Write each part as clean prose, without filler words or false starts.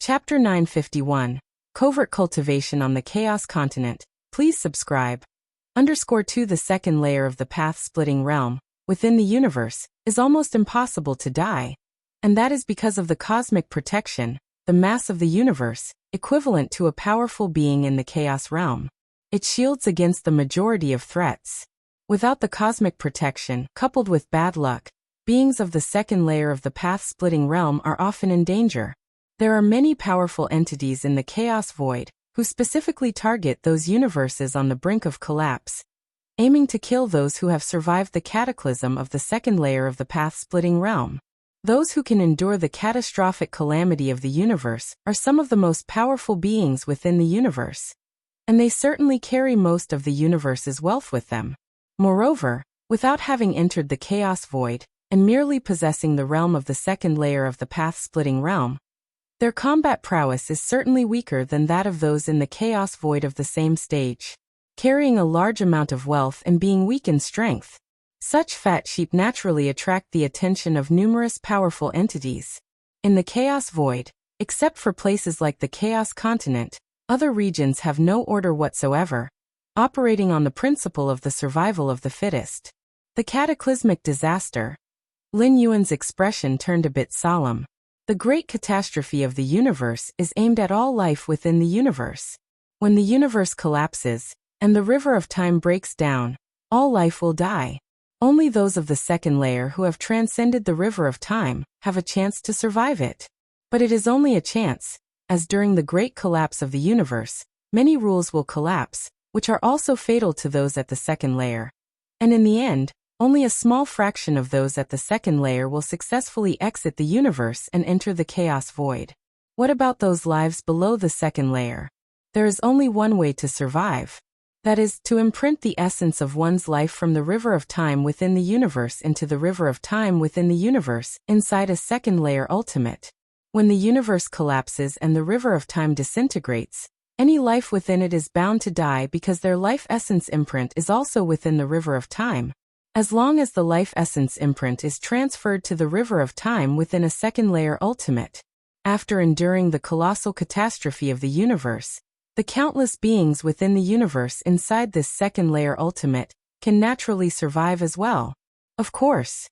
Chapter 951, Covert Cultivation on the Chaos Continent. Please subscribe. _2 The second layer of the path-splitting realm, within the universe, is almost impossible to die. And that is because of the cosmic protection, the mass of the universe, equivalent to a powerful being in the chaos realm. It shields against the majority of threats. Without the cosmic protection, coupled with bad luck, beings of the second layer of the path-splitting realm are often in danger. There are many powerful entities in the chaos void, who specifically target those universes on the brink of collapse, aiming to kill those who have survived the cataclysm of the second layer of the path-splitting realm. Those who can endure the catastrophic calamity of the universe are some of the most powerful beings within the universe. And they certainly carry most of the universe's wealth with them. Moreover, without having entered the chaos void, and merely possessing the realm of the second layer of the path-splitting realm, their combat prowess is certainly weaker than that of those in the chaos void of the same stage, carrying a large amount of wealth and being weak in strength. Such fat sheep naturally attract the attention of numerous powerful entities. In the chaos void, except for places like the chaos continent, other regions have no order whatsoever, operating on the principle of the survival of the fittest. The cataclysmic disaster. Lin Yuan's expression turned a bit solemn. The great catastrophe of the universe is aimed at all life within the universe. When the universe collapses, and the river of time breaks down, all life will die. Only those of the second layer who have transcended the river of time have a chance to survive it. But it is only a chance, as during the great collapse of the universe, many rules will collapse, which are also fatal to those at the second layer. And in the end, only a small fraction of those at the second layer will successfully exit the universe and enter the chaos void. What about those lives below the second layer? There is only one way to survive. That is, to imprint the essence of one's life from the river of time within the universe into the river of time within the universe, inside a second layer ultimate. When the universe collapses and the river of time disintegrates, any life within it is bound to die because their life essence imprint is also within the river of time. As long as the life essence imprint is transferred to the river of time within a second layer ultimate. After enduring the colossal catastrophe of the universe, the countless beings within the universe inside this second layer ultimate can naturally survive as well. Of course.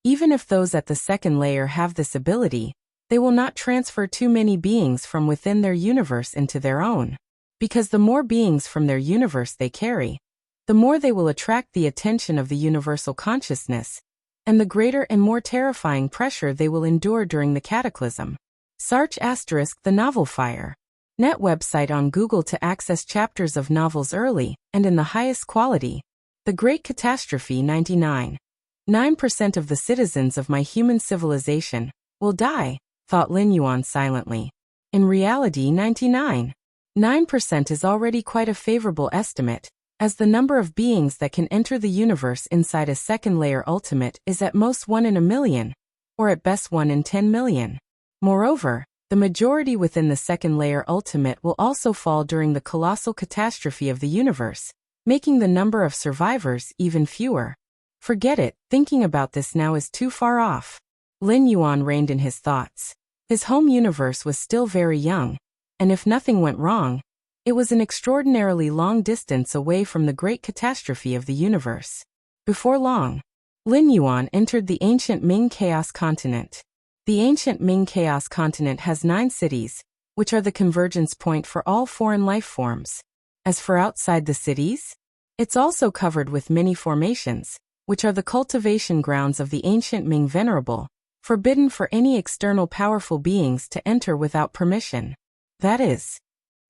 Even if those at the second layer have this ability, they will not transfer too many beings from within their universe into their own. Because the more beings from their universe they carry, the more they will attract the attention of the universal consciousness, and the greater and more terrifying pressure they will endure during the cataclysm. Search * The Novel Fire. Net website on Google to access chapters of novels early and in the highest quality. The Great Catastrophe 99.9% of the citizens of my human civilization will die, thought Lin Yuan silently. In reality, 99.9% is already quite a favorable estimate, as the number of beings that can enter the universe inside a second layer ultimate is at most 1 in a million, or at best 1 in 10 million. Moreover, the majority within the second layer ultimate will also fall during the colossal catastrophe of the universe, making the number of survivors even fewer. Forget it, thinking about this now is too far off. Lin Yuan reined in his thoughts. His home universe was still very young, and if nothing went wrong, it was an extraordinarily long distance away from the great catastrophe of the universe. Before long, Lin Yuan entered the ancient Ming Chaos Continent. The ancient Ming Chaos Continent has 9 cities, which are the convergence point for all foreign life forms. As for outside the cities, it's also covered with many formations, which are the cultivation grounds of the ancient Ming Venerable, forbidden for any external powerful beings to enter without permission. That is.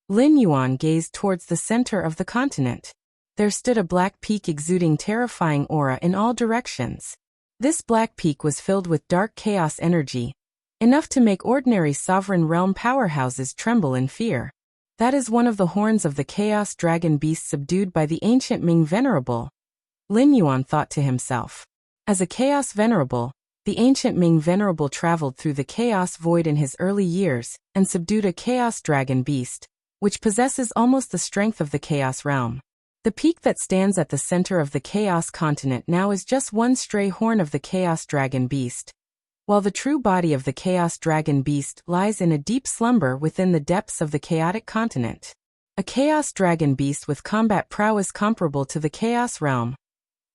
Lin Yuan gazed towards the center of the continent. There stood a black peak exuding terrifying aura in all directions. This black peak was filled with dark chaos energy, enough to make ordinary sovereign realm powerhouses tremble in fear. That is one of the horns of the chaos dragon beast subdued by the ancient Ming Venerable, Lin Yuan thought to himself. As a chaos venerable, the ancient Ming Venerable traveled through the chaos void in his early years and subdued a chaos dragon beast, which possesses almost the strength of the chaos realm. The peak that stands at the center of the chaos continent now is just one stray horn of the chaos dragon beast. while the true body of the Chaos Dragon Beast lies in a deep slumber within the depths of the chaotic continent. A Chaos Dragon Beast with combat prowess comparable to the Chaos Realm.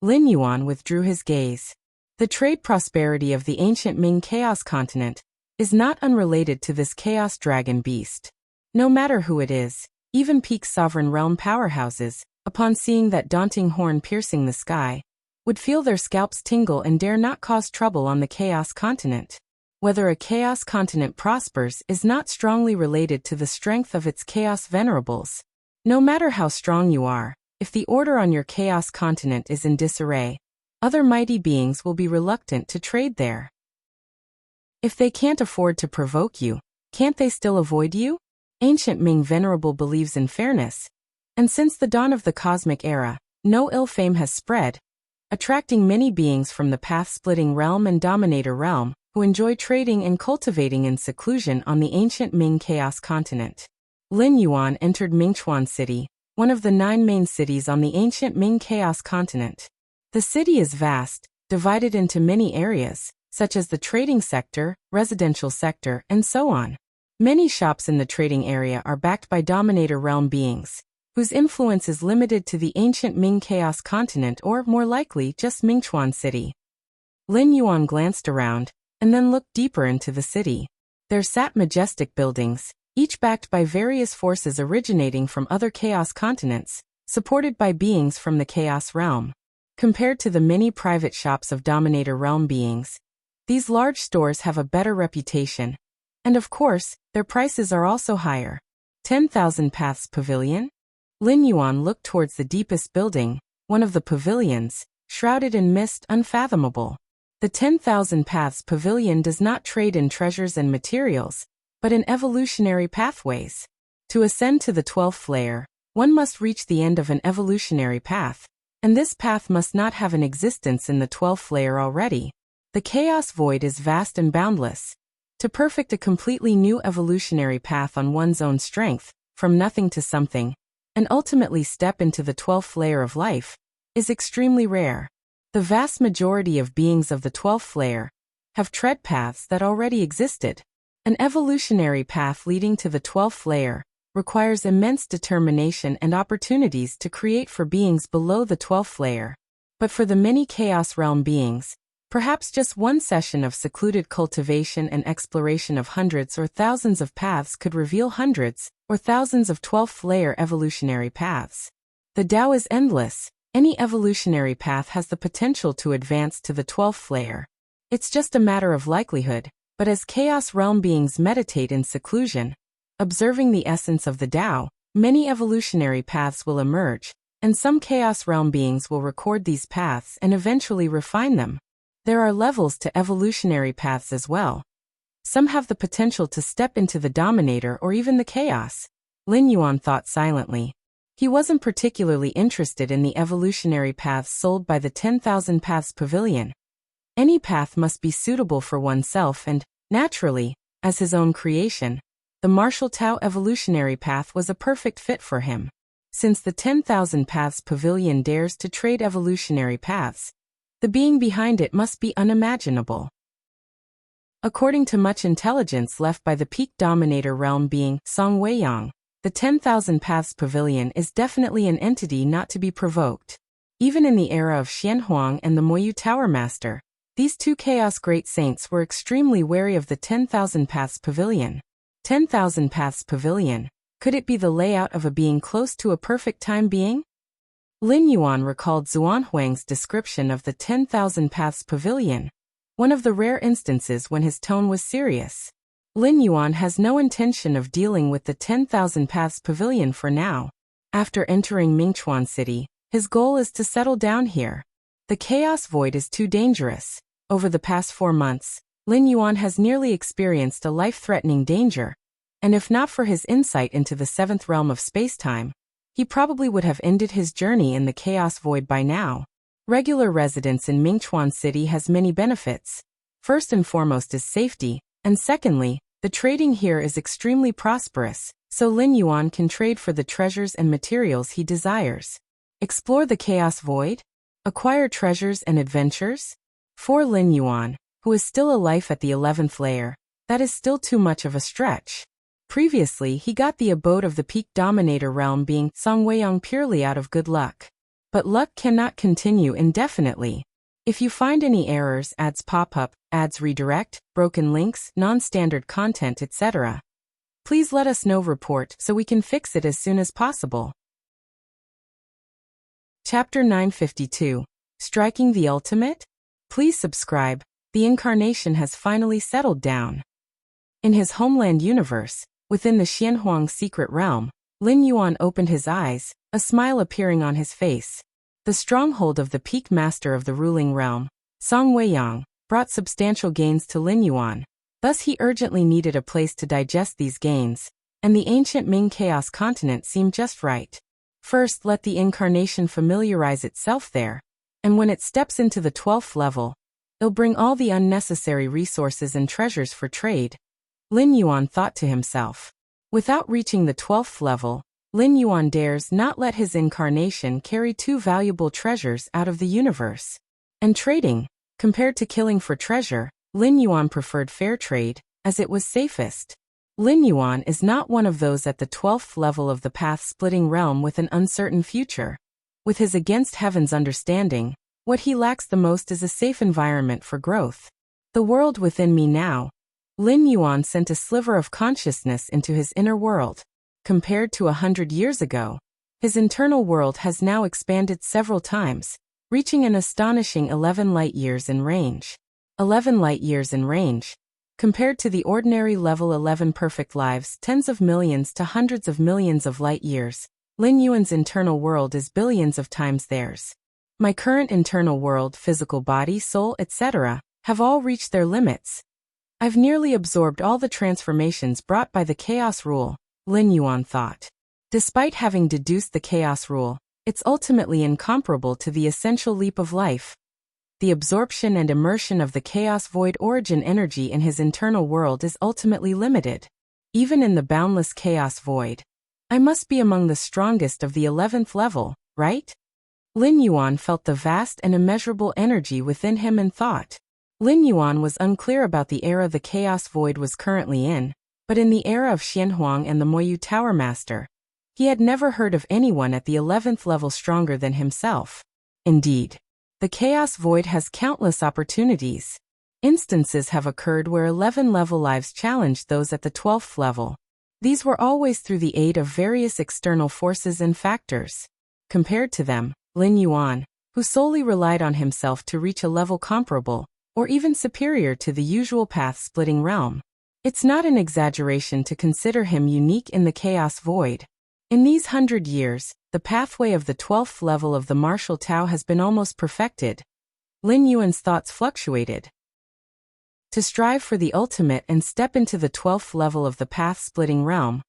Lin Yuan withdrew his gaze. The trade prosperity of the ancient Ming Chaos continent is not unrelated to this Chaos Dragon Beast. No matter who it is, even peak sovereign realm powerhouses, upon seeing that daunting horn piercing the sky, would feel their scalps tingle and dare not cause trouble on the Chaos continent. Whether a Chaos continent prospers is not strongly related to the strength of its Chaos venerables. No matter how strong you are, if the order on your Chaos continent is in disarray, other mighty beings will be reluctant to trade there. If they can't afford to provoke you, can't they still avoid you? Ancient Ming Venerable believes in fairness, and since the dawn of the cosmic era, no ill fame has spread, attracting many beings from the path-splitting realm and dominator realm, who enjoy trading and cultivating in seclusion on the ancient Ming Chaos continent. Lin Yuan entered Mingchuan City, one of the 9 main cities on the ancient Ming Chaos continent. The city is vast, divided into many areas, such as the trading sector, residential sector, and so on. Many shops in the trading area are backed by dominator realm beings, whose influence is limited to the ancient Ming Chaos continent or, more likely, just Mingchuan City. Lin Yuan glanced around, and then looked deeper into the city. There sat majestic buildings, each backed by various forces originating from other Chaos continents, supported by beings from the Chaos realm. Compared to the many private shops of dominator realm beings, these large stores have a better reputation, and of course, their prices are also higher. 10,000 Paths Pavilion? Lin Yuan looked towards the deepest building, one of the pavilions, shrouded in mist unfathomable. The 10,000 Paths Pavilion does not trade in treasures and materials, but in evolutionary pathways. To ascend to the 12th layer, one must reach the end of an evolutionary path, and this path must not have an existence in the 12th layer already. The Chaos Void is vast and boundless. To perfect a completely new evolutionary path on one's own strength, from nothing to something, and ultimately step into the 12th layer of life, is extremely rare. The vast majority of beings of the 12th layer have tread paths that already existed. An evolutionary path leading to the 12th layer requires immense determination and opportunities to create for beings below the 12th layer. But for the many Chaos Realm beings, perhaps just one session of secluded cultivation and exploration of hundreds or thousands of paths could reveal hundreds or thousands of 12th layer evolutionary paths. The Tao is endless. Any evolutionary path has the potential to advance to the 12th layer. It's just a matter of likelihood, but as Chaos Realm beings meditate in seclusion, observing the essence of the Tao, many evolutionary paths will emerge, and some Chaos Realm beings will record these paths and eventually refine them. There are levels to evolutionary paths as well. Some have the potential to step into the Dominator or even the Chaos. Lin Yuan thought silently. He wasn't particularly interested in the evolutionary paths sold by the 10,000 Paths Pavilion. Any path must be suitable for oneself and, naturally, as his own creation, the Martial Tao evolutionary path was a perfect fit for him. Since the 10,000 Paths Pavilion dares to trade evolutionary paths, the being behind it must be unimaginable. According to much intelligence left by the peak dominator realm being Song Weiyang, the 10,000 Paths Pavilion is definitely an entity not to be provoked. Even in the era of Xianhuang and the Moyu Tower Master, these two Chaos Great Saints were extremely wary of the 10,000 Paths Pavilion. 10,000 Paths Pavilion, could it be the layout of a being close to a perfect time being? Lin Yuan recalled Zuanhuang's description of the 10,000 Paths Pavilion, one of the rare instances when his tone was serious. Lin Yuan has no intention of dealing with the 10,000 Paths Pavilion for now. After entering Mingchuan City, his goal is to settle down here. The Chaos Void is too dangerous. Over the past 4 months, Lin Yuan has nearly experienced a life-threatening danger, and if not for his insight into the 7th realm of space-time, he probably would have ended his journey in the Chaos Void by now. Regular residence in Mingchuan City has many benefits. First and foremost is safety, and secondly, the trading here is extremely prosperous, so Lin Yuan can trade for the treasures and materials he desires. Explore the Chaos Void? Acquire treasures and adventures? For Lin Yuan, who is still alive at the 11th layer, that is still too much of a stretch. Previously, he got the abode of the peak dominator realm being Songweiyang purely out of good luck. But luck cannot continue indefinitely. If you find any errors, ads pop up, ads redirect, broken links, non-standard content, etc., please let us know. Report so we can fix it as soon as possible. Chapter 952. Striking the Ultimate? Please subscribe. The incarnation has finally settled down. In his homeland universe, within the Xianhuang secret realm, Lin Yuan opened his eyes, a smile appearing on his face. The stronghold of the peak master of the ruling realm, Song Weiyang, brought substantial gains to Lin Yuan. Thus he urgently needed a place to digest these gains, and the ancient Ming Chaos continent seemed just right. First, let the incarnation familiarize itself there, and when it steps into the 12th level, it'll bring all the unnecessary resources and treasures for trade. Lin Yuan thought to himself. Without reaching the 12th level, Lin Yuan dares not let his incarnation carry two valuable treasures out of the universe. And trading, compared to killing for treasure, Lin Yuan preferred fair trade, as it was safest. Lin Yuan is not one of those at the 12th level of the path-splitting realm with an uncertain future. With his against heaven's understanding, what he lacks the most is a safe environment for growth. The world within me now. Lin Yuan sent a sliver of consciousness into his inner world. Compared to 100 years ago, his internal world has now expanded several times, reaching an astonishing 11 light-years in range. 11 light-years in range. Compared to the ordinary level 11 perfect lives, tens of millions to hundreds of millions of light-years, Lin Yuan's internal world is billions of times theirs. My current internal world, physical body, soul, etc., have all reached their limits. I've nearly absorbed all the transformations brought by the chaos rule, Lin Yuan thought. Despite having deduced the chaos rule, it's ultimately incomparable to the essential leap of life. The absorption and immersion of the chaos void origin energy in his internal world is ultimately limited. Even in the boundless chaos void, I must be among the strongest of the 11th level, right? Lin Yuan felt the vast and immeasurable energy within him and thought. Lin Yuan was unclear about the era the chaos void was currently in, but in the era of Xianhuang and the Moyu Tower Master, he had never heard of anyone at the 11th level stronger than himself. Indeed, the chaos void has countless opportunities. Instances have occurred where 11-level lives challenged those at the 12th level. These were always through the aid of various external forces and factors. Compared to them, Lin Yuan, who solely relied on himself to reach a level comparable, or even superior to the usual path-splitting realm. It's not an exaggeration to consider him unique in the chaos void. In these 100 years, the pathway of the 12th level of the martial Tao has been almost perfected. Lin Yuan's thoughts fluctuated. To strive for the ultimate and step into the 12th level of the path-splitting realm,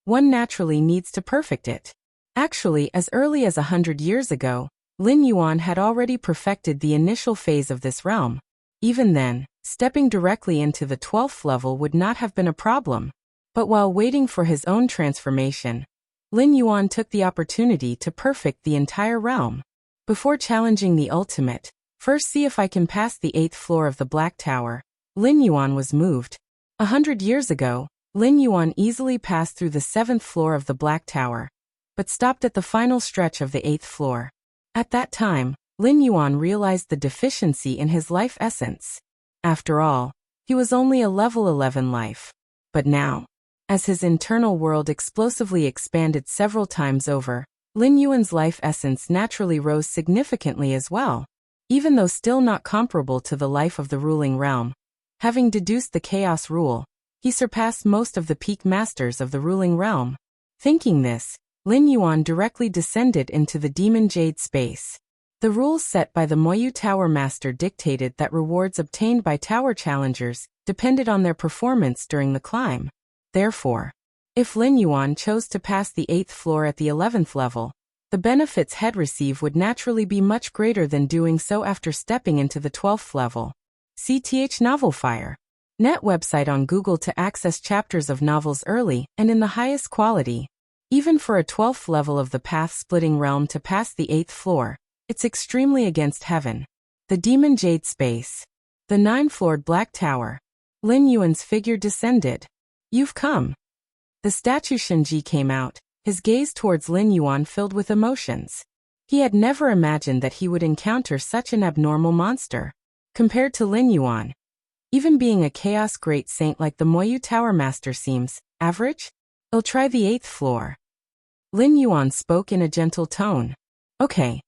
one naturally needs to perfect it. Actually, as early as 100 years ago, Lin Yuan had already perfected the initial phase of this realm. Even then, stepping directly into the 12th level would not have been a problem. But while waiting for his own transformation, Lin Yuan took the opportunity to perfect the entire realm. Before challenging the ultimate, first see if I can pass the 8th floor of the Black Tower. Lin Yuan was moved. 100 years ago, Lin Yuan easily passed through the 7th floor of the Black Tower, but stopped at the final stretch of the 8th floor. At that time, Lin Yuan realized the deficiency in his life essence. After all, he was only a level 11 life. But now, as his internal world explosively expanded several times over, Lin Yuan's life essence naturally rose significantly as well, even though still not comparable to the life of the ruling realm. Having deduced the chaos rule, he surpassed most of the peak masters of the ruling realm. Thinking this, Lin Yuan directly descended into the demon jade space. The rules set by the Moyu Tower Master dictated that rewards obtained by tower challengers depended on their performance during the climb. Therefore, if Lin Yuan chose to pass the 8th floor at the 11th level, the benefits he'd receive would naturally be much greater than doing so after stepping into the 12th level. CTH Novelfire. Net website on Google to access chapters of novels early and in the highest quality. Even for a 12th level of the path-splitting realm to pass the 8th floor, it's extremely against heaven. The Demon Jade Space. The 9-floored Black Tower. Lin Yuan's figure descended. You've come. The statue Shinji came out, his gaze towards Lin Yuan filled with emotions. He had never imagined that he would encounter such an abnormal monster. Compared to Lin Yuan, even being a chaos great saint like the Moyu Tower Master seems average. I'll try the 8th floor. Lin Yuan spoke in a gentle tone. Okay.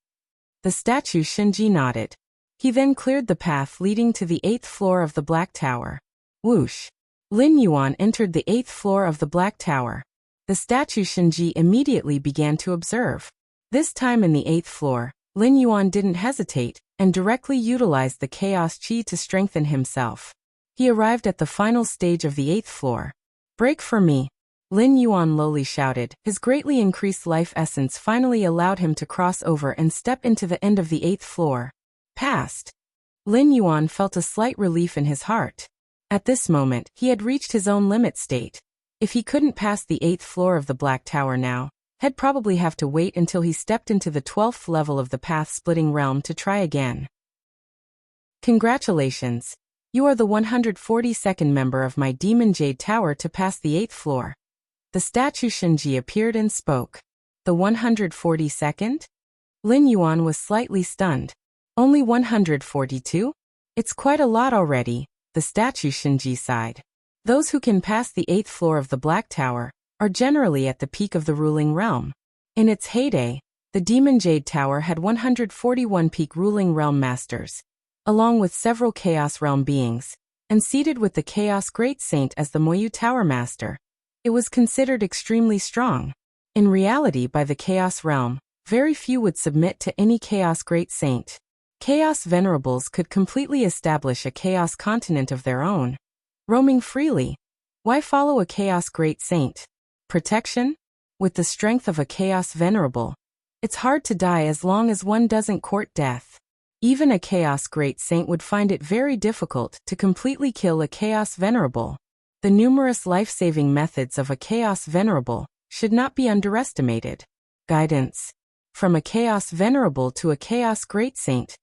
The statue Shinji nodded. He then cleared the path leading to the 8th floor of the Black Tower. Whoosh. Lin Yuan entered the 8th floor of the Black Tower. The statue Shinji immediately began to observe. This time in the 8th floor, Lin Yuan didn't hesitate and directly utilized the chaos chi to strengthen himself. He arrived at the final stage of the 8th floor. Break for me. Lin Yuan lowly shouted. His greatly increased life essence finally allowed him to cross over and step into the end of the 8th floor. Passed. Lin Yuan felt a slight relief in his heart. At this moment, he had reached his own limit state. If he couldn't pass the 8th floor of the Black Tower now, he'd probably have to wait until he stepped into the 12th level of the path-splitting realm to try again. Congratulations. You are the 142nd member of my Demon Jade Tower to pass the 8th floor. The statue Shinji appeared and spoke. The 142nd? Lin Yuan was slightly stunned. Only 142? It's quite a lot already, the statue Shinji sighed. Those who can pass the 8th floor of the Black Tower are generally at the peak of the ruling realm. In its heyday, the Demon Jade Tower had 141 peak ruling realm masters, along with several Chaos Realm beings, and seated with the Chaos Great Saint as the Moyu Tower Master. It was considered extremely strong. In reality, by the Chaos Realm, very few would submit to any Chaos Great Saint. Chaos Venerables could completely establish a Chaos continent of their own. Roaming freely. Why follow a Chaos Great Saint? Protection? With the strength of a Chaos Venerable, it's hard to die as long as one doesn't court death. Even a Chaos Great Saint would find it very difficult to completely kill a Chaos Venerable. The numerous life-saving methods of a Chaos Venerable should not be underestimated. Guidance. From a Chaos Venerable to a Chaos Great Saint,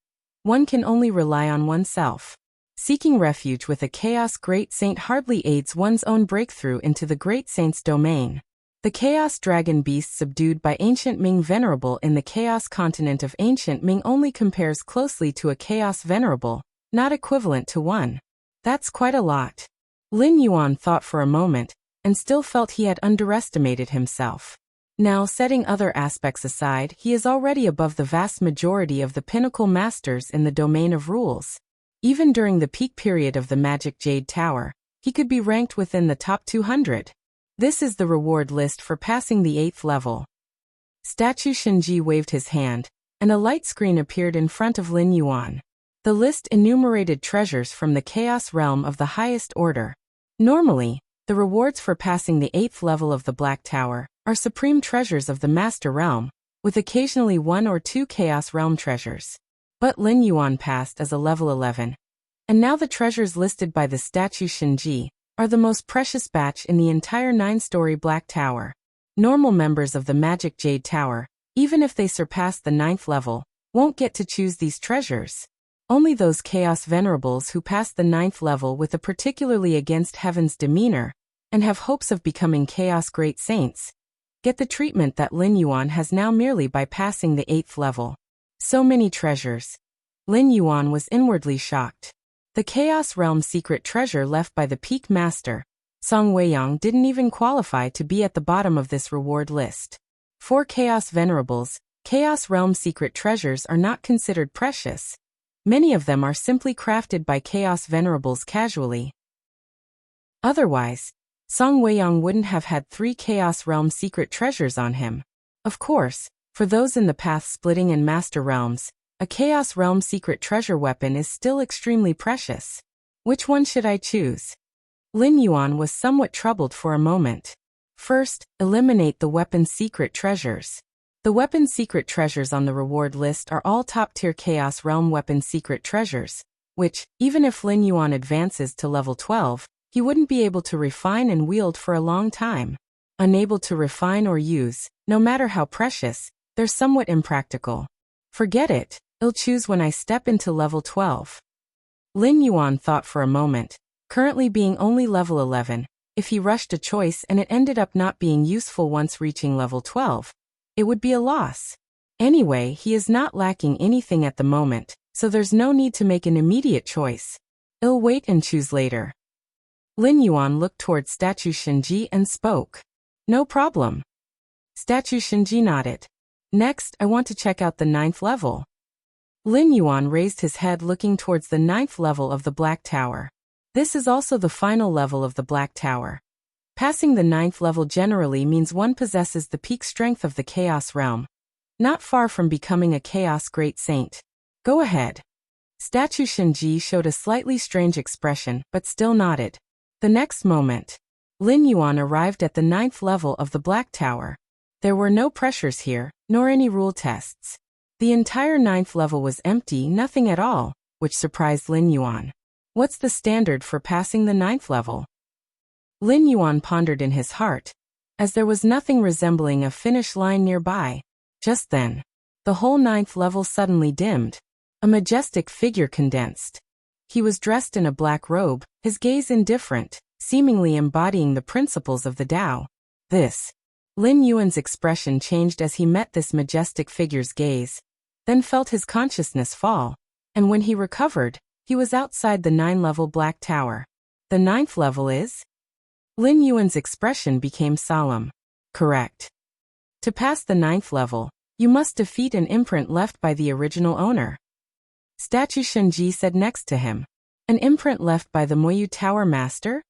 one can only rely on oneself. Seeking refuge with a Chaos Great Saint hardly aids one's own breakthrough into the Great Saint's domain. The Chaos Dragon Beast subdued by Ancient Ming Venerable in the Chaos Continent of Ancient Ming only compares closely to a Chaos Venerable, not equivalent to one. That's quite a lot. Lin Yuan thought for a moment, and still felt he had underestimated himself. Now, setting other aspects aside, he is already above the vast majority of the pinnacle masters in the domain of rules. Even during the peak period of the Magic Jade Tower, he could be ranked within the top 200. This is the reward list for passing the 8th level. Statue Shinji waved his hand, and a light screen appeared in front of Lin Yuan. The list enumerated treasures from the Chaos Realm of the highest order. Normally, the rewards for passing the 8th level of the Black Tower are supreme treasures of the Master Realm, with occasionally 1 or 2 Chaos Realm treasures. But Lin Yuan passed as a level 11. And now the treasures listed by the statue Shinji are the most precious batch in the entire 9-story Black Tower. Normal members of the Magic Jade Tower, even if they surpass the 9th level, won't get to choose these treasures. Only those Chaos Venerables who pass the 9th level with a particularly against heaven's demeanor, and have hopes of becoming Chaos Great Saints, get the treatment that Lin Yuan has now merely by passing the 8th level. So many treasures. Lin Yuan was inwardly shocked. The Chaos Realm secret treasure left by the Peak Master, Song Weiyang, didn't even qualify to be at the bottom of this reward list. For Chaos Venerables, Chaos Realm secret treasures are not considered precious. Many of them are simply crafted by Chaos Venerables casually. Otherwise, Song Weiyang wouldn't have had 3 Chaos Realm secret treasures on him. Of course, for those in the path-splitting and Master Realms, a Chaos Realm secret treasure weapon is still extremely precious. Which one should I choose? Lin Yuan was somewhat troubled for a moment. First, eliminate the weapon's secret treasures. The weapon's secret treasures on the reward list are all top-tier Chaos Realm weapon secret treasures, which, even if Lin Yuan advances to level 12, he wouldn't be able to refine and wield for a long time. Unable to refine or use, no matter how precious, they're somewhat impractical. Forget it, I'll choose when I step into level 12. Lin Yuan thought for a moment. Currently being only level 11, if he rushed a choice and it ended up not being useful once reaching level 12, it would be a loss. Anyway, he is not lacking anything at the moment, so there's no need to make an immediate choice. I'll wait and choose later. Lin Yuan looked towards Statue Shinji and spoke. No problem. Statue Shinji nodded. Next, I want to check out the 9th level. Lin Yuan raised his head looking towards the 9th level of the Black Tower. This is also the final level of the Black Tower. Passing the 9th level generally means one possesses the peak strength of the Chaos Realm. Not far from becoming a Chaos Great Saint. Go ahead. Statue Shinji showed a slightly strange expression, but still nodded. The next moment, Lin Yuan arrived at the 9th level of the Black Tower. There were no pressures here, nor any rule tests. The entire 9th level was empty, nothing at all, which surprised Lin Yuan. What's the standard for passing the 9th level? Lin Yuan pondered in his heart, as there was nothing resembling a finish line nearby. Just then, the whole 9th level suddenly dimmed. A majestic figure condensed. He was dressed in a black robe, his gaze indifferent, seemingly embodying the principles of the Tao. Lin Yuan's expression changed as he met this majestic figure's gaze, then felt his consciousness fall, and when he recovered, he was outside the 9-level Black Tower. The 9th level is? Lin Yuan's expression became solemn. Correct. To pass the 9th level, you must defeat an imprint left by the original owner. Statue Shinji said next to him. An imprint left by the Moyu Tower Master?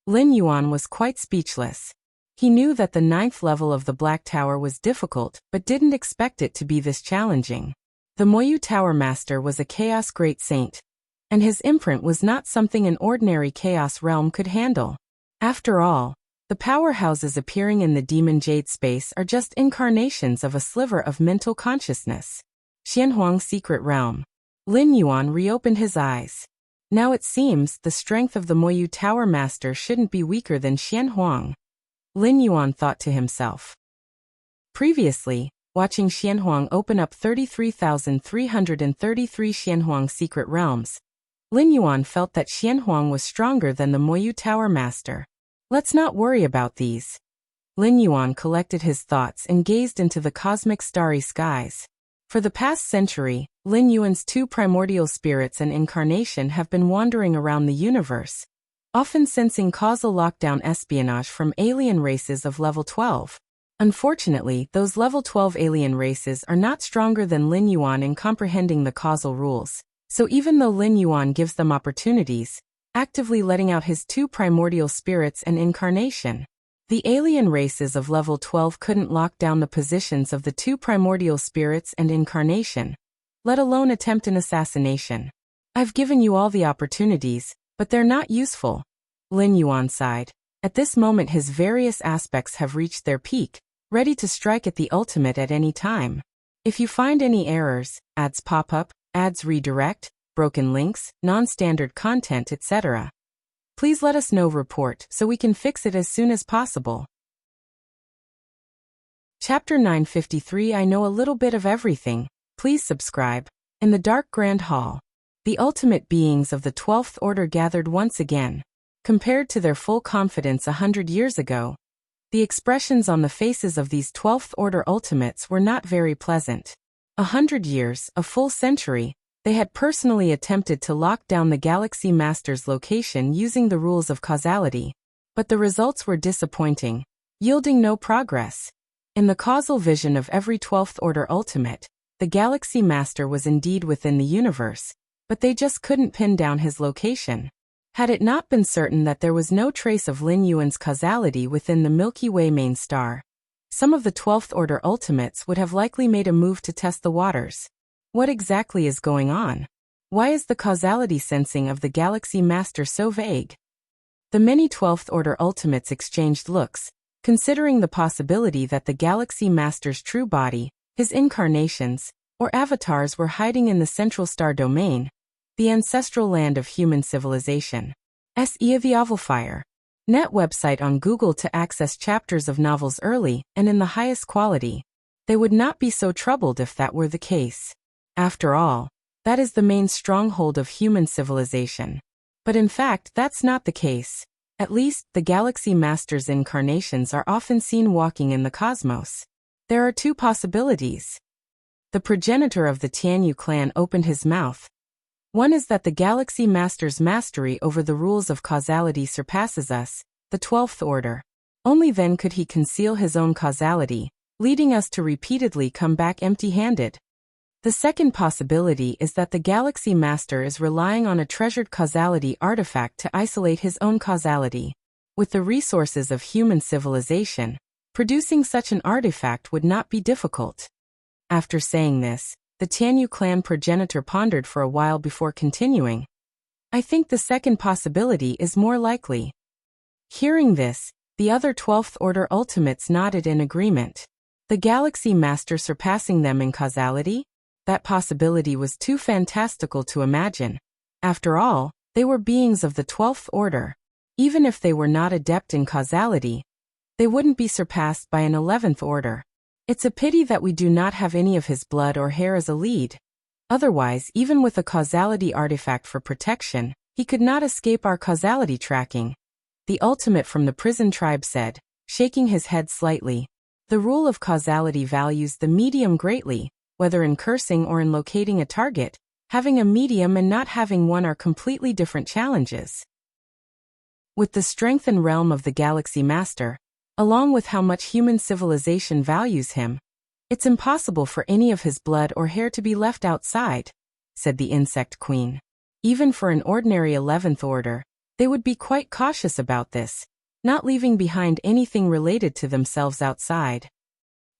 Lin Yuan was quite speechless. He knew that the 9th level of the Black Tower was difficult, but didn't expect it to be this challenging. The Moyu Tower Master was a Chaos Great Saint, and his imprint was not something an ordinary Chaos Realm could handle. After all, the powerhouses appearing in the Demon Jade space are just incarnations of a sliver of mental consciousness. Xianhuang's Secret Realm. Lin Yuan reopened his eyes. Now it seems the strength of the Moyu Tower Master shouldn't be weaker than Xianhuang. Lin Yuan thought to himself. Previously, watching Xianhuang open up 33,333 Xianhuang secret realms, Lin Yuan felt that Xianhuang was stronger than the Moyu Tower Master. Let's not worry about these. Lin Yuan collected his thoughts and gazed into the cosmic starry skies. For the past century, Lin Yuan's 2 primordial spirits and incarnation have been wandering around the universe, often sensing causal lockdown espionage from alien races of level 12. Unfortunately, those level 12 alien races are not stronger than Lin Yuan in comprehending the causal rules, so even though Lin Yuan gives them opportunities, actively letting out his 2 primordial spirits and incarnation, the alien races of level 12 couldn't lock down the positions of the 2 primordial spirits and incarnation, let alone attempt an assassination. I've given you all the opportunities, but they're not useful. Lin Yuan sighed. At this moment his various aspects have reached their peak, ready to strike at the ultimate at any time. If you find any errors, ads pop up, ads redirect, broken links, non-standard content, etc., please let us know. Report so we can fix it as soon as possible. Chapter 953. I know a little bit of everything. Please subscribe. In the Dark Grand Hall, the ultimate beings of the 12th Order gathered once again. Compared to their full confidence 100 years ago, the expressions on the faces of these 12th Order ultimates were not very pleasant. 100 years, a full century, they had personally attempted to lock down the Galaxy Master's location using the rules of causality, but the results were disappointing, yielding no progress. In the causal vision of every 12th Order ultimate, the Galaxy Master was indeed within the universe, but they just couldn't pin down his location. Had it not been certain that there was no trace of Lin Yuan's causality within the Milky Way main star, some of the 12th Order ultimates would have likely made a move to test the waters. What exactly is going on? Why is the causality sensing of the Galaxy Master so vague? The many 12th Order ultimates exchanged looks, considering the possibility that the Galaxy Master's true body, his incarnations, or avatars were hiding in the Central Star Domain, the ancestral land of human civilization. S.E. the Ovalfire. Net website on Google to access chapters of novels early and in the highest quality. They would not be so troubled if that were the case. After all, That is the main stronghold of human civilization. But in fact, that's not the case. At least, the Galaxy Master's incarnations are often seen walking in the cosmos. There are two possibilities. The progenitor of the Tianyu clan opened his mouth. One is that the Galaxy Master's mastery over the rules of causality surpasses us, the 12th order. Only then could he conceal his own causality, leading us to repeatedly come back empty-handed. The second possibility is that the Galaxy Master is relying on a treasured causality artifact to isolate his own causality. With the resources of human civilization, producing such an artifact would not be difficult. After saying this, the Tianyu clan progenitor pondered for a while before continuing. I think the second possibility is more likely. Hearing this, the other 12th order ultimates nodded in agreement. The Galaxy Master surpassing them in causality? That possibility was too fantastical to imagine. After all, they were beings of the 12th order. Even if they were not adept in causality, they wouldn't be surpassed by an 11th order. It's a pity that we do not have any of his blood or hair as a lead. Otherwise, even with a causality artifact for protection, he could not escape our causality tracking. The ultimate from the prison tribe said, shaking his head slightly. The rule of causality values the medium greatly, whether in cursing or in locating a target. Having a medium and not having one are completely different challenges. With the strength and realm of the Galaxy Master, along with how much human civilization values him, it's impossible for any of his blood or hair to be left outside, said the Insect Queen. Even for an ordinary 11th order, they would be quite cautious about this, not leaving behind anything related to themselves outside.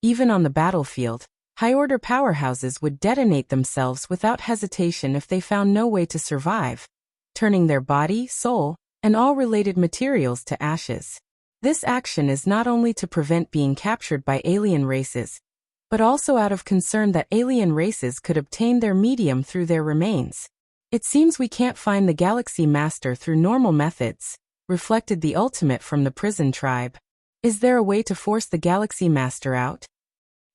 Even on the battlefield, high-order powerhouses would detonate themselves without hesitation if they found no way to survive, turning their body, soul, and all related materials to ashes. This action is not only to prevent being captured by alien races, but also out of concern that alien races could obtain their medium through their remains. It seems we can't find the Galaxy Master through normal methods, reflected the ultimate from the prison tribe. Is there a way to force the Galaxy Master out?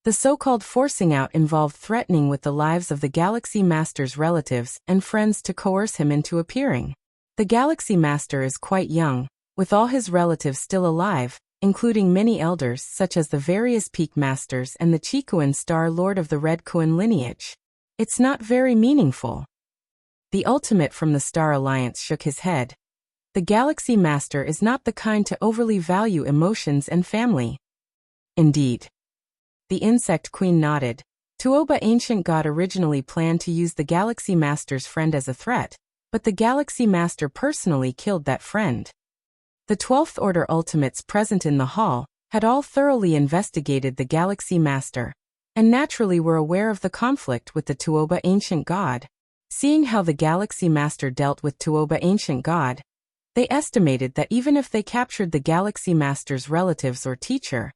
The so-called forcing out involved threatening with the lives of the Galaxy Master's relatives and friends to coerce him into appearing. The Galaxy Master is quite young, with all his relatives still alive, including many elders such as the various Peak Masters and the Chikuan Star Lord of the Red Kuan lineage. It's not very meaningful. The ultimate from the Star Alliance shook his head. The Galaxy Master is not the kind to overly value emotions and family. Indeed. The Insect Queen nodded. Tuoba Ancient God originally planned to use the Galaxy Master's friend as a threat, but the Galaxy Master personally killed that friend. The 12th Order ultimates present in the hall had all thoroughly investigated the Galaxy Master, and naturally were aware of the conflict with the Tuoba Ancient God. Seeing how the Galaxy Master dealt with Tuoba Ancient God, they estimated that even if they captured the Galaxy Master's relatives or teacher,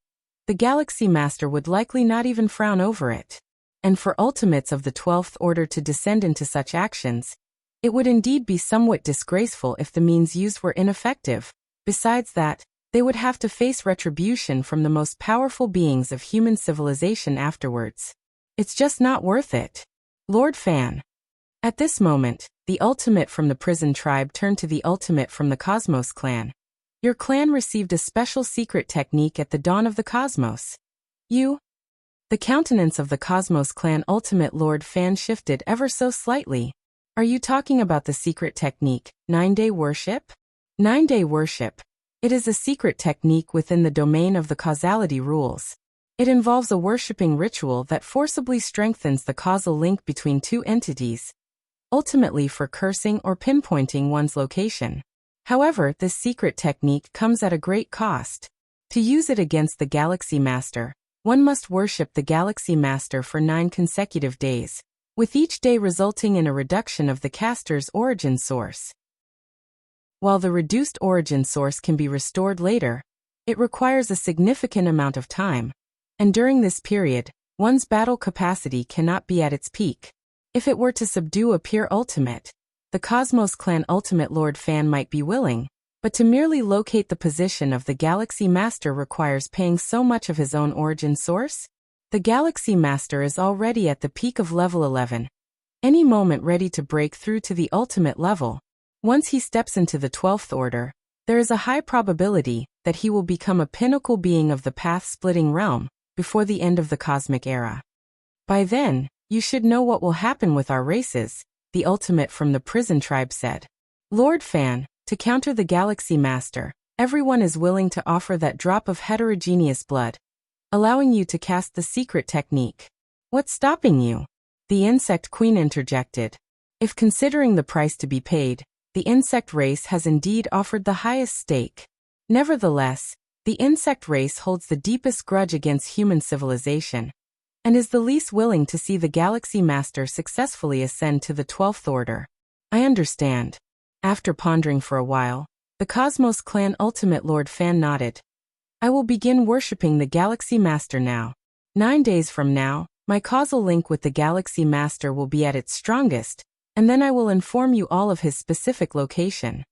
the Galaxy Master would likely not even frown over it. And for ultimates of the 12th Order to descend into such actions, it would indeed be somewhat disgraceful if the means used were ineffective. Besides that, they would have to face retribution from the most powerful beings of human civilization afterwards. It's just not worth it. Lord Fan. At this moment, the ultimate from the prison tribe turned to the ultimate from the Cosmos clan. Your clan received a special secret technique at the dawn of the cosmos. You? The countenance of the Cosmos clan ultimate Lord Fan shifted ever so slightly. Are you talking about the secret technique, 9-day worship? 9-day worship. It is a secret technique within the domain of the causality rules. It involves a worshipping ritual that forcibly strengthens the causal link between two entities, ultimately for cursing or pinpointing one's location. However, this secret technique comes at a great cost. To use it against the Galaxy Master, one must worship the Galaxy Master for 9 consecutive days, with each day resulting in a reduction of the caster's origin source. While the reduced origin source can be restored later, it requires a significant amount of time, and during this period, one's battle capacity cannot be at its peak. If it were to subdue a pure ultimate, the Cosmos clan ultimate Lord Fan might be willing, but to merely locate the position of the Galaxy Master requires paying so much of his own origin source. The Galaxy Master is already at the peak of level 11. any moment ready to break through to the ultimate level. Once he steps into the 12th order, there is a high probability that he will become a pinnacle being of the path-splitting realm before the end of the cosmic era. By then, you should know what will happen with our races, the ultimate from the prison tribe said. Lord Fan, to counter the Galaxy Master, everyone is willing to offer that drop of heterogeneous blood, allowing you to cast the secret technique. What's stopping you? The Insect Queen interjected. If considering the price to be paid, the insect race has indeed offered the highest stake. Nevertheless, the insect race holds the deepest grudge against human civilization, and is the least willing to see the Galaxy Master successfully ascend to the 12th order. I understand. After pondering for a while, the Cosmos Clan Ultimate Lord Fan nodded. I will begin worshipping the Galaxy Master now. 9 days from now, my causal link with the Galaxy Master will be at its strongest, and then I will inform you all of his specific location.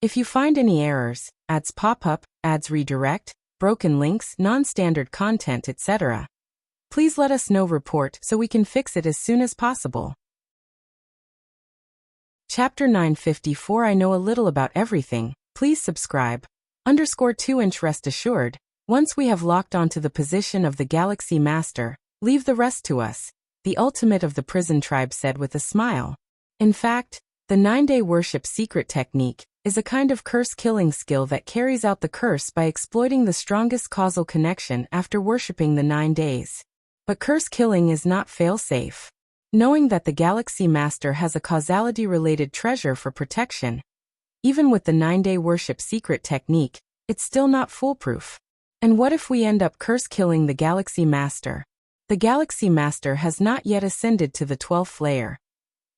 If you find any errors, ads pop up, ads redirect, broken links, non-standard content, etc., please let us know. Report so we can fix it as soon as possible. Chapter 954 I know a little about everything. Please subscribe. _2 Rest assured, once we have locked onto the position of the Galaxy Master, leave the rest to us, the ultimate of the prison tribe said with a smile. In fact, the 9-day worship secret technique is a kind of curse-killing skill that carries out the curse by exploiting the strongest causal connection after worshipping the 9 days. But curse-killing is not fail-safe. Knowing that the Galaxy Master has a causality-related treasure for protection, even with the 9-day worship secret technique, it's still not foolproof. And what if we end up curse-killing the Galaxy Master? The Galaxy Master has not yet ascended to the 12th layer.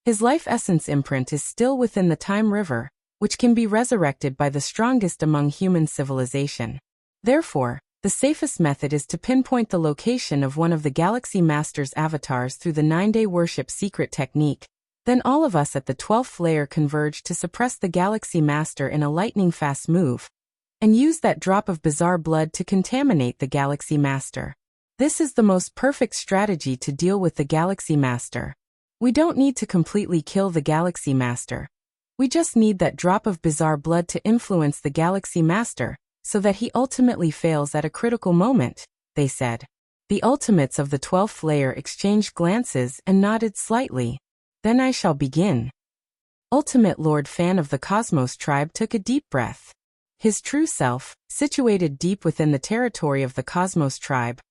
His life essence imprint is still within the Time River, which can be resurrected by the strongest among human civilization. Therefore, the safest method is to pinpoint the location of one of the Galaxy Master's avatars through the 9-day worship secret technique. Then all of us at the 12th layer converge to suppress the Galaxy Master in a lightning-fast move, and use that drop of bizarre blood to contaminate the Galaxy Master. This is the most perfect strategy to deal with the Galaxy Master. We don't need to completely kill the Galaxy Master. We just need that drop of bizarre blood to influence the Galaxy Master, so that he ultimately fails at a critical moment, they said. The ultimates of the 12th layer exchanged glances and nodded slightly. Then I shall begin. Ultimate Lord Fan of the Cosmos tribe took a deep breath. His true self, situated deep within the territory of the Cosmos tribe,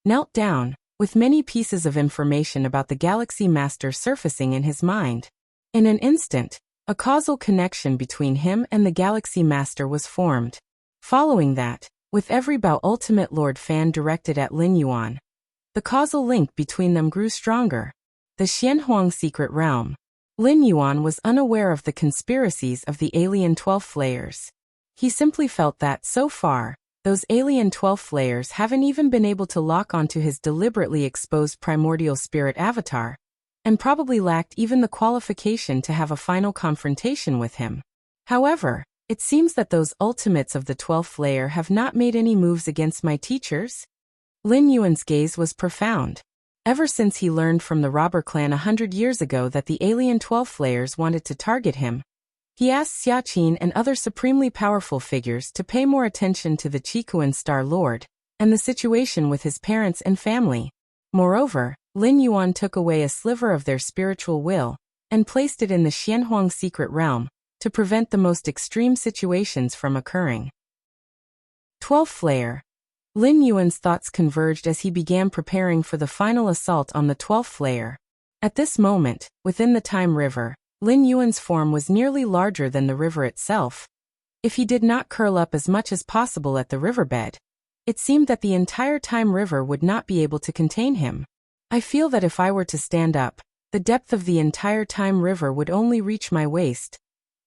knelt down, with many pieces of information about the Galaxy Master surfacing in his mind. In an instant, a causal connection between him and the Galaxy Master was formed. Following that, with every bow Ultimate Lord Fan directed at Lin Yuan, the causal link between them grew stronger. The Xianhuang secret realm. Lin Yuan was unaware of the conspiracies of the alien 12th layers. He simply felt that, so far, those alien 12th layers haven't even been able to lock onto his deliberately exposed primordial spirit avatar, and probably lacked even the qualification to have a final confrontation with him. However, it seems that those ultimates of the 12th layer have not made any moves against my teachers. Lin Yuan's gaze was profound. Ever since he learned from the robber clan 100 years ago that the alien 12th layers wanted to target him, he asked Xiaqin and other supremely powerful figures to pay more attention to the Qikuan Star Lord, and the situation with his parents and family. Moreover, Lin Yuan took away a sliver of their spiritual will, and placed it in the Xianhuang secret realm, to prevent the most extreme situations from occurring. 12th layer. Lin Yuan's thoughts converged as he began preparing for the final assault on the 12th layer. At this moment, within the Time River, Lin Yuan's form was nearly larger than the river itself. If he did not curl up as much as possible at the riverbed, it seemed that the entire Time River would not be able to contain him. I feel that if I were to stand up, the depth of the entire Time River would only reach my waist.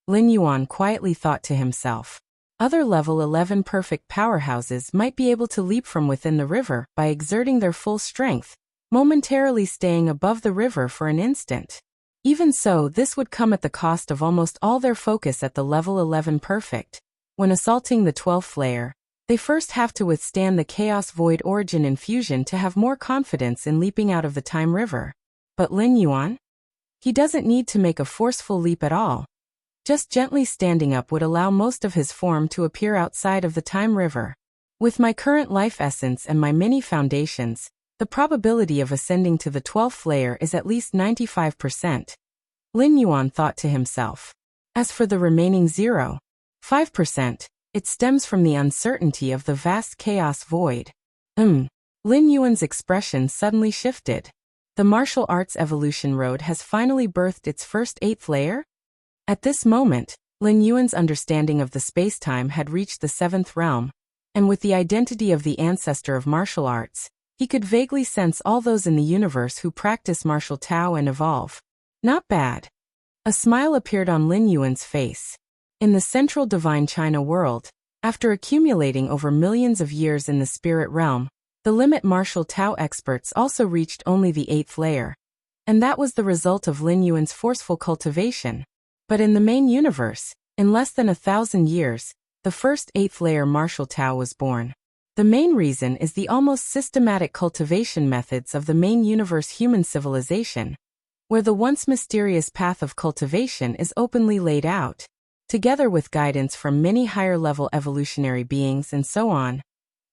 Lin Yuan quietly thought to himself. Other level 11 perfect powerhouses might be able to leap from within the river by exerting their full strength, momentarily staying above the river for an instant. Even so, this would come at the cost of almost all their focus at the level 11 perfect. When assaulting the 12th layer, they first have to withstand the Chaos Void Origin infusion to have more confidence in leaping out of the Time River. But Lin Yuan? He doesn't need to make a forceful leap at all. Just gently standing up would allow most of his form to appear outside of the time river. With my current life essence and my many foundations, the probability of ascending to the 12th layer is at least 95%. Lin Yuan thought to himself. As for the remaining 0.5%, it stems from the uncertainty of the vast chaos void. Lin Yuan's expression suddenly shifted. The martial arts evolution road has finally birthed its first 8th layer? At this moment, Lin Yuan's understanding of the space-time had reached the 7th realm, and with the identity of the ancestor of martial arts, he could vaguely sense all those in the universe who practice martial Tao and evolve. Not bad. A smile appeared on Lin Yuan's face. In the central divine China world, after accumulating over millions of years in the spirit realm, the limit martial Tao experts also reached only the 8th layer. And that was the result of Lin Yuan's forceful cultivation. But in the main universe, in less than 1,000 years, the first 8th layer martial Tao was born. The main reason is the almost systematic cultivation methods of the main universe human civilization, where the once mysterious path of cultivation is openly laid out, together with guidance from many higher-level evolutionary beings and so on.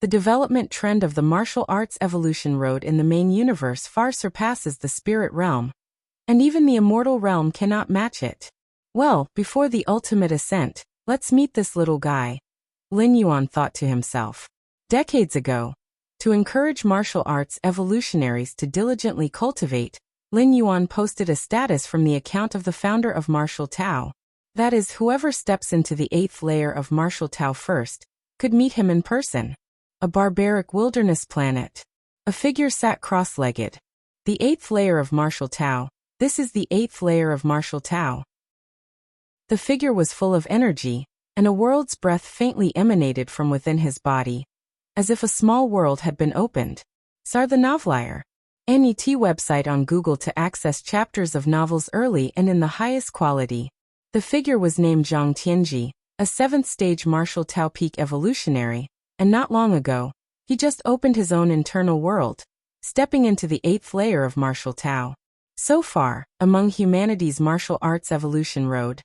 The development trend of the martial arts evolution road in the main universe far surpasses the spirit realm, and even the immortal realm cannot match it. Well, before the ultimate ascent, let's meet this little guy, Lin Yuan thought to himself. Decades ago, to encourage martial arts evolutionaries to diligently cultivate, Lin Yuan posted a status from the account of the founder of martial Tao. That is, whoever steps into the 8th layer of martial Tao first, could meet him in person. A barbaric wilderness planet. A figure sat cross-legged. The 8th layer of martial Tao. This is the 8th layer of martial Tao. The figure was full of energy, and a world's breath faintly emanated from within his body, as if a small world had been opened. Sar the Novelier. NET website on Google to access chapters of novels early and in the highest quality. The figure was named Zhang Tianji, a 7th stage martial Tao peak evolutionary, and not long ago, he just opened his own internal world, stepping into the 8th layer of martial Tao. So far, among humanity's martial arts evolution road,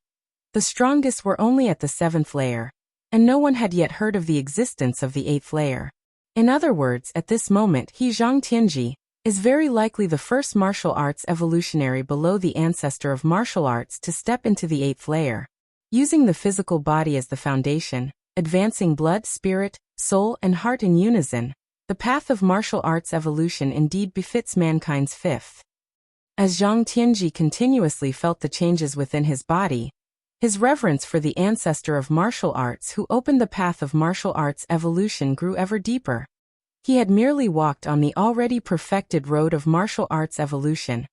the strongest were only at the 7th layer, and no one had yet heard of the existence of the 8th layer. In other words, at this moment, Zhang Tianji is very likely the first martial arts evolutionary below the ancestor of martial arts to step into the 8th layer. Using the physical body as the foundation, advancing blood, spirit, soul, and heart in unison, the path of martial arts evolution indeed befits mankind's 5th. As Zhang Tianji continuously felt the changes within his body, his reverence for the ancestor of martial arts who opened the path of martial arts evolution grew ever deeper. He had merely walked on the already perfected road of martial arts evolution,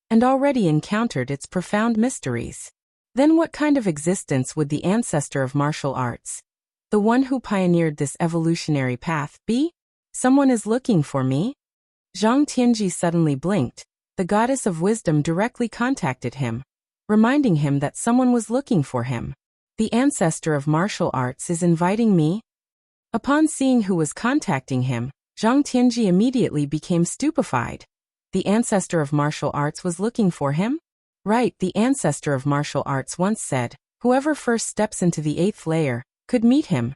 and already encountered its profound mysteries. Then what kind of existence would the ancestor of martial arts, the one who pioneered this evolutionary path, be? Someone is looking for me? Zhang Tianji suddenly blinked. The goddess of wisdom directly contacted him, reminding him that someone was looking for him. The ancestor of martial arts is inviting me? Upon seeing who was contacting him, Zhang Tianji immediately became stupefied. The ancestor of martial arts was looking for him? Right, the ancestor of martial arts once said, whoever first steps into the 8th layer could meet him.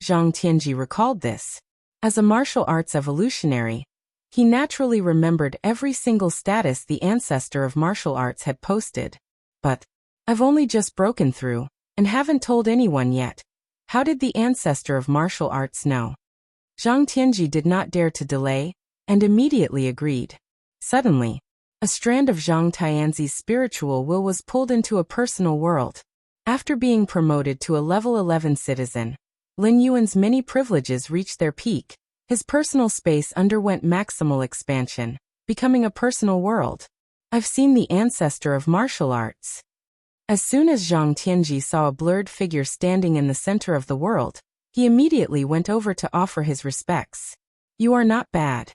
Zhang Tianji recalled this. As a martial arts evolutionary, he naturally remembered every single status the ancestor of martial arts had posted. But, I've only just broken through, and haven't told anyone yet. How did the ancestor of martial arts know? Zhang Tianji did not dare to delay, and immediately agreed. Suddenly, a strand of Zhang Tianzi's spiritual will was pulled into a personal world. After being promoted to a level 11 citizen, Lin Yuan's many privileges reached their peak. His personal space underwent maximal expansion, becoming a personal world. I've seen the ancestor of martial arts. As soon as Zhang Tianji saw a blurred figure standing in the center of the world, he immediately went over to offer his respects. You are not bad.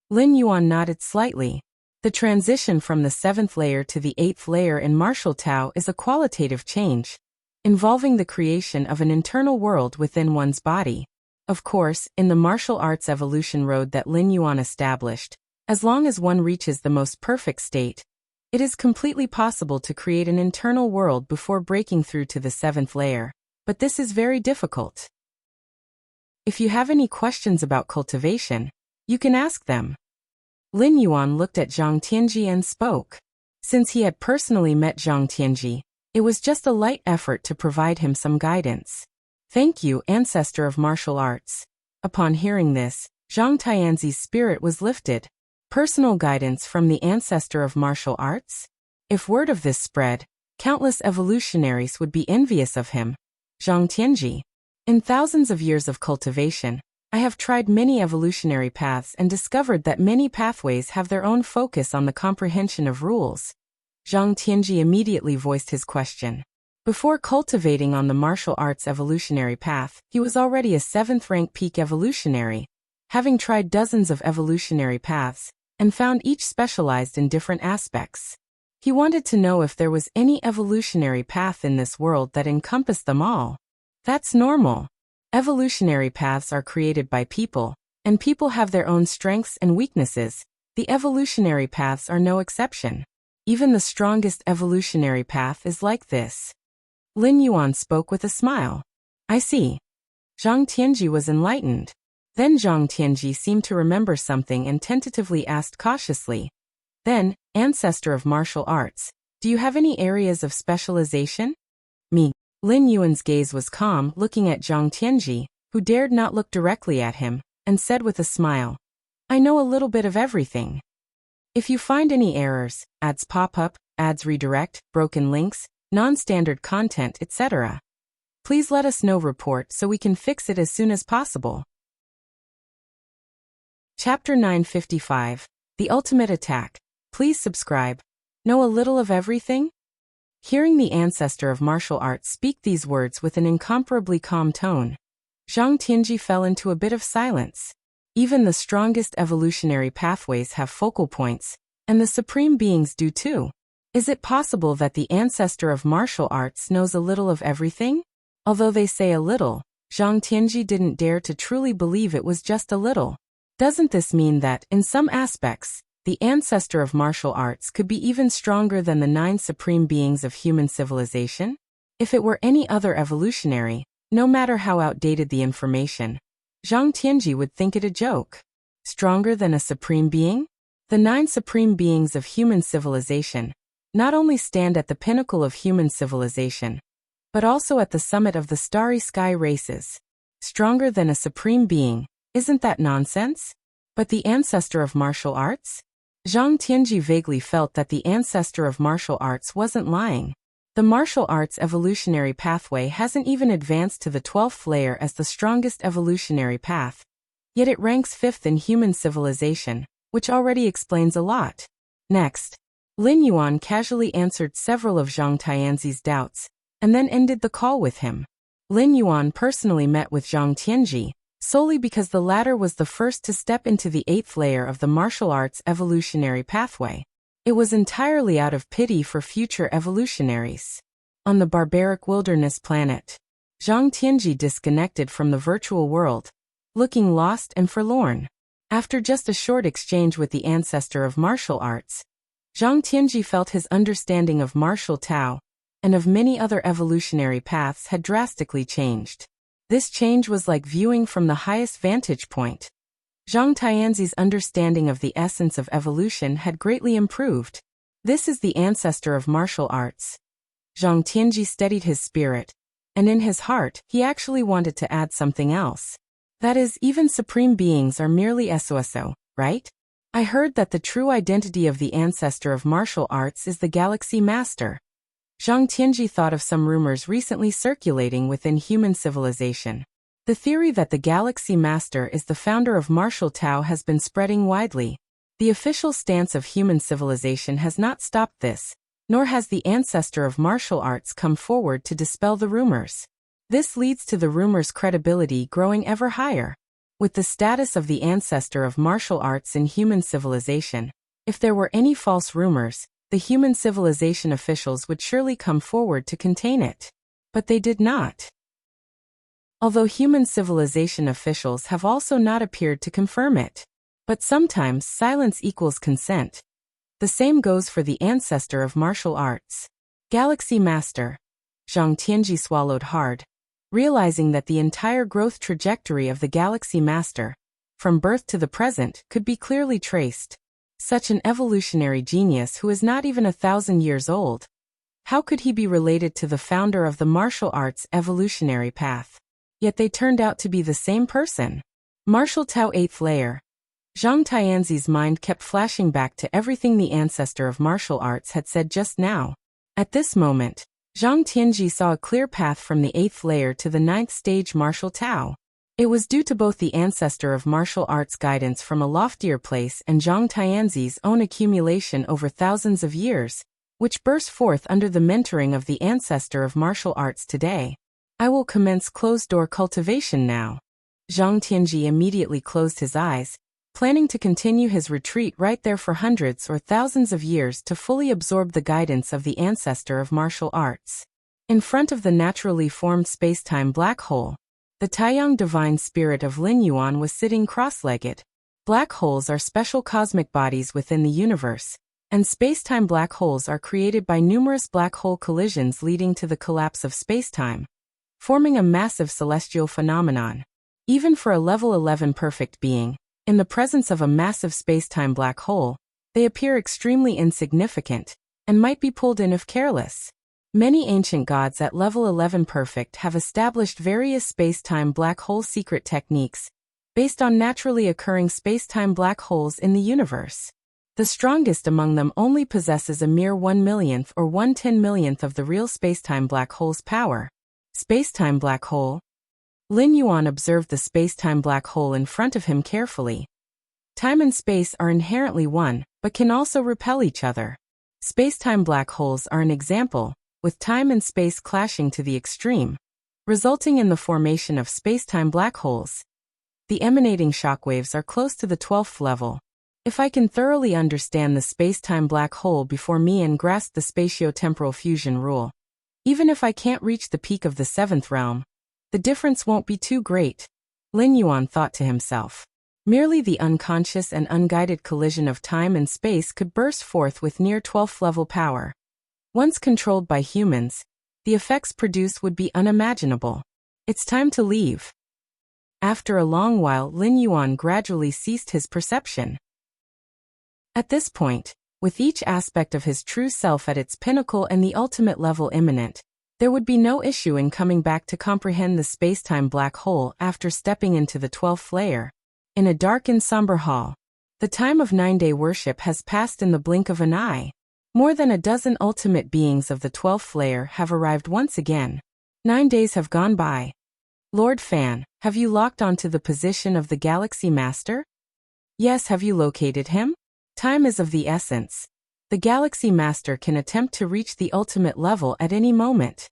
Lin Yuan nodded slightly. The transition from the 7th layer to the 8th layer in martial Tao is a qualitative change, involving the creation of an internal world within one's body. Of course, in the martial arts evolution road that Lin Yuan established, as long as one reaches the most perfect state, It is completely possible to create an internal world before breaking through to the 7th layer, but this is very difficult. If you have any questions about cultivation, you can ask them. Lin Yuan looked at Zhang Tianji and spoke. Since he had personally met Zhang Tianji, it was just a light effort to provide him some guidance. Thank you, ancestor of martial arts. Upon hearing this, Zhang Tianzi's spirit was lifted. Personal guidance from the ancestor of martial arts? If word of this spread, countless evolutionaries would be envious of him. Zhang Tianji. In thousands of years of cultivation, I have tried many evolutionary paths and discovered that many pathways have their own focus on the comprehension of rules. Zhang Tianji immediately voiced his question. Before cultivating on the martial arts evolutionary path, he was already a 7th rank peak evolutionary, having tried dozens of evolutionary paths, and found each specialized in different aspects. He wanted to know if there was any evolutionary path in this world that encompassed them all. That's normal. Evolutionary paths are created by people, and people have their own strengths and weaknesses. The evolutionary paths are no exception. Even the strongest evolutionary path is like this. Lin Yuan spoke with a smile. I see. Zhang Tianji was enlightened. Then Zhang Tianji seemed to remember something and tentatively asked cautiously. Then, ancestor of martial arts, do you have any areas of specialization? Me. Lin Yuan's gaze was calm, looking at Zhang Tianji, who dared not look directly at him, and said with a smile, I know a little bit of everything. If you find any errors, ads pop up, ads redirect, broken links, non-standard content, etc., please let us know. Report so we can fix it as soon as possible. Chapter 955, The Ultimate Attack. Please subscribe. Know a little of everything? Hearing the ancestor of martial arts speak these words with an incomparably calm tone, Zhang Tianji fell into a bit of silence. Even the strongest evolutionary pathways have focal points, and the supreme beings do too. Is it possible that the ancestor of martial arts knows a little of everything? Although they say a little, Zhang Tianji didn't dare to truly believe it was just a little. Doesn't this mean that, in some aspects, the ancestor of martial arts could be even stronger than the 9 supreme beings of human civilization? If it were any other evolutionary, no matter how outdated the information, Zhang Tianji would think it a joke. Stronger than a supreme being? The 9 supreme beings of human civilization not only stand at the pinnacle of human civilization, but also at the summit of the starry sky races. Stronger than a supreme being, isn't that nonsense? But the ancestor of martial arts? Zhang Tianji vaguely felt that the ancestor of martial arts wasn't lying. The martial arts evolutionary pathway hasn't even advanced to the 12th layer as the strongest evolutionary path. Yet it ranks 5th in human civilization, which already explains a lot. Next, Lin Yuan casually answered several of Zhang Tianzi's doubts, and then ended the call with him. Lin Yuan personally met with Zhang Tianji, solely because the latter was the first to step into the 8th layer of the martial arts evolutionary pathway. It was entirely out of pity for future evolutionaries. On the barbaric wilderness planet, Zhang Tianji disconnected from the virtual world, looking lost and forlorn. After just a short exchange with the ancestor of martial arts, Zhang Tianji felt his understanding of martial Tao and of many other evolutionary paths had drastically changed. This change was like viewing from the highest vantage point. Zhang Tianzi's understanding of the essence of evolution had greatly improved. This is the ancestor of martial arts. Zhang Tianji steadied his spirit, and in his heart, he actually wanted to add something else. That is, even supreme beings are merely SOSO, right? I heard that the true identity of the ancestor of martial arts is the Galaxy Master. Zhang Tianji thought of some rumors recently circulating within human civilization. The theory that the Galaxy Master is the founder of martial Tao has been spreading widely. The official stance of human civilization has not stopped this, nor has the ancestor of martial arts come forward to dispel the rumors. This leads to the rumors' credibility growing ever higher. With the status of the ancestor of martial arts in human civilization, if there were any false rumors, the human civilization officials would surely come forward to contain it. But they did not. Although human civilization officials have also not appeared to confirm it. But sometimes silence equals consent. The same goes for the ancestor of martial arts. Galaxy Master. Zhang Tianji swallowed hard, realizing that the entire growth trajectory of the Galaxy Master, from birth to the present, could be clearly traced. Such an evolutionary genius who is not even 1,000 years old. How could he be related to the founder of the martial arts evolutionary path? Yet they turned out to be the same person. Martial Tao 8th layer. Zhang Tianzi's mind kept flashing back to everything the ancestor of martial arts had said just now. At this moment, Zhang Tianji saw a clear path from the 8th layer to the 9th stage martial Tao. It was due to both the ancestor of martial arts guidance from a loftier place and Zhang Tianzi's own accumulation over thousands of years, which burst forth under the mentoring of the ancestor of martial arts today. I will commence closed-door cultivation now. Zhang Tianji immediately closed his eyes, planning to continue his retreat right there for hundreds or thousands of years to fully absorb the guidance of the ancestor of martial arts. In front of the naturally formed space-time black hole, the Taiyang divine spirit of Lin Yuan was sitting cross-legged. Black holes are special cosmic bodies within the universe, and space-time black holes are created by numerous black hole collisions leading to the collapse of space-time, forming a massive celestial phenomenon. Even for a level 11 perfect being, in the presence of a massive space-time black hole, they appear extremely insignificant, and might be pulled in if careless. Many ancient gods at level 11 perfect have established various space-time black hole secret techniques, based on naturally occurring space-time black holes in the universe. The strongest among them only possesses a mere 1/1,000,000th or 1/10,000,000th of the real space-time black hole's power. Space-time black hole. Lin Yuan observed the space-time black hole in front of him carefully. Time and space are inherently one, but can also repel each other. Space-time black holes are an example, with time and space clashing to the extreme, resulting in the formation of space-time black holes. The emanating shockwaves are close to the 12th level. If I can thoroughly understand the space-time black hole before me and grasp the spatio-temporal fusion rule, even if I can't reach the peak of the 7th realm, the difference won't be too great, Lin Yuan thought to himself. Merely the unconscious and unguided collision of time and space could burst forth with near 12th level power. Once controlled by humans, the effects produced would be unimaginable. It's time to leave. After a long while, Lin Yuan gradually ceased his perception. At this point, with each aspect of his true self at its pinnacle and the ultimate level imminent, there would be no issue in coming back to comprehend the space-time black hole after stepping into the 12th layer. In a dark and somber hall, the time of 9-day worship has passed in the blink of an eye. More than a dozen ultimate beings of the 12th layer have arrived once again. 9 days have gone by. Lord Fan, have you locked onto the position of the Galaxy Master? Yes, have you located him? Time is of the essence. The Galaxy Master can attempt to reach the ultimate level at any moment.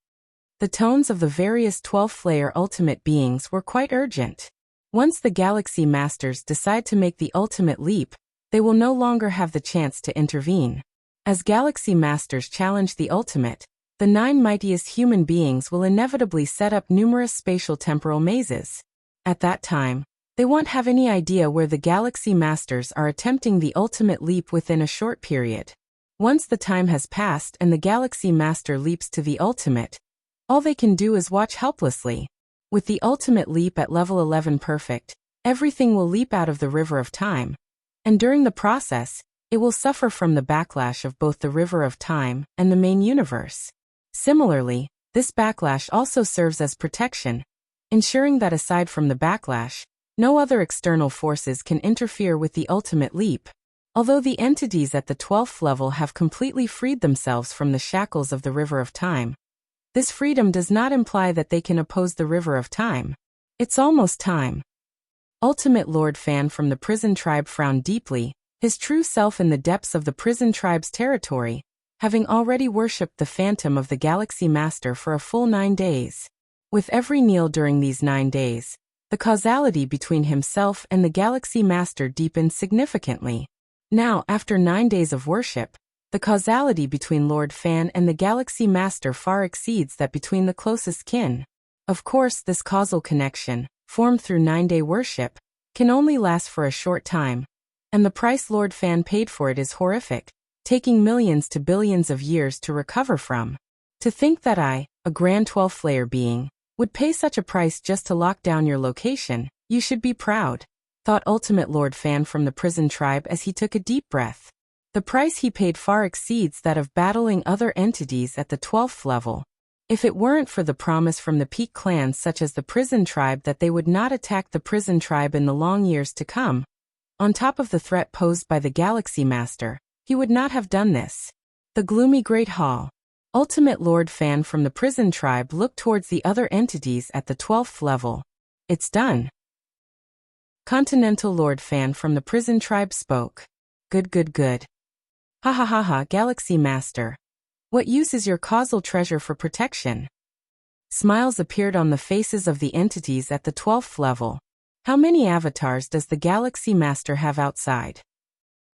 The tones of the various 12th layer ultimate beings were quite urgent. Once the Galaxy Masters decide to make the ultimate leap, they will no longer have the chance to intervene. As Galaxy Masters challenge the ultimate, the 9 mightiest human beings will inevitably set up numerous spatial temporal mazes. At that time, they won't have any idea where the Galaxy Masters are attempting the ultimate leap within a short period. Once the time has passed and the Galaxy Master leaps to the ultimate, all they can do is watch helplessly. With the ultimate leap at level 11 perfect, everything will leap out of the river of time. And during the process, it will suffer from the backlash of both the river of time and the main universe. Similarly, this backlash also serves as protection, ensuring that aside from the backlash, no other external forces can interfere with the ultimate leap. Although the entities at the 12th level have completely freed themselves from the shackles of the river of time, this freedom does not imply that they can oppose the river of time. It's almost time. Ultimate Lord Fan from the prison tribe frowned deeply, his true self in the depths of the prison tribe's territory, having already worshipped the phantom of the Galaxy Master for a full 9 days. With every kneel during these 9 days, the causality between himself and the Galaxy Master deepened significantly. Now, after 9 days of worship, the causality between Lord Fan and the Galaxy Master far exceeds that between the closest kin. Of course, this causal connection, formed through 9-day worship, can only last for a short time, and the price Lord Fan paid for it is horrific. taking millions to billions of years to recover from. To think that I, a grand 12th layer being, would pay such a price just to lock down your location, you should be proud, thought Ultimate Lord Fan from the prison tribe as he took a deep breath. The price he paid far exceeds that of battling other entities at the 12th level. If it weren't for the promise from the peak clans such as the prison tribe that they would not attack the prison tribe in the long years to come, on top of the threat posed by the Galaxy Master, he would not have done this. The gloomy Great Hall. Ultimate Lord Fan from the prison tribe looked towards the other entities at the 12th level. It's done. Continental Lord Fan from the prison tribe spoke. Good, good, good. Ha ha ha ha, Galaxy Master. What use is your causal treasure for protection? Smiles appeared on the faces of the entities at the 12th level. How many avatars does the Galaxy Master have outside?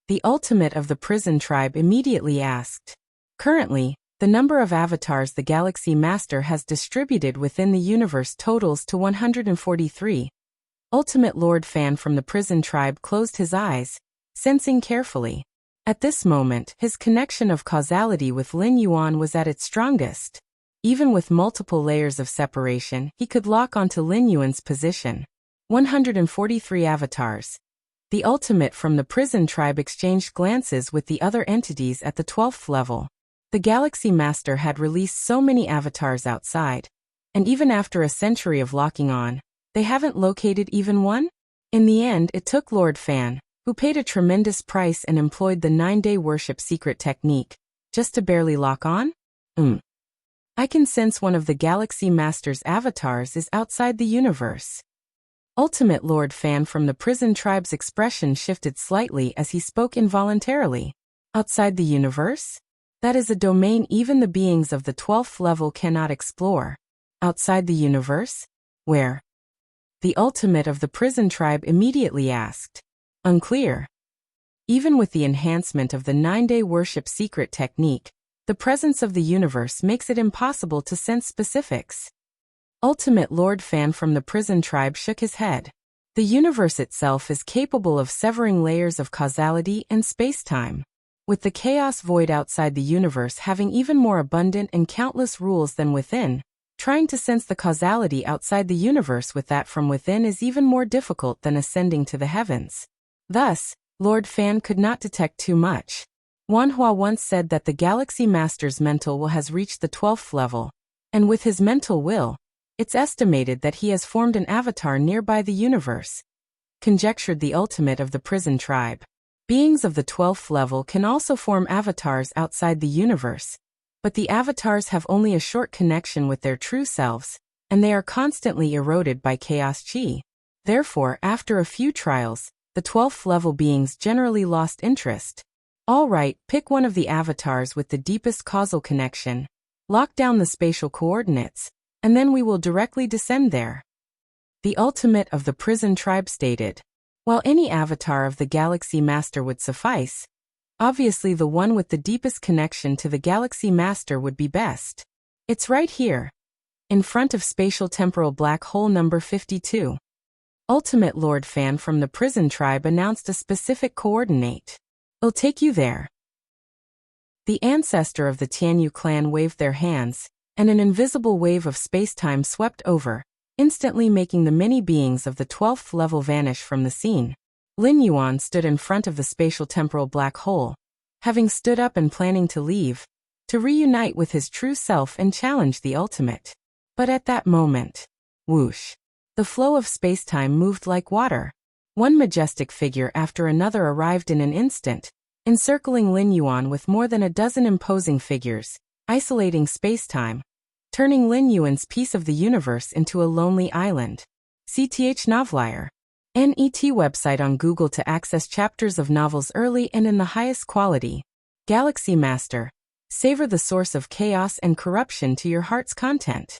The ultimate of the prison tribe immediately asked. Currently, the number of avatars the Galaxy Master has distributed within the universe totals to 143. Ultimate Lord Fan from the prison tribe closed his eyes, sensing carefully. At this moment, his connection of causality with Lin Yuan was at its strongest. Even with multiple layers of separation, he could lock onto Lin Yuan's position. 143 avatars. The ultimate from the prison tribe exchanged glances with the other entities at the 12th level. The Galaxy Master had released so many avatars outside, and even after a century of locking on, they haven't located even one? In the end, it took Lord Fan, who paid a tremendous price and employed the 9-day worship secret technique, just to barely lock on? I can sense one of the Galaxy Master's avatars is outside the universe. Ultimate Lord Fan from the prison tribe's expression shifted slightly as he spoke involuntarily. Outside the universe? That is a domain even the beings of the 12th level cannot explore. Outside the universe? Where? The ultimate of the prison tribe immediately asked. Unclear. Even with the enhancement of the 9-day worship secret technique, the presence of the universe makes it impossible to sense specifics. Ultimate Lord Fan from the prison tribe shook his head. The universe itself is capable of severing layers of causality and space-time. With the chaos void outside the universe having even more abundant and countless rules than within, trying to sense the causality outside the universe with that from within is even more difficult than ascending to the heavens. Thus, Lord Fan could not detect too much. Wanhua once said that the Galaxy Master's mental will has reached the 12th level, and with his mental will, it's estimated that he has formed an avatar nearby the universe, conjectured the ultimate of the prison tribe. Beings of the 12th level can also form avatars outside the universe, but the avatars have only a short connection with their true selves, and they are constantly eroded by chaos chi. Therefore, after a few trials, the 12th level beings generally lost interest. All right, pick one of the avatars with the deepest causal connection, lock down the spatial coordinates, and then we will directly descend there. The ultimate of the prison tribe stated. While any avatar of the Galaxy Master would suffice, obviously the one with the deepest connection to the Galaxy Master would be best. It's right here, in front of spatial temporal black hole number 52. Ultimate Lord Fan from the prison tribe announced a specific coordinate. I'll take you there. The ancestor of the Tianyu clan waved their hands, and an invisible wave of space-time swept over, instantly making the many beings of the 12th level vanish from the scene. Lin Yuan stood in front of the spatial temporal black hole, having stood up and planning to leave, to reunite with his true self and challenge the ultimate. But at that moment, whoosh, the flow of space-time moved like water. One majestic figure after another arrived in an instant, encircling Lin Yuan with more than a dozen imposing figures, isolating space-time, turning Lin Yuan's piece of the universe into a lonely island. CTH Novelier. NET website on Google to access chapters of novels early and in the highest quality. Galaxy Master. Savor the source of chaos and corruption to your heart's content.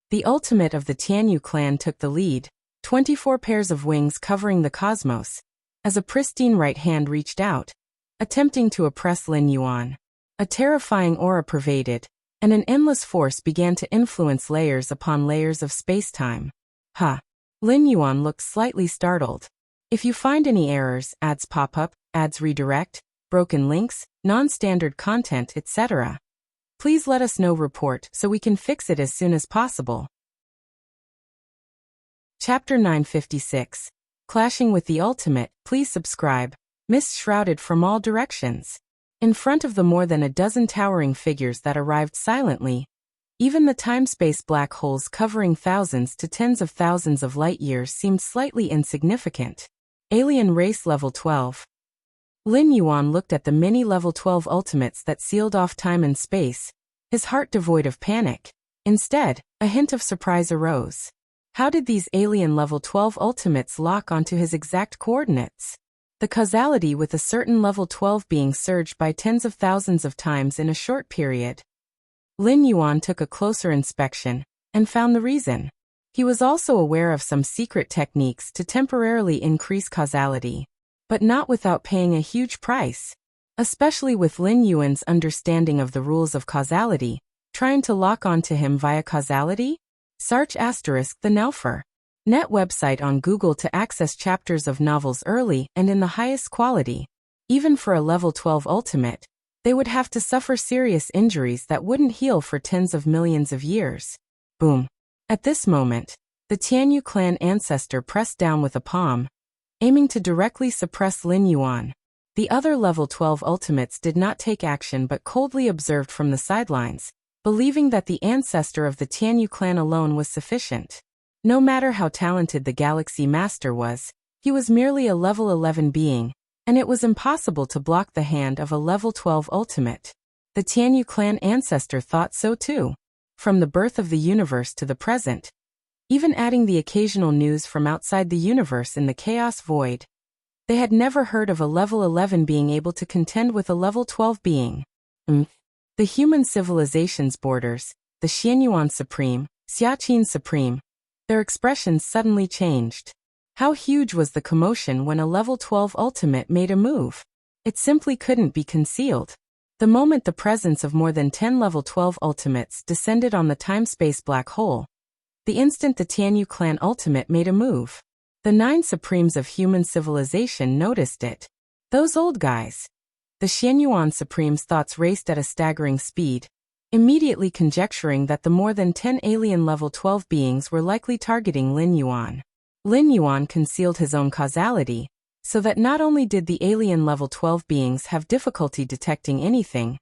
The ultimate of the Tianyu clan took the lead, 24 pairs of wings covering the cosmos, as a pristine right hand reached out, attempting to oppress Lin Yuan. A terrifying aura pervaded, and an endless force began to influence layers upon layers of space-time. Lin Yuan looked slightly startled. If you find any errors, ads pop up, ads redirect, broken links, non-standard content, etc. Please let us know report so we can fix it as soon as possible. Chapter 956. Clashing with the Ultimate. Please subscribe. Mist shrouded from all directions. In front of the more than a dozen towering figures that arrived silently, even the time-space black holes covering thousands to tens of thousands of light-years seemed slightly insignificant. Alien Race Level 12. Lin Yuan looked at the many Level 12 ultimates that sealed off time and space, his heart devoid of panic. Instead, a hint of surprise arose. How did these alien Level 12 ultimates lock onto his exact coordinates? The causality with a certain Level 12 being surged by tens of thousands of times in a short period. Lin Yuan took a closer inspection and found the reason. He was also aware of some secret techniques to temporarily increase causality, but not without paying a huge price. Especially with Lin Yuan's understanding of the rules of causality, trying to lock onto him via causality? Search * the Nelfer. Net website on Google to access chapters of novels early and in the highest quality. Even for a Level 12 ultimate, they would have to suffer serious injuries that wouldn't heal for tens of millions of years. Boom. At this moment, the Tianyu clan ancestor pressed down with a palm, aiming to directly suppress Lin Yuan. The other Level 12 ultimates did not take action but coldly observed from the sidelines, believing that the ancestor of the Tianyu clan alone was sufficient. No matter how talented the Galaxy Master was, he was merely a Level 11 being, and it was impossible to block the hand of a Level 12 ultimate. The Tianyu clan ancestor thought so too. From the birth of the universe to the present, even adding the occasional news from outside the universe in the chaos void, they had never heard of a Level 11 being able to contend with a Level 12 being. The human civilization's borders, the Xianyuan Supreme, Xiaqin Supreme, their expressions suddenly changed. How huge was the commotion when a Level 12 ultimate made a move? It simply couldn't be concealed. The moment the presence of more than 10 Level 12 ultimates descended on the time-space black hole, the instant the Tianyu clan ultimate made a move, the 9 Supremes of human civilization noticed it. Those old guys. The Xianyuan Supreme's thoughts raced at a staggering speed, immediately conjecturing that the more than 10 alien Level 12 beings were likely targeting Lin Yuan. Lin Yuan concealed his own causality, so that not only did the alien Level 12 beings have difficulty detecting anything,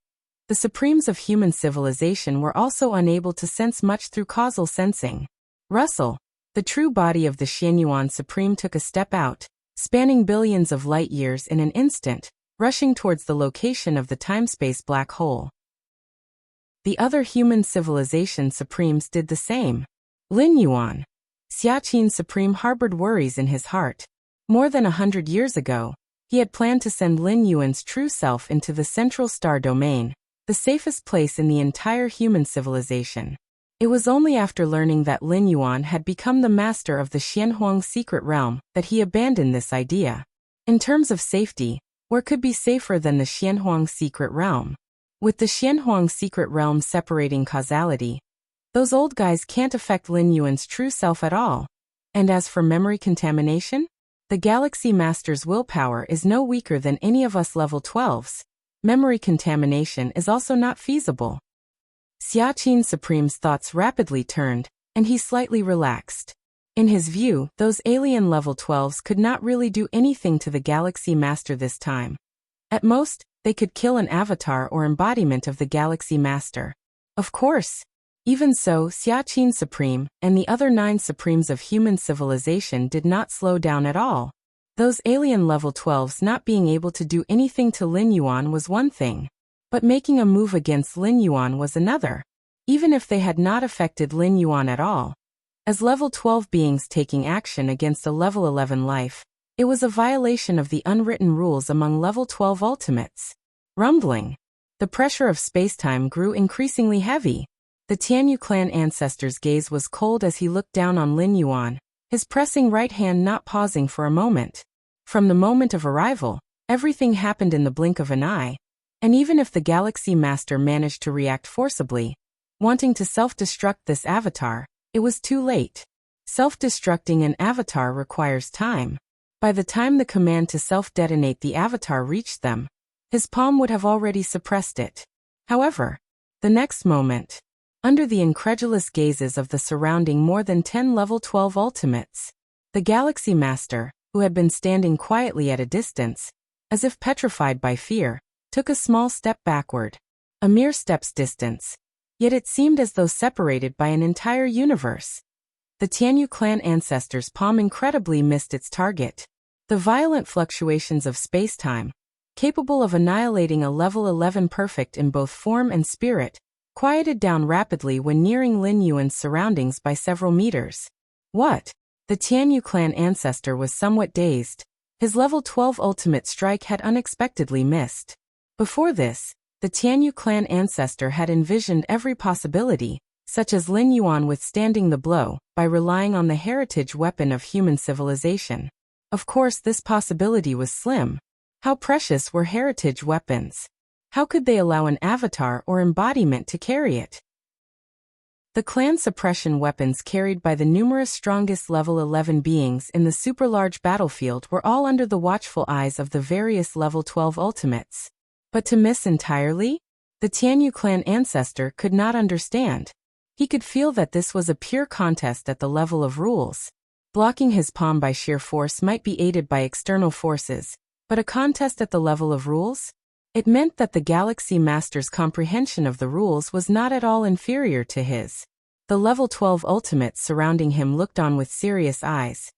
the Supremes of human civilization were also unable to sense much through causal sensing. Russell, the true body of the Xianyuan Supreme, took a step out, spanning billions of light years in an instant, rushing towards the location of the time-space black hole. The other human civilization Supremes did the same. Lin Yuan, Xiaqin Supreme, harbored worries in his heart. More than 100 years ago, he had planned to send Lin Yuan's true self into the Central Star Domain, the safest place in the entire human civilization. It was only after learning that Lin Yuan had become the master of the Xianhuang secret realm that he abandoned this idea. In terms of safety, where could be safer than the Xianhuang secret realm? With the Xianhuang secret realm separating causality, those old guys can't affect Lin Yuan's true self at all. And as for memory contamination, the Galaxy Master's willpower is no weaker than any of us Level 12s. Memory contamination is also not feasible. Xiaqin Supreme's thoughts rapidly turned, and he slightly relaxed. In his view, those alien Level 12s could not really do anything to the Galaxy Master this time. At most, they could kill an avatar or embodiment of the Galaxy Master. Of course. Even so, Xiaqin Supreme and the other 9 Supremes of human civilization did not slow down at all. Those alien Level 12s not being able to do anything to Lin Yuan was one thing, but making a move against Lin Yuan was another. Even if they had not affected Lin Yuan at all, as Level 12 beings taking action against a Level 11 life, it was a violation of the unwritten rules among Level 12 ultimates. Rumbling. The pressure of spacetime grew increasingly heavy. The Tianyu clan ancestor's gaze was cold as he looked down on Lin Yuan, his pressing right hand not pausing for a moment. From the moment of arrival, everything happened in the blink of an eye, and even if the Galaxy Master managed to react forcibly, wanting to self-destruct this avatar, it was too late. Self-destructing an avatar requires time. By the time the command to self-detonate the avatar reached them, his palm would have already suppressed it. However, the next moment, under the incredulous gazes of the surrounding more than 10 level 12 ultimates, the Galaxy Master, who had been standing quietly at a distance, as if petrified by fear, took a small step backward. A mere step's distance. Yet it seemed as though separated by an entire universe. The Tianyu clan ancestor's palm incredibly missed its target. The violent fluctuations of space-time, capable of annihilating a level 11 perfect in both form and spirit, quieted down rapidly when nearing Lin Yuan's surroundings by several meters. What? The Tianyu clan ancestor was somewhat dazed. His level 12 ultimate strike had unexpectedly missed. Before this, the Tianyu clan ancestor had envisioned every possibility, such as Lin Yuan withstanding the blow, by relying on the heritage weapon of human civilization. Of course, this possibility was slim. How precious were heritage weapons? How could they allow an avatar or embodiment to carry it? The clan suppression weapons carried by the numerous strongest level 11 beings in the super-large battlefield were all under the watchful eyes of the various level 12 ultimates. But to miss entirely? The Tianyu clan ancestor could not understand. He could feel that this was a pure contest at the level of rules. Blocking his palm by sheer force might be aided by external forces, but a contest at the level of rules? It meant that the Galaxy Master's comprehension of the rules was not at all inferior to his. The level 12 ultimates surrounding him looked on with serious eyes.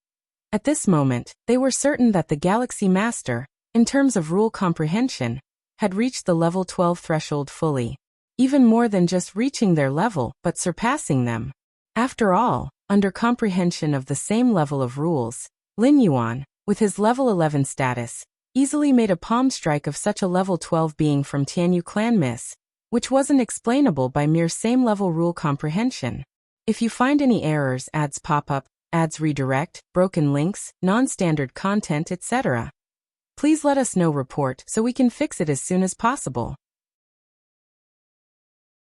At this moment, they were certain that the Galaxy Master, in terms of rule comprehension, had reached the level 12 threshold fully. Even more than just reaching their level, but surpassing them. After all, under comprehension of the same level of rules, Lin Yuan, with his level 11 status, easily made a palm strike of such a level 12 being from Tianyu clan miss, which wasn't explainable by mere same-level rule comprehension. If you find any errors, ads pop up, ads redirect, broken links, non-standard content, etc., please let us know. Report so we can fix it as soon as possible.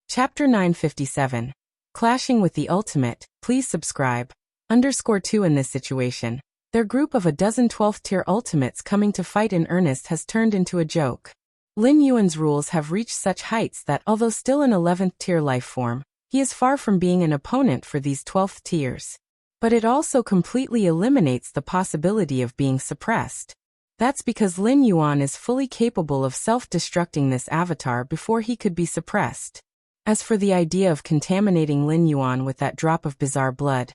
Chapter 957. Clashing with the Ultimate. Please subscribe. _2 In this situation, their group of a dozen 12th tier ultimates coming to fight in earnest has turned into a joke. Lin Yuan's rules have reached such heights that although still an 11th tier life form, he is far from being an opponent for these 12th tiers. But it also completely eliminates the possibility of being suppressed. That's because Lin Yuan is fully capable of self-destructing this avatar before he could be suppressed. As for the idea of contaminating Lin Yuan with that drop of bizarre blood,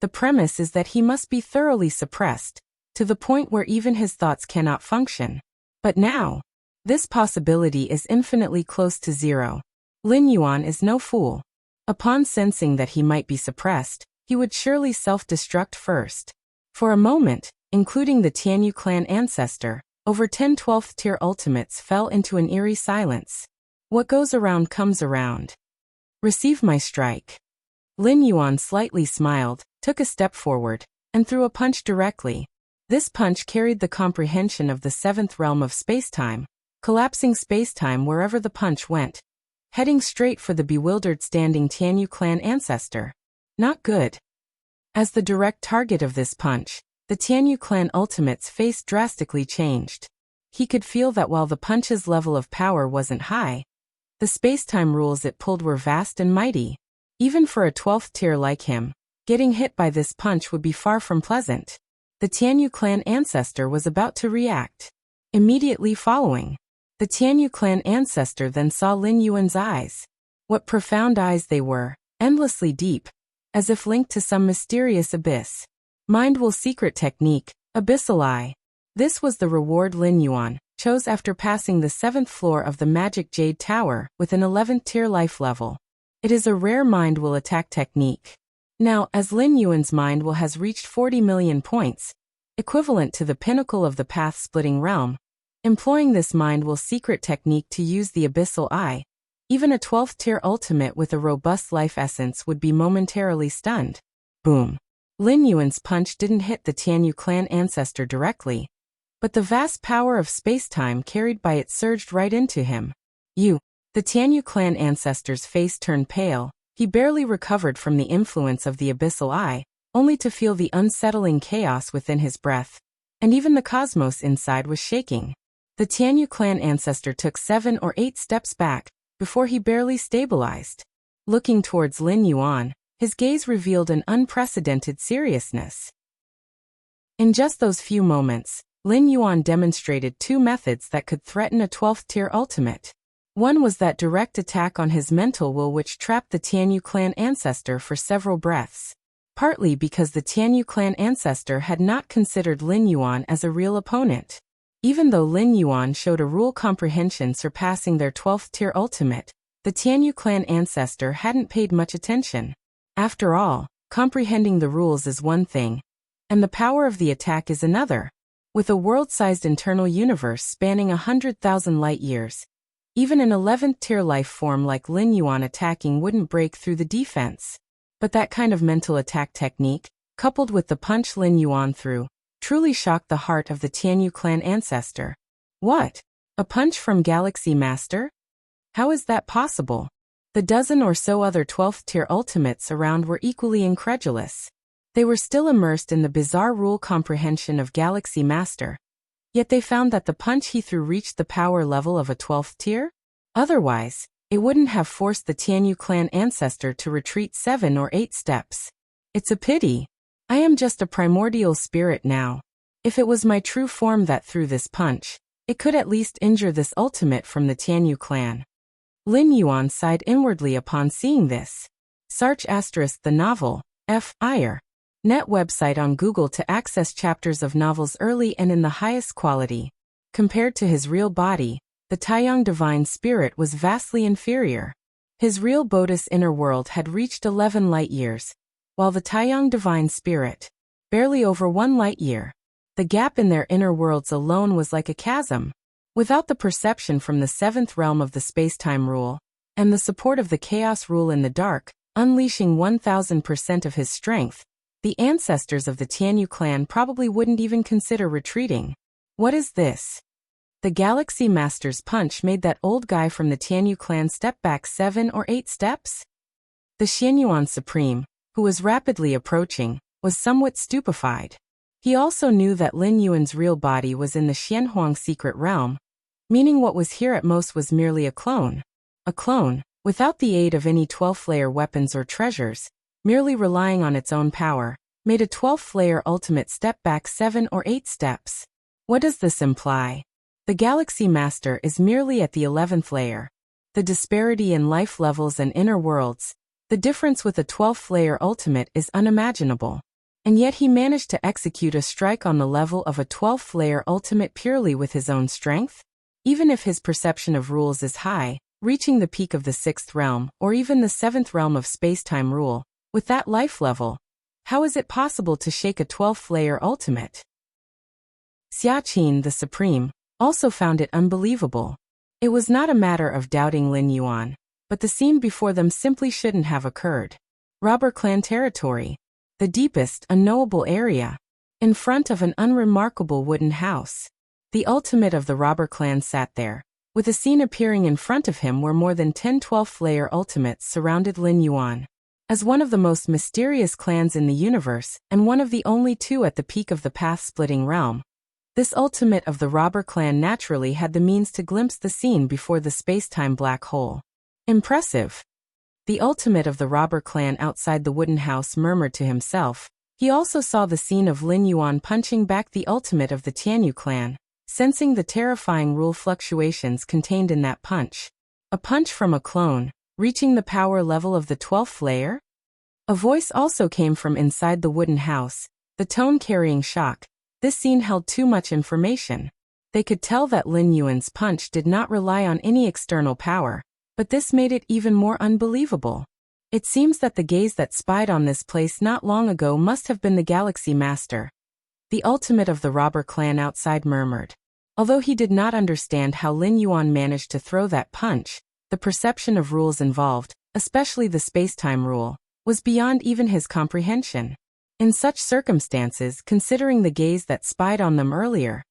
the premise is that he must be thoroughly suppressed, to the point where even his thoughts cannot function. But now, this possibility is infinitely close to zero. Lin Yuan is no fool. Upon sensing that he might be suppressed, he would surely self-destruct first. For a moment, including the Tianyu clan ancestor, over 10 12th tier ultimates fell into an eerie silence. What goes around comes around. Receive my strike. Lin Yuan slightly smiled, took a step forward, and threw a punch directly. This punch carried the comprehension of the 7th realm of spacetime, collapsing spacetime wherever the punch went, heading straight for the bewildered standing Tianyu clan ancestor. Not good. As the direct target of this punch, the Tianyu clan ultimate's face drastically changed. He could feel that while the punch's level of power wasn't high, the spacetime rules it pulled were vast and mighty. Even for a 12th tier like him, getting hit by this punch would be far from pleasant. The Tianyu clan ancestor was about to react. Immediately following, the Tianyu clan ancestor then saw Lin Yuan's eyes. What profound eyes they were, endlessly deep, as if linked to some mysterious abyss. Mind will secret technique, abyssal eye. This was the reward Lin Yuan chose after passing the 7th floor of the Magic Jade Tower with an 11th tier life level. It is a rare mind will attack technique. Now, as Lin Yuan's mind will has reached 40 million points, equivalent to the pinnacle of the path-splitting realm, employing this mind will secret technique to use the abyssal eye, even a 12th tier ultimate with a robust life essence would be momentarily stunned. Boom. Lin Yuan's punch didn't hit the Tianyu clan ancestor directly, but the vast power of spacetime carried by it surged right into him. The Tianyu clan ancestor's face turned pale. He barely recovered from the influence of the abyssal eye, only to feel the unsettling chaos within his breath. And even the cosmos inside was shaking. The Tianyu clan ancestor took 7 or 8 steps back before he barely stabilized. Looking towards Lin Yuan, his gaze revealed an unprecedented seriousness. In just those few moments, Lin Yuan demonstrated 2 methods that could threaten a 12th tier ultimate. One was that direct attack on his mental will which trapped the Tianyu clan ancestor for several breaths. Partly because the Tianyu clan ancestor had not considered Lin Yuan as a real opponent. Even though Lin Yuan showed a rule comprehension surpassing their 12th tier ultimate, the Tianyu clan ancestor hadn't paid much attention. After all, comprehending the rules is one thing, and the power of the attack is another. With a world-sized internal universe spanning 100,000 light-years, even an 11th tier life form like Lin Yuan attacking wouldn't break through the defense. But that kind of mental attack technique, coupled with the punch Lin Yuan threw, truly shocked the heart of the Tianyu clan ancestor. What? A punch from Galaxy Master? How is that possible? The dozen or so other 12th tier ultimates around were equally incredulous. They were still immersed in the bizarre rule comprehension of Galaxy Master. Yet they found that the punch he threw reached the power level of a 12th tier? Otherwise, it wouldn't have forced the Tianyu clan ancestor to retreat 7 or 8 steps. It's a pity. I am just a primordial spirit now. If it was my true form that threw this punch, it could at least injure this ultimate from the Tianyu clan. Lin Yuan sighed inwardly upon seeing this. Sarch * the novel, F.I.R. Net website on Google to access chapters of novels early and in the highest quality. Compared to his real body, the Taiyang divine spirit was vastly inferior. His real Bodhi's inner world had reached 11 light-years, while the Taiyang divine spirit, barely over 1 light-year. The gap in their inner worlds alone was like a chasm. Without the perception from the 7th realm of the space-time rule, and the support of the chaos rule in the dark, unleashing 1000% of his strength, the ancestors of the Tianyu clan probably wouldn't even consider retreating. What is this? The Galaxy Master's punch made that old guy from the Tianyu clan step back 7 or 8 steps? The Xianyuan Supreme, who was rapidly approaching, was somewhat stupefied. He also knew that Lin Yuan's real body was in the Xianhuang secret realm, meaning what was here at most was merely a clone. A clone, without the aid of any 12th-layer weapons or treasures, merely relying on its own power, made a 12th-layer ultimate step back 7 or 8 steps. What does this imply? The Galaxy Master is merely at the 11th layer. The disparity in life levels and inner worlds, the difference with a 12th-layer ultimate is unimaginable. And yet he managed to execute a strike on the level of a 12th-layer ultimate purely with his own strength? Even if his perception of rules is high, reaching the peak of the 6th realm, or even the 7th realm of space-time rule, with that life level, how is it possible to shake a 12th-layer ultimate? Xia Qin, the Supreme, also found it unbelievable. It was not a matter of doubting Lin Yuan, but the scene before them simply shouldn't have occurred. Robber clan territory. The deepest, unknowable area. In front of an unremarkable wooden house. The ultimate of the robber clan sat there, with a scene appearing in front of him where more than 10 12th-layer ultimates surrounded Lin Yuan. As one of the most mysterious clans in the universe, and one of the only 2 at the peak of the path-splitting realm, this ultimate of the robber clan naturally had the means to glimpse the scene before the space-time black hole. Impressive. The ultimate of the robber clan outside the wooden house murmured to himself. He also saw the scene of Lin Yuan punching back the ultimate of the Tianyu clan, sensing the terrifying rule fluctuations contained in that punch. A punch from a clone, reaching the power level of the 12th layer? A voice also came from inside the wooden house, the tone carrying shock. This scene held too much information. They could tell that Lin Yuan's punch did not rely on any external power, but this made it even more unbelievable. It seems that the gaze that spied on this place not long ago must have been the Galaxy Master. The ultimate of the robber clan outside murmured. Although he did not understand how Lin Yuan managed to throw that punch, the perception of rules involved, especially the space-time rule, was beyond even his comprehension. In such circumstances, considering the gaze that spied on them earlier,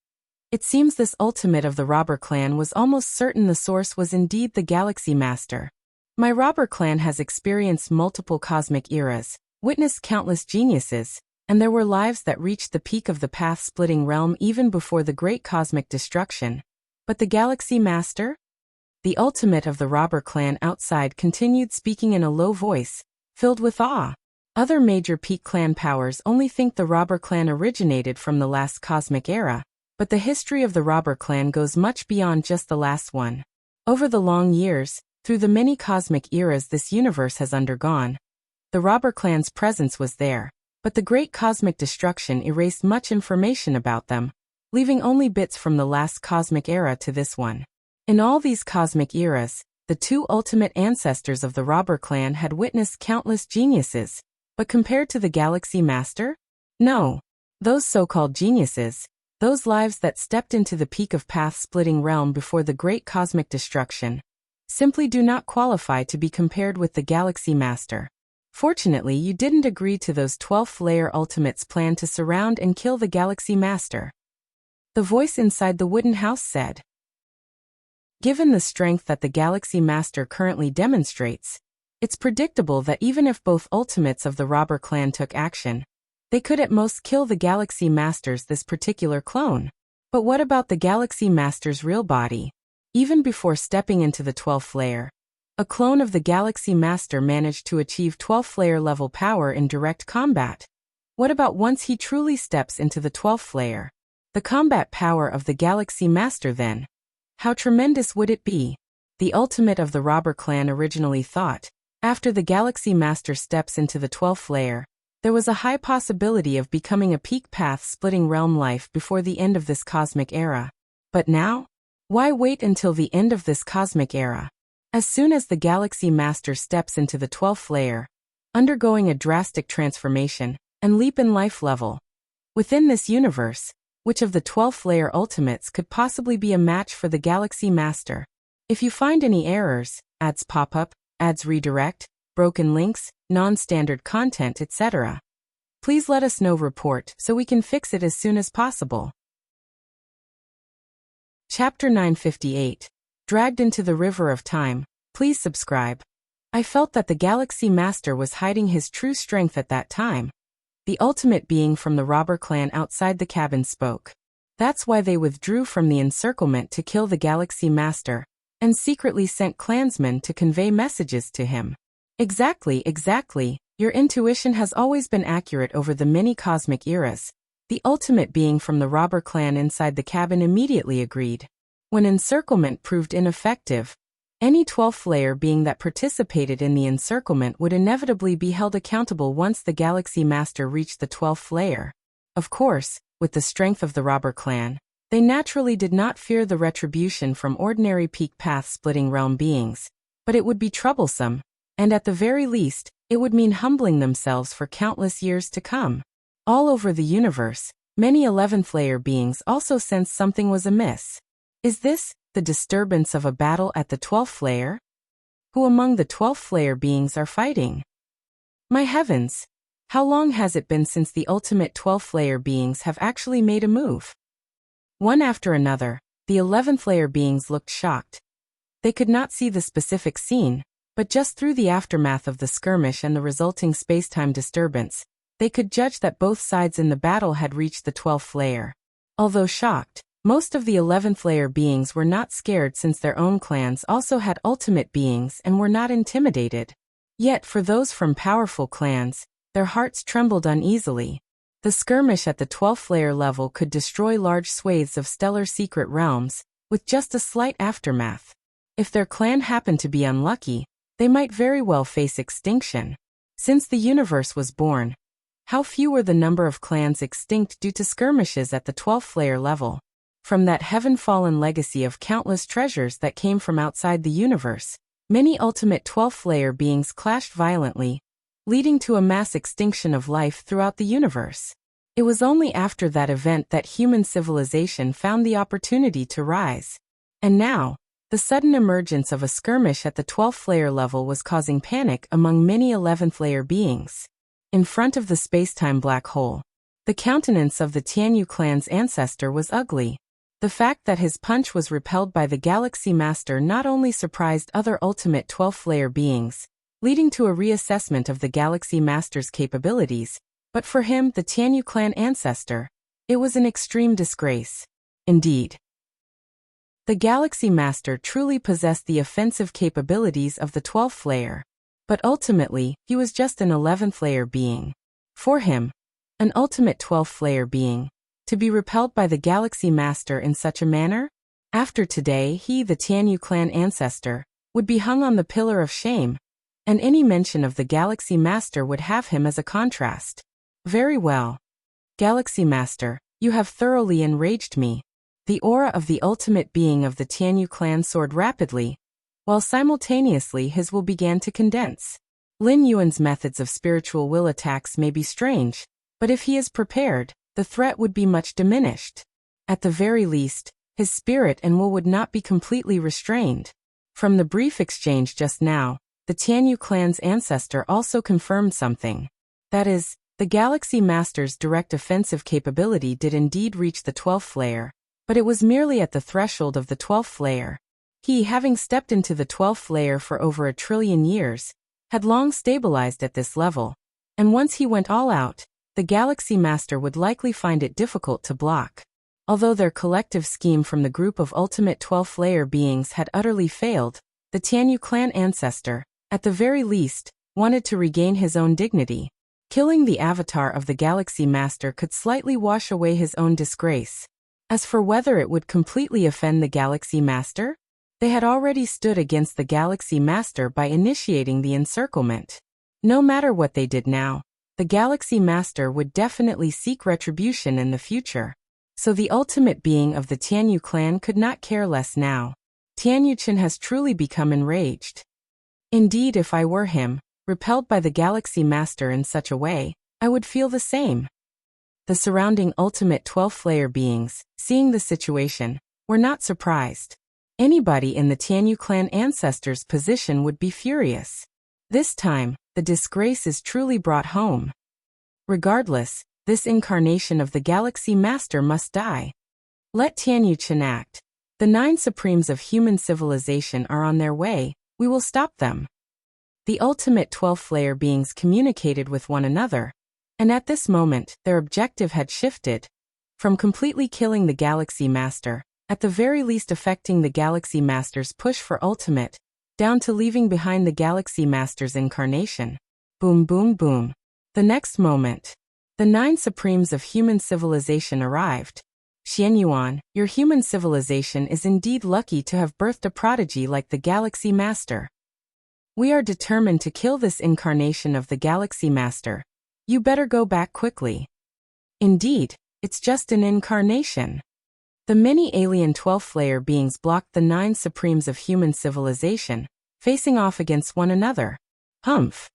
it seems this ultimate of the robber clan was almost certain the source was indeed the Galaxy Master. My robber clan has experienced multiple cosmic eras, witnessed countless geniuses, and there were lives that reached the peak of the path-splitting realm even before the great cosmic destruction. But the Galaxy Master? The ultimate of the robber clan outside continued speaking in a low voice, filled with awe. Other major peak clan powers only think the robber clan originated from the last cosmic era, but the history of the robber clan goes much beyond just the last one. Over the long years, through the many cosmic eras this universe has undergone, the robber clan's presence was there, but the great cosmic destruction erased much information about them, leaving only bits from the last cosmic era to this one. In all these cosmic eras, the two ultimate ancestors of the robber clan had witnessed countless geniuses, but compared to the Galaxy Master? No. Those so-called geniuses, those lives that stepped into the peak of path-splitting realm before the great cosmic destruction, simply do not qualify to be compared with the Galaxy Master. Fortunately, you didn't agree to those 12th-layer ultimates' plan to surround and kill the Galaxy Master. The voice inside the wooden house said. Given the strength that the Galaxy Master currently demonstrates, it's predictable that even if both ultimates of the robber clan took action, they could at most kill the Galaxy Master's this particular clone. But what about the Galaxy Master's real body? Even before stepping into the 12th layer, a clone of the Galaxy Master managed to achieve 12th layer level power in direct combat. What about once he truly steps into the 12th layer? The combat power of the Galaxy Master then? How tremendous would it be? The ultimate of the robber clan originally thought, after the Galaxy Master steps into the 12th layer, there was a high possibility of becoming a peak path-splitting realm life before the end of this cosmic era. But now? Why wait until the end of this cosmic era? As soon as the Galaxy Master steps into the 12th layer, undergoing a drastic transformation and leap in life level. Within this universe, which of the 12th layer ultimates could possibly be a match for the Galaxy Master? If you find any errors, ads pop up, ads redirect, broken links, non-standard content, etc., please let us know. Report so we can fix it as soon as possible. Chapter 958. Dragged into the River of Time. Please subscribe. I felt that the Galaxy Master was hiding his true strength at that time. The ultimate being from the robber clan outside the cabin spoke. That's why they withdrew from the encirclement to kill the Galaxy Master, and secretly sent clansmen to convey messages to him. Exactly. Your intuition has always been accurate over the many cosmic eras. The ultimate being from the robber clan inside the cabin immediately agreed. When encirclement proved ineffective, any 12th layer being that participated in the encirclement would inevitably be held accountable once the Galaxy Master reached the 12th layer. Of course, with the strength of the robber clan, they naturally did not fear the retribution from ordinary peak path-splitting realm beings, but it would be troublesome, and at the very least, it would mean humbling themselves for countless years to come. All over the universe, many 11th layer beings also sensed something was amiss. Is this the disturbance of a battle at the 12th layer? Who among the 12th layer beings are fighting? My heavens! How long has it been since the ultimate 12th layer beings have actually made a move? One after another, the 11th layer beings looked shocked. They could not see the specific scene, but just through the aftermath of the skirmish and the resulting spacetime disturbance, they could judge that both sides in the battle had reached the 12th layer. Although shocked, most of the 11th layer beings were not scared since their own clans also had ultimate beings and were not intimidated. Yet for those from powerful clans, their hearts trembled uneasily. The skirmish at the 12th layer level could destroy large swathes of stellar secret realms, with just a slight aftermath. If their clan happened to be unlucky, they might very well face extinction. Since the universe was born, how few were the number of clans extinct due to skirmishes at the 12th layer level? From that heaven-fallen legacy of countless treasures that came from outside the universe, many ultimate 12th layer beings clashed violently, leading to a mass extinction of life throughout the universe. It was only after that event that human civilization found the opportunity to rise. And now, the sudden emergence of a skirmish at the 12th layer level was causing panic among many 11th layer beings. In front of the spacetime black hole, the countenance of the Tianyu clan's ancestor was ugly. The fact that his punch was repelled by the Galaxy Master not only surprised other ultimate 12th layer beings, leading to a reassessment of the Galaxy Master's capabilities, but for him, the Tianyu clan ancestor, it was an extreme disgrace. Indeed. The Galaxy Master truly possessed the offensive capabilities of the 12th layer. But ultimately, he was just an 11th layer being. For him, an ultimate 12th layer being, to be repelled by the Galaxy Master in such a manner? After today, he, the Tianyu clan ancestor, would be hung on the pillar of shame, and any mention of the Galaxy Master would have him as a contrast. Very well. Galaxy Master, you have thoroughly enraged me. The aura of the ultimate being of the Tianyu clan soared rapidly, while simultaneously his will began to condense. Lin Yuan's methods of spiritual will attacks may be strange, but if he is prepared, the threat would be much diminished. At the very least, his spirit and will would not be completely restrained. From the brief exchange just now, the Tianyu clan's ancestor also confirmed something. That is, the Galaxy Master's direct offensive capability did indeed reach the 12th layer, but it was merely at the threshold of the 12th layer. He, having stepped into the 12th layer for over 1 trillion years, had long stabilized at this level, and once he went all out, the Galaxy Master would likely find it difficult to block. Although their collective scheme from the group of ultimate 12th layer beings had utterly failed, the Tianyu clan ancestor, at the very least, wanted to regain his own dignity. Killing the avatar of the Galaxy Master could slightly wash away his own disgrace. As for whether it would completely offend the Galaxy Master, they had already stood against the Galaxy Master by initiating the encirclement. No matter what they did now, the Galaxy Master would definitely seek retribution in the future. So the ultimate being of the Tianyu clan could not care less now. Tianyuchen has truly become enraged. Indeed, if I were him, repelled by the Galaxy Master in such a way, I would feel the same. The surrounding ultimate 12th layer beings, seeing the situation, were not surprised. Anybody in the Tianyu clan ancestors' position would be furious. This time, the disgrace is truly brought home. Regardless, this incarnation of the Galaxy Master must die. Let Tianyuchen act. The 9 Supremes of human civilization are on their way, we will stop them. The ultimate 12th layer beings communicated with one another, and at this moment, their objective had shifted from completely killing the Galaxy Master, at the very least affecting the Galaxy Master's push for ultimate, down to leaving behind the Galaxy Master's incarnation. Boom boom boom. The next moment, the 9 Supremes of human civilization arrived. Xianyuan, your human civilization is indeed lucky to have birthed a prodigy like the Galaxy Master. We are determined to kill this incarnation of the Galaxy Master. You better go back quickly. Indeed, it's just an incarnation. The many alien 12th layer beings blocked the 9 Supremes of human civilization, facing off against one another. Humph.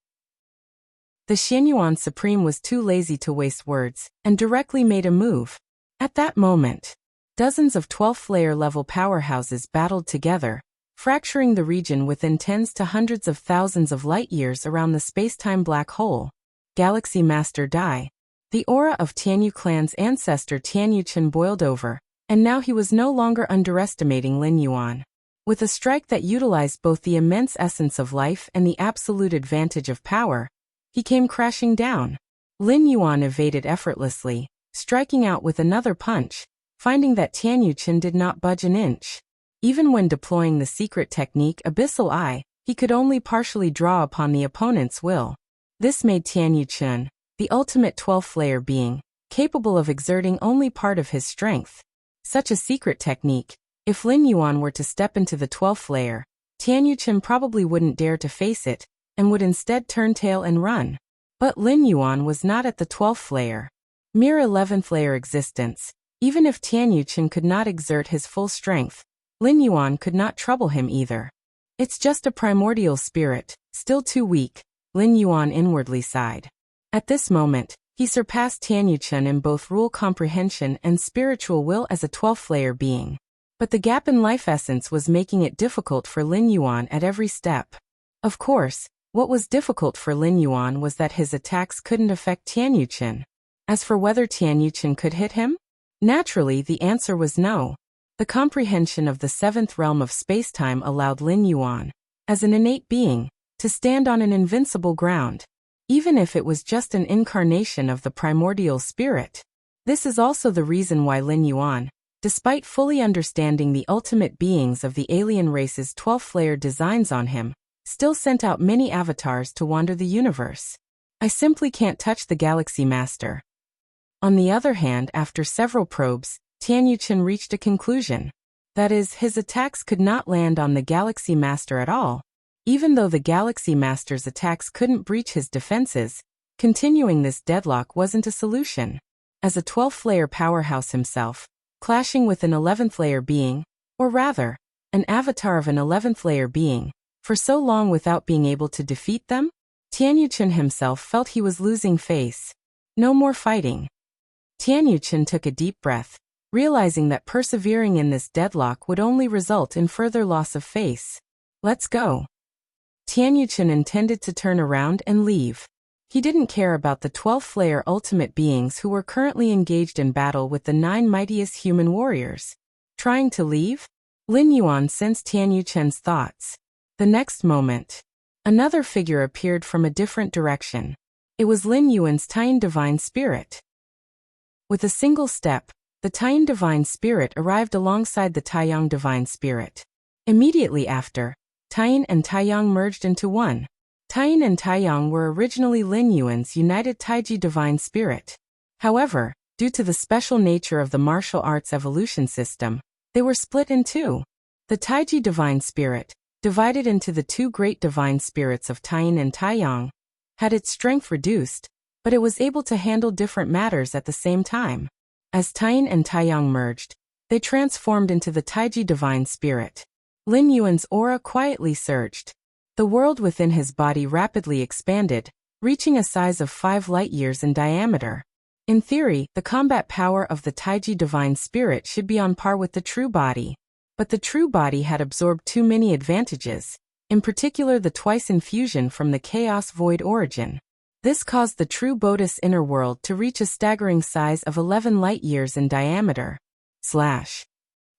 The Xianyuan Supreme was too lazy to waste words, and directly made a move. At that moment, dozens of 12th layer level powerhouses battled together, fracturing the region within tens to hundreds of thousands of light years around the spacetime black hole. Galaxy Master die. The aura of Tianyu clan's ancestor Tianyuchen boiled over, and now he was no longer underestimating Lin Yuan. With a strike that utilized both the immense essence of life and the absolute advantage of power, he came crashing down. Lin Yuan evaded effortlessly, striking out with another punch, finding that Tianyuchen did not budge an inch. Even when deploying the secret technique Abyssal Eye, he could only partially draw upon the opponent's will. This made Tianyuchen, the ultimate 12th layer being, capable of exerting only part of his strength. Such a secret technique, if Lin Yuan were to step into the 12th layer, Tianyuchen probably wouldn't dare to face it, and would instead turn tail and run. But Lin Yuan was not at the 12th layer. Mere 11th layer existence. Even if Tianyuchen could not exert his full strength, Lin Yuan could not trouble him either. It's just a primordial spirit, still too weak, Lin Yuan inwardly sighed. At this moment, he surpassed Tianyuchen in both rule comprehension and spiritual will as a 12th layer being. But the gap in life essence was making it difficult for Lin Yuan at every step. Of course, what was difficult for Lin Yuan was that his attacks couldn't affect Tianyuchen. As for whether Tianyuchen could hit him? Naturally, the answer was no. The comprehension of the 7th realm of spacetime allowed Lin Yuan, as an innate being, to stand on an invincible ground, even if it was just an incarnation of the primordial spirit. This is also the reason why Lin Yuan, despite fully understanding the ultimate beings of the alien race's 12th layer designs on him, still sent out many avatars to wander the universe. I simply can't touch the Galaxy Master. On the other hand, after several probes, Tian Yuchen reached a conclusion. That is, his attacks could not land on the Galaxy Master at all. Even though the Galaxy Master's attacks couldn't breach his defenses, continuing this deadlock wasn't a solution. As a 12th layer powerhouse himself, clashing with an 11th layer being, or rather, an avatar of an 11th layer being, for so long without being able to defeat them? Tian Yuchen himself felt he was losing face. No more fighting. Tian Yuchen took a deep breath, realizing that persevering in this deadlock would only result in further loss of face. Let's go. Tian Yuchen intended to turn around and leave. He didn't care about the 12th layer ultimate beings who were currently engaged in battle with the 9 mightiest human warriors. Trying to leave? Lin Yuan sensed Tian Yuchen's thoughts. The next moment, another figure appeared from a different direction. It was Lin Yuan's Tian Divine Spirit. With a single step, the Tian Divine Spirit arrived alongside the Taiyang Divine Spirit. Immediately after, Tian and Taiyang merged into one. Tian and Taiyang were originally Lin Yuan's united Taiji Divine Spirit. However, due to the special nature of the martial arts evolution system, they were split in two. The Taiji Divine Spirit, divided into the 2 great divine spirits of Tian and Taiyang, had its strength reduced, but it was able to handle different matters at the same time. As Tian and Taiyang merged, they transformed into the Taiji Divine Spirit. Lin Yuan's aura quietly surged. The world within his body rapidly expanded, reaching a size of 5 light-years in diameter. In theory, the combat power of the Taiji Divine Spirit should be on par with the true body. But the true body had absorbed too many advantages, in particular the twice infusion from the Chaos Void origin. This caused the true Bodhi's inner world to reach a staggering size of 11 light-years in diameter.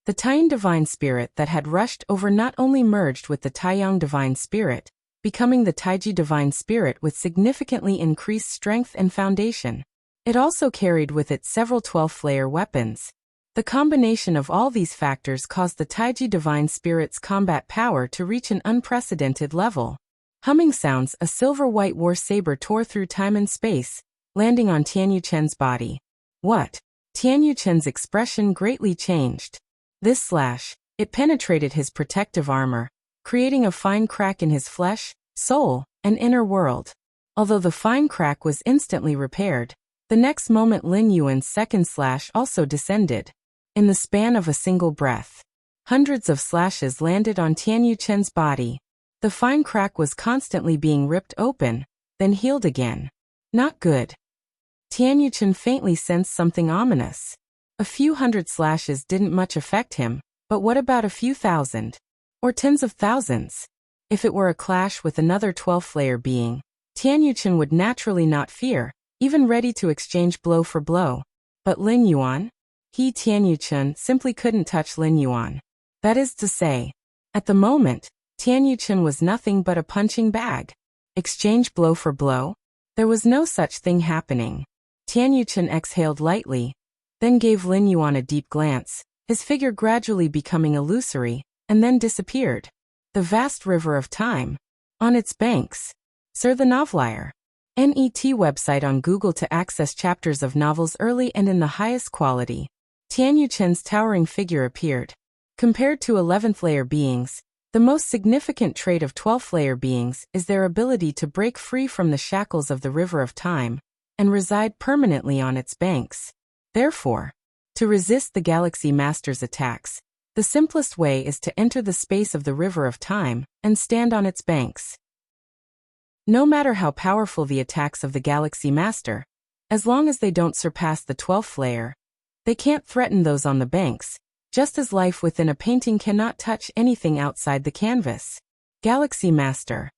The Tian Divine Spirit that had rushed over not only merged with the Taiyang Divine Spirit, becoming the Taiji Divine Spirit with significantly increased strength and foundation. It also carried with it several 12th layer weapons. The combination of all these factors caused the Taiji Divine Spirit's combat power to reach an unprecedented level. Humming sounds, a silver-white war saber tore through time and space, landing on Tian Yuchen's body. What? Tian Yuchen's expression greatly changed. This slash, it penetrated his protective armor, creating a fine crack in his flesh, soul, and inner world. Although the fine crack was instantly repaired, the next moment Lin Yuan's second slash also descended. In the span of a single breath, hundreds of slashes landed on Tian Yuchen's body. The fine crack was constantly being ripped open, then healed again. Not good. Tian Yuchen faintly sensed something ominous. A few hundred slashes didn't much affect him, but what about a few thousand? Or tens of thousands? If it were a clash with another 12th layer being, Tian Yuchen would naturally not fear, even ready to exchange blow for blow. But Lin Yuan? Tian Yuchen simply couldn't touch Lin Yuan. That is to say, at the moment, Tian Yuchen was nothing but a punching bag. Exchange blow for blow? There was no such thing happening. Tian Yuchen exhaled lightly, then gave Lin Yuan a deep glance, his figure gradually becoming illusory, and then disappeared. The vast river of time. On its banks. Sir the Novelier. NET website on Google to access chapters of novels early and in the highest quality. Tian Yuchen's towering figure appeared. Compared to 11th layer beings, the most significant trait of 12th layer beings is their ability to break free from the shackles of the river of time and reside permanently on its banks. Therefore, to resist the Galaxy Master's attacks, the simplest way is to enter the space of the river of time and stand on its banks. No matter how powerful the attacks of the Galaxy Master, as long as they don't surpass the 12th layer, they can't threaten those on the banks, just as life within a painting cannot touch anything outside the canvas. Galaxy Master.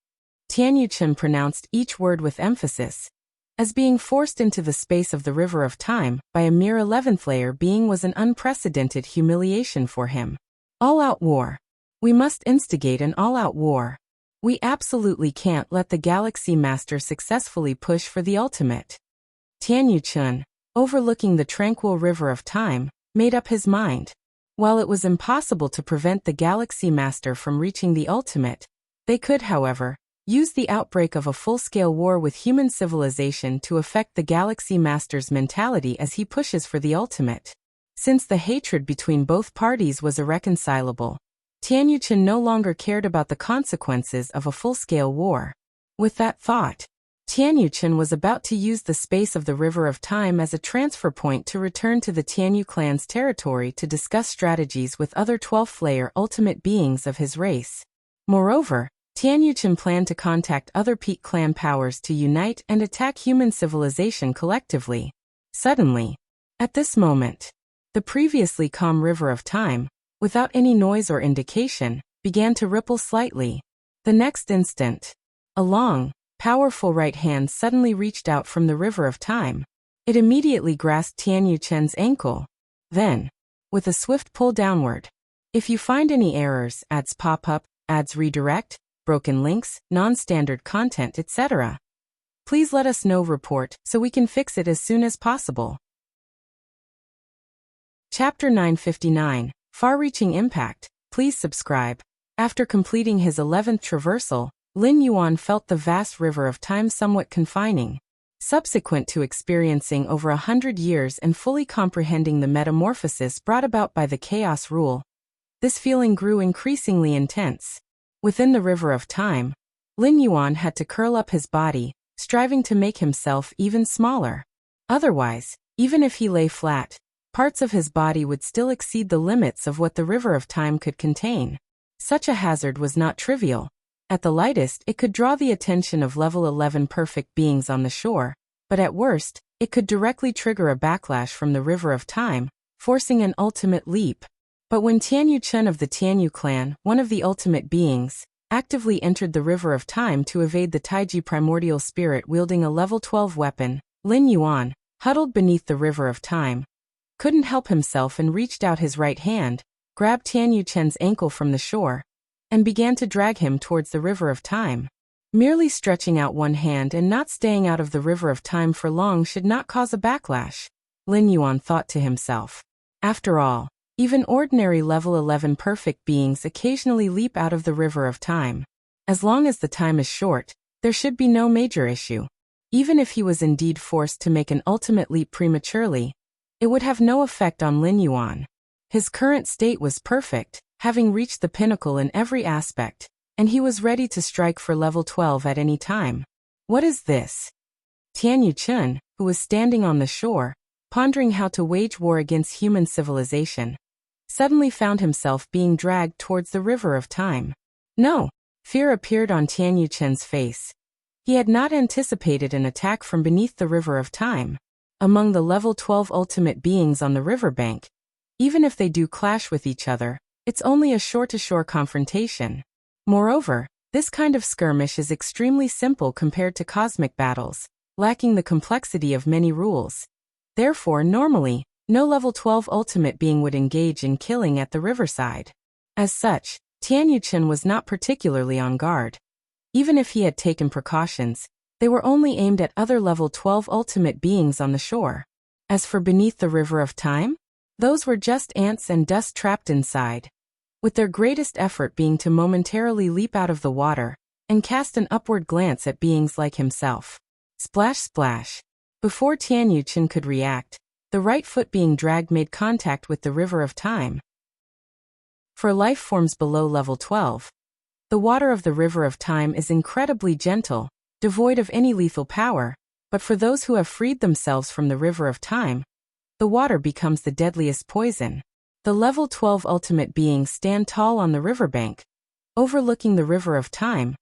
Tian Yuchen pronounced each word with emphasis. As being forced into the space of the river of time by a mere 11th layer being was an unprecedented humiliation for him. All-out war. We must instigate an all-out war. We absolutely can't let the Galaxy Master successfully push for the ultimate. Tian Yuchen, overlooking the tranquil river of time, made up his mind. While it was impossible to prevent the Galaxy Master from reaching the ultimate, they could, however, use the outbreak of a full-scale war with human civilization to affect the Galaxy Master's mentality as he pushes for the ultimate. Since the hatred between both parties was irreconcilable, Tian Yuchen no longer cared about the consequences of a full-scale war. With that thought, Tian Yuchen was about to use the space of the River of Time as a transfer point to return to the Tianyu clan's territory to discuss strategies with other 12th-layer ultimate beings of his race. Moreover, Tian Yuchen planned to contact other Peak clan powers to unite and attack human civilization collectively. Suddenly, at this moment, the previously calm River of Time, without any noise or indication, began to ripple slightly. The next instant, a long, powerful right hand suddenly reached out from the River of Time. It immediately grasped Tian Yuchen's ankle. Then, with a swift pull downward, if you find any errors, ads pop up, ads redirect, broken links, non-standard content, etc., please let us know report so we can fix it as soon as possible. Chapter 959, Far-Reaching Impact. Please subscribe. After completing his 11th traversal, Lin Yuan felt the vast River of Time somewhat confining. Subsequent to experiencing over 100 years and fully comprehending the metamorphosis brought about by the Chaos Rule, this feeling grew increasingly intense. Within the River of Time, Lin Yuan had to curl up his body, striving to make himself even smaller. Otherwise, even if he lay flat, parts of his body would still exceed the limits of what the River of Time could contain. Such a hazard was not trivial. At the lightest, it could draw the attention of level 11 perfect beings on the shore, but at worst, it could directly trigger a backlash from the River of Time, forcing an ultimate leap. But when Tian Yuchen of the Tianyu clan, one of the ultimate beings, actively entered the River of Time to evade the Taiji primordial spirit wielding a level 12 weapon, Lin Yuan, huddled beneath the River of Time, couldn't help himself and reached out his right hand, grabbed Tian Yuchen's ankle from the shore, and began to drag him towards the River of Time. Merely stretching out one hand and not staying out of the River of Time for long should not cause a backlash, Lin Yuan thought to himself. After all, even ordinary level 11 perfect beings occasionally leap out of the River of Time. As long as the time is short, there should be no major issue. Even if he was indeed forced to make an ultimate leap prematurely, it would have no effect on Lin Yuan. His current state was perfect, having reached the pinnacle in every aspect, and he was ready to strike for level 12 at any time. What is this? Tian Yuchen, who was standing on the shore, pondering how to wage war against human civilization, suddenly found himself being dragged towards the River of Time. No! Fear appeared on Tian Yuchen's face. He had not anticipated an attack from beneath the River of Time. Among the level 12 ultimate beings on the riverbank, even if they do clash with each other, it's only a shore-to-shore confrontation. Moreover, this kind of skirmish is extremely simple compared to cosmic battles, lacking the complexity of many rules. Therefore, normally, no level 12 ultimate being would engage in killing at the riverside. As such, Tian Yuchen was not particularly on guard. Even if he had taken precautions, they were only aimed at other level 12 ultimate beings on the shore. As for beneath the River of Time, those were just ants and dust trapped inside, with their greatest effort being to momentarily leap out of the water and cast an upward glance at beings like himself. Splash splash. Before Tian Yuchen could react, the right foot being dragged made contact with the River of Time. For life forms below level 12, the water of the River of Time is incredibly gentle, devoid of any lethal power, but for those who have freed themselves from the River of Time, the water becomes the deadliest poison. The level 12 ultimate beings stand tall on the riverbank, overlooking the River of Time,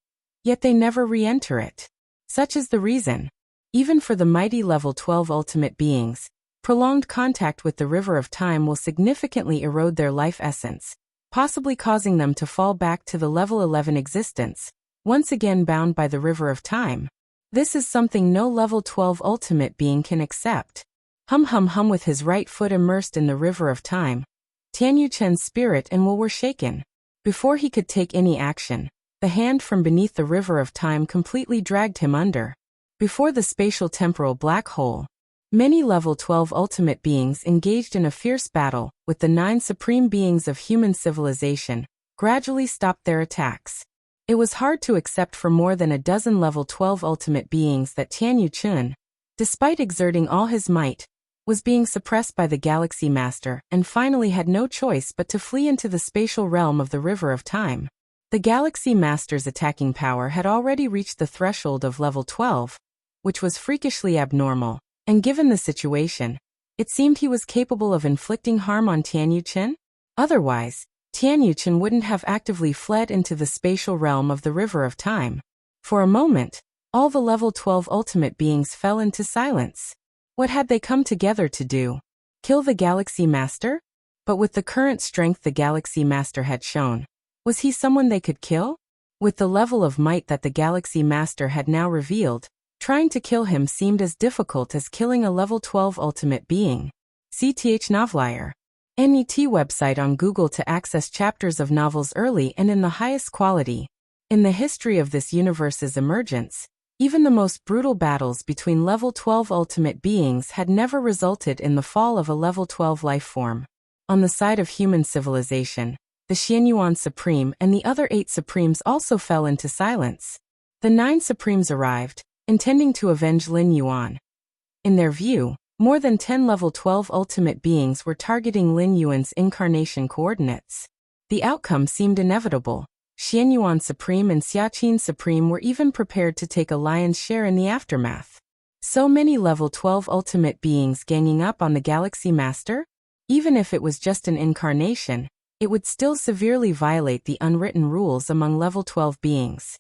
yet they never re-enter it. Such is the reason. Even for the mighty level 12 ultimate beings, prolonged contact with the River of Time will significantly erode their life essence, possibly causing them to fall back to the level 11 existence, once again bound by the River of Time. This is something no level 12 ultimate being can accept. Hum hum hum. With his right foot immersed in the River of Time, Tian Yuchen's spirit and will were shaken. Before he could take any action, the hand from beneath the River of Time completely dragged him under. Before the spatial temporal black hole, Many level 12 ultimate beings engaged in a fierce battle with the 9 supreme beings of human civilization gradually stopped their attacks. It was hard to accept for more than a dozen level 12 ultimate beings that Tianyu Chun, despite exerting all his might, was being suppressed by the Galaxy Master and finally had no choice but to flee into the spatial realm of the River of Time. The Galaxy Master's attacking power had already reached the threshold of level 12, which was freakishly abnormal, and given the situation, it seemed he was capable of inflicting harm on Tianyu Chun. Otherwise, Tianyu Chun wouldn't have actively fled into the spatial realm of the River of Time. For a moment, all the level 12 ultimate beings fell into silence. What had they come together to do? Kill the Galaxy Master? But with the current strength the Galaxy Master had shown, was he someone they could kill? With the level of might that the Galaxy Master had now revealed, trying to kill him seemed as difficult as killing a level 12 ultimate being. CTH Novelier. NET website on Google to access chapters of novels early and in the highest quality. In the history of this universe's emergence, even the most brutal battles between level 12 ultimate beings had never resulted in the fall of a level 12 life form. On the side of human civilization, the Xianyuan Supreme and the other 8 Supremes also fell into silence. The 9 Supremes arrived, intending to avenge Lin Yuan. In their view, more than 10 level 12 ultimate beings were targeting Lin Yuan's incarnation coordinates. The outcome seemed inevitable. Xianyuan Supreme and Xiaqin Supreme were even prepared to take a lion's share in the aftermath. So many level 12 ultimate beings ganging up on the Galaxy Master? Even if it was just an incarnation, it would still severely violate the unwritten rules among level 12 beings.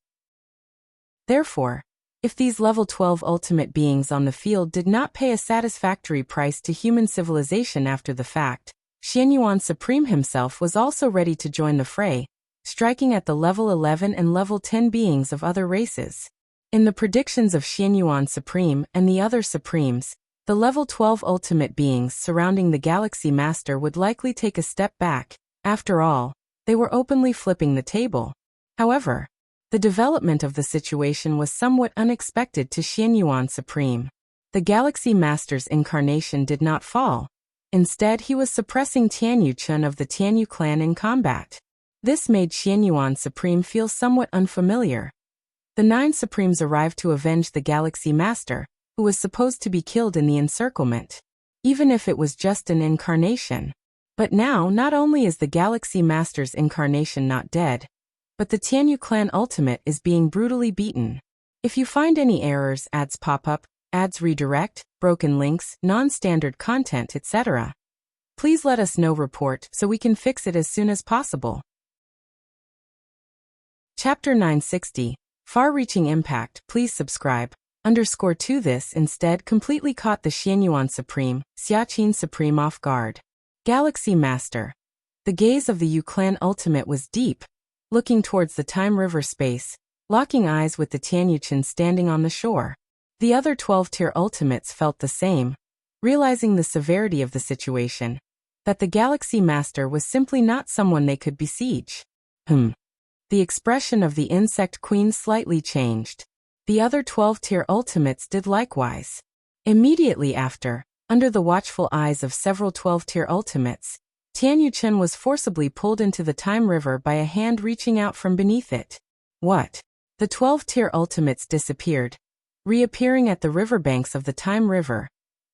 Therefore, if these level 12 ultimate beings on the field did not pay a satisfactory price to human civilization after the fact, Xianyuan Supreme himself was also ready to join the fray, striking at the level 11 and level 10 beings of other races. In the predictions of Xianyuan Supreme and the other Supremes, the level 12 ultimate beings surrounding the Galaxy Master would likely take a step back. After all, they were openly flipping the table. However, the development of the situation was somewhat unexpected to Xianyuan Supreme. The Galaxy Master's incarnation did not fall. Instead, he was suppressing Tianyu Chun of the Tianyu clan in combat. This made Xianyuan Supreme feel somewhat unfamiliar. The 9 Supremes arrived to avenge the Galaxy Master, who was supposed to be killed in the encirclement, even if it was just an incarnation. But now, not only is the Galaxy Master's incarnation not dead, but the Tianyu clan ultimate is being brutally beaten. If you find any errors, ads pop up, ads redirect, broken links, non-standard content, etc., please let us know. Report so we can fix it as soon as possible. Chapter 960, Far-Reaching Impact. Please subscribe. _2 This instead completely caught the Xianyuan Supreme, Xiaqin Supreme off guard. Galaxy Master. The gaze of the Yu clan ultimate was deep, looking towards the Time River space, locking eyes with the Tianyu Chun standing on the shore. The other 12-tier ultimates felt the same, realizing the severity of the situation, that the Galaxy Master was simply not someone they could besiege. The expression of the Insect Queen slightly changed. The other 12-tier ultimates did likewise. Immediately after, under the watchful eyes of several 12-tier ultimates, Tianyu Chun was forcibly pulled into the Time River by a hand reaching out from beneath it. What? The 12-tier ultimates disappeared, reappearing at the riverbanks of the Time River,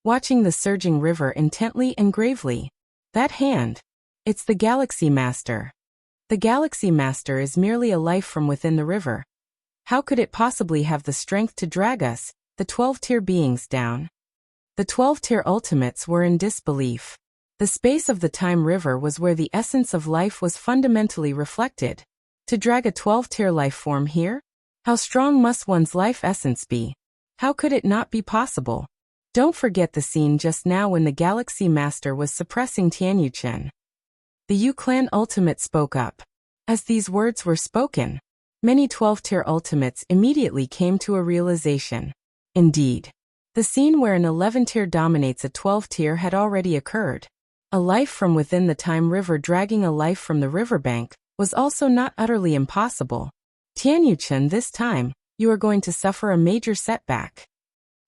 watching the surging river intently and gravely. That hand. It's the Galaxy Master. The Galaxy Master is merely a life from within the river. How could it possibly have the strength to drag us, the 12-tier beings, down? The 12-tier ultimates were in disbelief. The space of the Time River was where the essence of life was fundamentally reflected. To drag a 12-tier life form here? How strong must one's life essence be? How could it not be possible? Don't forget the scene just now when the Galaxy Master was suppressing Tianyu Chun. The Yu clan ultimate spoke up. As these words were spoken, many 12-tier ultimates immediately came to a realization. Indeed, the scene where an 11-tier dominates a 12-tier had already occurred. A life from within the Time River dragging a life from the riverbank was also not utterly impossible. Tianyu Chun, this time, you are going to suffer a major setback.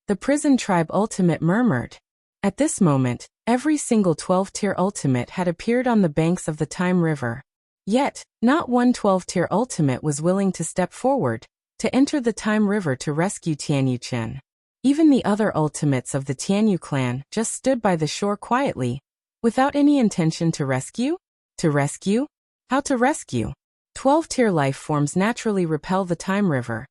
The prison tribe ultimate murmured. At this moment, every single 12-tier ultimate had appeared on the banks of the Time River. Yet, not one 12-tier ultimate was willing to step forward, to enter the Time River to rescue Tianyu Chen. Even the other ultimates of the Tianyu clan just stood by the shore quietly, without any intention to rescue? To rescue? How to rescue? 12-tier life forms naturally repel the Time River.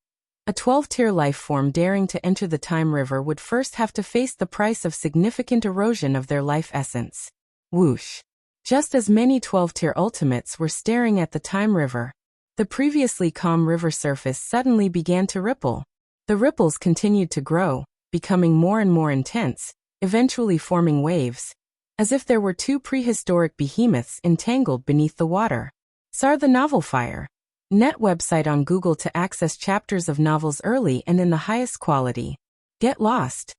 A 12-tier life form daring to enter the Time River would first have to face the price of significant erosion of their life essence. Whoosh! Just as many 12-tier ultimates were staring at the Time River, the previously calm river surface suddenly began to ripple. The ripples continued to grow, becoming more and more intense, eventually forming waves, as if there were two prehistoric behemoths entangled beneath the water. SAR the Novel Fire. Net website on Google to access chapters of novels early and in the highest quality. Get lost.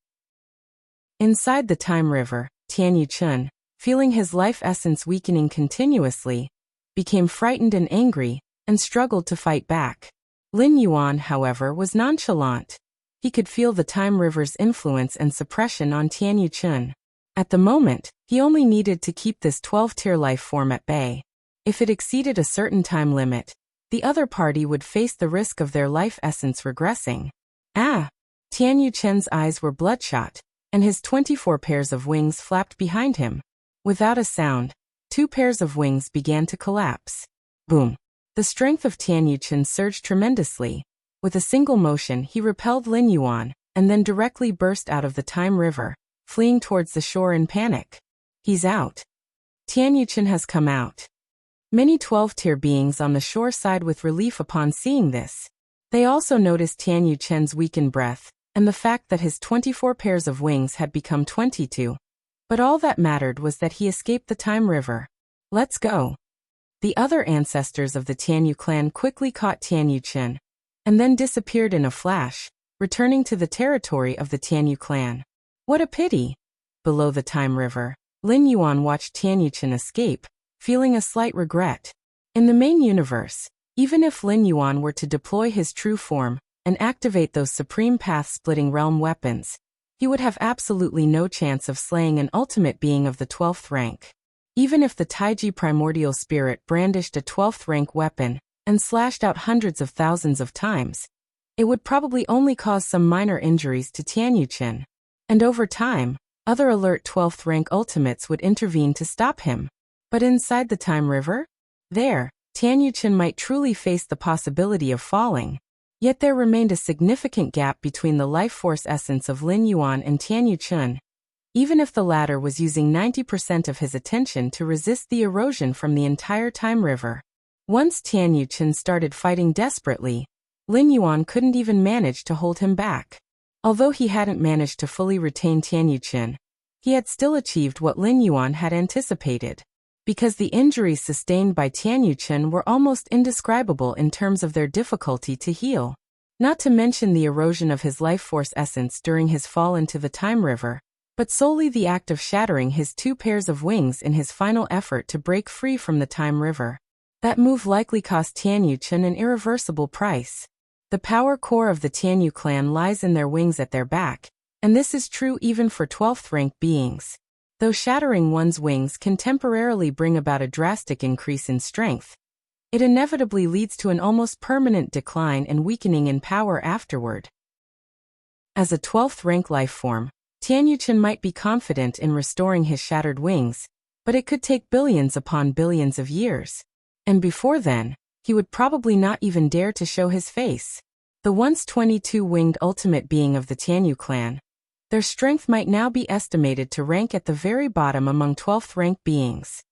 Inside the Time River, Tianyu Chen, feeling his life essence weakening continuously, became frightened and angry, and struggled to fight back. Lin Yuan, however, was nonchalant. He could feel the Time River's influence and suppression on Tianyu Chen. At the moment, he only needed to keep this 12-tier life form at bay. If it exceeded a certain time limit, the other party would face the risk of their life essence regressing. Tianyu Chen's eyes were bloodshot, and his 24 pairs of wings flapped behind him. Without a sound, 2 pairs of wings began to collapse. Boom! The strength of Tianyu Chen surged tremendously. With a single motion, he repelled Lin Yuan, and then directly burst out of the Time River, fleeing towards the shore in panic. He's out. Tianyu Chen has come out. Many 12-tier beings on the shore sighed with relief upon seeing this. They also noticed Tianyu Chen's weakened breath, and the fact that his 24 pairs of wings had become 22. But all that mattered was that he escaped the Time River. Let's go. The other ancestors of the Tianyu clan quickly caught Tianyu Chen, and then disappeared in a flash, returning to the territory of the Tianyu clan. What a pity! Below the Time River, Lin Yuan watched Tianyu Chen escape, feeling a slight regret. In the main universe, even if Lin Yuan were to deploy his true form and activate those supreme path-splitting realm weapons, he would have absolutely no chance of slaying an ultimate being of the 12th rank. Even if the Taiji primordial spirit brandished a 12th rank weapon and slashed out hundreds of thousands of times, it would probably only cause some minor injuries to Tianyu Chen. And over time, other alert 12th rank ultimates would intervene to stop him. But inside the Time River? There, Tianyu Chen might truly face the possibility of falling. Yet there remained a significant gap between the life force essence of Lin Yuan and Tianyu Chen, even if the latter was using 90% of his attention to resist the erosion from the entire Time River. Once Tianyu Chen started fighting desperately, Lin Yuan couldn't even manage to hold him back. Although he hadn't managed to fully retain Tianyu Chen, he had still achieved what Lin Yuan had anticipated. Because the injuries sustained by Tianyu Chen were almost indescribable in terms of their difficulty to heal. Not to mention the erosion of his life force essence during his fall into the Time River, but solely the act of shattering his 2 pairs of wings in his final effort to break free from the Time River. That move likely cost Tianyu Chen an irreversible price. The power core of the Tianyu clan lies in their wings at their back, and this is true even for 12th rank beings. Though shattering one's wings can temporarily bring about a drastic increase in strength, it inevitably leads to an almost permanent decline and weakening in power afterward. As a 12th rank life form, Tianyu Chen might be confident in restoring his shattered wings, but it could take billions upon billions of years. And before then, he would probably not even dare to show his face. The once 22-winged ultimate being of the Tianyu clan, their strength might now be estimated to rank at the very bottom among 12th rank beings.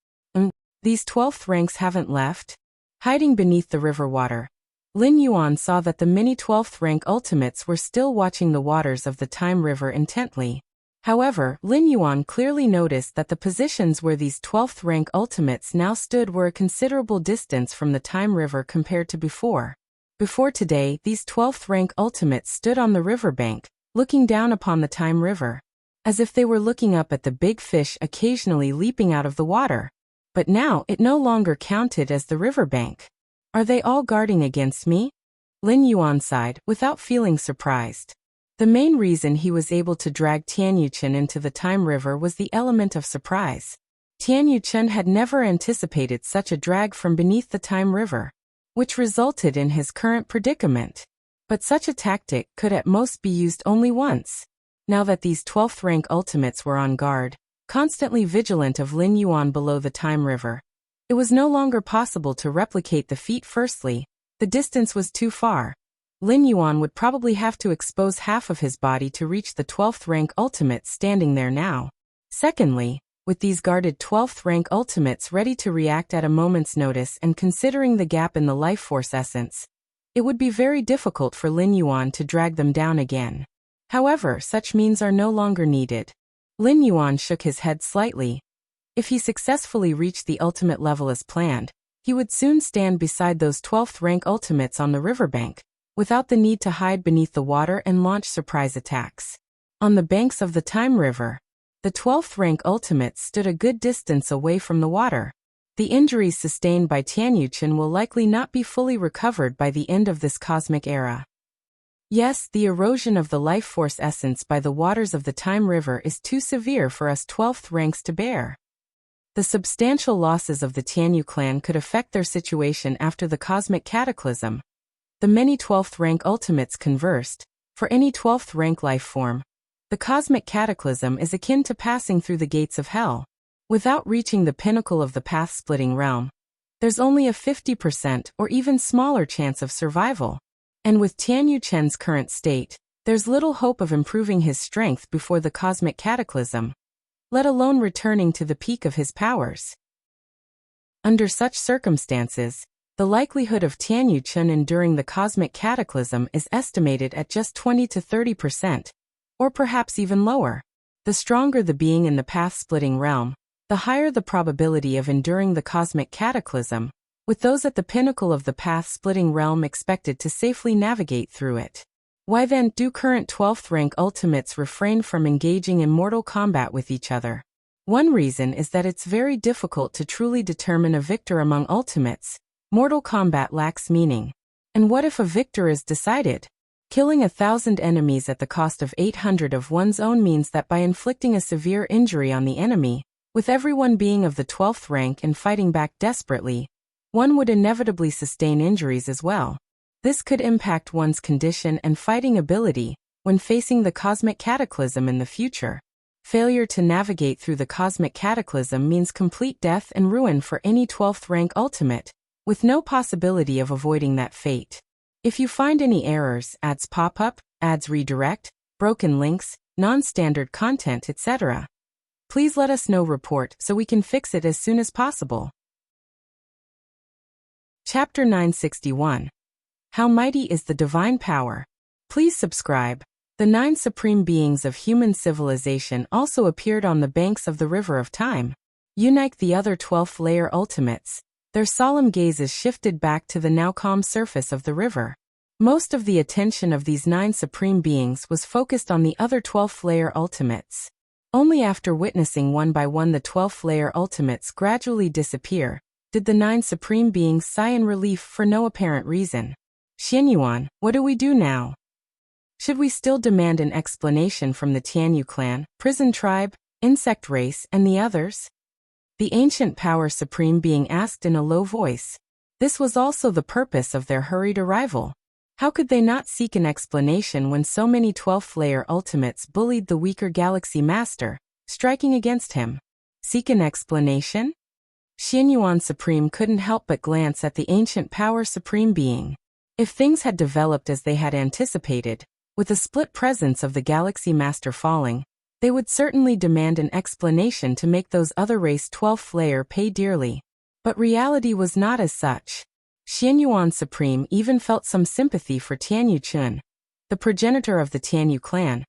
These 12th ranks haven't left? Hiding beneath the river water, Lin Yuan saw that the many 12th rank ultimates were still watching the waters of the Time River intently. However, Lin Yuan clearly noticed that the positions where these 12th rank ultimates now stood were a considerable distance from the Time River compared to before. Before today, these 12th rank ultimates stood on the riverbank, looking down upon the Time River, as if they were looking up at the big fish occasionally leaping out of the water. But now it no longer counted as the riverbank. Are they all guarding against me? Lin Yuan sighed, without feeling surprised. The main reason he was able to drag Tian Yuchen into the Time River was the element of surprise. Tian Yuchen had never anticipated such a drag from beneath the Time River, which resulted in his current predicament. But such a tactic could at most be used only once. Now that these 12th rank ultimates were on guard, constantly vigilant of Lin Yuan below the Time River, it was no longer possible to replicate the feat. Firstly, the distance was too far. Lin Yuan would probably have to expose half of his body to reach the 12th rank ultimate standing there now. Secondly, with these guarded 12th rank ultimates ready to react at a moment's notice and considering the gap in the life force essence, it would be very difficult for Lin Yuan to drag them down again. However, such means are no longer needed. Lin Yuan shook his head slightly. If he successfully reached the ultimate level as planned, he would soon stand beside those 12th rank ultimates on the riverbank, without the need to hide beneath the water and launch surprise attacks. On the banks of the Time River, the 12th rank ultimates stood a good distance away from the water. The injuries sustained by Tian Yuchen will likely not be fully recovered by the end of this cosmic era. Yes, the erosion of the life force essence by the waters of the Time River is too severe for us 12th ranks to bear. The substantial losses of the Tianyu clan could affect their situation after the cosmic cataclysm. The many 12th rank ultimates conversed. For any 12th rank life form, the cosmic cataclysm is akin to passing through the gates of hell. Without reaching the pinnacle of the path-splitting realm, there's only a 50% or even smaller chance of survival. And with Tian Yuchen's current state, there's little hope of improving his strength before the cosmic cataclysm, let alone returning to the peak of his powers. Under such circumstances, the likelihood of Tian Yuchen enduring the cosmic cataclysm is estimated at just 20 to 30%, or perhaps even lower. The stronger the being in the path-splitting realm, the higher the probability of enduring the cosmic cataclysm, with those at the pinnacle of the path-splitting realm expected to safely navigate through it. Why then do current 12th rank ultimates refrain from engaging in mortal combat with each other? One reason is that it's very difficult to truly determine a victor among ultimates. Mortal combat lacks meaning. And what if a victor is decided? Killing 1,000 enemies at the cost of 800 of one's own means that by inflicting a severe injury on the enemy, with everyone being of the 12th rank and fighting back desperately, one would inevitably sustain injuries as well. This could impact one's condition and fighting ability when facing the cosmic cataclysm in the future. Failure to navigate through the cosmic cataclysm means complete death and ruin for any 12th rank ultimate, with no possibility of avoiding that fate. If you find any errors, ads pop up, ads redirect, broken links, non-standard content, etc., please let us know. Report so we can fix it as soon as possible. Chapter 961. How Mighty is the Divine Power? Please subscribe. The 9 supreme beings of human civilization also appeared on the banks of the River of Time. Unlike the other 12th layer ultimates, their solemn gazes shifted back to the now calm surface of the river. Most of the attention of these 9 supreme beings was focused on the other 12th layer ultimates. Only after witnessing one by one the 12th layer ultimates gradually disappear, did the 9 supreme beings sigh in relief for no apparent reason. Xianyuan, what do we do now? Should we still demand an explanation from the Tianyu clan, prison tribe, insect race, and the others? The ancient power supreme being asked in a low voice. This was also the purpose of their hurried arrival. How could they not seek an explanation when so many 12th layer ultimates bullied the weaker Galaxy Master, striking against him? Seek an explanation? Xianyuan Supreme couldn't help but glance at the ancient power supreme being. If things had developed as they had anticipated, with the split presence of the Galaxy Master falling, they would certainly demand an explanation to make those other race 12th layer pay dearly. But reality was not as such. Xianyuan Supreme even felt some sympathy for Tianyu Chun, the progenitor of the Tianyu clan,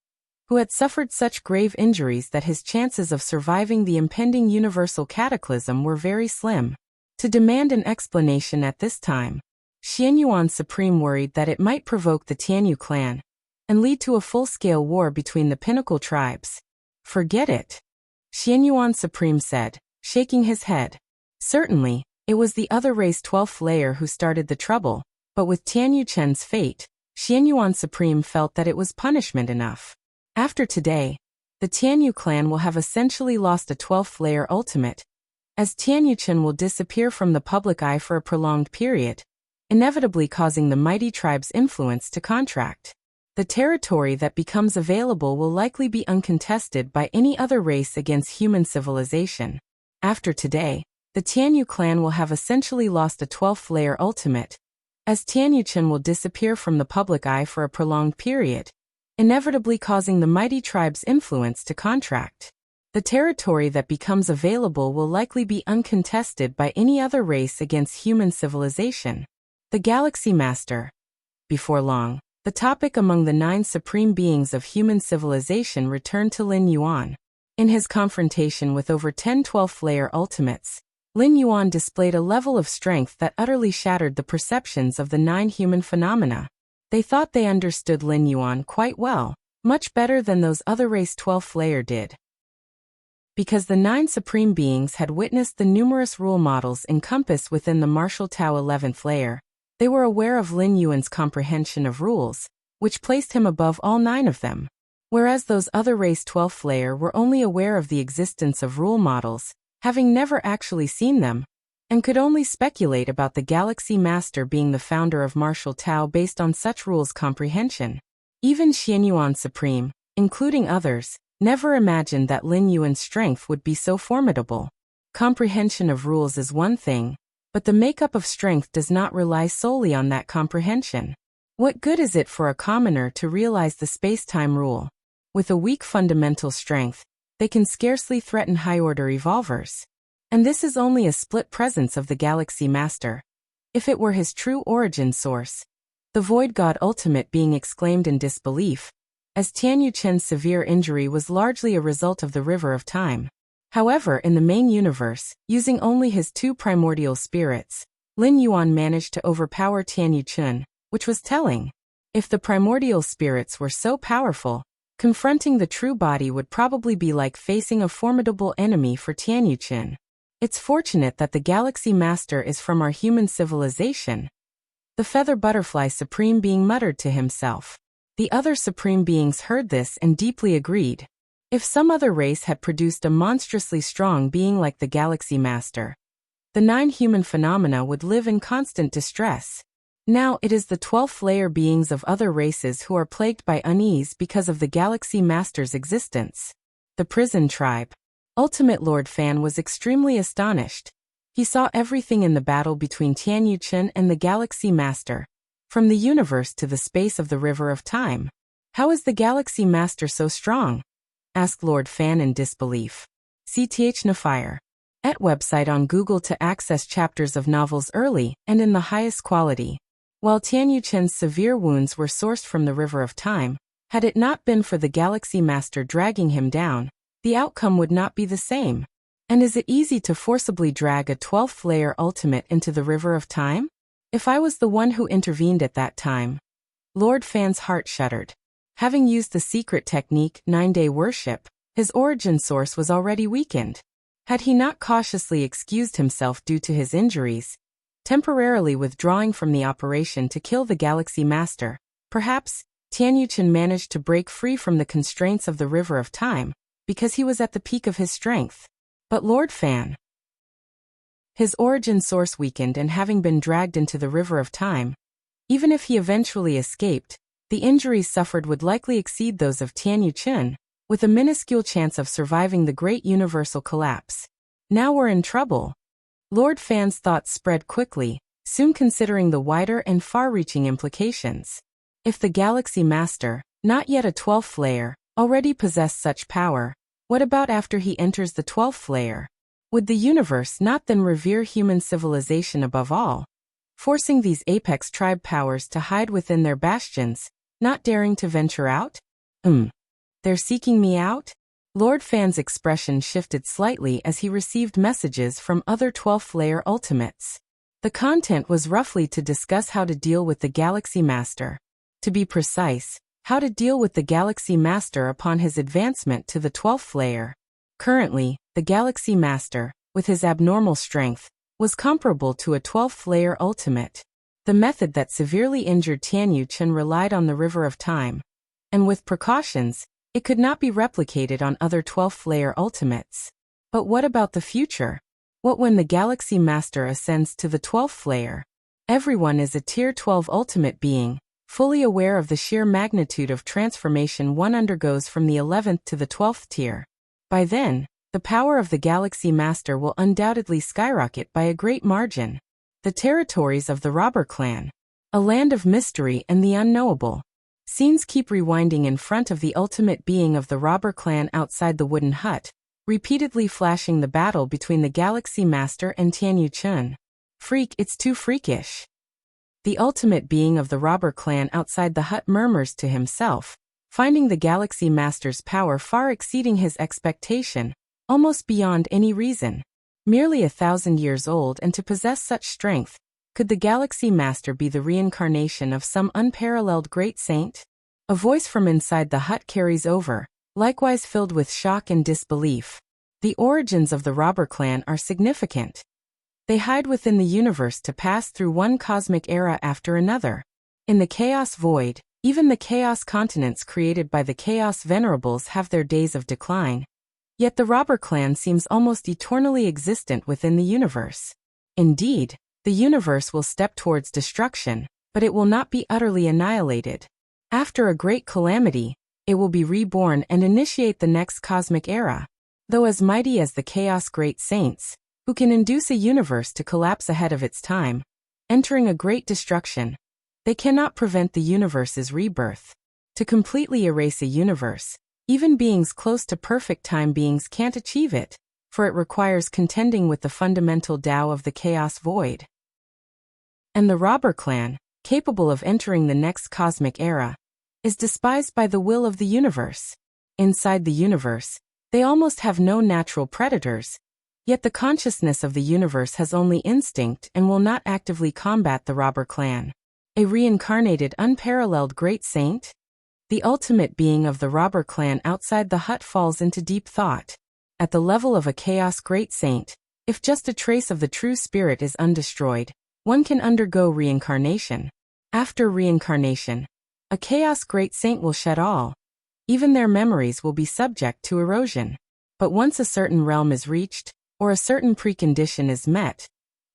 who had suffered such grave injuries that his chances of surviving the impending universal cataclysm were very slim. To demand an explanation at this time, Xianyuan Supreme worried that it might provoke the Tianyu clan and lead to a full-scale war between the pinnacle tribes. Forget it, Xianyuan Supreme said, shaking his head. Certainly, it was the other race 12th layer who started the trouble, but with Tianyu Chen's fate, Xianyuan Supreme felt that it was punishment enough. After today, the Tianyu clan will have essentially lost a 12th layer ultimate, as Tianyuchen will disappear from the public eye for a prolonged period, inevitably causing the mighty tribe's influence to contract. The territory that becomes available will likely be uncontested by any other race against human civilization. After today, the Tianyu clan will have essentially lost a 12th layer ultimate, as Tianyuchen will disappear from the public eye for a prolonged period, inevitably causing the mighty tribe's influence to contract. The territory that becomes available will likely be uncontested by any other race against human civilization. The Galaxy Master. Before long, the topic among the 9 supreme beings of human civilization returned to Lin Yuan. In his confrontation with over 10 12th layer ultimates, Lin Yuan displayed a level of strength that utterly shattered the perceptions of the 9 human phenomena. They thought they understood Lin Yuan quite well, much better than those other race 12th layer did. Because the 9 supreme beings had witnessed the numerous rule models encompassed within the martial Tao 11th layer, they were aware of Lin Yuan's comprehension of rules, which placed him above all 9 of them. Whereas those other race 12th layer were only aware of the existence of rule models, having never actually seen them, and could only speculate about the Galaxy Master being the founder of martial Tao based on such rules comprehension. Even Xianyuan Supreme, including others, never imagined that Lin Yuan's strength would be so formidable. Comprehension of rules is one thing, but the makeup of strength does not rely solely on that comprehension. What good is it for a commoner to realize the space-time rule? With a weak fundamental strength, they can scarcely threaten high-order evolvers. And this is only a split presence of the Galaxy Master. If it were his true origin source, the Void God Ultimate being exclaimed in disbelief, as Tianyuchen's severe injury was largely a result of the River of Time. However, in the main universe, using only his 2 primordial spirits, Lin Yuan managed to overpower Tianyuchen, which was telling. If the primordial spirits were so powerful, confronting the true body would probably be like facing a formidable enemy for Tianyuchen. It's fortunate that the Galaxy Master is from our human civilization. The Feather Butterfly Supreme Being muttered to himself. The other Supreme Beings heard this and deeply agreed. If some other race had produced a monstrously strong being like the Galaxy Master, the 9 human phenomena would live in constant distress. Now it is the 12th layer beings of other races who are plagued by unease because of the Galaxy Master's existence. The Prison Tribe. Ultimate Lord Fan was extremely astonished. He saw everything in the battle between Tianyuchen and the Galaxy Master, from the universe to the space of the River of Time. How is the Galaxy Master so strong? Asked Lord Fan in disbelief. CTH Nafire. Et website on Google to access chapters of novels early and in the highest quality. While Tianyuchen's severe wounds were sourced from the River of Time, had it not been for the Galaxy Master dragging him down, the outcome would not be the same. And is it easy to forcibly drag a 12th layer ultimate into the River of Time? If I was the one who intervened at that time. Lord Fan's heart shuddered. Having used the secret technique 9-day worship, his origin source was already weakened. Had he not cautiously excused himself due to his injuries, temporarily withdrawing from the operation to kill the Galaxy Master, perhaps Tianyuchen managed to break free from the constraints of the River of Time, because he was at the peak of his strength. But Lord Fan, his origin source weakened and having been dragged into the River of Time, even if he eventually escaped, the injuries suffered would likely exceed those of Tianyuchen, with a minuscule chance of surviving the great universal collapse. Now we're in trouble. Lord Fan's thoughts spread quickly, soon considering the wider and far-reaching implications. If the Galaxy Master, not yet a 12th layer, already possessed such power, what about after he enters the 12th layer? Would the universe not then revere human civilization above all, forcing these apex tribe powers to hide within their bastions, not daring to venture out? They're seeking me out? Lord Fan's expression shifted slightly as he received messages from other 12th layer ultimates. The content was roughly to discuss how to deal with the Galaxy Master. To be precise, how to deal with the Galaxy Master upon his advancement to the 12th layer. Currently, the Galaxy Master, with his abnormal strength, was comparable to a 12th layer ultimate. The method that severely injured Tianyu Chen relied on the River of Time. And with precautions, it could not be replicated on other 12th layer ultimates. But what about the future? What when the Galaxy Master ascends to the 12th layer? Everyone is a Tier 12 ultimate being, fully aware of the sheer magnitude of transformation one undergoes from the 11th to the 12th tier. By then, the power of the Galaxy Master will undoubtedly skyrocket by a great margin. The territories of the Robber Clan. A land of mystery and the unknowable. Scenes keep rewinding in front of the ultimate being of the Robber Clan outside the wooden hut, repeatedly flashing the battle between the Galaxy Master and Tianyu Chen. Freak, it's too freakish. The ultimate being of the Robber Clan outside the hut murmurs to himself, finding the Galaxy Master's power far exceeding his expectation, almost beyond any reason. Merely 1,000 years old and to possess such strength, could the Galaxy Master be the reincarnation of some unparalleled great saint? A voice from inside the hut carries over, likewise filled with shock and disbelief. The origins of the Robber Clan are significant. They hide within the universe to pass through one cosmic era after another. In the Chaos Void, even the Chaos continents created by the Chaos Venerables have their days of decline. Yet the Robber Clan seems almost eternally existent within the universe. Indeed, the universe will step towards destruction, but it will not be utterly annihilated. After a great calamity, it will be reborn and initiate the next cosmic era. Though as mighty as the Chaos Great Saints, who can induce a universe to collapse ahead of its time, entering a great destruction, they cannot prevent the universe's rebirth. To completely erase a universe, even beings close to perfect time beings can't achieve it, for it requires contending with the fundamental Tao of the Chaos Void. And the Robber Clan, capable of entering the next cosmic era, is despised by the will of the universe. Inside the universe, they almost have no natural predators, yet the consciousness of the universe has only instinct and will not actively combat the Robber Clan. A reincarnated unparalleled great saint? The ultimate being of the Robber Clan outside the hut falls into deep thought. At the level of a Chaos Great Saint, if just a trace of the true spirit is undestroyed, one can undergo reincarnation. After reincarnation, a Chaos Great Saint will shed all. Even their memories will be subject to erosion. But once a certain realm is reached, or a certain precondition is met,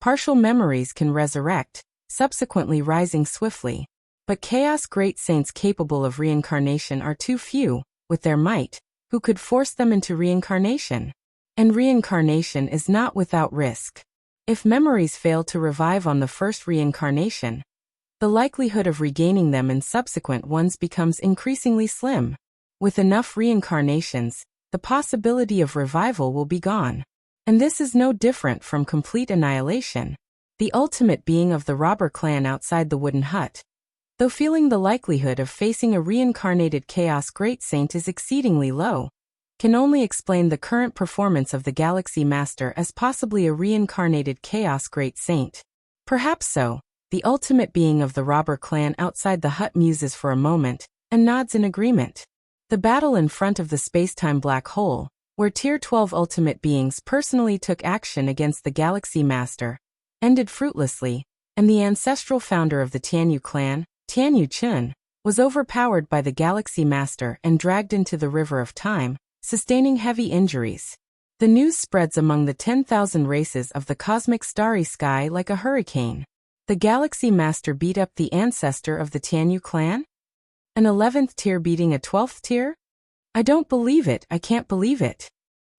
partial memories can resurrect, subsequently rising swiftly. But Chaos Great Saints capable of reincarnation are too few, with their might, who could force them into reincarnation. And reincarnation is not without risk. If memories fail to revive on the first reincarnation, the likelihood of regaining them in subsequent ones becomes increasingly slim. With enough reincarnations, the possibility of revival will be gone. And this is no different from complete annihilation. The ultimate being of the Robber Clan outside the wooden hut, though feeling the likelihood of facing a reincarnated Chaos Great Saint is exceedingly low, can only explain the current performance of the Galaxy Master as possibly a reincarnated Chaos Great Saint. Perhaps so. The ultimate being of the Robber Clan outside the hut muses for a moment, and nods in agreement. The battle in front of the spacetime black hole, where Tier 12 ultimate beings personally took action against the Galaxy Master, ended fruitlessly, and the ancestral founder of the Tianyu clan, Tianyu Chen, was overpowered by the Galaxy Master and dragged into the River of Time, sustaining heavy injuries. The news spreads among the 10,000 races of the cosmic starry sky like a hurricane. The Galaxy Master beat up the ancestor of the Tianyu clan? An 11th tier beating a 12th tier? I don't believe it, I can't believe it.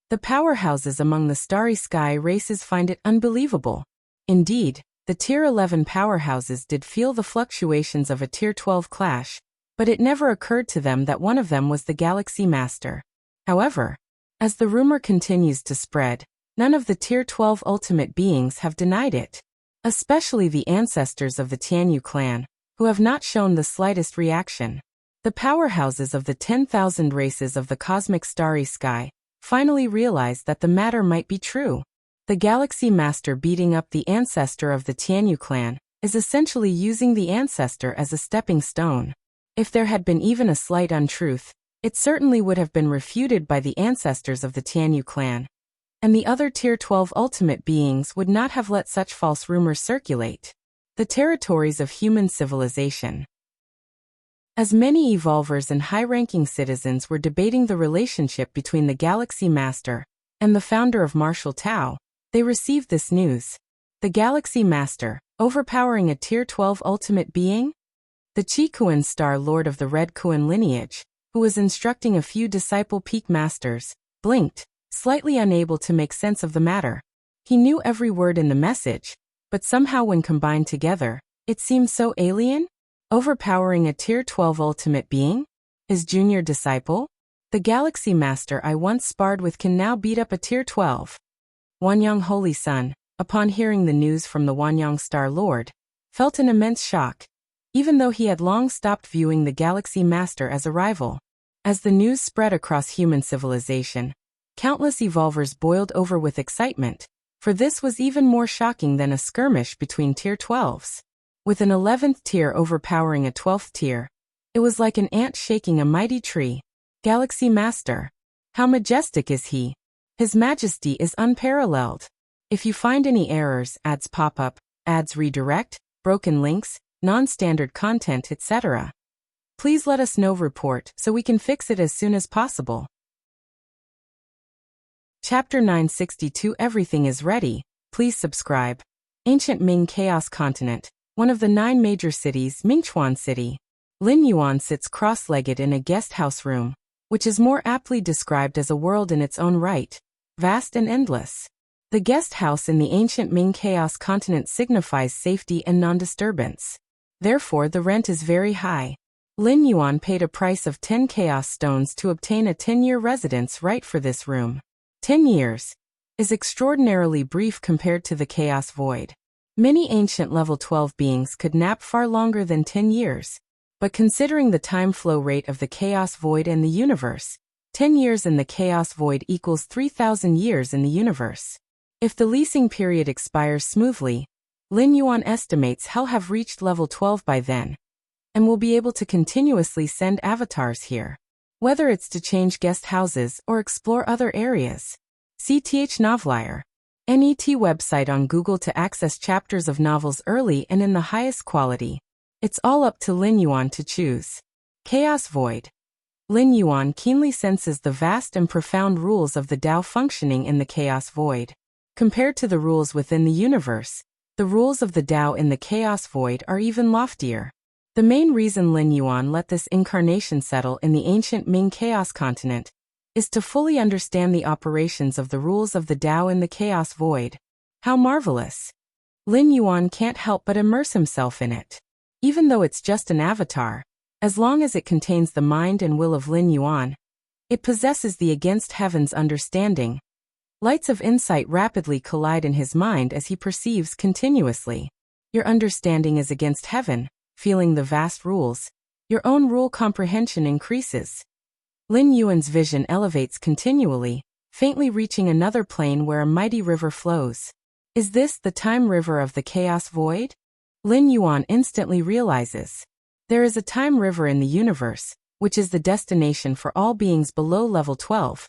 The powerhouses among the starry sky races find it unbelievable. Indeed, the Tier 11 powerhouses did feel the fluctuations of a Tier 12 clash, but it never occurred to them that one of them was the Galaxy Master. However, as the rumor continues to spread, none of the Tier 12 ultimate beings have denied it. Especially the ancestors of the Tianyu clan, who have not shown the slightest reaction. The powerhouses of the 10,000 races of the cosmic starry sky finally realized that the matter might be true. The Galaxy Master beating up the ancestor of the Tianyu clan is essentially using the ancestor as a stepping stone. If there had been even a slight untruth, it certainly would have been refuted by the ancestors of the Tianyu clan. And the other Tier 12 ultimate beings would not have let such false rumors circulate. The territories of human civilization. As many evolvers and high-ranking citizens were debating the relationship between the Galaxy Master and the founder of Martial Tao, they received this news. The Galaxy Master, overpowering a Tier 12 ultimate being? The Chi Kuan Star Lord of the Red Kuan lineage, who was instructing a few disciple peak masters, blinked, slightly unable to make sense of the matter. He knew every word in the message, but somehow when combined together, it seemed so alien? Overpowering a Tier 12 ultimate being? His junior disciple? The Galaxy Master I once sparred with can now beat up a Tier 12. Wanyang Holy Sun, upon hearing the news from the Wanyang Star Lord, felt an immense shock, even though he had long stopped viewing the Galaxy Master as a rival. As the news spread across human civilization, countless evolvers boiled over with excitement, for this was even more shocking than a skirmish between Tier 12s. With an 11th tier overpowering a 12th tier, it was like an ant shaking a mighty tree. Galaxy Master. How majestic is he? His majesty is unparalleled. If you find any errors, ads pop up, ads redirect, broken links, non-standard content, etc., please let us know. Report so we can fix it as soon as possible. Chapter 962 Everything is ready. Please subscribe. Ancient Ming Chaos Continent. One of the 9 major cities, Mingchuan City. Lin Yuan sits cross-legged in a guest house room, which is more aptly described as a world in its own right, vast and endless. The guest house in the ancient Ming Chaos Continent signifies safety and non-disturbance. Therefore, the rent is very high. Lin Yuan paid a price of 10 chaos stones to obtain a 10-year residence right for this room. 10 years is extraordinarily brief compared to the Chaos Void. Many ancient level 12 beings could nap far longer than 10 years, but considering the time flow rate of the Chaos Void and the universe, 10 years in the Chaos Void equals 3,000 years in the universe. If the leasing period expires smoothly, Lin Yuan estimates he'll have reached level 12 by then, and will be able to continuously send avatars here, whether it's to change guest houses or explore other areas. CTH Novelier. NET website on Google to access chapters of novels early and in the highest quality. It's all up to Lin Yuan to choose. Chaos Void. Lin Yuan keenly senses the vast and profound rules of the Tao functioning in the Chaos Void. Compared to the rules within the universe, the rules of the Tao in the Chaos Void are even loftier. The main reason Lin Yuan let this incarnation settle in the ancient Ming Chaos Continent is to fully understand the operations of the rules of the Tao in the Chaos Void. How marvelous! Lin Yuan can't help but immerse himself in it. Even though it's just an avatar, as long as it contains the mind and will of Lin Yuan, it possesses the against heaven's understanding. Lights of insight rapidly collide in his mind as he perceives continuously. Your understanding is against heaven, feeling the vast rules. Your own rule comprehension increases. Lin Yuan's vision elevates continually, faintly reaching another plane where a mighty river flows. Is this the time river of the Chaos Void? Lin Yuan instantly realizes. There is a time river in the universe, which is the destination for all beings below level 12.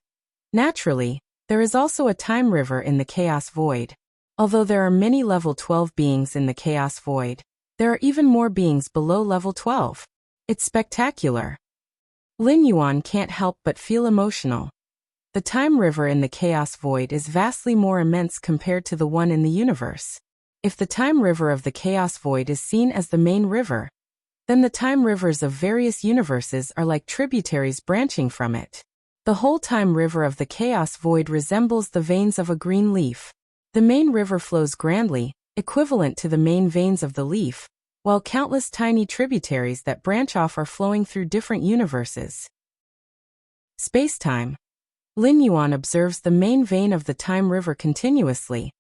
Naturally, there is also a time river in the Chaos Void. Although there are many level 12 beings in the Chaos Void, there are even more beings below level 12. It's spectacular. Lin Yuan can't help but feel emotional. The time river in the Chaos Void is vastly more immense compared to the one in the universe. If the time river of the Chaos Void is seen as the main river, then the time rivers of various universes are like tributaries branching from it. The whole time river of the Chaos Void resembles the veins of a green leaf. The main river flows grandly, equivalent to the main veins of the leaf, while countless tiny tributaries that branch off are flowing through different universes. Space-time. Lin Yuan observes the main vein of the time river continuously.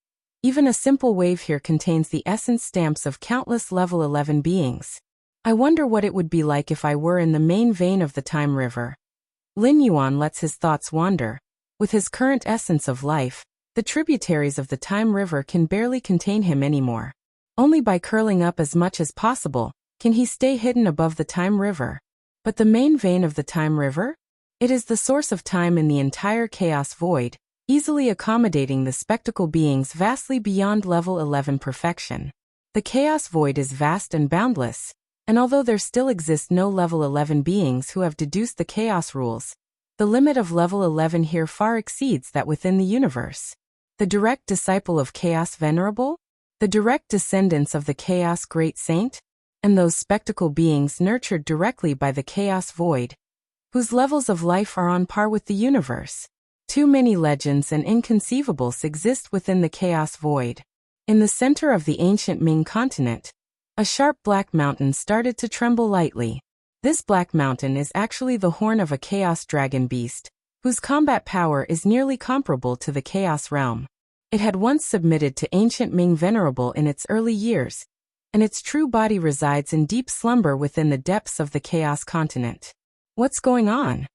Even a simple wave here contains the essence stamps of countless level 11 beings. I wonder what it would be like if I were in the main vein of the time river. Lin Yuan lets his thoughts wander. With his current essence of life, the tributaries of the time river can barely contain him anymore. Only by curling up as much as possible can he stay hidden above the time river. But the main vein of the time river? It is the source of time in the entire Chaos Void, easily accommodating the spectacle beings vastly beyond level 11 perfection. The chaos void is vast and boundless, and although there still exist no level 11 beings who have deduced the chaos rules, the limit of level 11 here far exceeds that within the universe. The direct disciple of Chaos Venerable? The direct descendants of the Chaos Great Saint? And those spectacle beings nurtured directly by the Chaos Void, whose levels of life are on par with the universe. Too many legends and inconceivables exist within the Chaos Void. In the center of the ancient Ming continent, a sharp black mountain started to tremble lightly. This black mountain is actually the horn of a chaos dragon beast, whose combat power is nearly comparable to the Chaos Realm. It had once submitted to ancient Ming Venerable in its early years, and its true body resides in deep slumber within the depths of the Chaos continent. What's going on?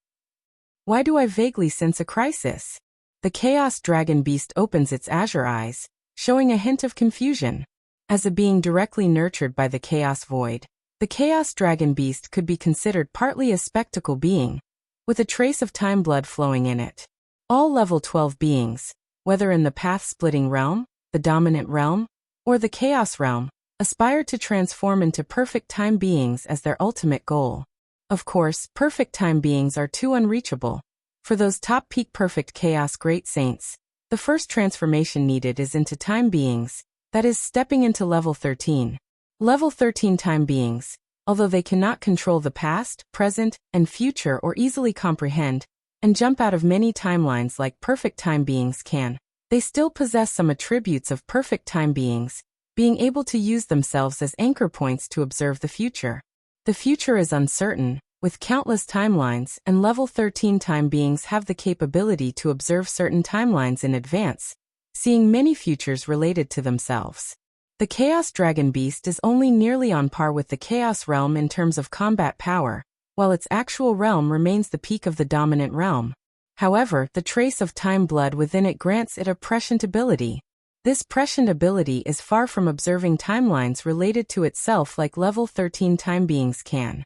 Why do I vaguely sense a crisis? The Chaos Dragon Beast opens its azure eyes, showing a hint of confusion. As a being directly nurtured by the Chaos Void, the Chaos Dragon Beast could be considered partly a spectacle being, with a trace of time blood flowing in it. All level 12 beings, whether in the path-splitting realm, the dominant realm, or the Chaos Realm, aspire to transform into perfect time beings as their ultimate goal. Of course, perfect time beings are too unreachable. For those top peak perfect Chaos Great Saints, the first transformation needed is into time beings, that is, stepping into level 13. Level 13 time beings, although they cannot control the past, present, and future or easily comprehend and jump out of many timelines like perfect time beings can, they still possess some attributes of perfect time beings, being able to use themselves as anchor points to observe the future. The future is uncertain, with countless timelines, and level 13 time beings have the capability to observe certain timelines in advance, seeing many futures related to themselves. The Chaos Dragon Beast is only nearly on par with the Chaos Realm in terms of combat power, while its actual realm remains the peak of the dominant realm. However, the trace of time blood within it grants it a prescient ability. This prescient ability is far from observing timelines related to itself like level 13 time beings can.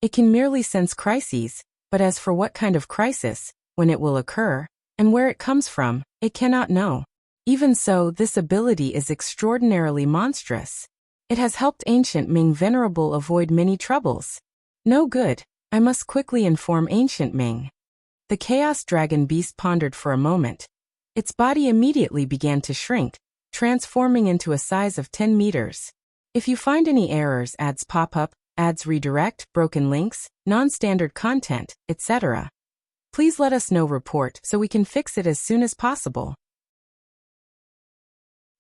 It can merely sense crises, but as for what kind of crisis, when it will occur, and where it comes from, it cannot know. Even so, this ability is extraordinarily monstrous. It has helped ancient Ming Venerable avoid many troubles. No good, I must quickly inform ancient Ming. The Chaos Dragon Beast pondered for a moment. Its body immediately began to shrink, transforming into a size of 10 meters. If you find any errors, ads pop up, ads redirect, broken links, non-standard content, etc., please let us know. Report so we can fix it as soon as possible.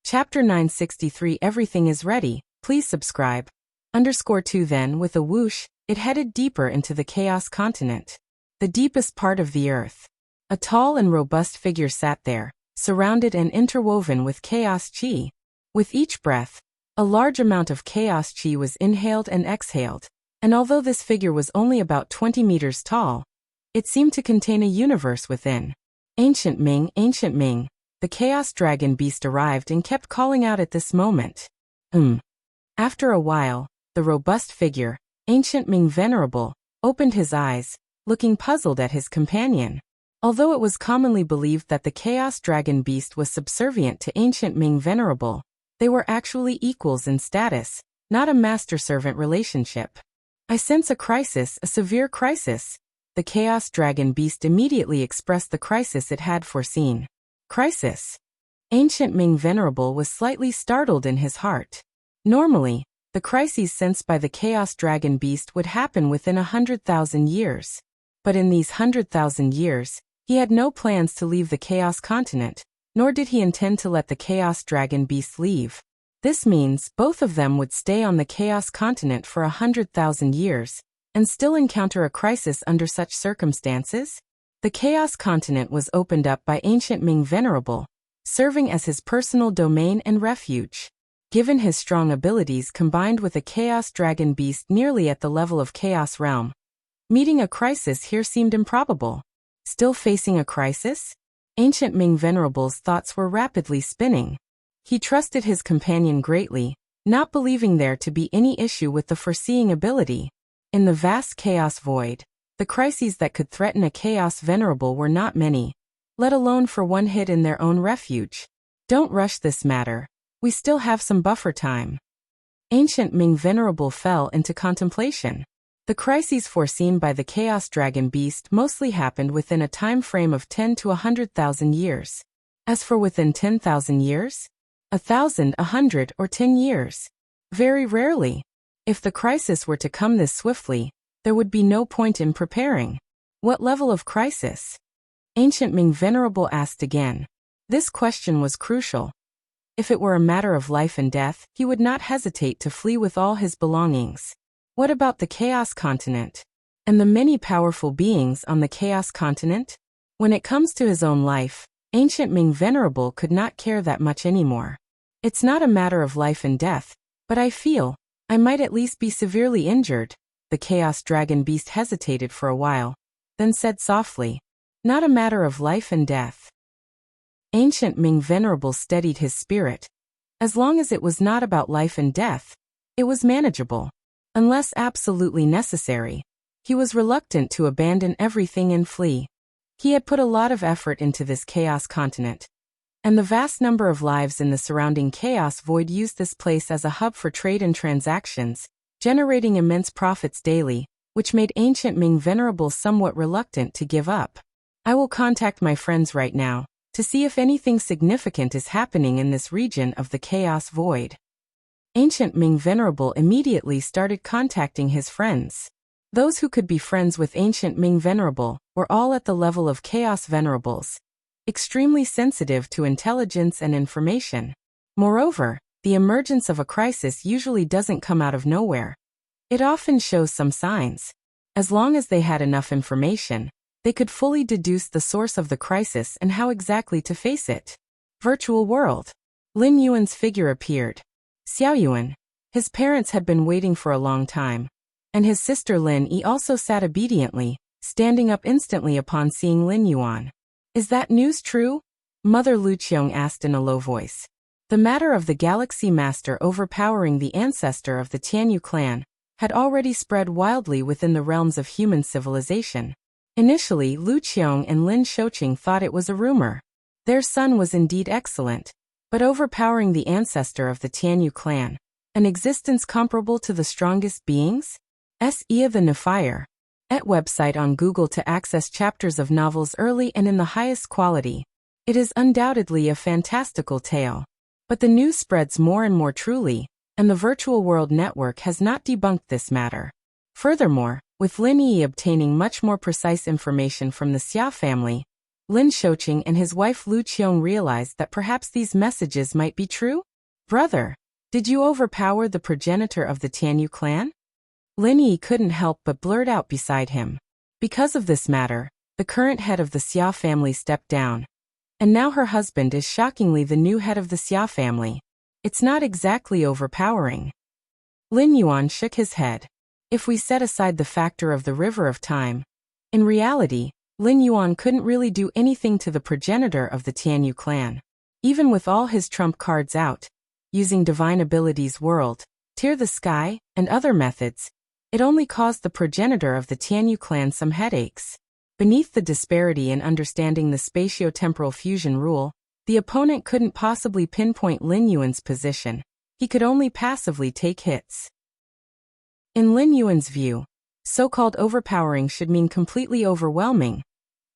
Chapter 963 Everything is ready, please subscribe. _2 Then, with a whoosh, it headed deeper into the Chaos continent, the deepest part of the earth. A tall and robust figure sat there, surrounded and interwoven with chaos chi. With each breath, a large amount of chaos chi was inhaled and exhaled, and although this figure was only about 20 meters tall, it seemed to contain a universe within. Ancient Ming, the Chaos Dragon Beast arrived and kept calling out at this moment. After a while, the robust figure, Ancient Ming Venerable, opened his eyes, looking puzzled at his companion. Although it was commonly believed that the Chaos Dragon Beast was subservient to Ancient Ming Venerable, they were actually equals in status, not a master-servant relationship. I sense a crisis, a severe crisis. The Chaos Dragon Beast immediately expressed the crisis it had foreseen. Crisis? Ancient Ming Venerable was slightly startled in his heart. Normally, the crises sensed by the Chaos Dragon Beast would happen within 100,000 years. But in these 100,000 years, he had no plans to leave the Chaos continent, nor did he intend to let the Chaos Dragon Beast leave. This means both of them would stay on the Chaos continent for 100,000 years, and still encounter a crisis under such circumstances. The Chaos continent was opened up by Ancient Ming Venerable, serving as his personal domain and refuge. Given his strong abilities combined with a Chaos Dragon Beast nearly at the level of Chaos Realm, meeting a crisis here seemed improbable. Still facing a crisis? Ancient Ming Venerable's thoughts were rapidly spinning. He trusted his companion greatly, not believing there to be any issue with the foreseeing ability. In the vast chaos void, the crises that could threaten a Chaos Venerable were not many, let alone for one hid in their own refuge. Don't rush this matter. We still have some buffer time. Ancient Ming Venerable fell into contemplation. The crises foreseen by the Chaos Dragon Beast mostly happened within a time frame of 10 to 100,000 years. As for within 10,000 years? 1,000, 100, or 10 years? Very rarely. If the crisis were to come this swiftly, there would be no point in preparing. What level of crisis? Ancient Ming Venerable asked again. This question was crucial. If it were a matter of life and death, he would not hesitate to flee with all his belongings. What about the Chaos Continent? And the many powerful beings on the Chaos Continent? When it comes to his own life, Ancient Ming Venerable could not care that much anymore. It's not a matter of life and death, but I feel I might at least be severely injured. The Chaos Dragon Beast hesitated for a while, then said softly, not a matter of life and death. Ancient Ming Venerable steadied his spirit. As long as it was not about life and death, it was manageable. Unless absolutely necessary, he was reluctant to abandon everything and flee. He had put a lot of effort into this Chaos Continent, and the vast number of lives in the surrounding Chaos Void used this place as a hub for trade and transactions, generating immense profits daily, which made Ancient Ming Venerable somewhat reluctant to give up. I will contact my friends right now to see if anything significant is happening in this region of the Chaos Void. Ancient Ming Venerable immediately started contacting his friends. Those who could be friends with Ancient Ming Venerable were all at the level of Chaos Venerables, extremely sensitive to intelligence and information. Moreover, the emergence of a crisis usually doesn't come out of nowhere. It often shows some signs. As long as they had enough information, they could fully deduce the source of the crisis and how exactly to face it. Virtual world. Lin Yuan's figure appeared. Xiao Yuan. His parents had been waiting for a long time, and his sister Lin Yi also sat obediently, standing up instantly upon seeing Lin Yuan. Is that news true? Mother Lu Qiong asked in a low voice. The matter of the Galaxy Master overpowering the ancestor of the Tianyu clan had already spread wildly within the realms of human civilization. Initially, Lu Qiong and Lin Shouqing thought it was a rumor. Their son was indeed excellent, but overpowering the ancestor of the Tianyu clan, an existence comparable to the strongest beings? Ea the Nephire. Et website on Google to access chapters of novels early and in the highest quality. It is undoubtedly a fantastical tale. But the news spreads more and more truly, and the Virtual World Network has not debunked this matter. Furthermore, with Lin Yi obtaining much more precise information from the Xia family, Lin Shouqing and his wife Lu Qiong realized that perhaps these messages might be true. Brother, did you overpower the progenitor of the Tianyu clan? Lin Yi couldn't help but blurt out beside him. Because of this matter, the current head of the Xia family stepped down, and now her husband is shockingly the new head of the Xia family. It's not exactly overpowering. Lin Yuan shook his head. If we set aside the factor of the River of Time, in reality, Lin Yuan couldn't really do anything to the progenitor of the Tianyu clan. Even with all his trump cards out, using divine abilities world, tear the sky, and other methods, it only caused the progenitor of the Tianyu clan some headaches. Beneath the disparity in understanding the spatio-temporal fusion rule, the opponent couldn't possibly pinpoint Lin Yuan's position. He could only passively take hits. In Lin Yuan's view, so-called overpowering should mean completely overwhelming,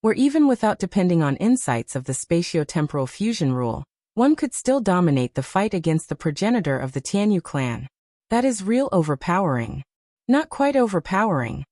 where even without depending on insights of the spatio-temporal fusion rule, one could still dominate the fight against the progenitor of the Tianyu clan. That is real overpowering. Not quite overpowering.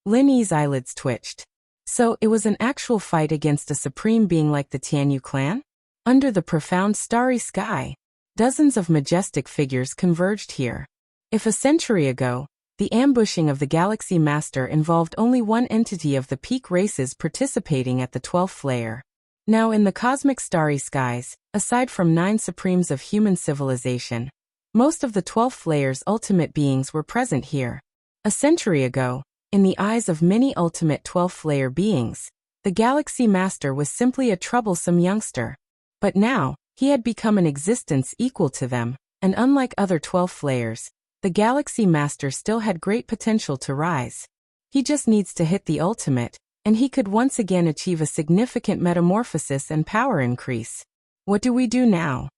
Lin Yi's eyelids twitched. So it was an actual fight against a supreme being like the Tianyu clan? Under the profound starry sky, dozens of majestic figures converged here. If a century ago, the ambushing of the Galaxy Master involved only one entity of the peak races participating at the 12th layer. Now in the cosmic starry skies, aside from 9 supremes of human civilization, most of the 12th layer's ultimate beings were present here. A century ago, in the eyes of many ultimate 12th layer beings, the Galaxy Master was simply a troublesome youngster. But now, he had become an existence equal to them, and unlike other 12th layers, the Galaxy Master still had great potential to rise. He just needs to hit the ultimate, and he could once again achieve a significant metamorphosis and power increase. What do we do now?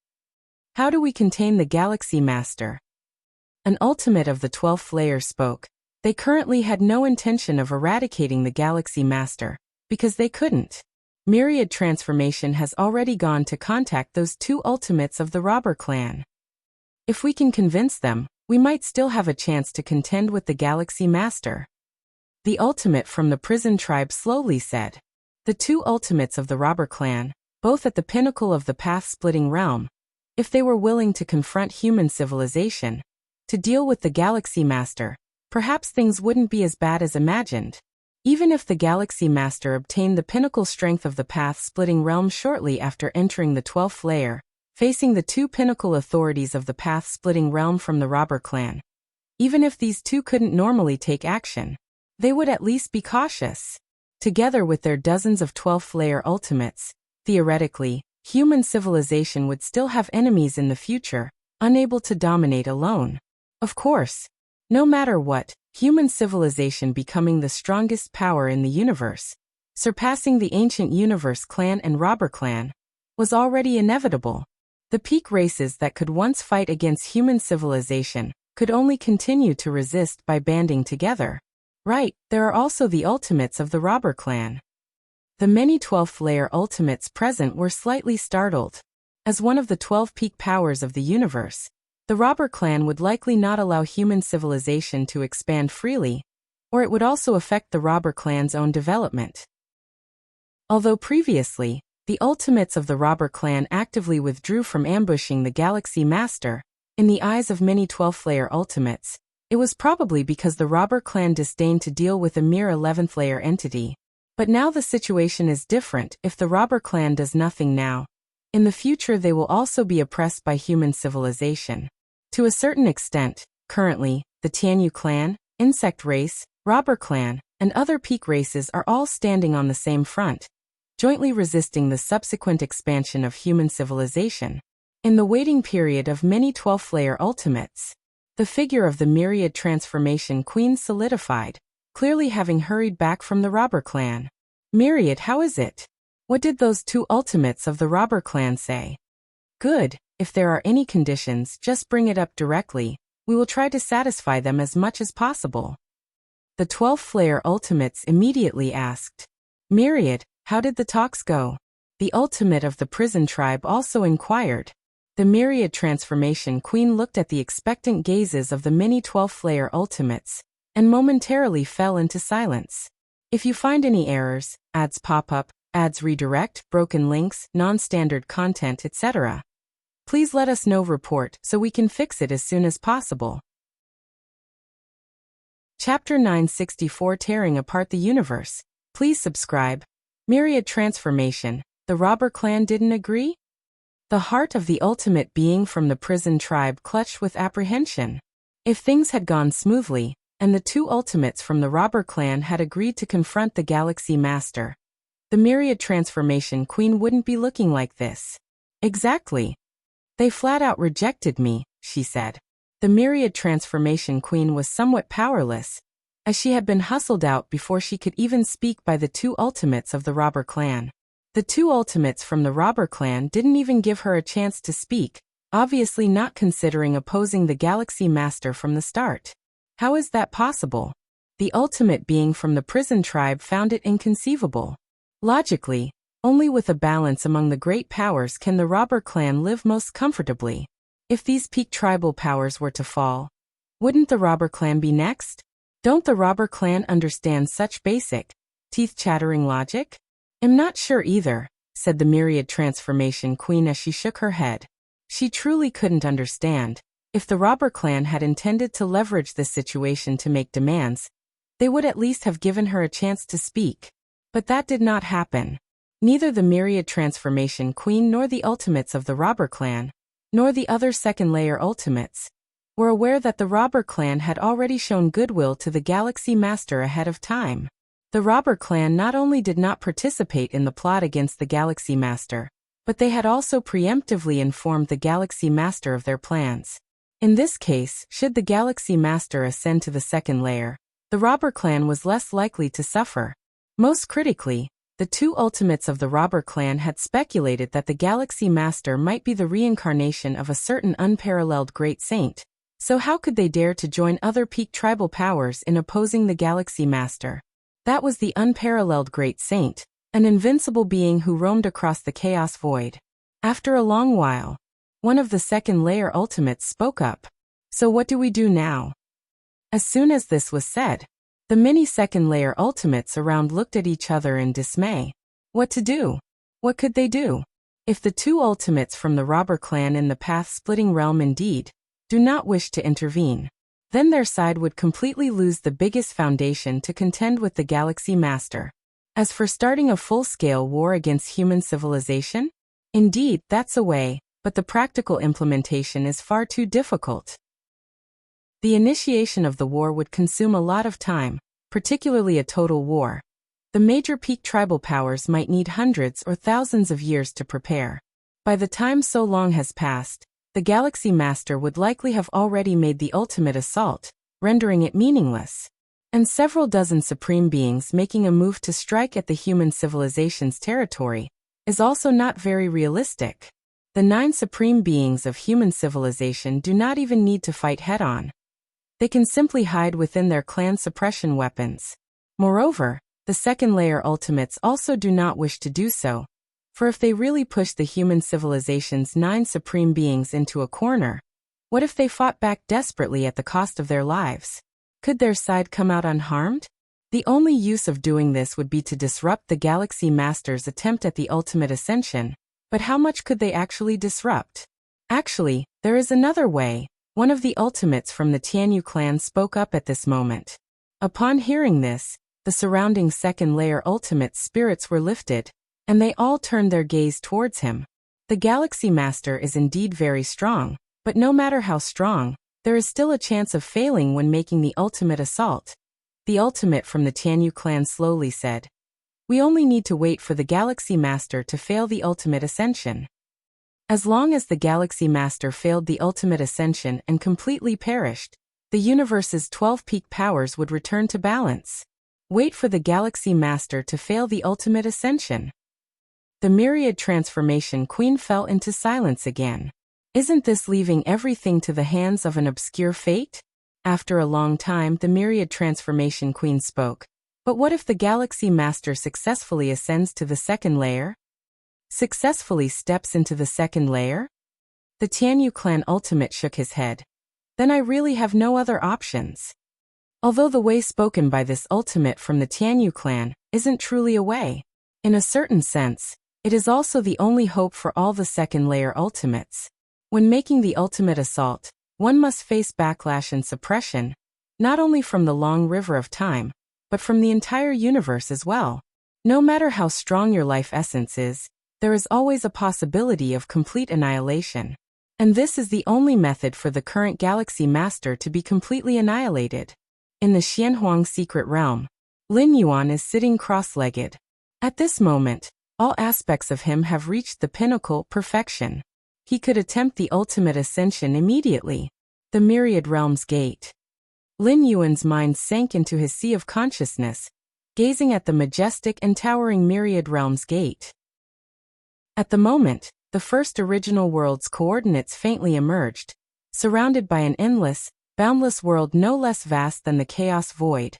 How do we contain the Galaxy Master? An ultimate of the 12th layer spoke. They currently had no intention of eradicating the Galaxy Master, because they couldn't. Myriad Transformation has already gone to contact those 2 ultimates of the robber clan. If we can convince them, we might still have a chance to contend with the Galaxy Master. The ultimate from the prison tribe slowly said. The 2 ultimates of the robber clan, both at the pinnacle of the path-splitting realm, if they were willing to confront human civilization, to deal with the Galaxy Master, perhaps things wouldn't be as bad as imagined. Even if the Galaxy Master obtained the pinnacle strength of the path-splitting realm shortly after entering the 12th layer, facing the 2 pinnacle authorities of the path-splitting realm from the robber clan. Even if these 2 couldn't normally take action, they would at least be cautious. Together with their dozens of 12th layer ultimates, theoretically, human civilization would still have enemies in the future, unable to dominate alone. Of course, no matter what, human civilization becoming the strongest power in the universe, surpassing the ancient universe clan and robber clan, was already inevitable. The peak races that could once fight against human civilization could only continue to resist by banding together. Right, there are also the ultimates of the robber clan. The many 12th layer ultimates present were slightly startled. As one of the 12 peak powers of the universe, the robber clan would likely not allow human civilization to expand freely, or it would also affect the robber clan's own development. Although previously, the ultimates of the robber clan actively withdrew from ambushing the Galaxy Master, in the eyes of many 12th layer ultimates, it was probably because the robber clan disdained to deal with a mere 11th layer entity. But now the situation is different. If the robber clan does nothing now, in the future they will also be oppressed by human civilization. To a certain extent, currently, the Tianyu clan, insect race, robber clan, and other peak races are all standing on the same front, jointly resisting the subsequent expansion of human civilization. In the waiting period of many 12th layer ultimates, the figure of the Myriad Transformation Queen solidified, clearly having hurried back from the robber clan. Myriad, how is it? What did those 2 ultimates of the robber clan say? Good, if there are any conditions, just bring it up directly. We will try to satisfy them as much as possible. The 12th layer ultimates immediately asked. Myriad, how did the talks go? The ultimate of the prison tribe also inquired. The Myriad Transformation Queen looked at the expectant gazes of the many 12th layer ultimates, and momentarily fell into silence. If you find any errors, ads pop up, ads redirect, broken links, non-standard content, etc., please let us know. Report so we can fix it as soon as possible. Chapter 964, Tearing Apart the Universe. Please subscribe. Myriad Transformation. The robber clan didn't agree? The heart of the ultimate being from the prison tribe clutched with apprehension. If things had gone smoothly, and the 2 ultimates from the robber clan had agreed to confront the Galaxy Master, the Myriad Transformation Queen wouldn't be looking like this. Exactly. They flat out rejected me, she said. The Myriad Transformation Queen was somewhat powerless, as she had been hustled out before she could even speak by the 2 ultimates of the robber clan. The 2 ultimates from the robber clan didn't even give her a chance to speak, obviously not considering opposing the Galaxy Master from the start. How is that possible? The ultimate being from the prison tribe found it inconceivable. Logically, only with a balance among the great powers can the robber clan live most comfortably. If these peak tribal powers were to fall, wouldn't the robber clan be next? Don't the robber clan understand such basic, teeth-chattering logic? I'm not sure either, said the Myriad Transformation Queen as she shook her head. She truly couldn't understand. If the robber clan had intended to leverage this situation to make demands, they would at least have given her a chance to speak. But that did not happen. Neither the Myriad Transformation Queen nor the ultimates of the robber clan, nor the other second-layer ultimates, were aware that the robber clan had already shown goodwill to the Galaxy Master ahead of time. The robber clan not only did not participate in the plot against the Galaxy Master, but they had also preemptively informed the Galaxy Master of their plans. In this case, should the Galaxy Master ascend to the second layer, the robber clan was less likely to suffer. Most critically, The two ultimates of the robber clan had speculated that the Galaxy Master might be the reincarnation of a certain unparalleled great saint, so how could they dare to join other peak tribal powers in opposing the Galaxy Master? That was the unparalleled great saint, an invincible being who roamed across the chaos void. After a long while, one of the second layer ultimates spoke up. So what do we do now? As soon as this was said, the many second layer ultimates around looked at each other in dismay. What to do? What could they do? If the two ultimates from the robber clan in the path-splitting realm indeed do not wish to intervene, then their side would completely lose the biggest foundation to contend with the Galaxy Master. As for starting a full-scale war against human civilization, indeed, that's a way, but the practical implementation is far too difficult. The initiation of the war would consume a lot of time, particularly a total war. The major peak tribal powers might need hundreds or thousands of years to prepare. By the time so long has passed, the Galaxy Master would likely have already made the ultimate assault, rendering it meaningless. And several dozen supreme beings making a move to strike at the human civilization's territory is also not very realistic. The 9 supreme beings of human civilization do not even need to fight head-on. They can simply hide within their clan suppression weapons. Moreover, the second layer ultimates also do not wish to do so, for if they really push the human civilization's 9 supreme beings into a corner, what if they fought back desperately at the cost of their lives? Could their side come out unharmed? The only use of doing this would be to disrupt the Galaxy Master's attempt at the ultimate ascension, but how much could they actually disrupt? Actually, there is another way. One of the ultimates from the Tianyu clan spoke up at this moment. Upon hearing this, the surrounding second layer ultimate spirits were lifted, and they all turned their gaze towards him. The Galaxy Master is indeed very strong, but no matter how strong, there is still a chance of failing when making the ultimate assault. The ultimate from the Tianyu clan slowly said, "We only need to wait for the Galaxy Master to fail the ultimate ascension." As long as the Galaxy Master failed the ultimate ascension and completely perished, the universe's 12 peak powers would return to balance. Wait for the Galaxy Master to fail the ultimate ascension. The myriad transformation queen fell into silence again. Isn't this leaving everything to the hands of an obscure fate? After a long time, the myriad transformation queen spoke. But what if the Galaxy Master successfully ascends to the second layer? Successfully steps into the second layer? The Tianyu clan ultimate shook his head. Then I really have no other options. Although the way spoken by this ultimate from the Tianyu clan isn't truly a way, in a certain sense, it is also the only hope for all the second layer ultimates. When making the ultimate assault, one must face backlash and suppression, not only from the long river of time, but from the entire universe as well. No matter how strong your life essence is, there is always a possibility of complete annihilation. And this is the only method for the current Galaxy Master to be completely annihilated. In the Xianhuang secret realm, Lin Yuan is sitting cross-legged. At this moment, all aspects of him have reached the pinnacle perfection. He could attempt the ultimate ascension immediately. The myriad realms gate. Lin Yuan's mind sank into his sea of consciousness, gazing at the majestic and towering myriad realms gate. At the moment, the first original world's coordinates faintly emerged, surrounded by an endless, boundless world no less vast than the chaos void,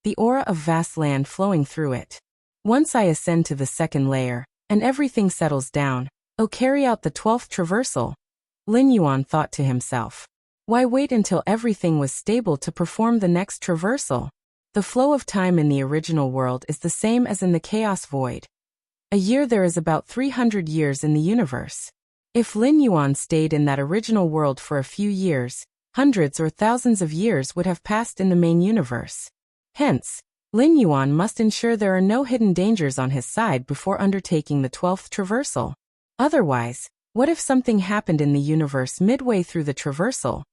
the aura of vast land flowing through it. Once I ascend to the second layer, and everything settles down, I'll carry out the 12th traversal. Lin Yuan thought to himself. Why wait until everything was stable to perform the next traversal? The flow of time in the original world is the same as in the chaos void. A year there is about 300 years in the universe. If Lin Yuan stayed in that original world for a few years, hundreds or thousands of years would have passed in the main universe. Hence, Lin Yuan must ensure there are no hidden dangers on his side before undertaking the 12th traversal. Otherwise, what if something happened in the universe midway through the traversal?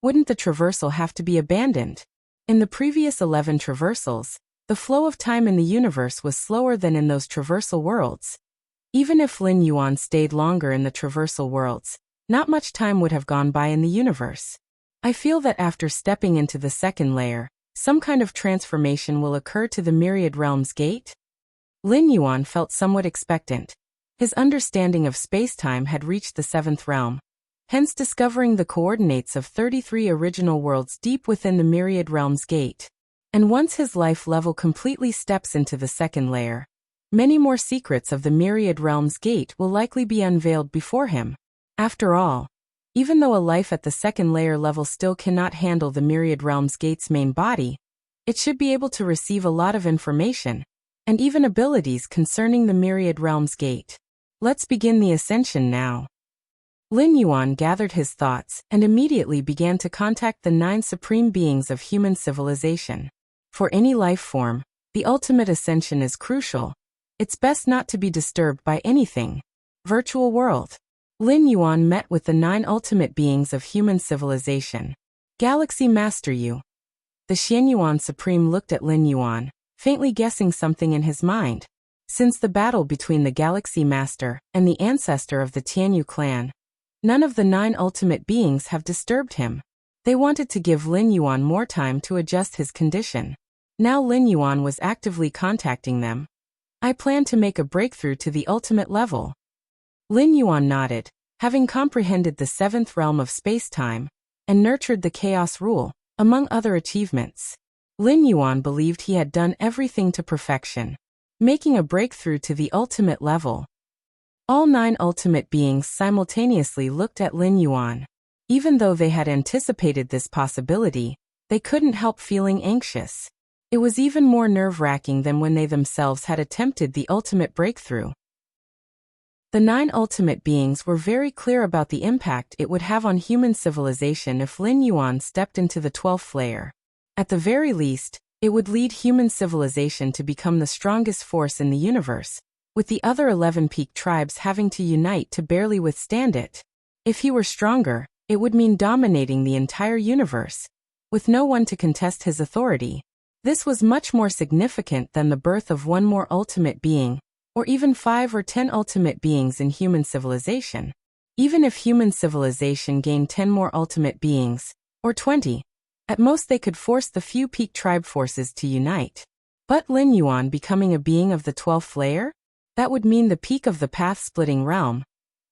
Wouldn't the traversal have to be abandoned? In the previous 11 traversals, the flow of time in the universe was slower than in those traversal worlds. Even if Lin Yuan stayed longer in the traversal worlds, not much time would have gone by in the universe. I feel that after stepping into the second layer, some kind of transformation will occur to the myriad realms gate. Lin Yuan felt somewhat expectant. His understanding of space-time had reached the 7th realm, hence discovering the coordinates of 33 original worlds deep within the Myriad Realms Gate. And once his life level completely steps into the 2nd layer, many more secrets of the Myriad Realms Gate will likely be unveiled before him. After all, even though a life at the 2nd layer level still cannot handle the Myriad Realms Gate's main body, it should be able to receive a lot of information, and even abilities concerning the Myriad Realms Gate. Let's begin the ascension now. Lin Yuan gathered his thoughts and immediately began to contact the 9 supreme beings of human civilization. For any life form, the ultimate ascension is crucial. It's best not to be disturbed by anything. Virtual world. Lin Yuan met with the 9 ultimate beings of human civilization. Galaxy Master Yu. The Xianyuan Supreme looked at Lin Yuan, faintly guessing something in his mind. Since the battle between the Galaxy Master and the ancestor of the Tianyu clan, none of the 9 ultimate beings have disturbed him. They wanted to give Lin Yuan more time to adjust his condition. Now Lin Yuan was actively contacting them. I plan to make a breakthrough to the ultimate level. Lin Yuan nodded, having comprehended the 7th realm of space-time and nurtured the chaos rule, among other achievements. Lin Yuan believed he had done everything to perfection, making a breakthrough to the ultimate level. All 9 ultimate beings simultaneously looked at Lin Yuan. Even though they had anticipated this possibility, they couldn't help feeling anxious. It was even more nerve-wracking than when they themselves had attempted the ultimate breakthrough. The 9 ultimate beings were very clear about the impact it would have on human civilization if Lin Yuan stepped into the 12th layer. At the very least, it would lead human civilization to become the strongest force in the universe, with the other 11 peak tribes having to unite to barely withstand it. If he were stronger, it would mean dominating the entire universe, with no one to contest his authority. This was much more significant than the birth of one more ultimate being, or even 5 or 10 ultimate beings in human civilization. Even if human civilization gained 10 more ultimate beings, or 20, at most they could force the few peak tribe forces to unite. But Lin Yuan becoming a being of the 12th layer? That would mean the peak of the path-splitting realm.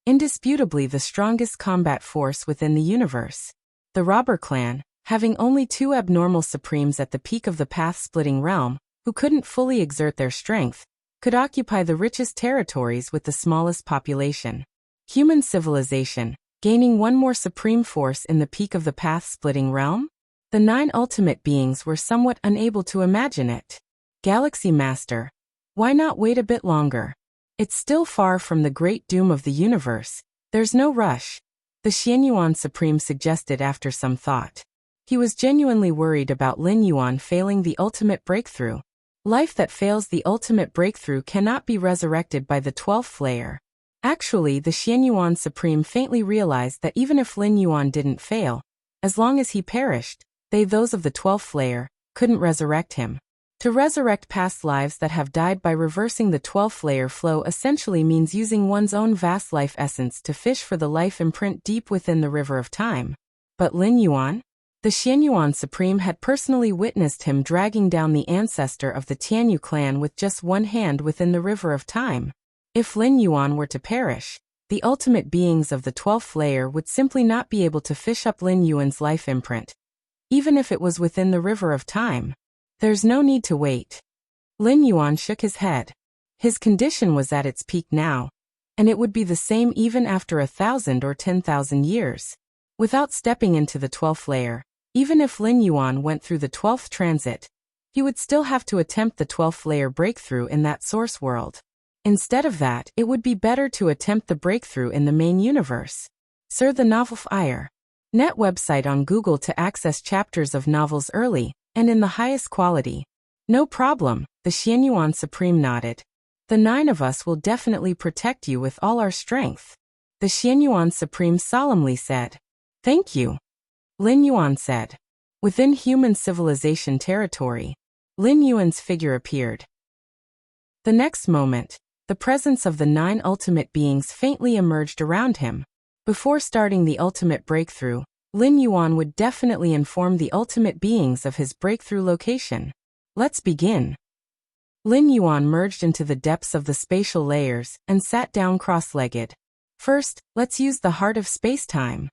Indisputably the strongest combat force within the universe. The Robber Clan, having only 2 abnormal supremes at the peak of the path-splitting realm, who couldn't fully exert their strength, could occupy the richest territories with the smallest population. Human civilization, gaining one more supreme force in the peak of the path-splitting realm? The 9 ultimate beings were somewhat unable to imagine it. Galaxy Master. Why not wait a bit longer? It's still far from the great doom of the universe. There's no rush. The Xianyuan Supreme suggested after some thought. He was genuinely worried about Lin Yuan failing the ultimate breakthrough. Life that fails the ultimate breakthrough cannot be resurrected by the 12th layer. Actually, the Xianyuan Supreme faintly realized that even if Lin Yuan didn't fail, as long as he perished, those of the 12th layer couldn't resurrect him. To resurrect past lives that have died by reversing the 12th layer flow essentially means using one's own vast life essence to fish for the life imprint deep within the river of time. But Lin Yuan? The Xianyuan Supreme had personally witnessed him dragging down the ancestor of the Tianyu clan with just one hand within the river of time. If Lin Yuan were to perish, the ultimate beings of the 12th layer would simply not be able to fish up Lin Yuan's life imprint, even if it was within the river of time. There's no need to wait. Lin Yuan shook his head. His condition was at its peak now, and it would be the same even after 1,000 or 10,000 years. Without stepping into the 12th layer, even if Lin Yuan went through the 12th transit, he would still have to attempt the 12th layer breakthrough in that source world. Instead of that, it would be better to attempt the breakthrough in the main universe. Sir, the novel Fire. Net website on Google to access chapters of novels early and in the highest quality. No problem, the Xianyuan Supreme nodded. The 9 of us will definitely protect you with all our strength. The Xianyuan Supreme solemnly said. Thank you. Lin Yuan said. Within human civilization territory, Lin Yuan's figure appeared. The next moment, the presence of the 9 ultimate beings faintly emerged around him. Before starting the ultimate breakthrough, Lin Yuan would definitely inform the ultimate beings of his breakthrough location. Let's begin. Lin Yuan merged into the depths of the spatial layers and sat down cross-legged. First, let's use the heart of space-time.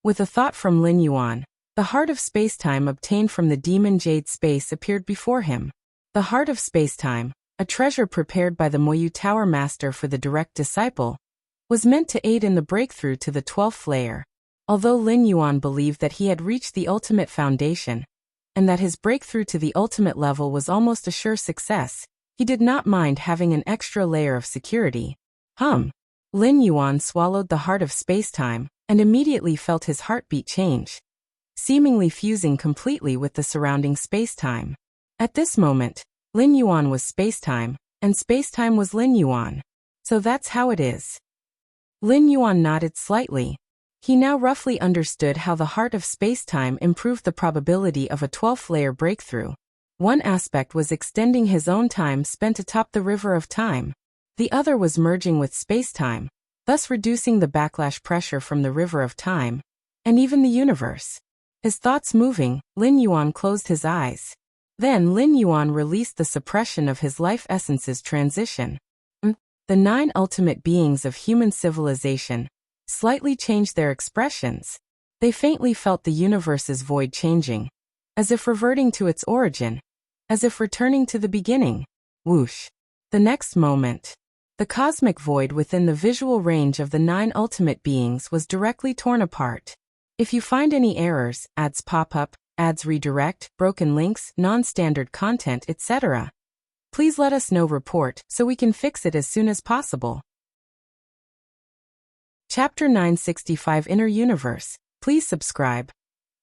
With a thought from Lin Yuan, the heart of space-time obtained from the demon jade space appeared before him. The heart of space-time, a treasure prepared by the Moyu Tower Master for the direct disciple, was meant to aid in the breakthrough to the 12th layer. Although Lin Yuan believed that he had reached the ultimate foundation, and that his breakthrough to the ultimate level was almost a sure success, he did not mind having an extra layer of security. Lin Yuan swallowed the heart of space-time and immediately felt his heartbeat change, seemingly fusing completely with the surrounding space-time. At this moment, Lin Yuan was space-time, and space-time was Lin Yuan. So that's how it is. Lin Yuan nodded slightly. He now roughly understood how the heart of space-time improved the probability of a 12th layer breakthrough. One aspect was extending his own time spent atop the river of time. The other was merging with space-time, thus reducing the backlash pressure from the river of time, and even the universe. His thoughts moving, Lin Yuan closed his eyes. Then Lin Yuan released the suppression of his life essence's transition. The 9 ultimate beings of human civilization slightly changed their expressions. They faintly felt the universe's void changing, as if reverting to its origin, as if returning to the beginning. Whoosh. The next moment, the cosmic void within the visual range of the 9 ultimate beings was directly torn apart. If you find any errors, ads pop up, ads redirect, broken links, non-standard content, etc., please let us know. Report so we can fix it as soon as possible. Chapter 965 Inner Universe. Please subscribe.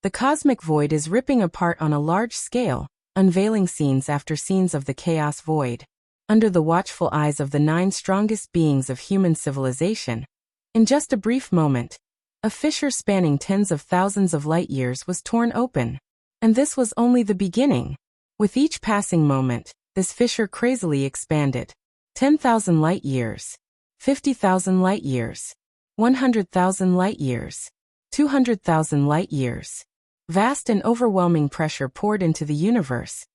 The cosmic void is ripping apart on a large scale, unveiling scenes after scenes of the chaos void. Under the watchful eyes of the 9 strongest beings of human civilization, in just a brief moment, a fissure spanning tens of thousands of light years was torn open. And this was only the beginning. With each passing moment, this fissure crazily expanded. 10,000 light years, 50,000 light years, 100,000 light years, 200,000 light years. Vast and overwhelming pressure poured into the universe,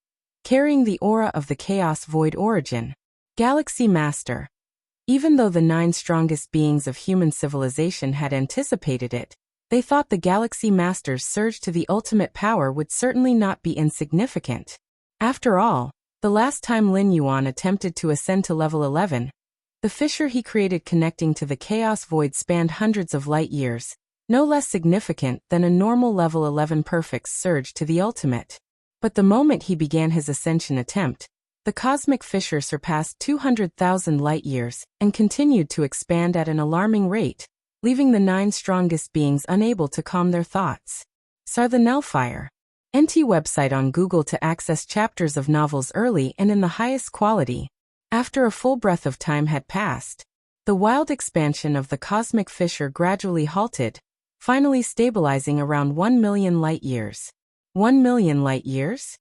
carrying the aura of the chaos void origin. Galaxy Master. Even though the 9 strongest beings of human civilization had anticipated it, they thought the Galaxy Master's surge to the ultimate power would certainly not be insignificant. After all, the last time Lin Yuan attempted to ascend to level 11, the fissure he created connecting to the chaos void spanned hundreds of light years, no less significant than a normal level 11 perfect surge to the ultimate. But the moment he began his ascension attempt, the cosmic fissure surpassed 200,000 light years and continued to expand at an alarming rate, leaving the 9 strongest beings unable to calm their thoughts. Sar the Nelfire. NT website on Google to access chapters of novels early and in the highest quality. After a full breath of time had passed, the wild expansion of the cosmic fissure gradually halted, finally stabilizing around 1 million light years. 1 million light years?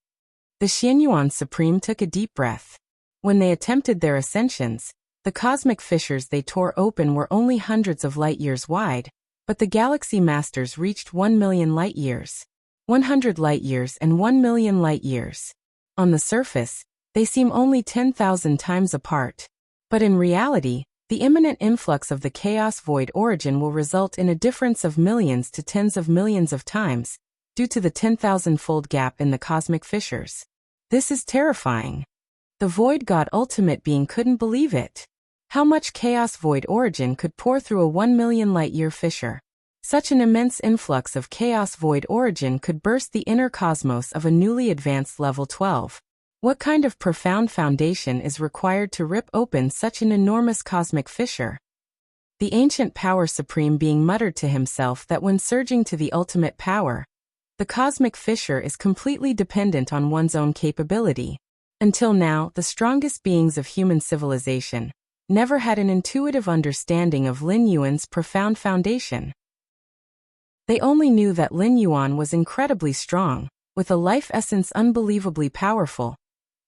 The Xianyuan Supreme took a deep breath. When they attempted their ascensions, the cosmic fissures they tore open were only hundreds of light years wide, but the Galaxy Masters reached 1 million light years. 100 light years and 1 million light years. On the surface, they seem only 10,000 times apart. But in reality, the imminent influx of the chaos void origin will result in a difference of millions to tens of millions of times, due to the 10,000-fold gap in the cosmic fissures. This is terrifying. The Void God Ultimate Being couldn't believe it. How much chaos void origin could pour through a 1 million light-year fissure? Such an immense influx of chaos void origin could burst the inner cosmos of a newly advanced level 12. What kind of profound foundation is required to rip open such an enormous cosmic fissure? The ancient power supreme being muttered to himself that when surging to the ultimate power, the cosmic fissure is completely dependent on one's own capability. Until now, the strongest beings of human civilization never had an intuitive understanding of Lin Yuan's profound foundation. They only knew that Lin Yuan was incredibly strong, with a life essence unbelievably powerful,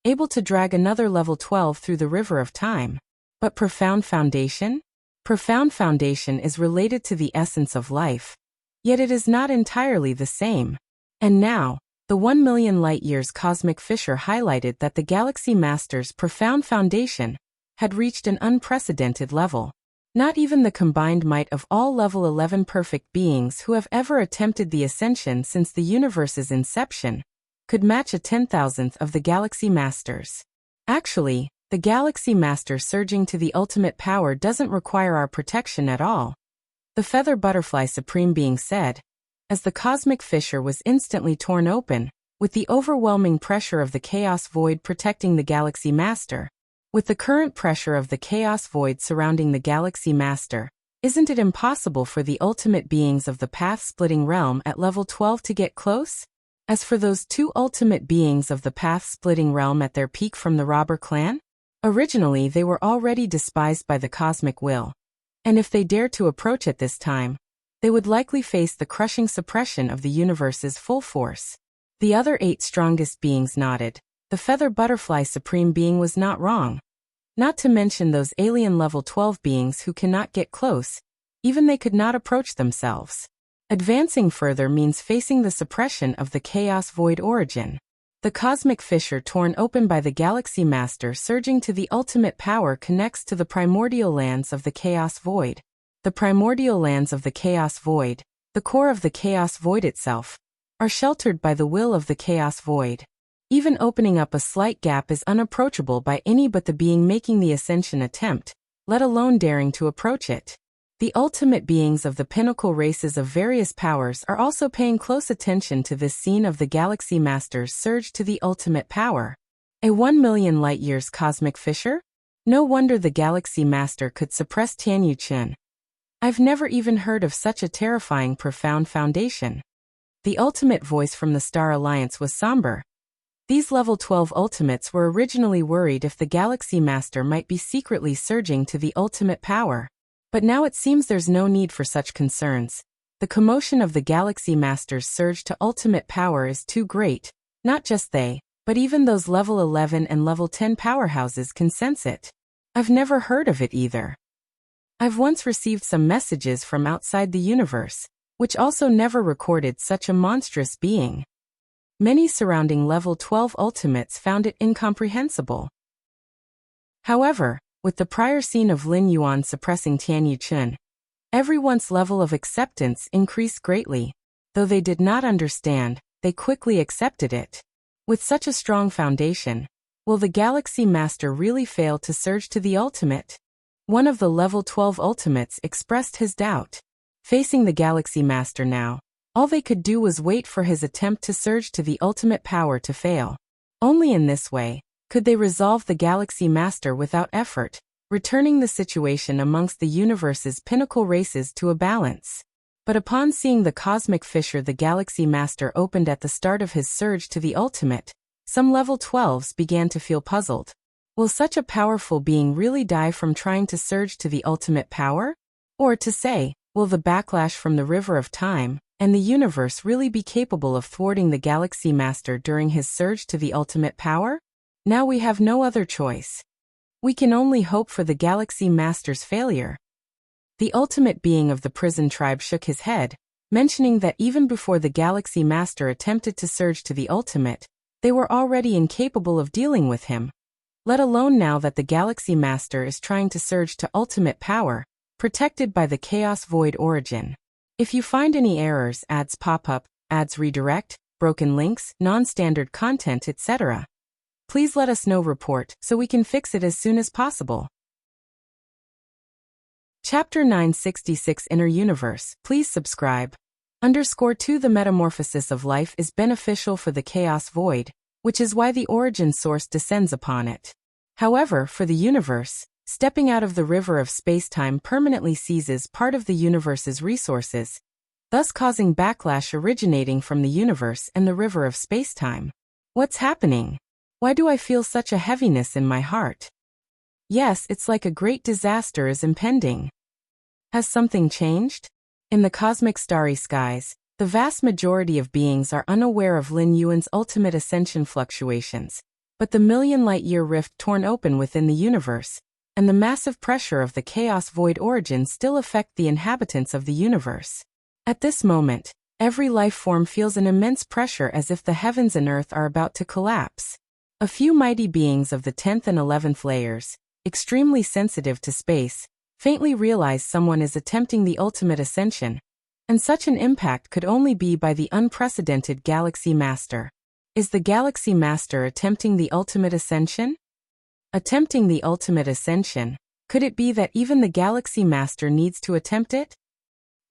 able to drag another level 12 through the river of time. But profound foundation? Profound foundation is related to the essence of life, yet it is not entirely the same. And now, The 1 million light-years cosmic fissure highlighted that the Galaxy Master's profound foundation had reached an unprecedented level. Not even the combined might of all level 11 perfect beings who have ever attempted the ascension since the universe's inception could match a 10,000th of the Galaxy Masters. Actually, the Galaxy Master surging to the ultimate power doesn't require our protection at all, the Feather Butterfly Supreme Being said, as the cosmic fissure was instantly torn open, with the overwhelming pressure of the Chaos Void protecting the Galaxy Master. With the current pressure of the Chaos Void surrounding the Galaxy Master, isn't it impossible for the ultimate beings of the path-splitting realm at level 12 to get close? As for those two ultimate beings of the path-splitting realm at their peak from the Robber Clan, originally they were already despised by the Cosmic Will, and if they dared to approach at this time, they would likely face the crushing suppression of the universe's full force. The other 8 strongest beings nodded. The Feather Butterfly Supreme Being was not wrong. Not to mention those alien level 12 beings who cannot get close, even they could not approach themselves. Advancing further means facing the suppression of the Chaos Void origin. The cosmic fissure torn open by the Galaxy Master surging to the ultimate power connects to the primordial lands of the Chaos Void. The primordial lands of the Chaos Void, the core of the Chaos Void itself, are sheltered by the will of the Chaos Void. Even opening up a slight gap is unapproachable by any but the being making the ascension attempt, let alone daring to approach it. The ultimate beings of the pinnacle races of various powers are also paying close attention to this scene of the Galaxy Master's surge to the ultimate power. A 1 million light-years cosmic fissure? No wonder the Galaxy Master could suppress Tianyu Qin. I've never even heard of such a terrifying profound foundation. The ultimate voice from the Star Alliance was somber. These level 12 ultimates were originally worried if the Galaxy Master might be secretly surging to the ultimate power. But now it seems there's no need for such concerns. The commotion of the Galaxy Master's surge to ultimate power is too great. Not just they, but even those level 11 and level 10 powerhouses can sense it. I've never heard of it either. I've once received some messages from outside the universe, which also never recorded such a monstrous being. Many surrounding level 12 ultimates found it incomprehensible. However, with the prior scene of Lin Yuan suppressing Tianyu Qin, everyone's level of acceptance increased greatly. Though they did not understand, they quickly accepted it. With such a strong foundation, will the Galaxy Master really fail to surge to the ultimate? One of the level 12 ultimates expressed his doubt. Facing the Galaxy Master now, all they could do was wait for his attempt to surge to the ultimate power to fail. Only in this way could they resolve the Galaxy Master without effort, returning the situation amongst the universe's pinnacle races to a balance. But upon seeing the cosmic fissure the Galaxy Master opened at the start of his surge to the ultimate, some level 12s began to feel puzzled. Will such a powerful being really die from trying to surge to the ultimate power? Or to say, will the backlash from the River of Time and the universe really be capable of thwarting the Galaxy Master during his surge to the ultimate power? Now we have no other choice. We can only hope for the Galaxy Master's failure. The ultimate being of the prison tribe shook his head, mentioning that even before the Galaxy Master attempted to surge to the ultimate, they were already incapable of dealing with him. Let alone now that the Galaxy Master is trying to surge to ultimate power, protected by the Chaos Void origin. If you find any errors, ads pop up, ads redirect, broken links, non-standard content, etc., please let us know report so we can fix it as soon as possible. Chapter 966 Inner Universe. Please subscribe. _2 The metamorphosis of life is beneficial for the Chaos Void, which is why the origin source descends upon it. However, for the universe, stepping out of the river of space-time permanently seizes part of the universe's resources, thus causing backlash originating from the universe and the river of space-time. What's happening? Why do I feel such a heaviness in my heart? Yes, it's like a great disaster is impending. Has something changed? In the cosmic starry skies, the vast majority of beings are unaware of Lin Yuan's ultimate ascension fluctuations, but the million light-year rift torn open within the universe, and the massive pressure of the Chaos Void origin still affect the inhabitants of the universe. At this moment, Every life form feels an immense pressure as if the heavens and earth are about to collapse. A few mighty beings of the 10th and 11th layers, extremely sensitive to space, faintly realize someone is attempting the ultimate ascension, and such an impact could only be by the unprecedented Galaxy Master. Is the Galaxy Master attempting the ultimate ascension? Attempting the ultimate ascension, could it be that even the Galaxy Master needs to attempt it?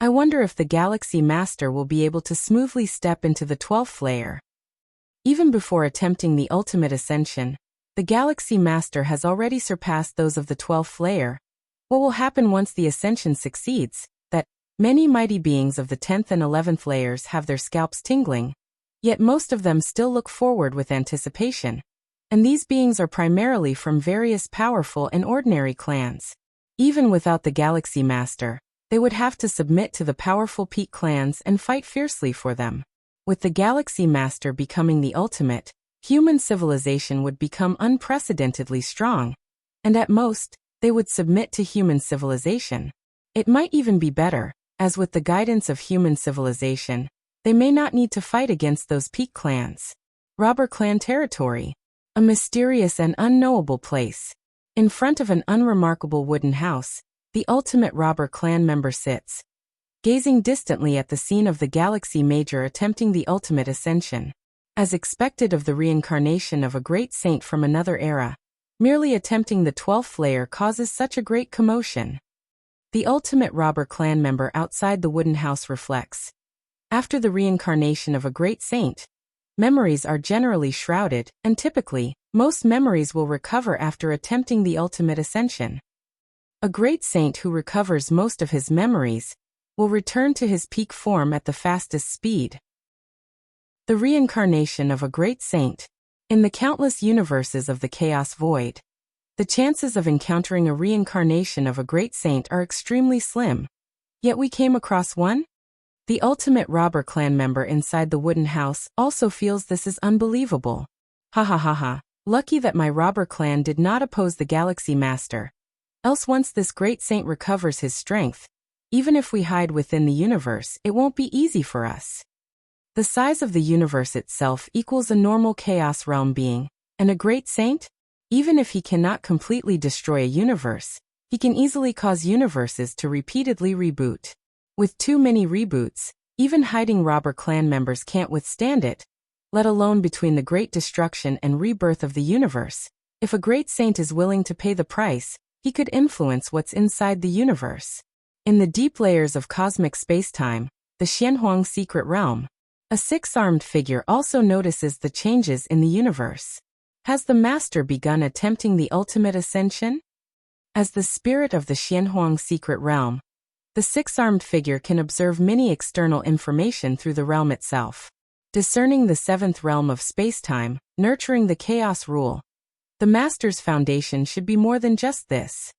I wonder if the Galaxy Master will be able to smoothly step into the 12th layer. Even before attempting the ultimate ascension, the Galaxy Master has already surpassed those of the 12th layer. What will happen once the ascension succeeds? That many mighty beings of the 10th and 11th layers have their scalps tingling, yet most of them still look forward with anticipation. And these beings are primarily from various powerful and ordinary clans. Even without the Galaxy Master, they would have to submit to the powerful peak clans and fight fiercely for them. With the Galaxy Master becoming the ultimate, human civilization would become unprecedentedly strong, and at most, they would submit to human civilization. It might even be better, as with the guidance of human civilization, they may not need to fight against those peak clans. Robber clan territory. A mysterious and unknowable place. In front of an unremarkable wooden house, the ultimate robber clan member sits, gazing distantly at the scene of the Galaxy Major attempting the ultimate ascension. As expected of the reincarnation of a great saint from another era, merely attempting the 12th layer causes such a great commotion. The ultimate robber clan member outside the wooden house reflects. After the reincarnation of a great saint, memories are generally shrouded, and typically, most memories will recover after attempting the ultimate ascension. A great saint who recovers most of his memories will return to his peak form at the fastest speed. The reincarnation of a great saint. In the countless universes of the Chaos Void, the chances of encountering a reincarnation of a great saint are extremely slim. Yet we came across one? The ultimate robber clan member inside the wooden house also feels this is unbelievable. Ha ha ha ha, lucky that my robber clan did not oppose the Galaxy Master. Else once this great saint recovers his strength, even if we hide within the universe, it won't be easy for us. The size of the universe itself equals a normal chaos realm being, and a great saint? Even if he cannot completely destroy a universe, he can easily cause universes to repeatedly reboot. With too many reboots, even hiding robber clan members can't withstand it, let alone between the great destruction and rebirth of the universe. If a great saint is willing to pay the price, he could influence what's inside the universe. In the deep layers of cosmic spacetime, the Xianhuang secret realm, a six-armed figure also notices the changes in the universe. Has the Master begun attempting the ultimate ascension? As the spirit of the Xianhuang secret realm, the six-armed figure can observe many external information through the realm itself. Discerning the seventh realm of spacetime, nurturing the chaos rule. The Master's foundation should be more than just this.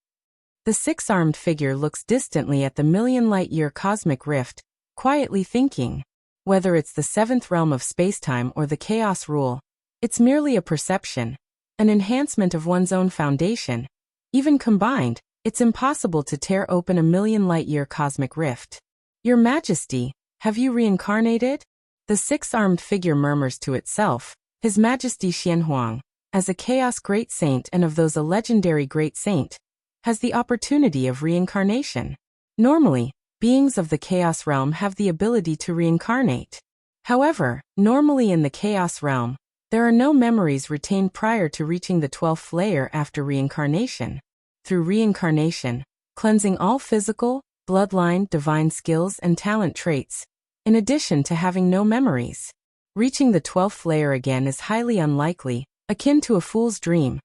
The six-armed figure looks distantly at the million-light-year cosmic rift, quietly thinking. Whether it's the seventh realm of spacetime or the chaos rule, it's merely a perception, an enhancement of one's own foundation. Even combined, it's impossible to tear open a million-light-year cosmic rift. Your Majesty, have you reincarnated? The six-armed figure murmurs to itself, His Majesty Xianhuang, as a chaos great saint and of those a legendary great saint, has the opportunity of reincarnation. Normally, beings of the chaos realm have the ability to reincarnate. However, normally in the chaos realm, there are no memories retained prior to reaching the 12th layer after reincarnation. Through reincarnation, cleansing all physical, bloodline, divine skills and talent traits, in addition to having no memories. Reaching the 12th layer again is highly unlikely, akin to a fool's dream.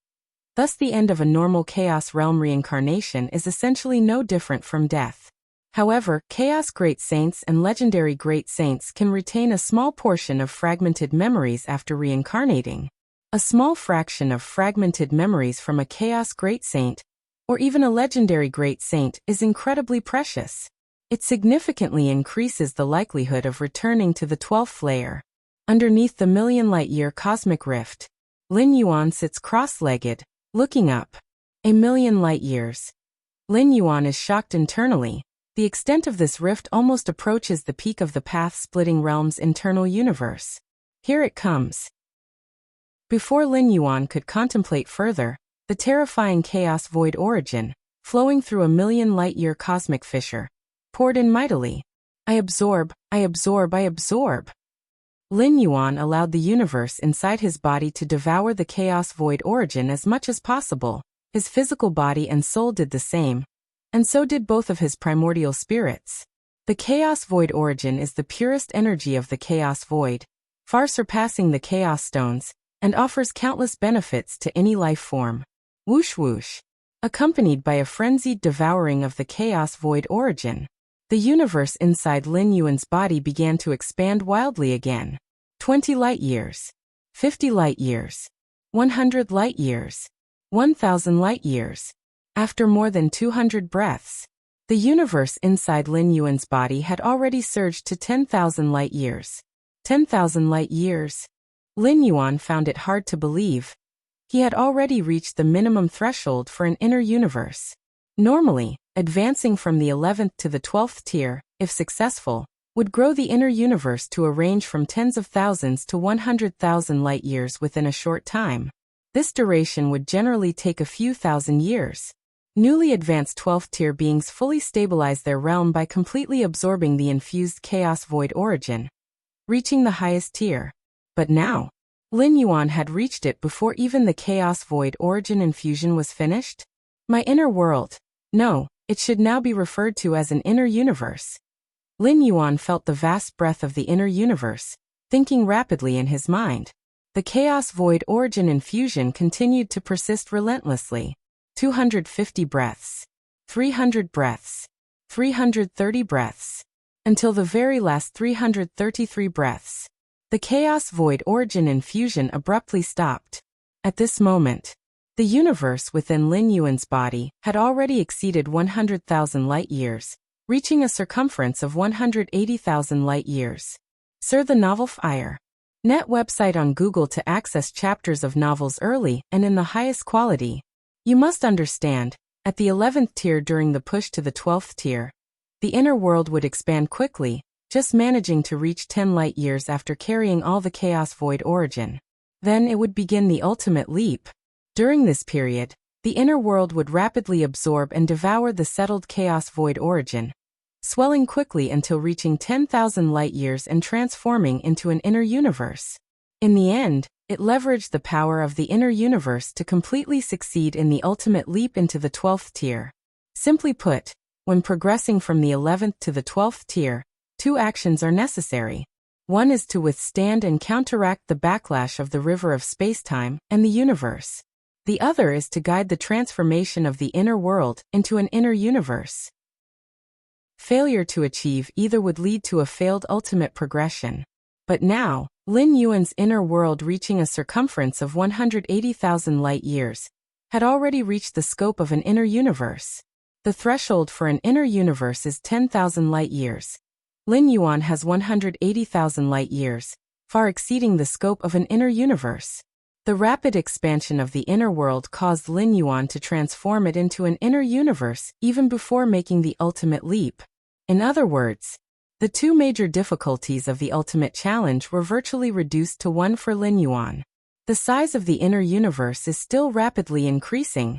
Thus the end of a normal chaos realm reincarnation is essentially no different from death. However, chaos great saints and legendary great saints can retain a small portion of fragmented memories after reincarnating. A small fraction of fragmented memories from a chaos great saint, or even a legendary great saint, is incredibly precious. It significantly increases the likelihood of returning to the 12th layer. Underneath the million-light-year cosmic rift, Lin Yuan sits cross-legged, looking up. A million light years. Lin Yuan is shocked internally. The extent of this rift almost approaches the peak of the path-splitting realm's internal universe. Here it comes. Before Lin Yuan could contemplate further, the terrifying chaos void origin, flowing through a million light-year cosmic fissure, poured in mightily. I absorb, I absorb, I absorb. Lin Yuan allowed the universe inside his body to devour the chaos void origin as much as possible. His physical body and soul did the same, and so did both of his primordial spirits. The chaos void origin is the purest energy of the chaos void, far surpassing the chaos stones, and offers countless benefits to any life form. Whoosh whoosh. Accompanied by a frenzied devouring of the chaos void origin, the universe inside Lin Yuan's body began to expand wildly again. 20 light years. 50 light years. 100 light years. 1,000 light years. After more than 200 breaths, the universe inside Lin Yuan's body had already surged to 10,000 light years. 10,000 light years. Lin Yuan found it hard to believe. He had already reached the minimum threshold for an inner universe. Normally, advancing from the 11th to the 12th tier, if successful, would grow the inner universe to a range from tens of thousands to 100,000 light years within a short time. This duration would generally take a few thousand years. Newly advanced 12th tier beings fully stabilize their realm by completely absorbing the infused chaos void origin, reaching the highest tier. But now, Lin Yuan had reached it before even the chaos void origin infusion was finished. My inner world. No, it should now be referred to as an inner universe. Lin Yuan felt the vast breadth of the inner universe, thinking rapidly in his mind. The chaos void origin infusion continued to persist relentlessly. 250 breaths. 300 breaths. 330 breaths. Until the very last 333 breaths. The chaos void origin infusion abruptly stopped. At this moment, the universe within Lin Yuan's body had already exceeded 100,000 light years, reaching a circumference of 180,000 light years. Sir, the novel Fire. Net website on Google to access chapters of novels early and in the highest quality. You must understand, at the 11th tier during the push to the 12th tier, the inner world would expand quickly, just managing to reach 10 light years after carrying all the chaos void origin. Then it would begin the ultimate leap. During this period, the inner world would rapidly absorb and devour the settled chaos void origin, swelling quickly until reaching 10,000 light years and transforming into an inner universe. In the end, it leveraged the power of the inner universe to completely succeed in the ultimate leap into the 12th tier. Simply put, when progressing from the 11th to the 12th tier, two actions are necessary. One is to withstand and counteract the backlash of the river of spacetime and the universe. The other is to guide the transformation of the inner world into an inner universe. Failure to achieve either would lead to a failed ultimate progression. But now, Lin Yuan's inner world, reaching a circumference of 180,000 light years, had already reached the scope of an inner universe. The threshold for an inner universe is 10,000 light years. Lin Yuan has 180,000 light years, far exceeding the scope of an inner universe. The rapid expansion of the inner world caused Lin Yuan to transform it into an inner universe even before making the ultimate leap. In other words, the two major difficulties of the ultimate challenge were virtually reduced to one for Lin Yuan. The size of the inner universe is still rapidly increasing.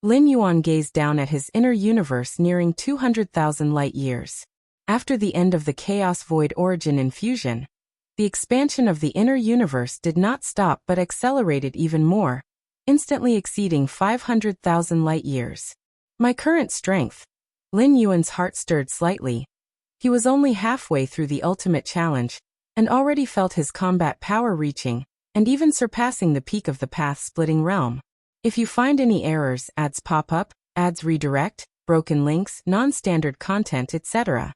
Lin Yuan gazed down at his inner universe nearing 200,000 light years. After the end of the chaos void origin infusion, the expansion of the inner universe did not stop but accelerated even more, instantly exceeding 500,000 light years. My current strength. Lin Yuan's heart stirred slightly. He was only halfway through the ultimate challenge, and already felt his combat power reaching, and even surpassing the peak of the path-splitting realm. If you find any errors, ads pop up, ads redirect, broken links, non-standard content, etc.,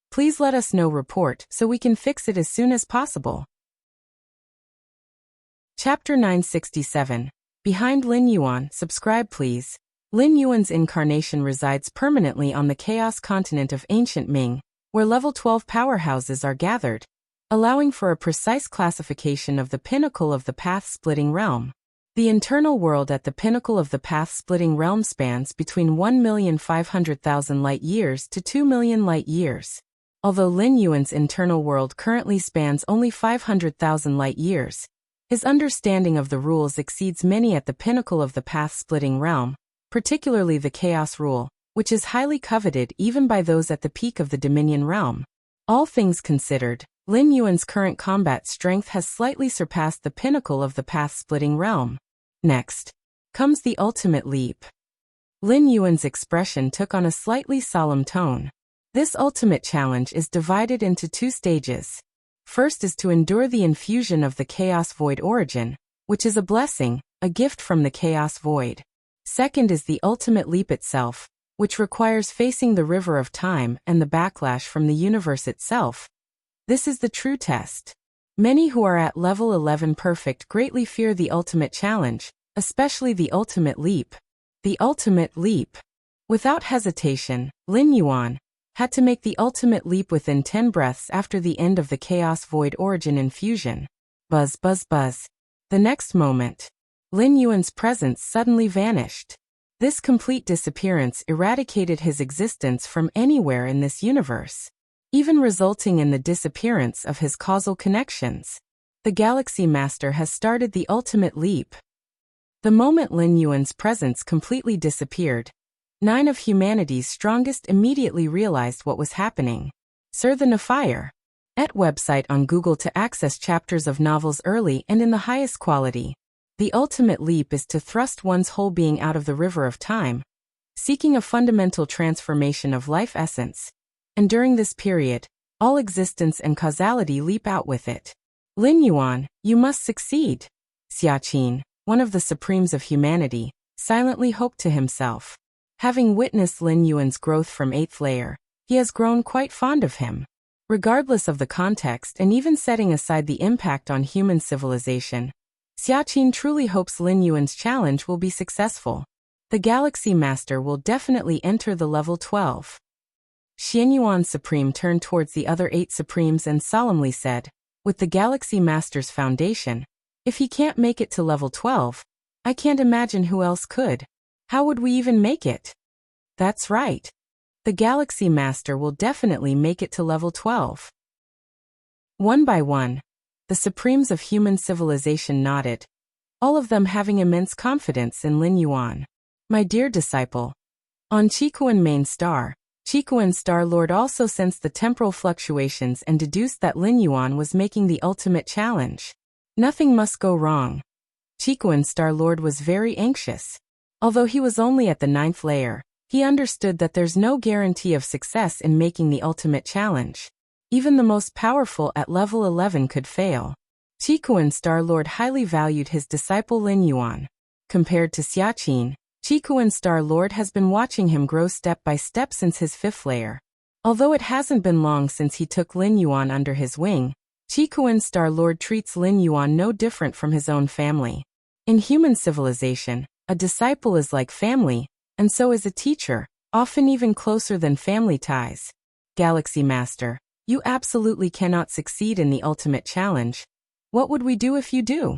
please let us know. Report so we can fix it as soon as possible. Chapter 967. Behind Lin Yuan. Subscribe please. Lin Yuan's incarnation resides permanently on the Chaos continent of ancient Ming, where level 12 powerhouses are gathered, allowing for a precise classification of the pinnacle of the path-splitting realm. The internal world at the pinnacle of the path-splitting realm spans between 1,500,000 light-years to 2 million light-years. Although Lin Yuan's internal world currently spans only 500,000 light-years, his understanding of the rules exceeds many at the pinnacle of the path-splitting realm, particularly the Chaos Rule, which is highly coveted even by those at the peak of the Dominion realm. All things considered, Lin Yuan's current combat strength has slightly surpassed the pinnacle of the path-splitting realm. Next comes the ultimate leap. Lin Yuan's expression took on a slightly solemn tone. This ultimate challenge is divided into two stages. First is to endure the infusion of the Chaos Void origin, which is a blessing, a gift from the Chaos Void. Second is the ultimate leap itself, which requires facing the river of time and the backlash from the universe itself. This is the true test. Many who are at level 11 perfect greatly fear the ultimate challenge, especially the ultimate leap. The ultimate leap. Without hesitation, Lin Yuan had to make the ultimate leap within 10 breaths after the end of the Chaos Void origin infusion. Buzz, buzz, buzz. The next moment, Lin Yuan's presence suddenly vanished. This complete disappearance eradicated his existence from anywhere in this universe, even resulting in the disappearance of his causal connections. The Galaxy Master has started the ultimate leap. The moment Lin Yuan's presence completely disappeared, 9 of humanity's strongest immediately realized what was happening. Sir the Nafire. Website on Google to access chapters of novels early and in the highest quality. The ultimate leap is to thrust one's whole being out of the river of time, seeking a fundamental transformation of life essence. And during this period, all existence and causality leap out with it. Lin Yuan, you must succeed. Xiaqin, one of the supremes of humanity, silently hoped to himself. Having witnessed Lin Yuan's growth from 8th layer, he has grown quite fond of him. Regardless of the context and even setting aside the impact on human civilization, Xiaqin truly hopes Lin Yuan's challenge will be successful. The Galaxy Master will definitely enter the level 12. Xianyuan Supreme turned towards the other 8 Supremes and solemnly said, with the Galaxy Master's foundation, if he can't make it to level 12, I can't imagine who else could. How would we even make it? That's right. The Galaxy Master will definitely make it to level 12. One by one, the Supremes of human civilization nodded, all of them having immense confidence in Lin Yuan. My dear disciple. On Chikuan Main Star, Chikuan Star Lord also sensed the temporal fluctuations and deduced that Lin Yuan was making the ultimate challenge. Nothing must go wrong. Chikuan Star Lord was very anxious. Although he was only at the 9th layer, he understood that there's no guarantee of success in making the ultimate challenge. Even the most powerful at level 11 could fail. Chikuan Star Lord highly valued his disciple Lin Yuan. Compared to Xiaqin, Chikuan Star Lord has been watching him grow step by step since his 5th layer. Although it hasn't been long since he took Lin Yuan under his wing, Chikuan Star Lord treats Lin Yuan no different from his own family. In human civilization, a disciple is like family, and so is a teacher, often even closer than family ties. Galaxy Master, you absolutely cannot succeed in the ultimate challenge. What would we do if you do?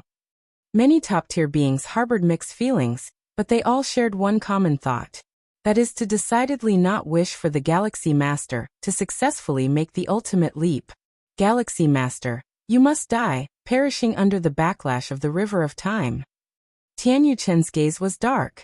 Many top-tier beings harbored mixed feelings, but they all shared one common thought. That is to decidedly not wish for the Galaxy Master to successfully make the ultimate leap. Galaxy Master, you must die, perishing under the backlash of the river of time. Tian Yuchen's gaze was dark.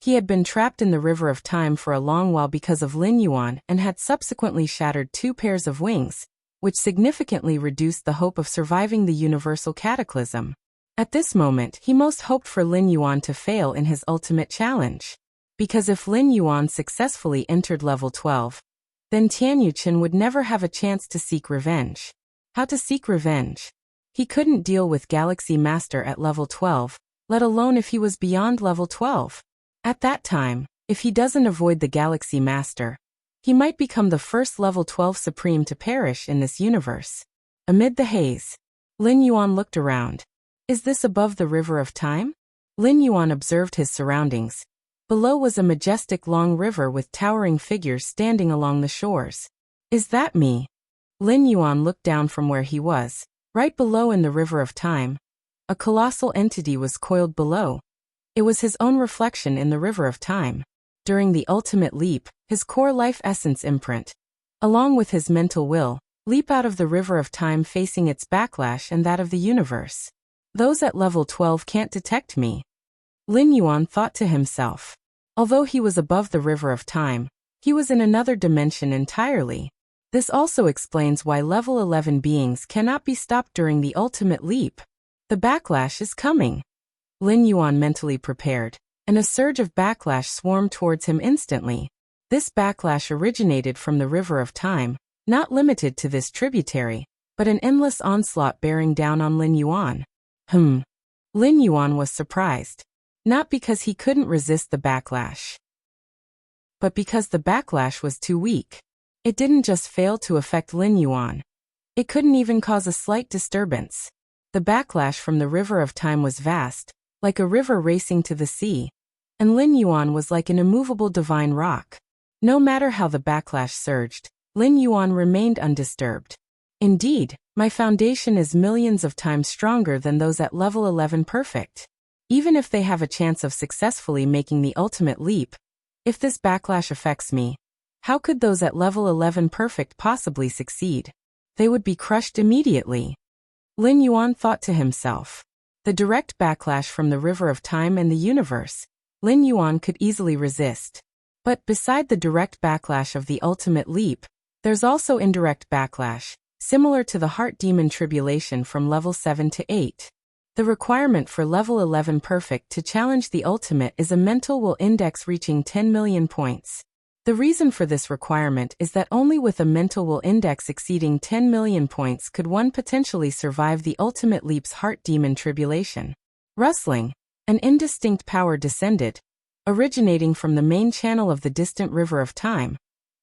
He had been trapped in the river of time for a long while because of Lin Yuan and had subsequently shattered 2 pairs of wings, which significantly reduced the hope of surviving the universal cataclysm. At this moment, he most hoped for Lin Yuan to fail in his ultimate challenge. Because if Lin Yuan successfully entered level 12, then Tian Yuchen would never have a chance to seek revenge. How to seek revenge? He couldn't deal with Galaxy Master at level 12, let alone if he was beyond level 12. At that time, if he doesn't avoid the Galaxy Master, he might become the first level 12 Supreme to perish in this universe. Amid the haze, Lin Yuan looked around. Is this above the river of time? Lin Yuan observed his surroundings. Below was a majestic long river with towering figures standing along the shores. Is that me? Lin Yuan looked down from where he was, right below in the river of time. a colossal entity was coiled below. It was his own reflection in the river of time. During the ultimate leap, his core life essence imprint, along with his mental will, leap out of the river of time facing its backlash and that of the universe. Those at level 12 can't detect me, Lin Yuan thought to himself. Although he was above the river of time, he was in another dimension entirely. This also explains why level 11 beings cannot be stopped during the ultimate leap. The backlash is coming. Lin Yuan mentally prepared, and a surge of backlash swarmed towards him instantly. This backlash originated from the river of time, not limited to this tributary, but an endless onslaught bearing down on Lin Yuan. Lin Yuan was surprised. Not because he couldn't resist the backlash, but because the backlash was too weak. It didn't just fail to affect Lin Yuan. It couldn't even cause a slight disturbance. The backlash from the river of time was vast, like a river racing to the sea, and Lin Yuan was like an immovable divine rock. No matter how the backlash surged, Lin Yuan remained undisturbed. Indeed, my foundation is millions of times stronger than those at level 11 perfect. Even if they have a chance of successfully making the ultimate leap, if this backlash affects me, how could those at level 11 perfect possibly succeed? They would be crushed immediately. Lin Yuan thought to himself. The direct backlash from the river of time and the universe, Lin Yuan could easily resist. But beside the direct backlash of the ultimate leap, there's also indirect backlash, similar to the heart demon tribulation from level 7 to 8. The requirement for level 11 perfect to challenge the ultimate is a mental will index reaching 10 million points. The reason for this requirement is that only with a mental will index exceeding 10 million points could one potentially survive the ultimate leap's heart demon tribulation. Rustling, an indistinct power descended, originating from the main channel of the distant river of time,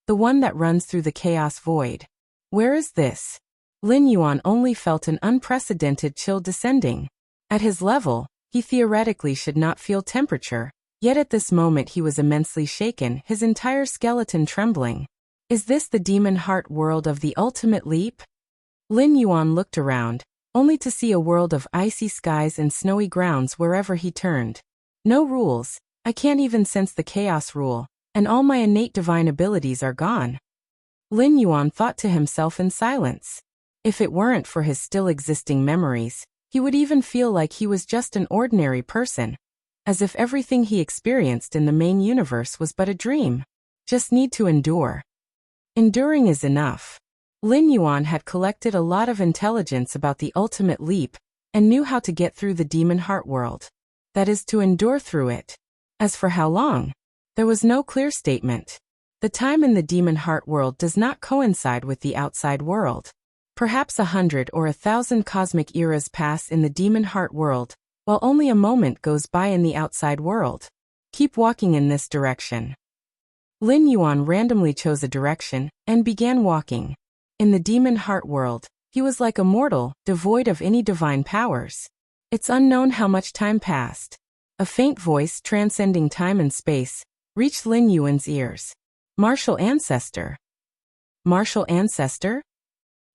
the one that runs through the chaos void. Where is this? Lin Yuan only felt an unprecedented chill descending. At his level, he theoretically should not feel temperature, yet at this moment he was immensely shaken, his entire skeleton trembling. Is this the demon heart world of the ultimate leap? Lin Yuan looked around, only to see a world of icy skies and snowy grounds wherever he turned. No rules, I can't even sense the chaos rule, and all my innate divine abilities are gone. Lin Yuan thought to himself in silence. If it weren't for his still existing memories, he would even feel like he was just an ordinary person, as if everything he experienced in the main universe was but a dream. Just need to endure. Enduring is enough. Lin Yuan had collected a lot of intelligence about the ultimate leap, and knew how to get through the demon heart world. That is, to endure through it. As for how long, there was no clear statement. The time in the demon heart world does not coincide with the outside world. Perhaps 100 or 1,000 cosmic eras pass in the demon heart world, while only a moment goes by in the outside world. Keep walking in this direction. Lin Yuan randomly chose a direction, and began walking. In the demon heart world, he was like a mortal, devoid of any divine powers. It's unknown how much time passed. A faint voice transcending time and space reached Lin Yuan's ears. Martial ancestor. Martial ancestor?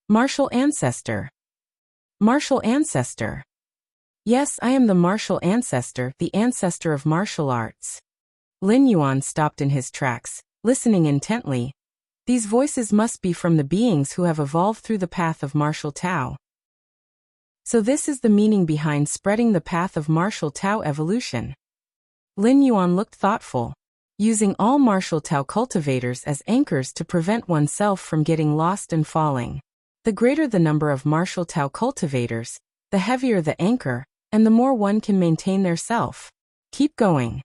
Martial ancestor. Martial ancestor. Yes, I am the martial ancestor, the ancestor of martial arts. Lin Yuan stopped in his tracks, listening intently. These voices must be from the beings who have evolved through the path of martial Tao. So this is the meaning behind spreading the path of martial Tao evolution. Lin Yuan looked thoughtful. Using all martial Tao cultivators as anchors to prevent oneself from getting lost and falling. The greater the number of martial Tao cultivators, the heavier the anchor, and the more one can maintain their self. Keep going.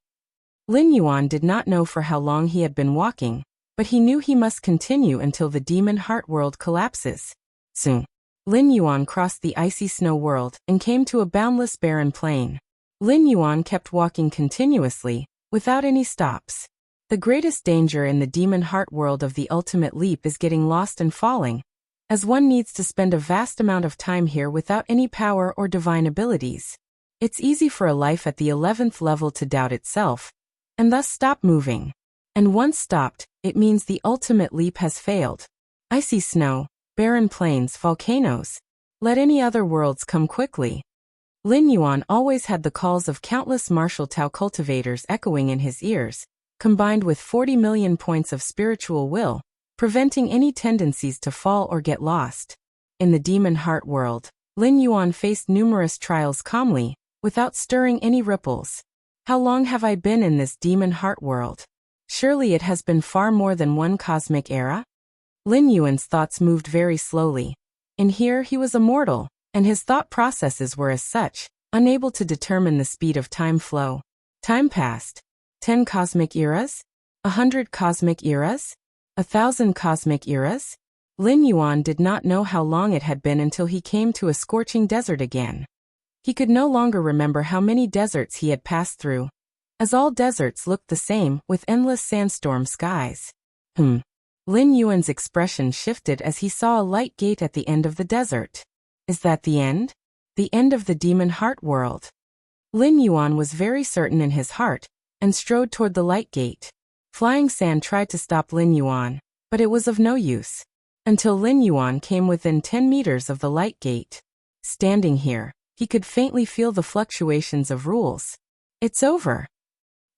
Lin Yuan did not know for how long he had been walking, but he knew he must continue until the demon heart world collapses. Soon, Lin Yuan crossed the icy snow world and came to a boundless barren plain. Lin Yuan kept walking continuously, without any stops. The greatest danger in the demon heart world of the ultimate leap is getting lost and falling, as one needs to spend a vast amount of time here without any power or divine abilities. It's easy for a life at the 11th level to doubt itself, and thus stop moving. And once stopped, it means the ultimate leap has failed. Icy snow, barren plains, volcanoes. Let any other worlds come quickly. Lin Yuan always had the calls of countless martial Tao cultivators echoing in his ears, combined with 40 million points of spiritual will, preventing any tendencies to fall or get lost. In the demon heart world, Lin Yuan faced numerous trials calmly, without stirring any ripples. How long have I been in this demon heart world? Surely it has been far more than one cosmic era? Lin Yuan's thoughts moved very slowly. In here he was a mortal, and his thought processes were as such, unable to determine the speed of time flow. Time passed. 10 cosmic eras? 100 cosmic eras? 1,000 cosmic eras? Lin Yuan did not know how long it had been until he came to a scorching desert again. He could no longer remember how many deserts he had passed through, as all deserts looked the same with endless sandstorm skies. Lin Yuan's expression shifted as he saw a light gate at the end of the desert. Is that the end? The end of the demon heart world? Lin Yuan was very certain in his heart, and strode toward the light gate. Flying sand tried to stop Lin Yuan, but it was of no use. Until Lin Yuan came within 10 meters of the light gate. Standing here, he could faintly feel the fluctuations of rules. It's over.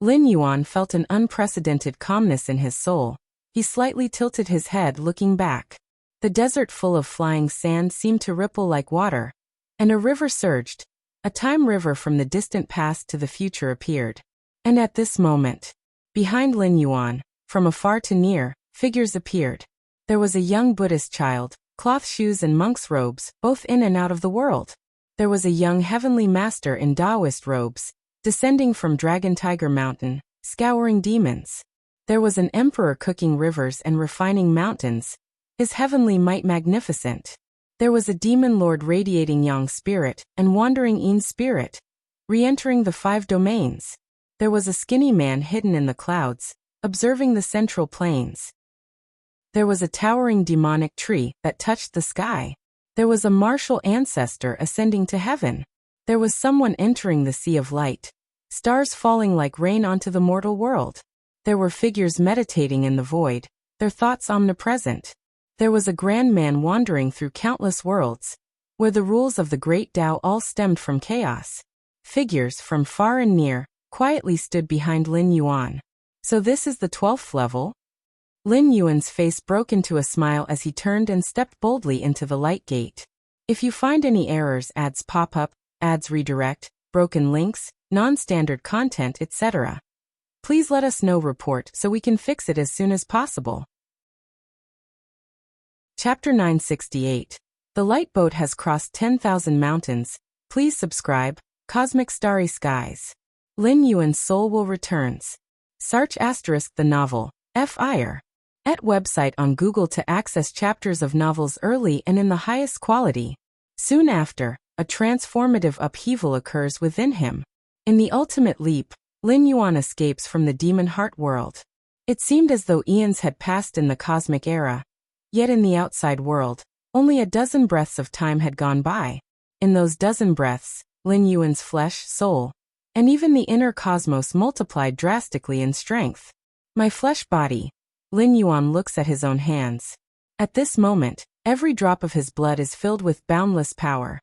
Lin Yuan felt an unprecedented calmness in his soul. He slightly tilted his head looking back. The desert full of flying sand seemed to ripple like water, and a river surged. A time river from the distant past to the future appeared. And at this moment, behind Lin Yuan, from afar to near, figures appeared. There was a young Buddhist child, cloth shoes and monk's robes, both in and out of the world. There was a young heavenly master in Taoist robes, descending from Dragon Tiger Mountain, scouring demons. There was an emperor cooking rivers and refining mountains, his heavenly might magnificent. There was a demon lord radiating Yang spirit and wandering Yin spirit, re-entering the 5 domains. There was a skinny man hidden in the clouds, observing the central plains. There was a towering demonic tree that touched the sky. There was a martial ancestor ascending to heaven. There was someone entering the sea of light, stars falling like rain onto the mortal world. There were figures meditating in the void, their thoughts omnipresent. There was a grand man wandering through countless worlds, where the rules of the great Tao all stemmed from chaos. Figures from far and near quietly stood behind Lin Yuan. So this is the 12th level? Lin Yuan's face broke into a smile as he turned and stepped boldly into the light gate. If you find any errors, ads pop up, ads redirect, broken links, non-standard content, etc., please let us know. Report so we can fix it as soon as possible. Chapter 968. The light boat has crossed 10,000 mountains. Please subscribe. Cosmic Starry Skies. Lin Yuan's soul will returns. Search * the novel, F.I.R. at website on Google to access chapters of novels early and in the highest quality. Soon after, a transformative upheaval occurs within him. In the ultimate leap, Lin Yuan escapes from the demon heart world. It seemed as though eons had passed in the cosmic era. Yet in the outside world, only a dozen breaths of time had gone by. In those dozen breaths, Lin Yuan's flesh, soul, and even the inner cosmos multiplied drastically in strength. My flesh body. Lin Yuan looks at his own hands. At this moment, every drop of his blood is filled with boundless power.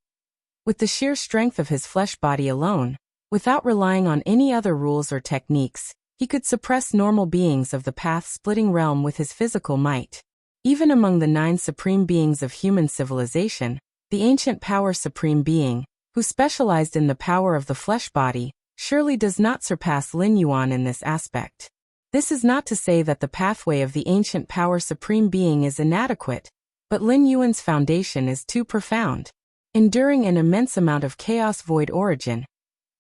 With the sheer strength of his flesh body alone, without relying on any other rules or techniques, he could suppress normal beings of the path-splitting realm with his physical might. Even among the 9 supreme beings of human civilization, the ancient power supreme being, who specialized in the power of the flesh body, surely does not surpass Lin Yuan in this aspect. This is not to say that the pathway of the ancient power supreme being is inadequate, but Lin Yuan's foundation is too profound, enduring an immense amount of chaos void origin.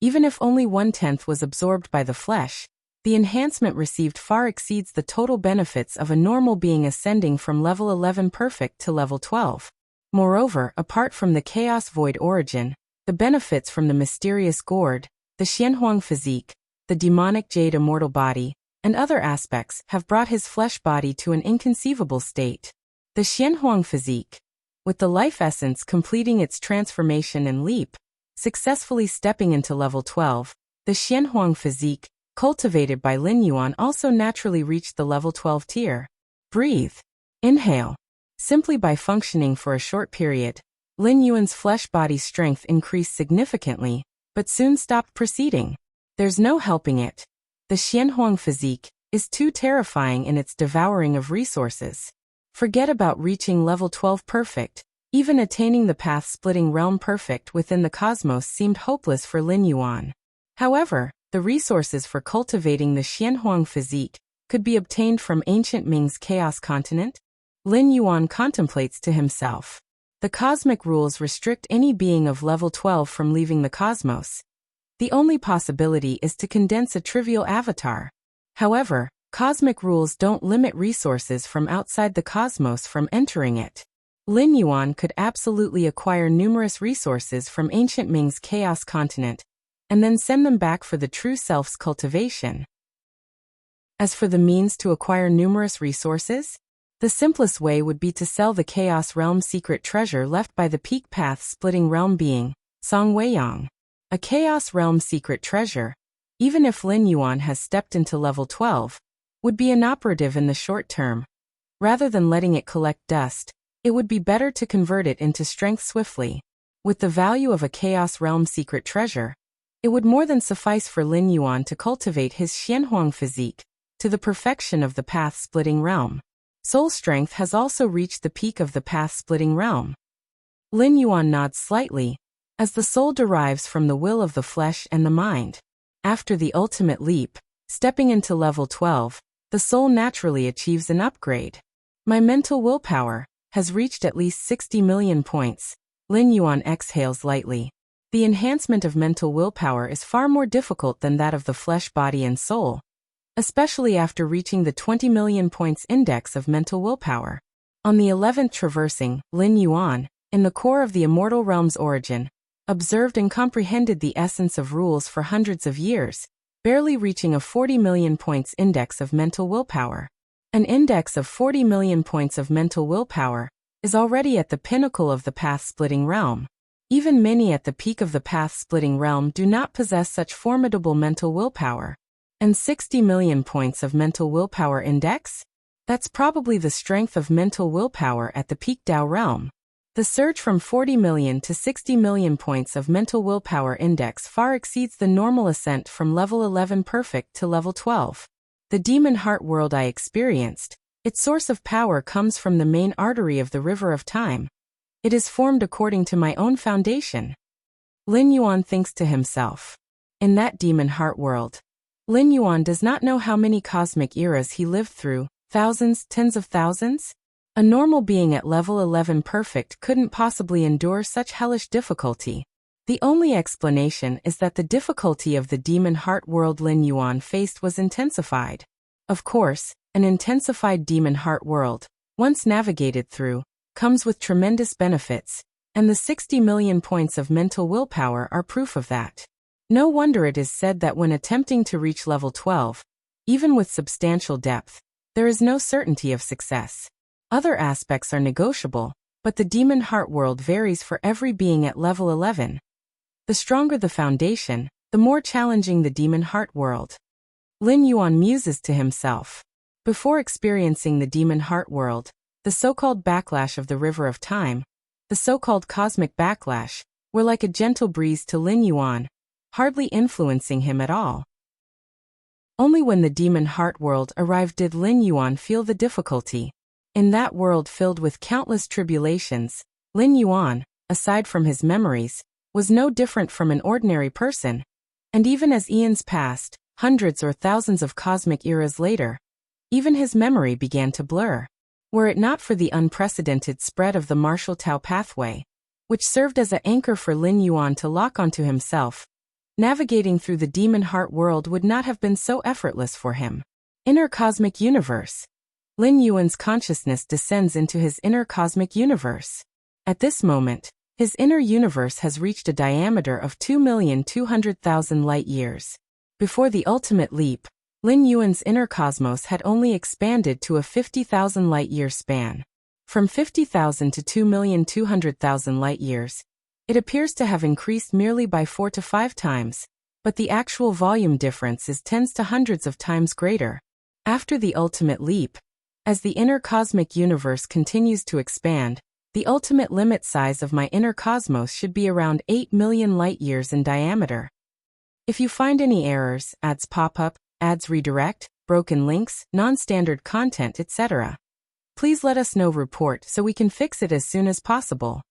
Even if only 1/10 was absorbed by the flesh, the enhancement received far exceeds the total benefits of a normal being ascending from level 11 perfect to level 12. Moreover, apart from the chaos void origin, the benefits from the mysterious gourd, the Xianhuang physique, the demonic jade immortal body, and other aspects have brought his flesh body to an inconceivable state. The Xianhuang physique, with the life essence completing its transformation and leap, successfully stepping into level 12, the Xianhuang physique, cultivated by Lin Yuan, also naturally reached the level 12 tier. Breathe. Inhale. Simply by functioning for a short period, Lin Yuan's flesh body strength increased significantly, but soon stopped proceeding. There's no helping it. The Xianhuang physique is too terrifying in its devouring of resources. Forget about reaching level 12 perfect. Even attaining the path-splitting realm perfect within the cosmos seemed hopeless for Lin Yuan. However, the resources for cultivating the Xianhuang physique could be obtained from ancient Ming's Chaos Continent. Lin Yuan contemplates to himself. The cosmic rules restrict any being of level 12 from leaving the cosmos. The only possibility is to condense a trivial avatar. However, cosmic rules don't limit resources from outside the cosmos from entering it. Lin Yuan could absolutely acquire numerous resources from ancient Ming's Chaos Continent, and then send them back for the true self's cultivation. As for the means to acquire numerous resources, the simplest way would be to sell the Chaos Realm secret treasure left by the peak path-splitting realm being, Song Weiyang. A Chaos Realm secret treasure, even if Lin Yuan has stepped into level 12, would be inoperative in the short term. Rather than letting it collect dust, it would be better to convert it into strength swiftly. With the value of a Chaos Realm secret treasure, it would more than suffice for Lin Yuan to cultivate his Xianhuang physique to the perfection of the path-splitting realm. Soul strength has also reached the peak of the path-splitting realm. Lin Yuan nods slightly, as the soul derives from the will of the flesh and the mind. After the ultimate leap, stepping into level 12, the soul naturally achieves an upgrade. My mental willpower has reached at least 60 million points. Lin Yuan exhales lightly. The enhancement of mental willpower is far more difficult than that of the flesh, body, and soul, especially after reaching the 20 million points index of mental willpower. On the 11th traversing, Lin Yuan, in the core of the immortal realm's origin, observed and comprehended the essence of rules for hundreds of years, barely reaching a 40 million points index of mental willpower. An index of 40 million points of mental willpower is already at the pinnacle of the path-splitting realm. Even many at the peak of the path-splitting realm do not possess such formidable mental willpower. And 60 million points of mental willpower index? That's probably the strength of mental willpower at the peak Tao realm. The surge from 40 million to 60 million points of mental willpower index far exceeds the normal ascent from level 11 perfect to level 12. The demon heart world I experienced, its source of power comes from the main artery of the river of time. It is formed according to my own foundation. Lin Yuan thinks to himself. In that demon heart world, Lin Yuan does not know how many cosmic eras he lived through, thousands, tens of thousands? A normal being at level 11 perfect couldn't possibly endure such hellish difficulty. The only explanation is that the difficulty of the demon heart world Lin Yuan faced was intensified. Of course, an intensified demon heart world, once navigated through, comes with tremendous benefits, and the 60 million points of mental willpower are proof of that. No wonder it is said that when attempting to reach level 12, even with substantial depth, there is no certainty of success. Other aspects are negotiable, but the demon heart world varies for every being at level 11. The stronger the foundation, the more challenging the demon heart world. Lin Yuan muses to himself. Before experiencing the demon heart world, the so-called backlash of the river of time, the so-called cosmic backlash, were like a gentle breeze to Lin Yuan, hardly influencing him at all. Only when the demon heart world arrived did Lin Yuan feel the difficulty. In that world filled with countless tribulations, Lin Yuan, aside from his memories, was no different from an ordinary person. And even as eons passed, hundreds or thousands of cosmic eras later, even his memory began to blur. Were it not for the unprecedented spread of the martial Tao pathway, which served as an anchor for Lin Yuan to lock onto himself, navigating through the demon heart world would not have been so effortless for him. Inner cosmic universe. Lin Yuan's consciousness descends into his inner cosmic universe. At this moment, his inner universe has reached a diameter of 2,200,000 light-years. Before the ultimate leap, Lin Yuan's inner cosmos had only expanded to a 50,000 light-year span. From 50,000 to 2,200,000 light-years, it appears to have increased merely by 4 to 5 times, but the actual volume difference is tens to hundreds of times greater. After the ultimate leap, as the inner cosmic universe continues to expand, The ultimate limit size of my inner cosmos should be around 8 million light-years in diameter. If you find any errors, ads pop up, ads redirect, broken links, non-standard content, etc., please let us know. Report so we can fix it as soon as possible.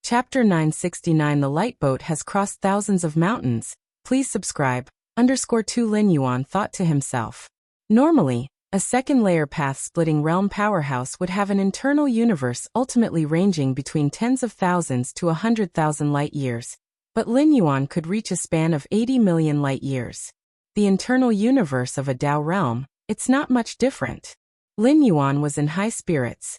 Chapter 969. The light boat has crossed thousands of mountains. Please subscribe. _2 Lin Yuan thought to himself. Normally, a second-layer path-splitting realm powerhouse would have an internal universe ultimately ranging between tens of thousands to 100,000 light-years, but Lin Yuan could reach a span of 80 million light-years. The internal universe of a Dao realm, it's not much different. Lin Yuan was in high spirits.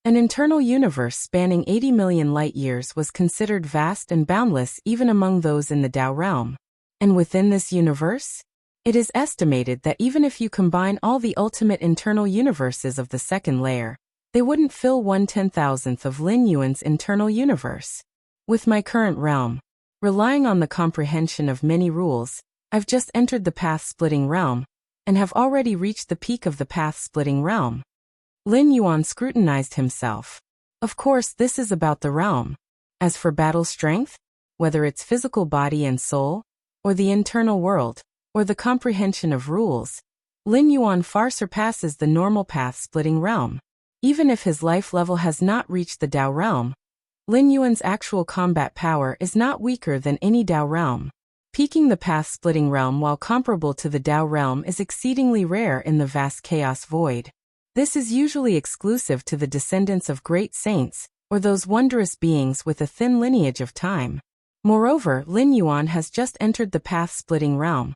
An internal universe spanning 80 million light-years was considered vast and boundless even among those in the Dao realm. And within this universe, it is estimated that even if you combine all the ultimate internal universes of the second layer, they wouldn't fill 1/10,000th of Lin Yuan's internal universe. With my current realm, relying on the comprehension of many rules, I've just entered the path-splitting realm, and have already reached the peak of the path-splitting realm. Lin Yuan scrutinized himself. Of course, this is about the realm. As for battle strength, whether it's physical body and soul, or the internal world, or the comprehension of rules, Lin Yuan far surpasses the normal path-splitting realm. Even if his life level has not reached the Dao realm, Lin Yuan's actual combat power is not weaker than any Dao realm. Peaking the path-splitting realm while comparable to the Dao realm is exceedingly rare in the vast chaos void. This is usually exclusive to the descendants of great saints, or those wondrous beings with a thin lineage of time. Moreover, Lin Yuan has just entered the path-splitting realm.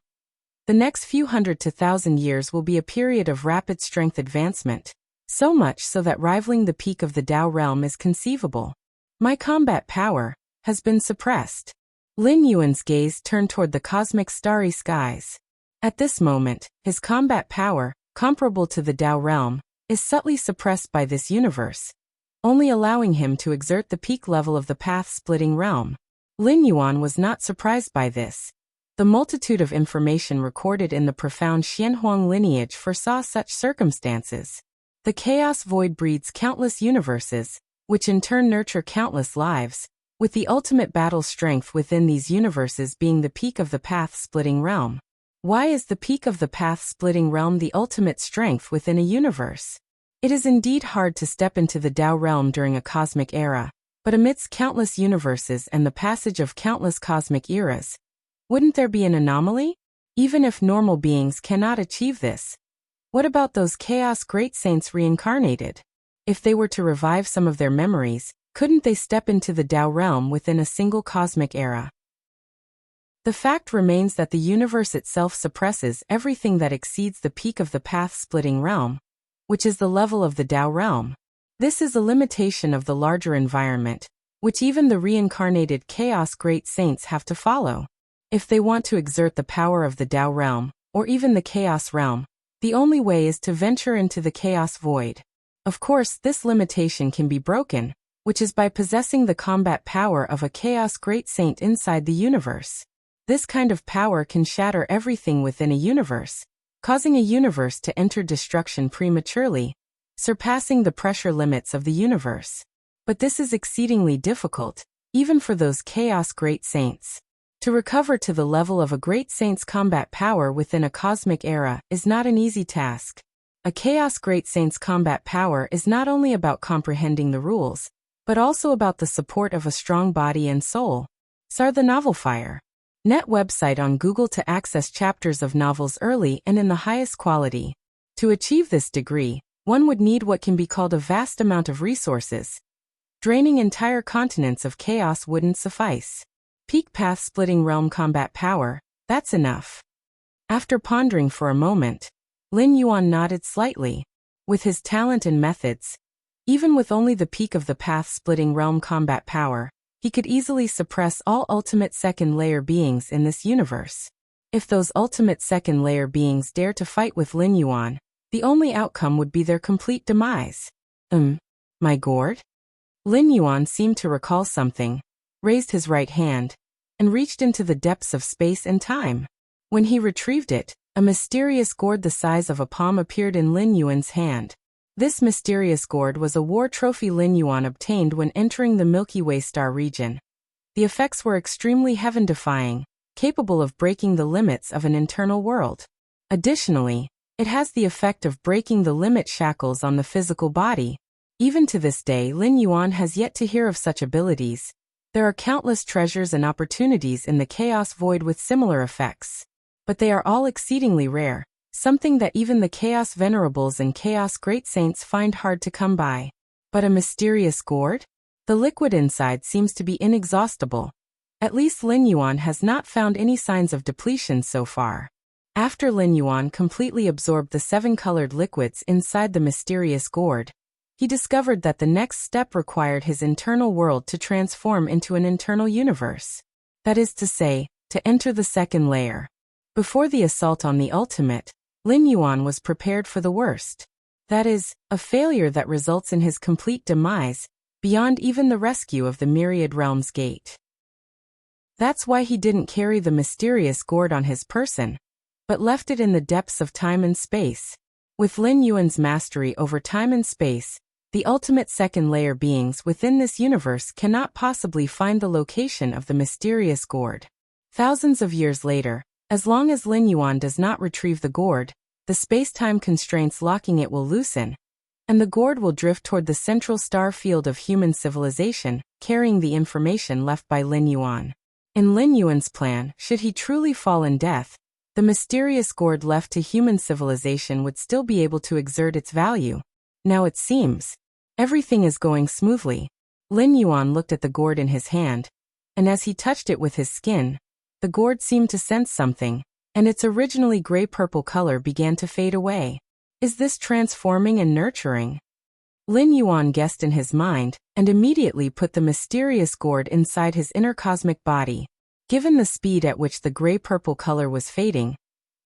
The next few hundred to thousand years will be a period of rapid strength advancement, so much so that rivaling the peak of the Dao realm is conceivable. My combat power has been suppressed. Lin Yuan's gaze turned toward the cosmic starry skies. At this moment, his combat power, comparable to the Dao realm, is subtly suppressed by this universe, only allowing him to exert the peak level of the path-splitting realm. Lin Yuan was not surprised by this. The multitude of information recorded in the profound Xianhuang lineage foresaw such circumstances. The chaos void breeds countless universes, which in turn nurture countless lives, with the ultimate battle strength within these universes being the peak of the path-splitting realm. Why is the peak of the path-splitting realm the ultimate strength within a universe? It is indeed hard to step into the Dao realm during a cosmic era, but amidst countless universes and the passage of countless cosmic eras, wouldn't there be an anomaly? Even if normal beings cannot achieve this, what about those chaos great saints reincarnated? If they were to revive some of their memories, couldn't they step into the Dao realm within a single cosmic era? The fact remains that the universe itself suppresses everything that exceeds the peak of the path-splitting realm, which is the level of the Dao realm. This is a limitation of the larger environment, which even the reincarnated chaos great saints have to follow. If they want to exert the power of the Dao realm, or even the chaos realm, the only way is to venture into the chaos void. Of course, this limitation can be broken, which is by possessing the combat power of a chaos great saint inside the universe. This kind of power can shatter everything within a universe, causing a universe to enter destruction prematurely, surpassing the pressure limits of the universe. But this is exceedingly difficult, even for those chaos great saints. To recover to the level of a great saint's combat power within a cosmic era is not an easy task. A chaos great saint's combat power is not only about comprehending the rules, but also about the support of a strong body and soul. Sar the Novel Fire. Net website on Google to access chapters of novels early and in the highest quality. To achieve this degree, one would need what can be called a vast amount of resources. Draining entire continents of chaos wouldn't suffice. Peak path-splitting realm combat power, that's enough. After pondering for a moment, Lin Yuan nodded slightly. With his talent and methods, even with only the peak of the path-splitting realm combat power, he could easily suppress all ultimate second-layer beings in this universe. If those ultimate second-layer beings dare to fight with Lin Yuan, the only outcome would be their complete demise. My gourd? Lin Yuan seemed to recall something, raised his right hand, and reached into the depths of space and time. When he retrieved it, a mysterious gourd the size of a palm appeared in Lin Yuan's hand. This mysterious gourd was a war trophy Lin Yuan obtained when entering the Milky Way star region. The effects were extremely heaven-defying, capable of breaking the limits of an internal world. Additionally, it has the effect of breaking the limit shackles on the physical body. Even to this day, Lin Yuan has yet to hear of such abilities. There are countless treasures and opportunities in the Chaos Void with similar effects. But they are all exceedingly rare, something that even the Chaos Venerables and Chaos Great Saints find hard to come by. But a mysterious gourd? The liquid inside seems to be inexhaustible. At least Lin Yuan has not found any signs of depletion so far. After Lin Yuan completely absorbed the 7 colored liquids inside the mysterious gourd, he discovered that the next step required his internal world to transform into an internal universe. That is to say, to enter the second layer. Before the assault on the ultimate, Lin Yuan was prepared for the worst. That is, a failure that results in his complete demise, beyond even the rescue of the Myriad Realms Gate. That's why he didn't carry the mysterious gourd on his person, but left it in the depths of time and space. With Lin Yuan's mastery over time and space, the ultimate second layer beings within this universe cannot possibly find the location of the mysterious gourd. Thousands of years later, as long as Lin Yuan does not retrieve the gourd, the space-time constraints locking it will loosen, and the gourd will drift toward the central star field of human civilization, carrying the information left by Lin Yuan. In Lin Yuan's plan, should he truly fall in death, the mysterious gourd left to human civilization would still be able to exert its value. Now it seems everything is going smoothly. Lin Yuan looked at the gourd in his hand, and as he touched it with his skin, the gourd seemed to sense something, and its originally gray-purple color began to fade away. Is this transforming and nurturing? Lin Yuan guessed in his mind, and immediately put the mysterious gourd inside his inner cosmic body. Given the speed at which the gray-purple color was fading,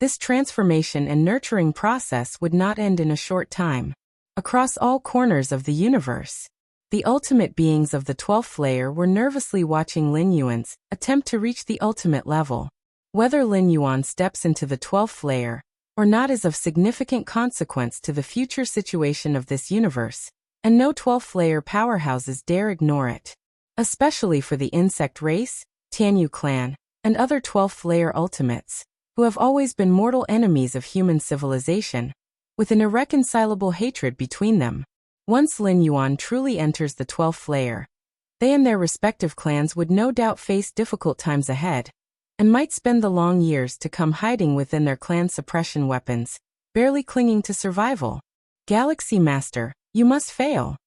this transformation and nurturing process would not end in a short time. Across all corners of the universe, the ultimate beings of the 12th layer were nervously watching Lin Yuan's attempt to reach the ultimate level. Whether Lin Yuan steps into the 12th layer or not is of significant consequence to the future situation of this universe, and no 12th layer powerhouses dare ignore it. Especially for the insect race, Tianyu clan, and other 12th layer ultimates, who have always been mortal enemies of human civilization, with an irreconcilable hatred between them. Once Lin Yuan truly enters the 12th layer, they and their respective clans would no doubt face difficult times ahead, and might spend the long years to come hiding within their clan suppression weapons, barely clinging to survival. Galaxy Master, you must fail.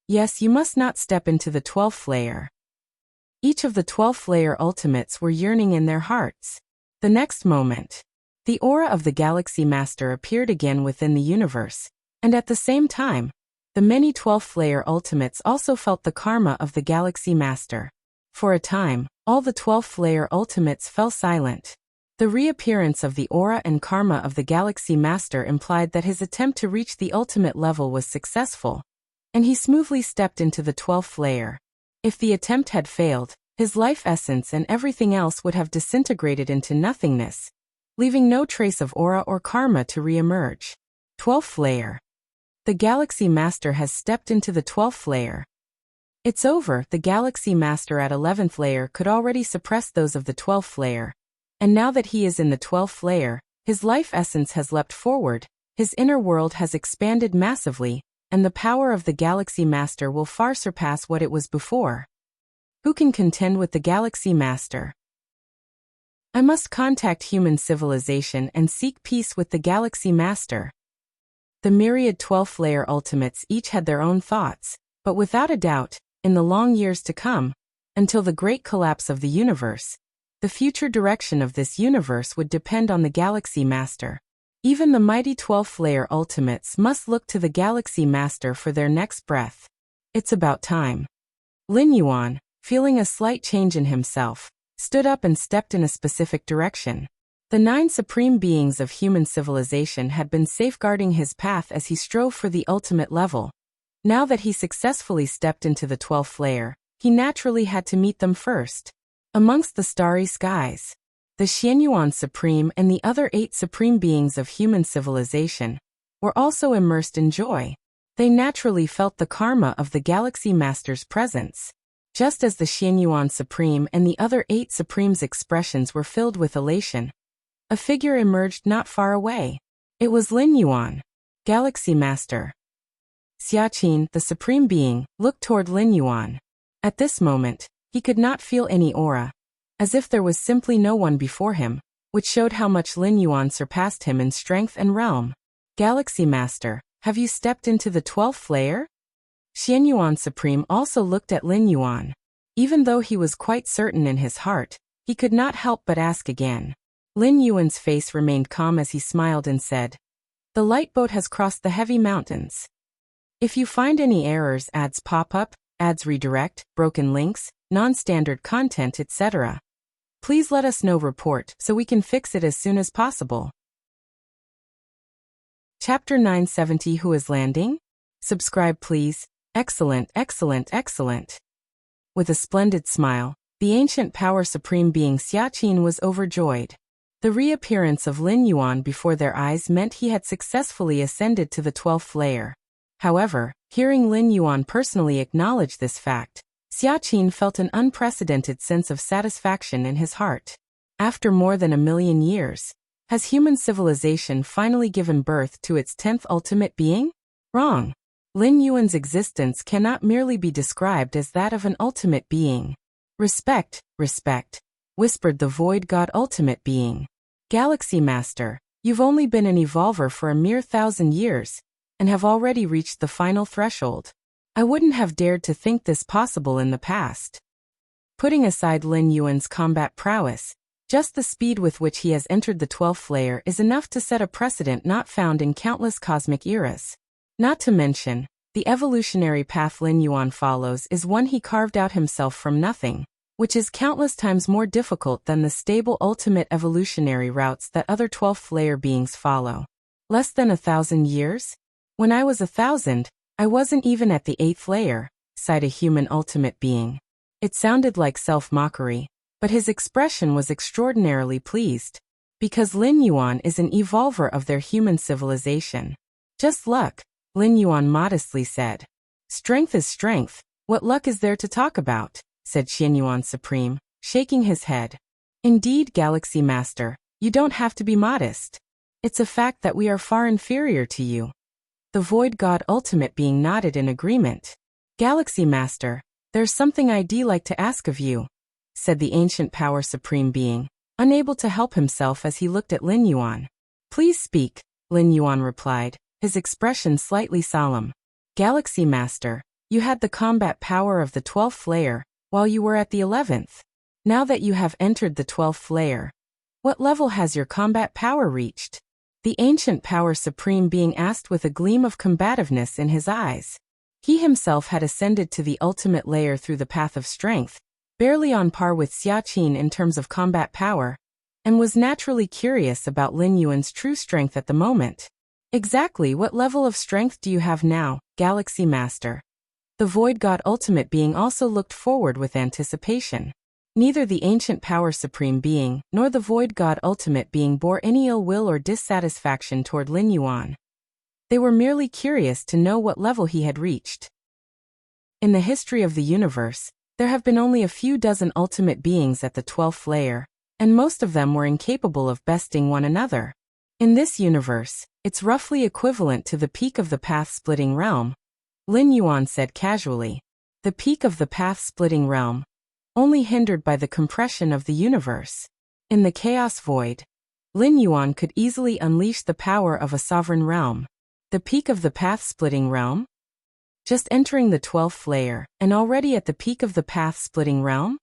Yes, you must not step into the 12th layer. Each of the 12th layer ultimates were yearning in their hearts. The next moment, the aura of the Galaxy Master appeared again within the universe, and at the same time, the many 12th layer ultimates also felt the karma of the Galaxy Master. For a time, all the 12th layer ultimates fell silent. The reappearance of the aura and karma of the Galaxy Master implied that his attempt to reach the ultimate level was successful, and he smoothly stepped into the 12th layer. If the attempt had failed, his life essence and everything else would have disintegrated into nothingness, leaving no trace of aura or karma to re-emerge. 12th layer. The Galaxy Master has stepped into the 12th layer. It's over. The Galaxy Master at 11th layer could already suppress those of the 12th layer, and now that he is in the 12th layer, his life essence has leapt forward, his inner world has expanded massively, and the power of the Galaxy Master will far surpass what it was before. Who can contend with the Galaxy Master? I must contact human civilization and seek peace with the Galaxy Master. The myriad 12th layer ultimates each had their own thoughts, but without a doubt, in the long years to come, until the great collapse of the universe, the future direction of this universe would depend on the Galaxy Master. Even the mighty 12th layer ultimates must look to the Galaxy Master for their next breath. It's about time. Lin Yuan, feeling a slight change in himself, stood up and stepped in a specific direction. The 9 supreme beings of human civilization had been safeguarding his path as he strove for the ultimate level. Now that he successfully stepped into the 12th layer, he naturally had to meet them first. Amongst the starry skies, the Xianyuan Supreme and the other 8 supreme beings of human civilization were also immersed in joy. They naturally felt the karma of the Galaxy Master's presence. Just as the Xianyuan Supreme and the other 8 Supremes' expressions were filled with elation, a figure emerged not far away. It was Lin Yuan, Galaxy Master. Xiaqin, the Supreme Being, looked toward Lin Yuan. At this moment, he could not feel any aura, as if there was simply no one before him, which showed how much Lin Yuan surpassed him in strength and realm. Galaxy Master, have you stepped into the 12th layer? Xianyuan Supreme also looked at Lin Yuan. Even though he was quite certain in his heart, he could not help but ask again. Lin Yuan's face remained calm as he smiled and said, "The light boat has crossed the heavy mountains. If you find any errors, ads pop up, ads redirect, broken links, non-standard content, etc., please let us know. Report so we can fix it as soon as possible." Chapter 970. Who is landing? Subscribe please. Excellent, excellent, excellent. With a splendid smile, the ancient power supreme being Xiaqin was overjoyed. The reappearance of Lin Yuan before their eyes meant he had successfully ascended to the 12th layer. However, hearing Lin Yuan personally acknowledge this fact, Xiaqin felt an unprecedented sense of satisfaction in his heart. After more than 1,000,000 years, has human civilization finally given birth to its 10th ultimate being? Wrong. Lin Yuan's existence cannot merely be described as that of an ultimate being. Respect, respect, whispered the Void God ultimate being. Galaxy Master, you've only been an evolver for a mere 1,000 years, and have already reached the final threshold. I wouldn't have dared to think this possible in the past. Putting aside Lin Yuan's combat prowess, just the speed with which he has entered the 12th layer is enough to set a precedent not found in countless cosmic eras. Not to mention, the evolutionary path Lin Yuan follows is one he carved out himself from nothing, which is countless times more difficult than the stable ultimate evolutionary routes that other 12th layer beings follow. Less than 1,000 years? When I was 1,000, I wasn't even at the 8th layer, sighed a human ultimate being. It sounded like self-mockery, but his expression was extraordinarily pleased, because Lin Yuan is an evolver of their human civilization. Just luck, Lin Yuan modestly said. Strength is strength, what luck is there to talk about, said Xianyuan Supreme, shaking his head. Indeed, Galaxy Master, you don't have to be modest. It's a fact that we are far inferior to you. The Void God ultimate being nodded in agreement. Galaxy Master, there's something I'd like to ask of you, said the ancient power supreme being, unable to help himself as he looked at Lin Yuan. Please speak, Lin Yuan replied, his expression slightly solemn. Galaxy Master, you had the combat power of the 12th layer, while you were at the 11th. Now that you have entered the 12th layer, what level has your combat power reached? The ancient power supreme being asked with a gleam of combativeness in his eyes. He himself had ascended to the ultimate layer through the path of strength, barely on par with Xiaqin in terms of combat power, and was naturally curious about Lin Yuan's true strength at the moment. Exactly what level of strength do you have now, Galaxy Master? The Void God ultimate being also looked forward with anticipation. Neither the ancient power supreme being nor the Void God ultimate being bore any ill will or dissatisfaction toward Lin Yuan. They were merely curious to know what level he had reached. In the history of the universe, there have been only a few dozen ultimate beings at the 12th layer, and most of them were incapable of besting one another. In this universe, it's roughly equivalent to the peak of the path-splitting realm, Lin Yuan said casually. The peak of the path-splitting realm, only hindered by the compression of the universe. In the chaos void, Lin Yuan could easily unleash the power of a sovereign realm. The peak of the path-splitting realm? Just entering the 12th layer, and already at the peak of the path-splitting realm?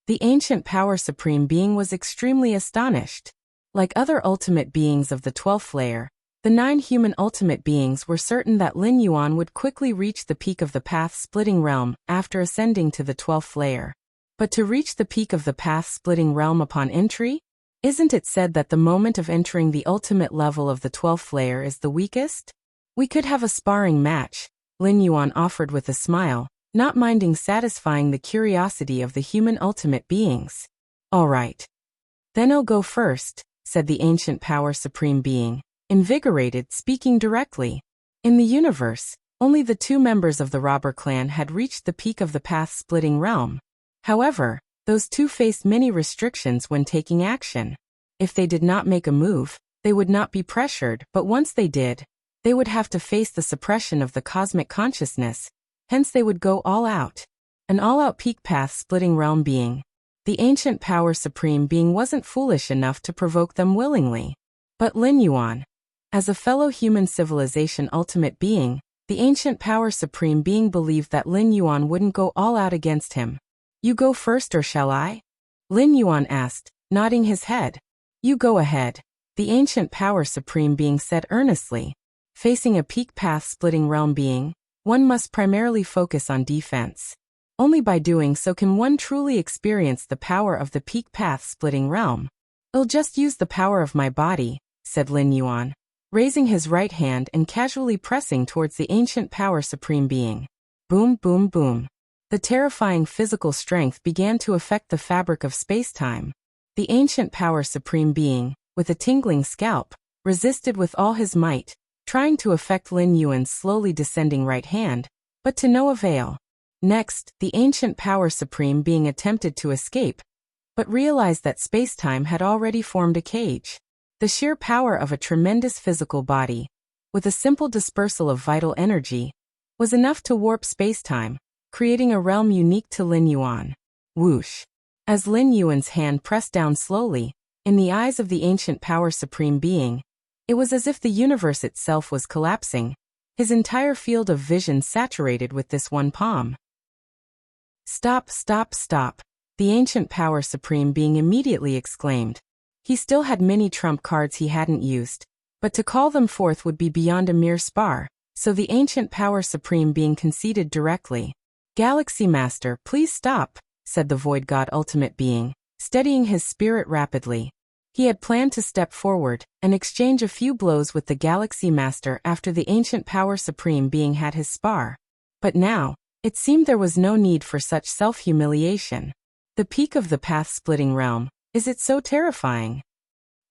The ancient power supreme being was extremely astonished. Like other ultimate beings of the 12th layer, the 9 human ultimate beings were certain that Lin Yuan would quickly reach the peak of the path-splitting realm after ascending to the 12th layer. But to reach the peak of the path-splitting realm upon entry? Isn't it said that the moment of entering the ultimate level of the 12th layer is the weakest? We could have a sparring match, Lin Yuan offered with a smile, not minding satisfying the curiosity of the human ultimate beings. All right. Then I'll go first, said the ancient power supreme being, invigorated, speaking directly. In the universe, Only the 2 members of the robber clan had reached the peak of the path-splitting realm. However, those 2 faced many restrictions when taking action. If they did not make a move, they would not be pressured, but once they did, they would have to face the suppression of the cosmic consciousness, hence they would go all out. An all-out peak path-splitting realm being. The ancient power supreme being wasn't foolish enough to provoke them willingly. But Lin Yuan, as a fellow human civilization ultimate being, the ancient power supreme being believed that Lin Yuan wouldn't go all out against him. You go first or shall I? Lin Yuan asked, nodding his head. You go ahead, the ancient power supreme being said earnestly. Facing a peak path-splitting realm being, one must primarily focus on defense. Only by doing so can one truly experience the power of the peak path-splitting realm. I'll just use the power of my body, said Lin Yuan, raising his right hand and casually pressing towards the ancient power supreme being. Boom, boom, boom. The terrifying physical strength began to affect the fabric of space-time. The ancient power supreme being, with a tingling scalp, resisted with all his might, trying to affect Lin Yuan's slowly descending right hand, but to no avail. Next, the ancient power supreme being attempted to escape, but realized that space-time had already formed a cage. The sheer power of a tremendous physical body, with a simple dispersal of vital energy, was enough to warp space-time, creating a realm unique to Lin Yuan. Whoosh. As Lin Yuan's hand pressed down slowly, in the eyes of the ancient power supreme being, it was as if the universe itself was collapsing, his entire field of vision saturated with this one palm. Stop, stop, stop, the ancient power supreme being immediately exclaimed. He still had many trump cards he hadn't used, but to call them forth would be beyond a mere spar, so the ancient power supreme being conceded directly. Galaxy Master, please stop, said the Void God ultimate being, steadying his spirit rapidly. He had planned to step forward and exchange a few blows with the Galaxy Master after the ancient power supreme being had his spar. But now, it seemed there was no need for such self-humiliation. The peak of the path-splitting realm, is it so terrifying?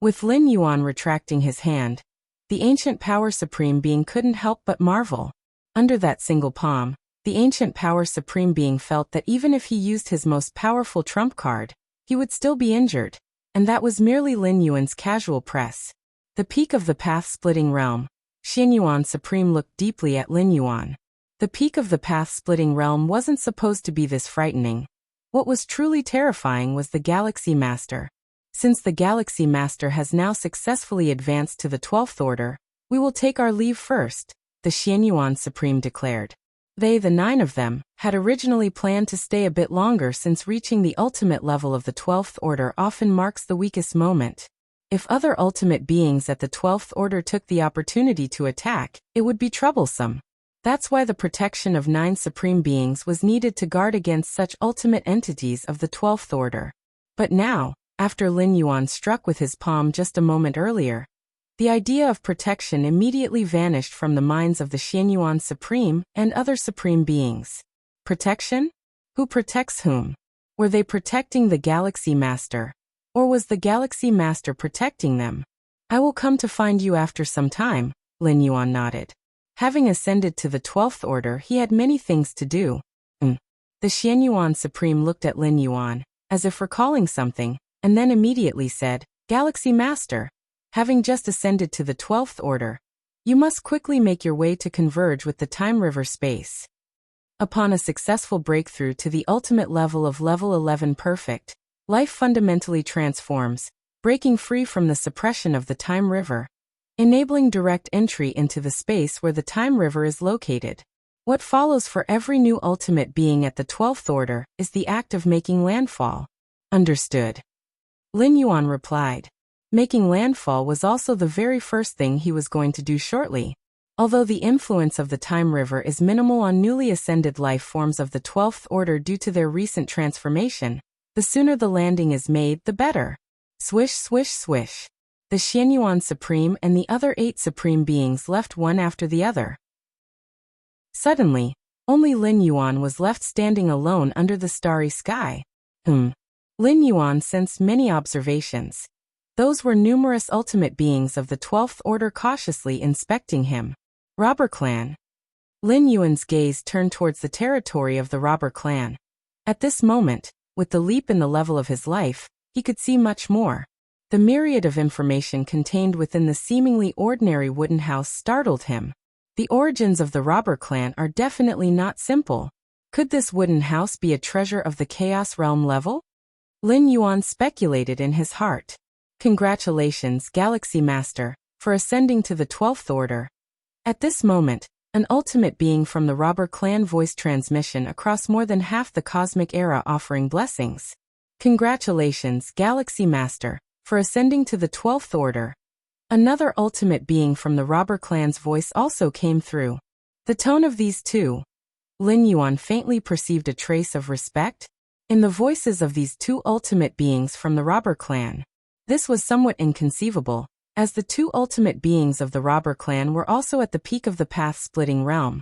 With Lin Yuan retracting his hand, the ancient power supreme being couldn't help but marvel. Under that single palm, the ancient power supreme being felt that even if he used his most powerful trump card, he would still be injured, and that was merely Lin Yuan's casual press. The peak of the path-splitting realm. Xin Yuan Supreme looked deeply at Lin Yuan. The peak of the path-splitting realm wasn't supposed to be this frightening. What was truly terrifying was the Galaxy Master. Since the Galaxy Master has now successfully advanced to the 12th order, we will take our leave first, the Xin Yuan Supreme declared. They, the 9 of them, had originally planned to stay a bit longer since reaching the ultimate level of the 12th order often marks the weakest moment. If other ultimate beings at the 12th order took the opportunity to attack, it would be troublesome. That's why the protection of 9 supreme beings was needed to guard against such ultimate entities of the 12th order. But now, after Lin Yuan struck with his palm just a moment earlier, the idea of protection immediately vanished from the minds of the Xin Yuan Supreme and other supreme beings. Protection? Who protects whom? Were they protecting the Galaxy Master? Or was the Galaxy Master protecting them? I will come to find you after some time, Lin Yuan nodded. Having ascended to the 12th order, he had many things to do. The Xin Yuan Supreme looked at Lin Yuan, as if recalling something, and then immediately said, Galaxy Master, having just ascended to the 12th order, you must quickly make your way to converge with the Time River space. Upon a successful breakthrough to the ultimate level of level 11 perfect, life fundamentally transforms, breaking free from the suppression of the Time River, enabling direct entry into the space where the Time River is located. What follows for every new ultimate being at the 12th order is the act of making landfall. Understood. Lin Yuan replied. Making landfall was also the very first thing he was going to do shortly. Although the influence of the Time River is minimal on newly ascended life forms of the 12th order due to their recent transformation, the sooner the landing is made, the better. Swish, swish, swish. The Xin Yuan Supreme and the other 8 supreme beings left one after the other. Suddenly, only Lin Yuan was left standing alone under the starry sky. Lin Yuan sensed many observations. Those were numerous ultimate beings of the 12th order cautiously inspecting him. Robber clan. Lin Yuan's gaze turned towards the territory of the robber clan. At this moment, with the leap in the level of his life, he could see much more. The myriad of information contained within the seemingly ordinary wooden house startled him. The origins of the robber clan are definitely not simple. Could this wooden house be a treasure of the Chaos Realm level? Lin Yuan speculated in his heart. Congratulations, Galaxy Master, for ascending to the 12th order. At this moment, an ultimate being from the robber clan voiced transmission across more than half the cosmic era offering blessings. Congratulations, Galaxy Master, for ascending to the 12th order. Another ultimate being from the robber clan's voice also came through. The tone of these two. Lin Yuan faintly perceived a trace of respect in the voices of these two ultimate beings from the robber clan. This was somewhat inconceivable, as the two ultimate beings of the robber clan were also at the peak of the path-splitting realm.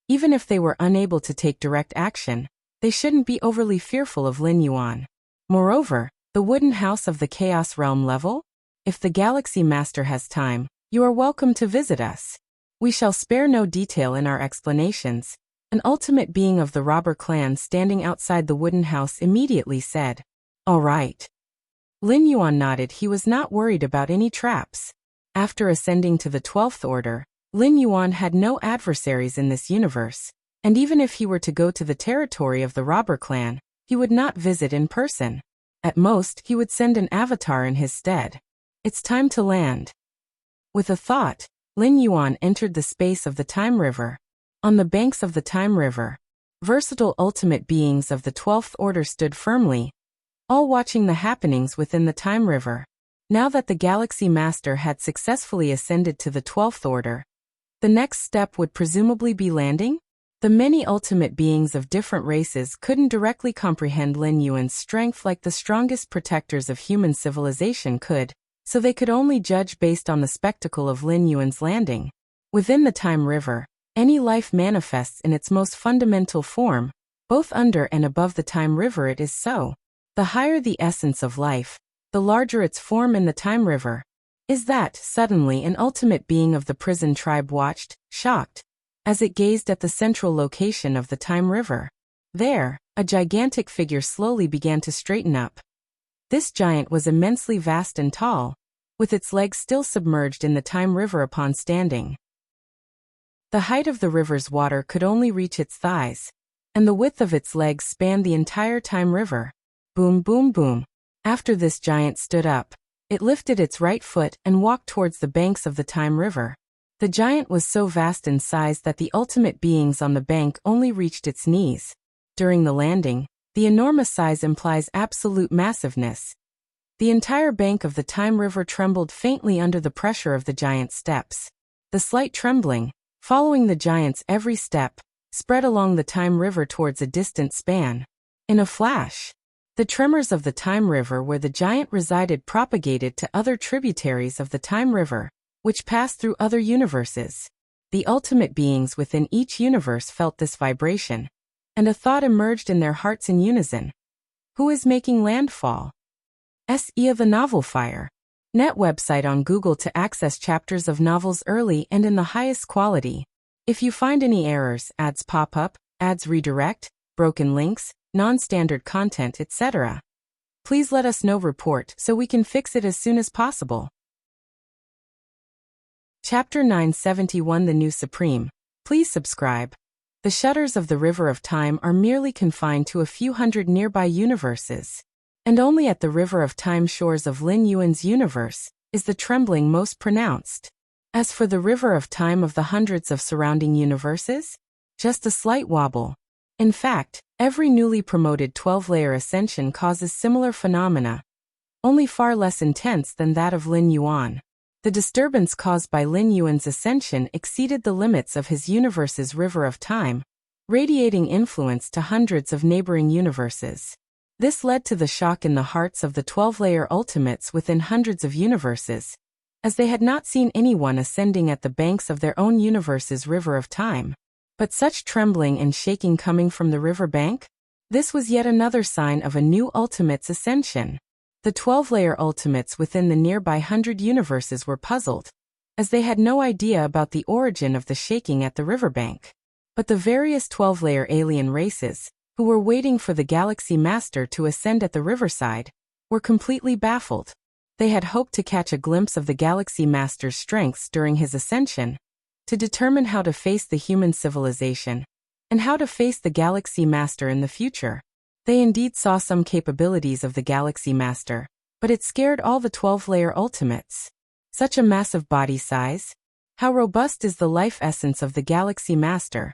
Even if they were unable to take direct action, they shouldn't be overly fearful of Lin Yuan. Moreover, the wooden house of the Chaos Realm level? If the Galaxy Master has time, you are welcome to visit us. We shall spare no detail in our explanations. An ultimate being of the robber clan standing outside the wooden house immediately said, "All right." Lin Yuan nodded. He was not worried about any traps. After ascending to the 12th order, Lin Yuan had no adversaries in this universe, and even if he were to go to the territory of the robber clan, he would not visit in person. At most, he would send an avatar in his stead. It's time to land. With a thought, Lin Yuan entered the space of the Time River. On the banks of the Time River, versatile ultimate beings of the 12th order stood firmly, all watching the happenings within the Time River. Now that the Galaxy Master had successfully ascended to the 12th order, the next step would presumably be landing? The many ultimate beings of different races couldn't directly comprehend Lin Yuan's strength like the strongest protectors of human civilization could, so they could only judge based on the spectacle of Lin Yuan's landing. Within the Time River, any life manifests in its most fundamental form, both under and above the Time River. It is so. The higher the essence of life, the larger its form in the Time River. Is that, suddenly an ultimate being of the prison tribe watched, shocked, as it gazed at the central location of the Time River. There, a gigantic figure slowly began to straighten up. This giant was immensely vast and tall, with its legs still submerged in the Time River upon standing. The height of the river's water could only reach its thighs, and the width of its legs spanned the entire Time River. Boom, boom, boom. After this giant stood up, it lifted its right foot and walked towards the banks of the Time River. The giant was so vast in size that the ultimate beings on the bank only reached its knees. During the landing, the enormous size implies absolute massiveness. The entire bank of the Time River trembled faintly under the pressure of the giant's steps. The slight trembling, following the giant's every step, spread along the Time River towards a distant span. In a flash, the tremors of the Time River where the giant resided propagated to other tributaries of the Time River, which passed through other universes. The ultimate beings within each universe felt this vibration, and a thought emerged in their hearts in unison. Who is making landfall? SE of the Novel Fire. Net website on Google to access chapters of novels early and in the highest quality. If you find any errors, ads pop up, ads redirect, broken links, non-standard content, etc., please let us know. Report so we can fix it as soon as possible. Chapter 971 The New Supreme. Please subscribe. The shutters of the River of Time are merely confined to a few hundred nearby universes, and only at the River of Time shores of Lin Yuan's universe is the trembling most pronounced. As for the River of Time of the hundreds of surrounding universes, just a slight wobble. In fact, every newly promoted 12-layer ascension causes similar phenomena, only far less intense than that of Lin Yuan. The disturbance caused by Lin Yuan's ascension exceeded the limits of his universe's River of Time, radiating influence to hundreds of neighboring universes. This led to the shock in the hearts of the 12-layer ultimates within hundreds of universes, as they had not seen anyone ascending at the banks of their own universe's River of Time. But such trembling and shaking coming from the river bank? This was yet another sign of a new ultimate's ascension. The 12-layer ultimates within the nearby 100 universes were puzzled, as they had no idea about the origin of the shaking at the riverbank. But the various 12-layer alien races, who were waiting for the Galaxy Master to ascend at the riverside, were completely baffled. They had hoped to catch a glimpse of the Galaxy Master's strengths during his ascension, to determine how to face the human civilization, and how to face the Galaxy Master in the future. They indeed saw some capabilities of the Galaxy Master, but it scared all the 12-layer ultimates. Such a massive body size? How robust is the life essence of the Galaxy Master?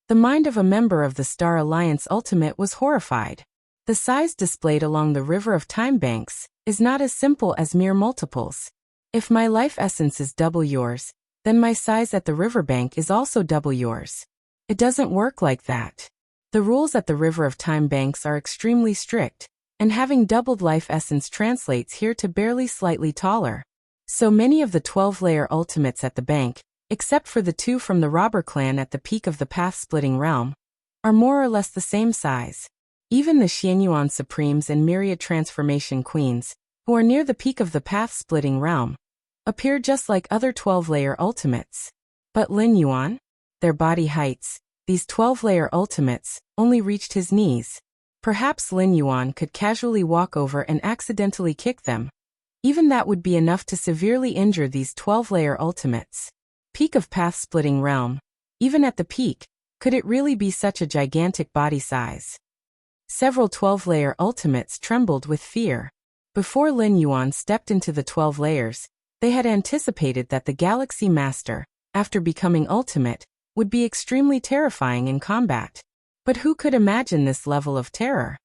The mind of a member of the Star Alliance Ultimate was horrified. The size displayed along the River of Time banks is not as simple as mere multiples. If my life essence is double yours, then my size at the riverbank is also double yours. It doesn't work like that. The rules at the River of Time banks are extremely strict, and having doubled life essence translates here to barely slightly taller. So many of the 12-layer ultimates at the bank, except for the 2 from the robber clan at the peak of the path-splitting realm, are more or less the same size. Even the Xianyuan Supremes and Myriad Transformation Queens, who are near the peak of the path-splitting realm, appear just like other 12-layer ultimates. But Lin Yuan? Their body heights, these 12-layer ultimates, only reached his knees. Perhaps Lin Yuan could casually walk over and accidentally kick them. Even that would be enough to severely injure these 12-layer ultimates. Peak of path-splitting realm. Even at the peak, could it really be such a gigantic body size? Several 12-layer ultimates trembled with fear. Before Lin Yuan stepped into the 12 layers, they had anticipated that the Galaxy Master, after becoming ultimate, would be extremely terrifying in combat. But who could imagine this level of terror?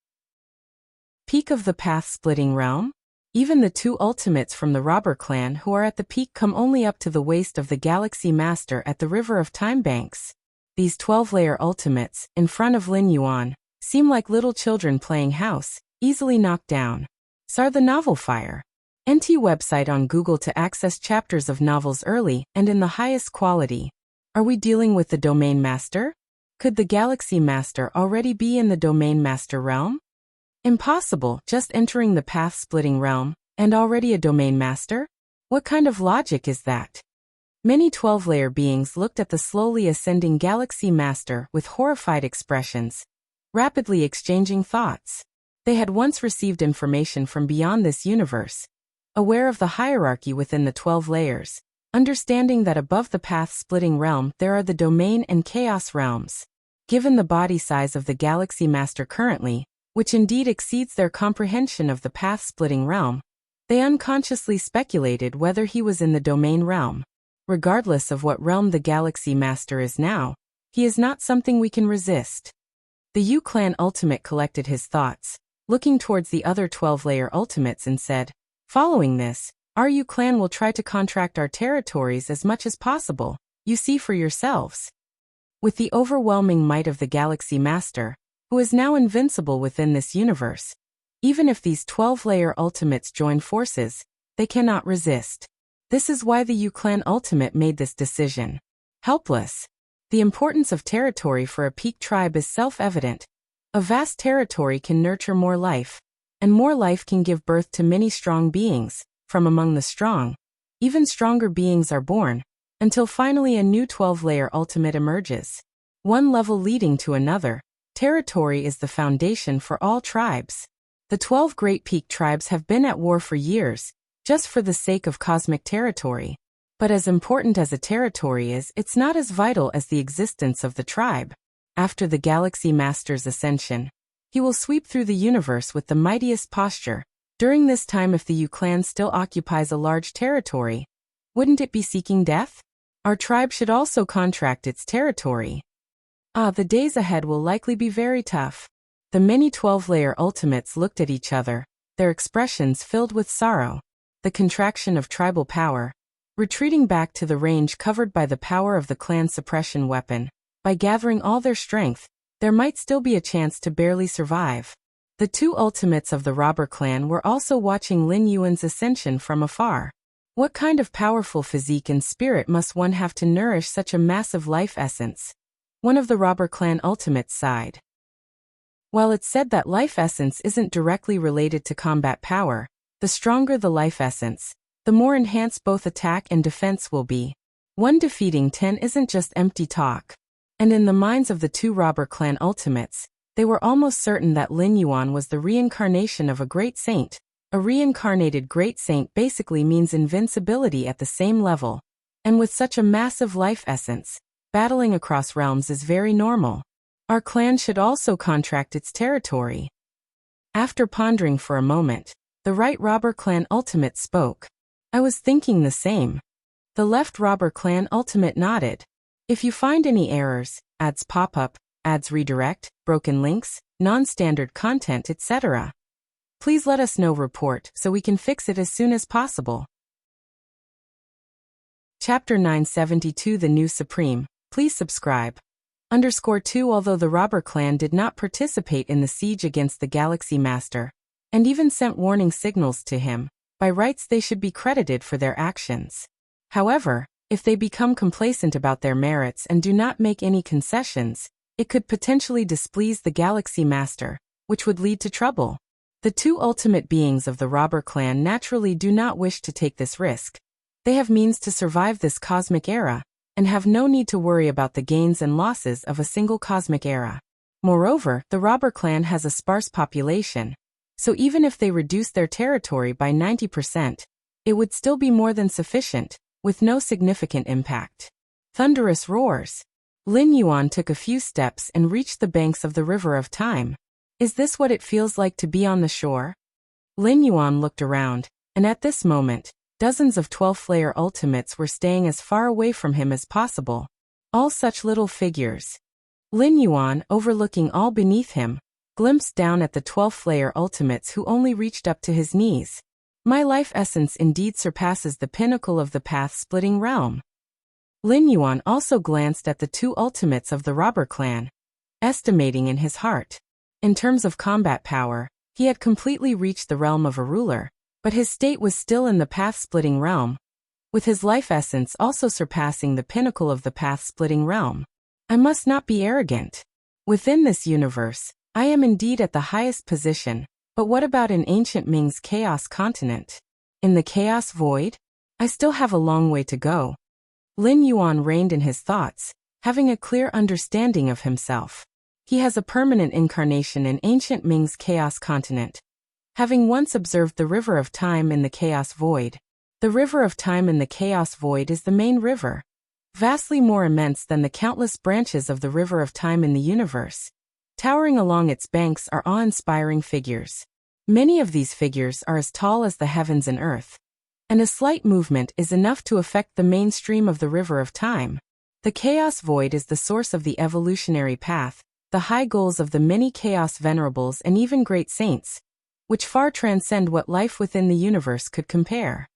Peak of the path-splitting realm? Even the 2 ultimates from the robber clan who are at the peak come only up to the waist of the Galaxy Master at the River of Time banks. These 12-layer ultimates, in front of Lin Yuan, seem like little children playing house, easily knocked down. SAR the Novel Fire. NT website on Google to access chapters of novels early and in the highest quality. Are we dealing with the Domain Master? Could the Galaxy Master already be in the Domain Master realm? Impossible, just entering the path-splitting realm, and already a Domain Master? What kind of logic is that? Many 12-layer beings looked at the slowly ascending Galaxy Master with horrified expressions, rapidly exchanging thoughts. They had once received information from beyond this universe, aware of the hierarchy within the 12 layers, understanding that above the path-splitting realm there are the Domain and Chaos realms. Given the body size of the Galaxy Master currently, which indeed exceeds their comprehension of the path-splitting realm, they unconsciously speculated whether he was in the Domain realm. Regardless of what realm the Galaxy Master is now, he is not something we can resist. The Yu Clan Ultimate collected his thoughts, looking towards the other 12-layer ultimates and said, "Following this, our Yu Clan will try to contract our territories as much as possible, you see for yourselves." With the overwhelming might of the Galaxy Master, who is now invincible within this universe, even if these 12-layer ultimates join forces, they cannot resist. This is why the Yu Clan Ultimate made this decision. Helpless. The importance of territory for a peak tribe is self-evident. A vast territory can nurture more life, and more life can give birth to many strong beings. From among the strong, even stronger beings are born, until finally a new 12-layer ultimate emerges. One level leading to another. Territory is the foundation for all tribes. The 12 great peak tribes have been at war for years, just for the sake of cosmic territory. But as important as a territory is, it's not as vital as the existence of the tribe. After the Galaxy Master's ascension, he will sweep through the universe with the mightiest posture. During this time, if the Yu Clan still occupies a large territory, wouldn't it be seeking death? Our tribe should also contract its territory. The days ahead will likely be very tough. The many 12-layer ultimates looked at each other, their expressions filled with sorrow. The contraction of tribal power, retreating back to the range covered by the power of the clan's suppression weapon. By gathering all their strength, there might still be a chance to barely survive. The 2 ultimates of the robber clan were also watching Lin Yuan's ascension from afar. What kind of powerful physique and spirit must one have to nourish such a massive life essence? One of the robber clan ultimates sighed. While it's said that life essence isn't directly related to combat power, the stronger the life essence, the more enhanced both attack and defense will be. One defeating 10 isn't just empty talk. And in the minds of the two robber clan ultimates, they were almost certain that Lin Yuan was the reincarnation of a great saint. A reincarnated great saint basically means invincibility at the same level. And with such a massive life essence, battling across realms is very normal. Our clan should also contract its territory. After pondering for a moment, the right robber clan ultimate spoke. I was thinking the same. The left robber clan ultimate nodded. If you find any errors, ads pop up, ads redirect, broken links, non-standard content, etc., please let us know report so we can fix it as soon as possible. Chapter 972 The New Supreme. Please subscribe. _2 Although the robber clan did not participate in the siege against the Galaxy Master, and even sent warning signals to him, by rights they should be credited for their actions. However, if they become complacent about their merits and do not make any concessions, it could potentially displease the Galaxy Master, which would lead to trouble. The two ultimate beings of the robber clan naturally do not wish to take this risk. They have means to survive this cosmic era, and have no need to worry about the gains and losses of a single cosmic era. Moreover, the robber clan has a sparse population, so even if they reduce their territory by 90%, it would still be more than sufficient, with no significant impact. Thunderous roars. Lin Yuan took a few steps and reached the banks of the River of Time. Is this what it feels like to be on the shore? Lin Yuan looked around, and at this moment, dozens of 12th-layer ultimates were staying as far away from him as possible. All such little figures. Lin Yuan, overlooking all beneath him, glimpsed down at the 12th-layer ultimates who only reached up to his knees. My life essence indeed surpasses the pinnacle of the path-splitting realm. Lin Yuan also glanced at the two ultimates of the robber clan, estimating in his heart. In terms of combat power, he had completely reached the realm of a ruler, but his state was still in the path-splitting realm, with his life essence also surpassing the pinnacle of the path-splitting realm. I must not be arrogant. Within this universe, I am indeed at the highest position, but what about in ancient Ming's Chaos Continent? In the Chaos Void? I still have a long way to go. Lin Yuan reined in his thoughts, having a clear understanding of himself. He has a permanent incarnation in ancient Ming's Chaos Continent, having once observed the River of Time in the Chaos Void. The River of Time in the Chaos Void is the main river, vastly more immense than the countless branches of the River of Time in the universe. Towering along its banks are awe-inspiring figures. Many of these figures are as tall as the heavens and earth, and a slight movement is enough to affect the mainstream of the River of Time. The Chaos Void is the source of the evolutionary path, the high goals of the many Chaos Venerables and even great saints, which far transcend what life within the universe could compare.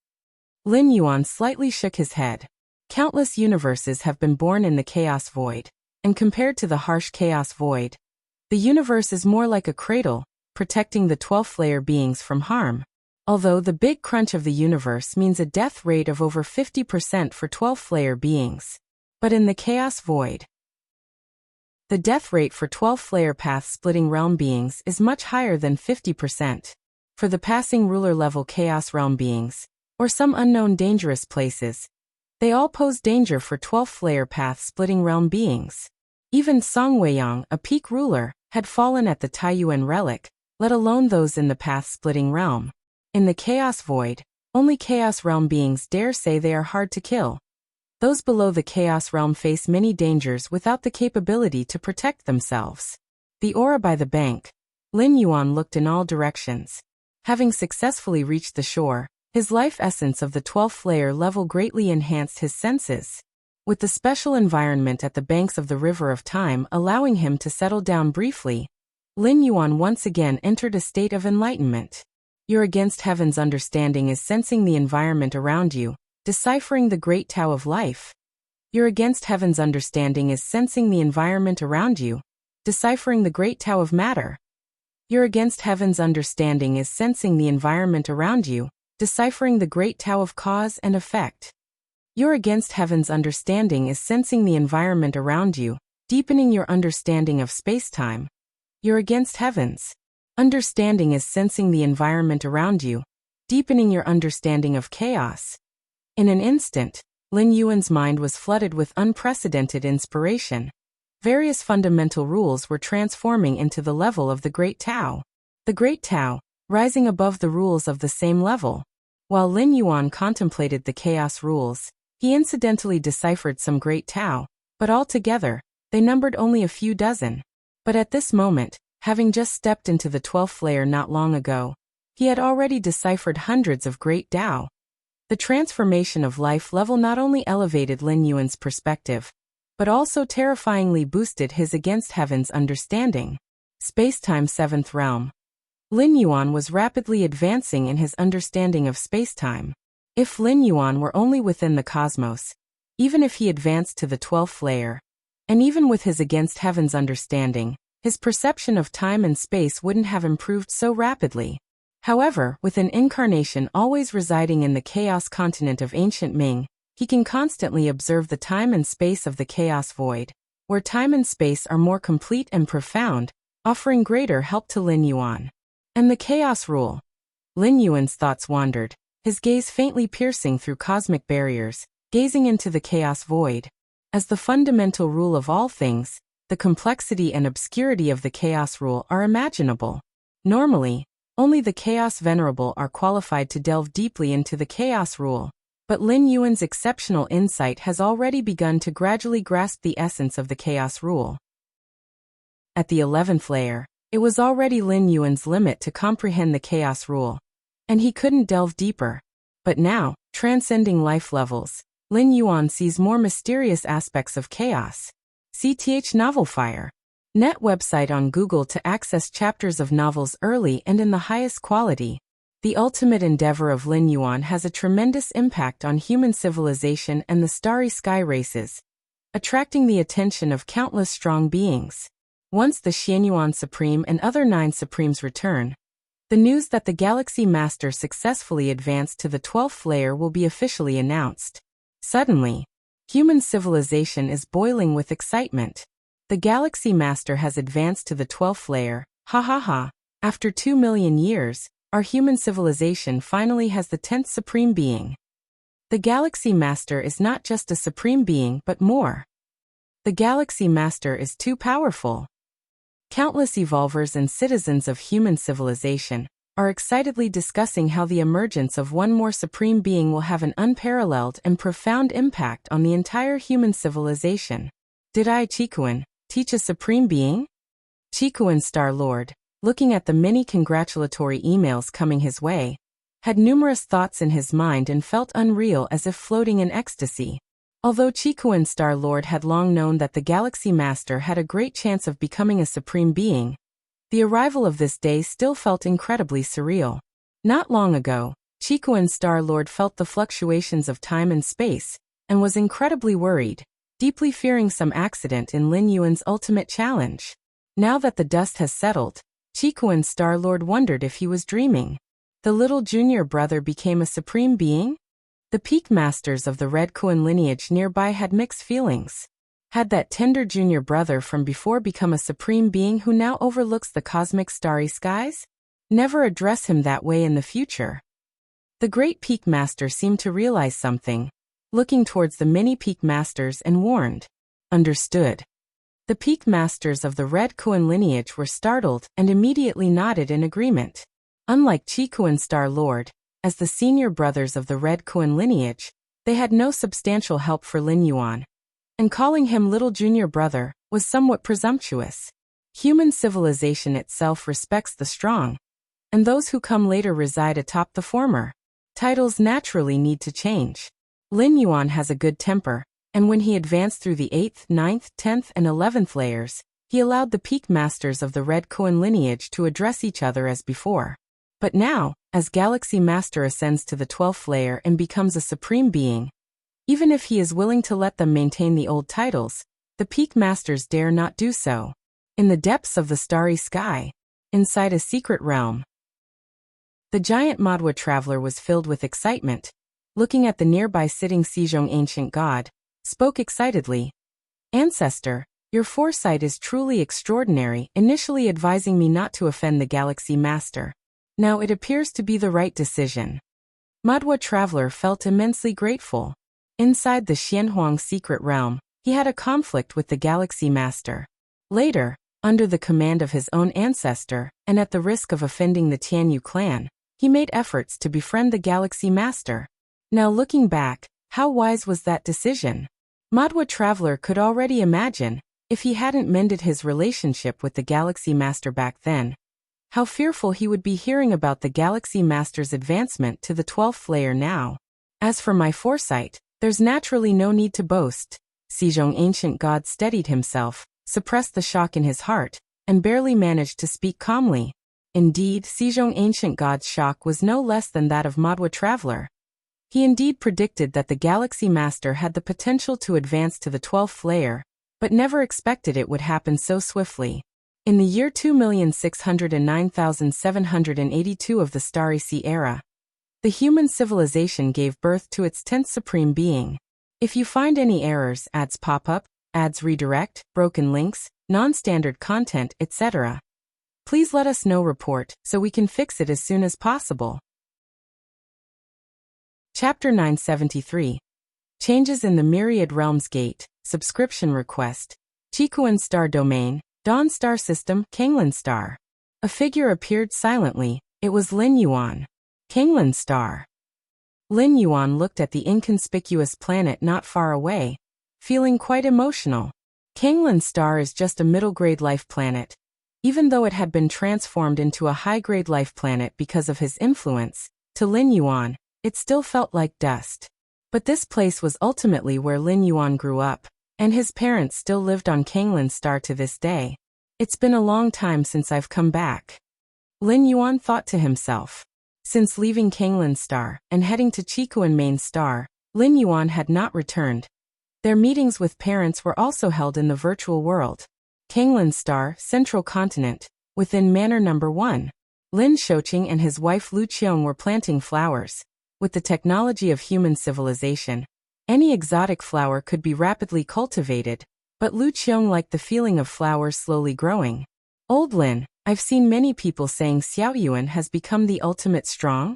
Lin Yuan slightly shook his head. Countless universes have been born in the Chaos Void, and compared to the harsh Chaos Void, the universe is more like a cradle, protecting the 12th-layer beings from harm. Although the big crunch of the universe means a death rate of over 50% for 12th-layer beings. But in the Chaos Void, the death rate for 12th-layer path-splitting realm beings is much higher than 50%. For the passing ruler-level Chaos Realm beings, or some unknown dangerous places, they all pose danger for 12th-layer path-splitting realm beings. Even Song Weiyang, a peak ruler, had fallen at the Taiyuan relic, let alone those in the path-splitting realm. In the Chaos Void, only Chaos Realm beings dare say they are hard to kill. Those below the Chaos Realm face many dangers without the capability to protect themselves. The aura by the bank. Lin Yuan looked in all directions. Having successfully reached the shore, his life essence of the 12th layer level greatly enhanced his senses. With the special environment at the banks of the River of Time allowing him to settle down briefly, Lin Yuan once again entered a state of enlightenment. Your against heaven's understanding is sensing the environment around you, deciphering the great Tao of life. Your against heaven's understanding is sensing the environment around you, deciphering the great Tao of matter. Your against heaven's understanding is sensing the environment around you, deciphering the great Tao of cause and effect. Your against heaven's understanding is sensing the environment around you, deepening your understanding of space-time. Your against heaven's understanding is sensing the environment around you, deepening your understanding of chaos. In an instant, Lin Yuan's mind was flooded with unprecedented inspiration. various fundamental rules were transforming into the level of the Great Tao. The Great Tao, rising above the rules of the same level. While Lin Yuan contemplated the chaos rules, he incidentally deciphered some Great Tao, but altogether, they numbered only a few dozen. But at this moment, having just stepped into the 12th layer not long ago, he had already deciphered hundreds of Great Tao. The transformation of life level not only elevated Lin Yuan's perspective, but also terrifyingly boosted his against heaven's understanding. Spacetime 7th realm. Lin Yuan was rapidly advancing in his understanding of spacetime. If Lin Yuan were only within the cosmos, even if he advanced to the 12th layer, and even with his against heaven's understanding, his perception of time and space wouldn't have improved so rapidly. However, with an incarnation always residing in the chaos continent of ancient Ming, he can constantly observe the time and space of the chaos void, where time and space are more complete and profound, offering greater help to Lin Yuan. And the chaos rule. Lin Yuan's thoughts wandered, his gaze faintly piercing through cosmic barriers, gazing into the chaos void. As the fundamental rule of all things, the complexity and obscurity of the chaos rule are imaginable. Normally, only the chaos venerable are qualified to delve deeply into the chaos rule. But Lin Yuan's exceptional insight has already begun to gradually grasp the essence of the chaos rule. At the 11th layer, it was already Lin Yuan's limit to comprehend the chaos rule, and he couldn't delve deeper. But now, transcending life levels, Lin Yuan sees more mysterious aspects of chaos. CTH Novelfire. Net website on Google to access chapters of novels early and in the highest quality. The ultimate endeavor of Lin Yuan has a tremendous impact on human civilization and the starry sky races, attracting the attention of countless strong beings. Once the Xianyuan Supreme and other 9 Supremes return, the news that the Galaxy Master successfully advanced to the 12th layer will be officially announced. Suddenly, human civilization is boiling with excitement. The Galaxy Master has advanced to the 12th layer, ha ha ha. After 2 million years, our human civilization finally has the 10th Supreme Being. The Galaxy Master is not just a Supreme Being but more. The Galaxy Master is too powerful. Countless evolvers and citizens of human civilization are excitedly discussing how the emergence of one more Supreme Being will have an unparalleled and profound impact on the entire human civilization. Did Chikuan teach a Supreme Being? Chikuan Star-Lord, looking at the many congratulatory emails coming his way, had numerous thoughts in his mind and felt unreal as if floating in ecstasy. Although Chikuan Star-Lord had long known that the Galaxy Master had a great chance of becoming a Supreme Being, the arrival of this day still felt incredibly surreal. Not long ago, Chikuan Star-Lord felt the fluctuations of time and space, and was incredibly worried, deeply fearing some accident in Lin Yuan's ultimate challenge. Now that the dust has settled, Chikuan Star-Lord wondered if he was dreaming. The little junior brother became a Supreme Being? The peak masters of the Red Kuan lineage nearby had mixed feelings. Had that tender junior brother from before become a Supreme Being who now overlooks the cosmic starry skies? Never address him that way in the future. The great peak master seemed to realize something, looking towards the many peak masters and warned. Understood. The peak masters of the Red Kuan lineage were startled and immediately nodded in agreement. Unlike Chikuan Star-Lord, as the senior brothers of the Red Kuan lineage, they had no substantial help for Lin Yuan, and calling him little junior brother was somewhat presumptuous. Human civilization itself respects the strong, and those who come later reside atop the former. Titles naturally need to change. Lin Yuan has a good temper, and when he advanced through the 8th, 9th, 10th, and 11th layers, he allowed the peak masters of the Red Kuan lineage to address each other as before. But now, as Galaxy Master ascends to the 12th layer and becomes a Supreme Being, even if he is willing to let them maintain the old titles, the peak masters dare not do so. In the depths of the starry sky, inside a secret realm, the giant Madhwa traveler was filled with excitement, looking at the nearby sitting Sejong ancient god, spoke excitedly. Ancestor, your foresight is truly extraordinary, initially advising me not to offend the Galaxy Master. Now it appears to be the right decision. Madhwa traveler felt immensely grateful. Inside the Xianhuang secret realm, he had a conflict with the Galaxy Master. Later, under the command of his own ancestor, and at the risk of offending the Tianyu clan, he made efforts to befriend the Galaxy Master. Now looking back, how wise was that decision? Madwa Traveler could already imagine, if he hadn't mended his relationship with the Galaxy Master back then, how fearful he would be hearing about the Galaxy Master's advancement to the 12th layer now. As for my foresight, there's naturally no need to boast. Sejong Ancient God steadied himself, suppressed the shock in his heart, and barely managed to speak calmly. Indeed, Sejong Ancient God's shock was no less than that of Madwa Traveler. He indeed predicted that the Galaxy Master had the potential to advance to the 12th layer, but never expected it would happen so swiftly. In the year 2,609,782 of the Starry Sea era, the human civilization gave birth to its 10th supreme being. If you find any errors, ads pop up, ads redirect, broken links, non-standard content, etc., please let us know. Report so we can fix it as soon as possible. Chapter 973. Changes in the Myriad Realms Gate, Subscription Request, Chikuan Star Domain, Dawn Star System, Kanglan Star. A figure appeared silently. It was Lin Yuan. Kanglan Star. Lin Yuan looked at the inconspicuous planet not far away, feeling quite emotional. Kanglan Star is just a middle-grade life planet. Even though it had been transformed into a high-grade life planet because of his influence, to Lin Yuan, it still felt like dust. But this place was ultimately where Lin Yuan grew up, and his parents still lived on Kanglan Star to this day. It's been a long time since I've come back, Lin Yuan thought to himself. Since leaving Kanglan Star and heading to Chikuan Main Star, Lin Yuan had not returned. Their meetings with parents were also held in the virtual world. Kanglan Star, Central Continent, within Manor Number 1. Lin Shoqing and his wife Lu Qiong were planting flowers. With the technology of human civilization, any exotic flower could be rapidly cultivated, but Lu Qiong liked the feeling of flowers slowly growing. Old Lin, I've seen many people saying Xiao Yuan has become the ultimate strong?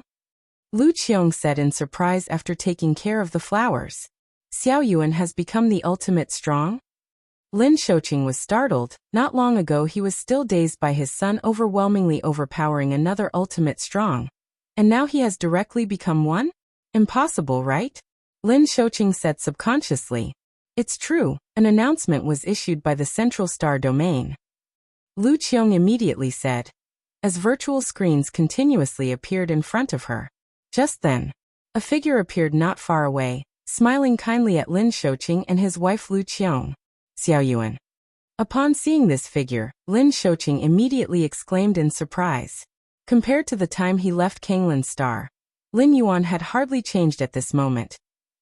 Lu Qiong said in surprise after taking care of the flowers. Xiao Yuan has become the ultimate strong? Lin Shoqing was startled. Not long ago he was still dazed by his son overwhelmingly overpowering another ultimate strong. And now he has directly become one? Impossible, right? Lin Shoqing said subconsciously. It's true, an announcement was issued by the Central Star Domain. Lu Qiong immediately said, as virtual screens continuously appeared in front of her. Just then, a figure appeared not far away, smiling kindly at Lin Shoqing and his wife Lu Qiong. Xiao Yuan. Upon seeing this figure, Lin Shoqing immediately exclaimed in surprise. Compared to the time he left Kanglan Star, Lin Yuan had hardly changed at this moment.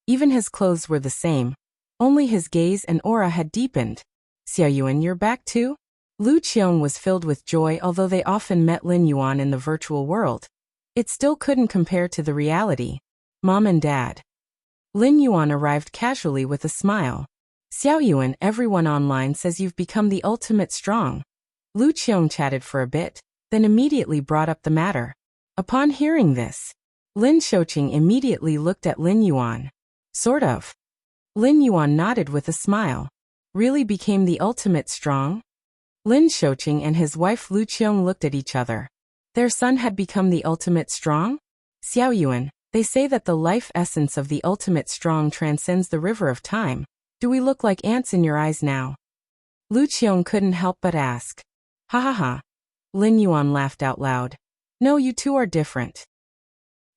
Even his clothes were the same. Only his gaze and aura had deepened. Xiao Yuan, you're back too? Lu Qiong was filled with joy. Although they often met Lin Yuan in the virtual world, it still couldn't compare to the reality. Mom and Dad. Lin Yuan arrived casually with a smile. Xiao Yuan, everyone online says you've become the ultimate strong. Lu Qiong chatted for a bit, then immediately brought up the matter. Upon hearing this, Lin Shoqing immediately looked at Lin Yuan. Sort of. Lin Yuan nodded with a smile. Really became the ultimate strong? Lin Shoqing and his wife Lu Qiong looked at each other. Their son had become the ultimate strong? Xiao Yuan, they say that the life essence of the ultimate strong transcends the river of time. Do we look like ants in your eyes now? Lu Qiong couldn't help but ask. Ha ha ha. Lin Yuan laughed out loud. No, you two are different.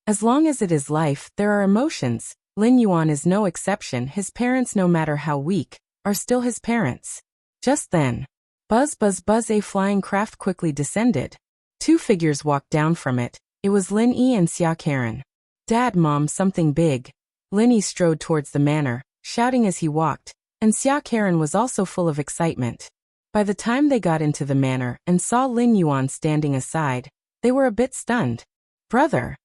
As long as it is life, there are emotions. Lin Yuan is no exception. His parents, no matter how weak, are still his parents. Just then, buzz buzz buzz, a flying craft quickly descended. Two figures walked down from it. It was Lin Yi and Xia Karen. Dad, Mom, something big. Lin Yi strode towards the manor, shouting as he walked, and Xia Karen was also full of excitement. By the time they got into the manor and saw Lin Yuan standing aside, they were a bit stunned. Brother!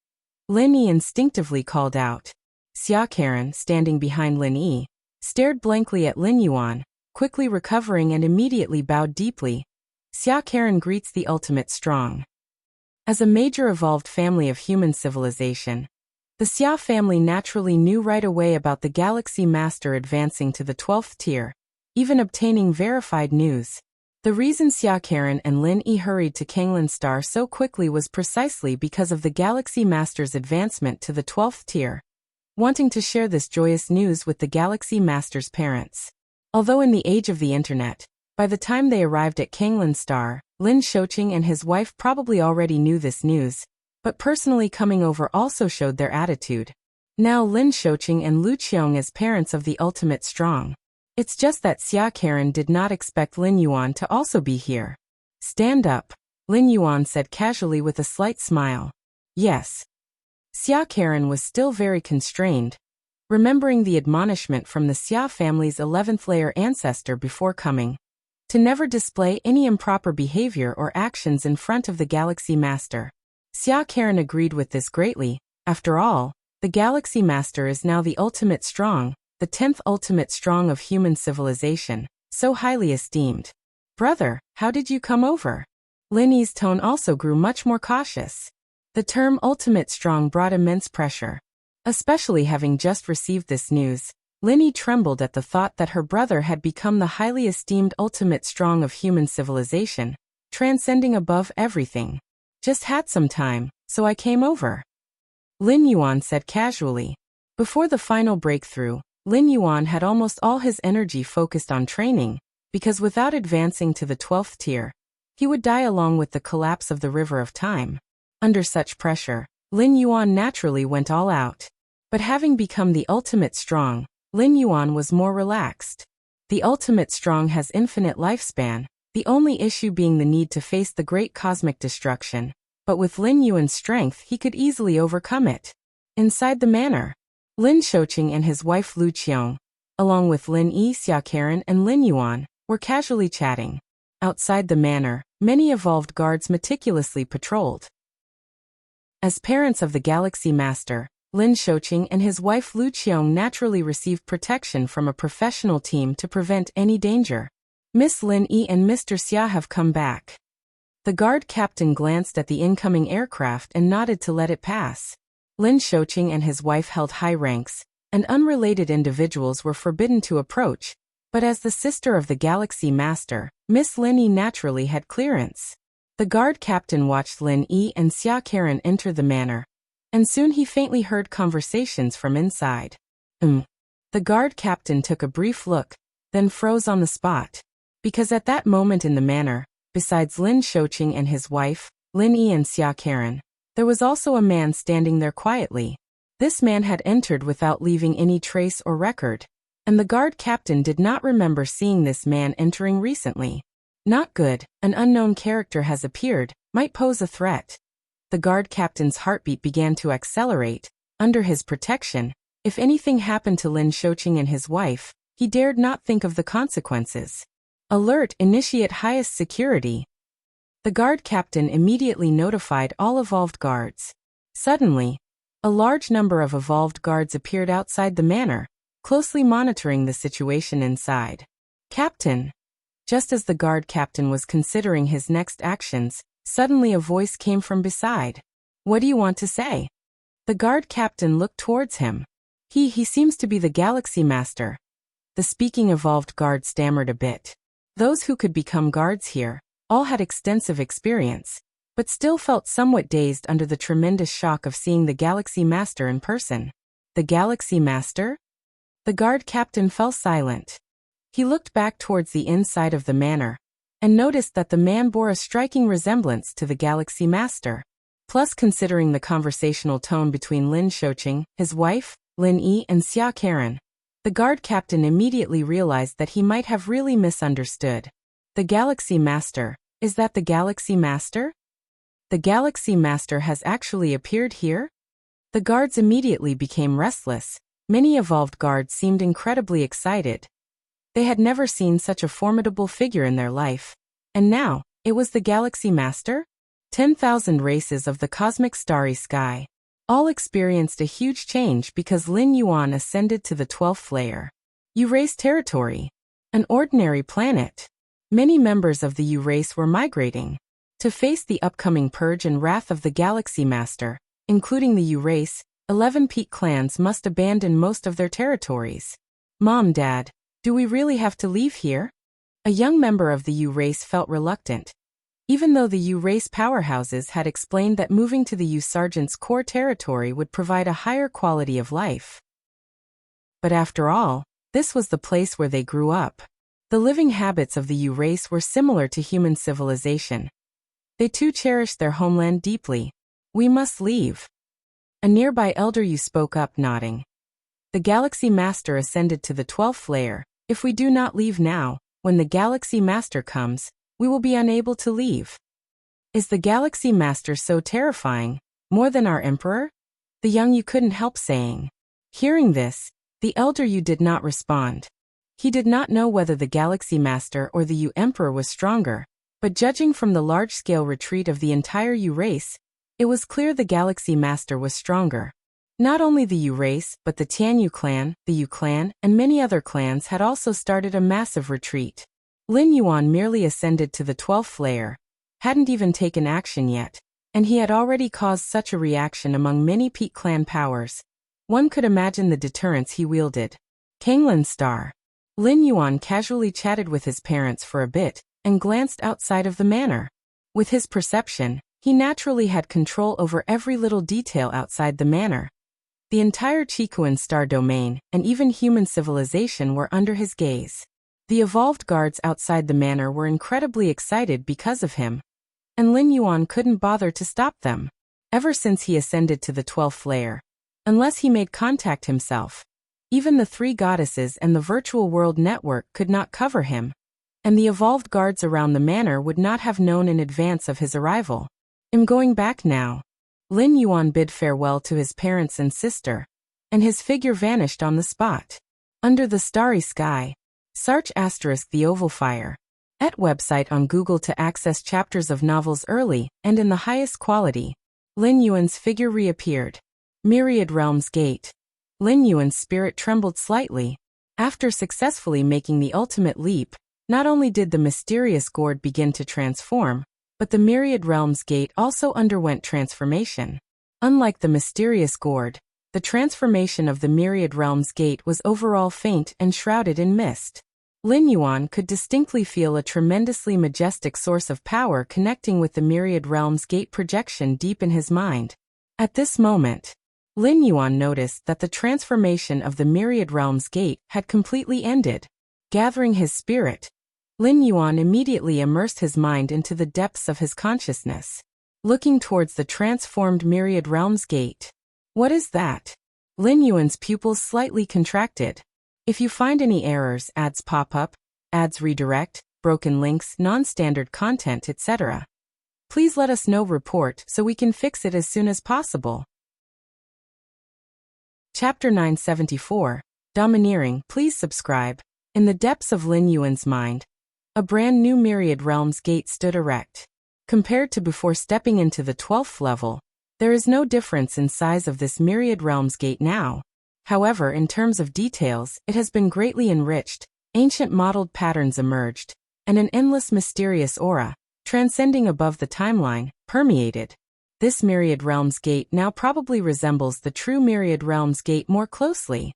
Lin Yi instinctively called out. Xia Karen, standing behind Lin Yi, stared blankly at Lin Yuan, quickly recovering and immediately bowed deeply. Xia Karen greets the ultimate strong. As a major evolved family of human civilization, the Xia family naturally knew right away about the Galaxy Master advancing to the 12th tier, even obtaining verified news. The reason Xia Karen and Lin Yi hurried to Kanglan Star so quickly was precisely because of the Galaxy Master's advancement to the 12th tier, wanting to share this joyous news with the Galaxy Master's parents. Although in the age of the internet, by the time they arrived at Kanglan Star, Lin Xiuqing and his wife probably already knew this news, but personally coming over also showed their attitude. Now Lin Xiuqing and Lu Qiong as parents of the ultimate strong. It's just that Xia Karen did not expect Lin Yuan to also be here. Stand up, Lin Yuan said casually with a slight smile. Yes. Xia Karen was still very constrained, remembering the admonishment from the Xia family's 11th layer ancestor before coming, to never display any improper behavior or actions in front of the Galaxy Master. Xia Karen agreed with this greatly. After all, the Galaxy Master is now the ultimate strong, the 10th ultimate strong of human civilization, so highly esteemed. Brother, how did you come over? Lin Yi's tone also grew much more cautious. The term ultimate strong brought immense pressure. Especially having just received this news, Lin Yi trembled at the thought that her brother had become the highly esteemed ultimate strong of human civilization, transcending above everything. Just had some time, so I came over. Lin Yuan said casually. Before the final breakthrough, Lin Yuan had almost all his energy focused on training, because without advancing to the 12th tier, he would die along with the collapse of the river of time. Under such pressure, Lin Yuan naturally went all out. But having become the ultimate strong, Lin Yuan was more relaxed. The ultimate strong has infinite lifespan, the only issue being the need to face the great cosmic destruction, but with Lin Yuan's strength he could easily overcome it. Inside the manor, Lin Xiuqing and his wife Lu Qiong, along with Lin Yi, Xia Karen and Lin Yuan, were casually chatting. Outside the manor, many evolved guards meticulously patrolled. As parents of the Galaxy Master, Lin Xiuqing and his wife Lu Qiong naturally received protection from a professional team to prevent any danger. Miss Lin Yi and Mr. Xia have come back. The guard captain glanced at the incoming aircraft and nodded to let it pass. Lin Xiuqing and his wife held high ranks, and unrelated individuals were forbidden to approach, but as the sister of the Galaxy Master, Miss Lin Yi naturally had clearance. The guard captain watched Lin Yi and Xia Karen enter the manor, and soon he faintly heard conversations from inside. The guard captain took a brief look, then froze on the spot. Because at that moment in the manor, besides Lin Xiuqing and his wife, Lin Yi and Xia Karen, there was also a man standing there quietly. This man had entered without leaving any trace or record, and the guard captain did not remember seeing this man entering recently. Not good, an unknown character has appeared, might pose a threat. The guard captain's heartbeat began to accelerate. Under his protection, if anything happened to Lin Xiuqing and his wife, he dared not think of the consequences. Alert, initiate highest security. The guard captain immediately notified all evolved guards. Suddenly, a large number of evolved guards appeared outside the manor, closely monitoring the situation inside. Captain. Just as the guard captain was considering his next actions, suddenly a voice came from beside. What do you want to say? The guard captain looked towards him. He seems to be the Galaxy Master. The speaking evolved guard stammered a bit. Those who could become guards here all had extensive experience, but still felt somewhat dazed under the tremendous shock of seeing the Galaxy Master in person. The Galaxy Master? The guard captain fell silent. He looked back towards the inside of the manor, and noticed that the man bore a striking resemblance to the Galaxy Master. Plus, considering the conversational tone between Lin Xiuqing, his wife, Lin Yi and Xia Karen, the guard captain immediately realized that he might have really misunderstood. The Galaxy Master, is that the Galaxy Master? The Galaxy Master has actually appeared here? The guards immediately became restless. Many evolved guards seemed incredibly excited. They had never seen such a formidable figure in their life. And now, it was the Galaxy Master? 10,000 races of the cosmic starry sky all experienced a huge change because Lin Yuan ascended to the 12th layer. U-race territory. An ordinary planet. Many members of the U-race were migrating. To face the upcoming purge and wrath of the Galaxy Master, including the U-race, 11 peak clans must abandon most of their territories. Mom, Dad, Do we really have to leave here? A young member of the U race felt reluctant. Even though the U race powerhouses had explained that moving to the U sergeant's core territory would provide a higher quality of life. But after all, this was the place where they grew up. The living habits of the U race were similar to human civilization. They too cherished their homeland deeply. We must leave. A nearby elder U spoke up, nodding. The Galaxy Master ascended to the 12th layer. If we do not leave now, when the Galaxy Master comes, we will be unable to leave. Is the Galaxy Master so terrifying, more than our Emperor? The young U couldn't help saying. Hearing this, the elder U did not respond. He did not know whether the Galaxy Master or the U Emperor was stronger, but judging from the large-scale retreat of the entire U race, it was clear the Galaxy Master was stronger. Not only the U race, but the Tian Yu clan, the Yu clan, and many other clans had also started a massive retreat. Lin Yuan merely ascended to the 12th layer, hadn't even taken action yet, and he had already caused such a reaction among many peak clan powers. One could imagine the deterrence he wielded. Kanglin Star. Lin Yuan casually chatted with his parents for a bit, and glanced outside of the manor. With his perception, he naturally had control over every little detail outside the manor. The entire Chikuan star domain, and even human civilization were under his gaze. The evolved guards outside the manor were incredibly excited because of him, and Lin Yuan couldn't bother to stop them. Ever since he ascended to the 12th layer, unless he made contact himself, even the 3 goddesses and the virtual world network could not cover him, and the evolved guards around the manor would not have known in advance of his arrival. I'm going back now. Lin Yuan bid farewell to his parents and sister, and his figure vanished on the spot. Under the starry sky, search * the Oval Fire. At website on Google to access chapters of novels early and in the highest quality. Lin Yuan's figure reappeared. Myriad Realms Gate. Lin Yuan's spirit trembled slightly. After successfully making the ultimate leap, not only did the mysterious gourd begin to transform, but the Myriad Realms Gate also underwent transformation. Unlike the mysterious gourd, the transformation of the Myriad Realms Gate was overall faint and shrouded in mist. Lin Yuan could distinctly feel a tremendously majestic source of power connecting with the Myriad Realms Gate projection deep in his mind. At this moment, Lin Yuan noticed that the transformation of the Myriad Realms Gate had completely ended. Gathering his spirit, Lin Yuan immediately immersed his mind into the depths of his consciousness, looking towards the transformed Myriad Realms Gate. What is that? Lin Yuan's pupils slightly contracted. If you find any errors, ads pop up, ads redirect, broken links, non-standard content, etc., please let us know. Report so we can fix it as soon as possible. Chapter 974, Domineering. Please subscribe. In the depths of Lin Yuan's mind, a brand new Myriad Realms Gate stood erect. Compared to before stepping into the 12th level, there is no difference in size of this Myriad Realms Gate now. However, in terms of details, it has been greatly enriched. Ancient mottled patterns emerged, and an endless mysterious aura, transcending above the timeline, permeated. This Myriad Realms Gate now probably resembles the true Myriad Realms Gate more closely.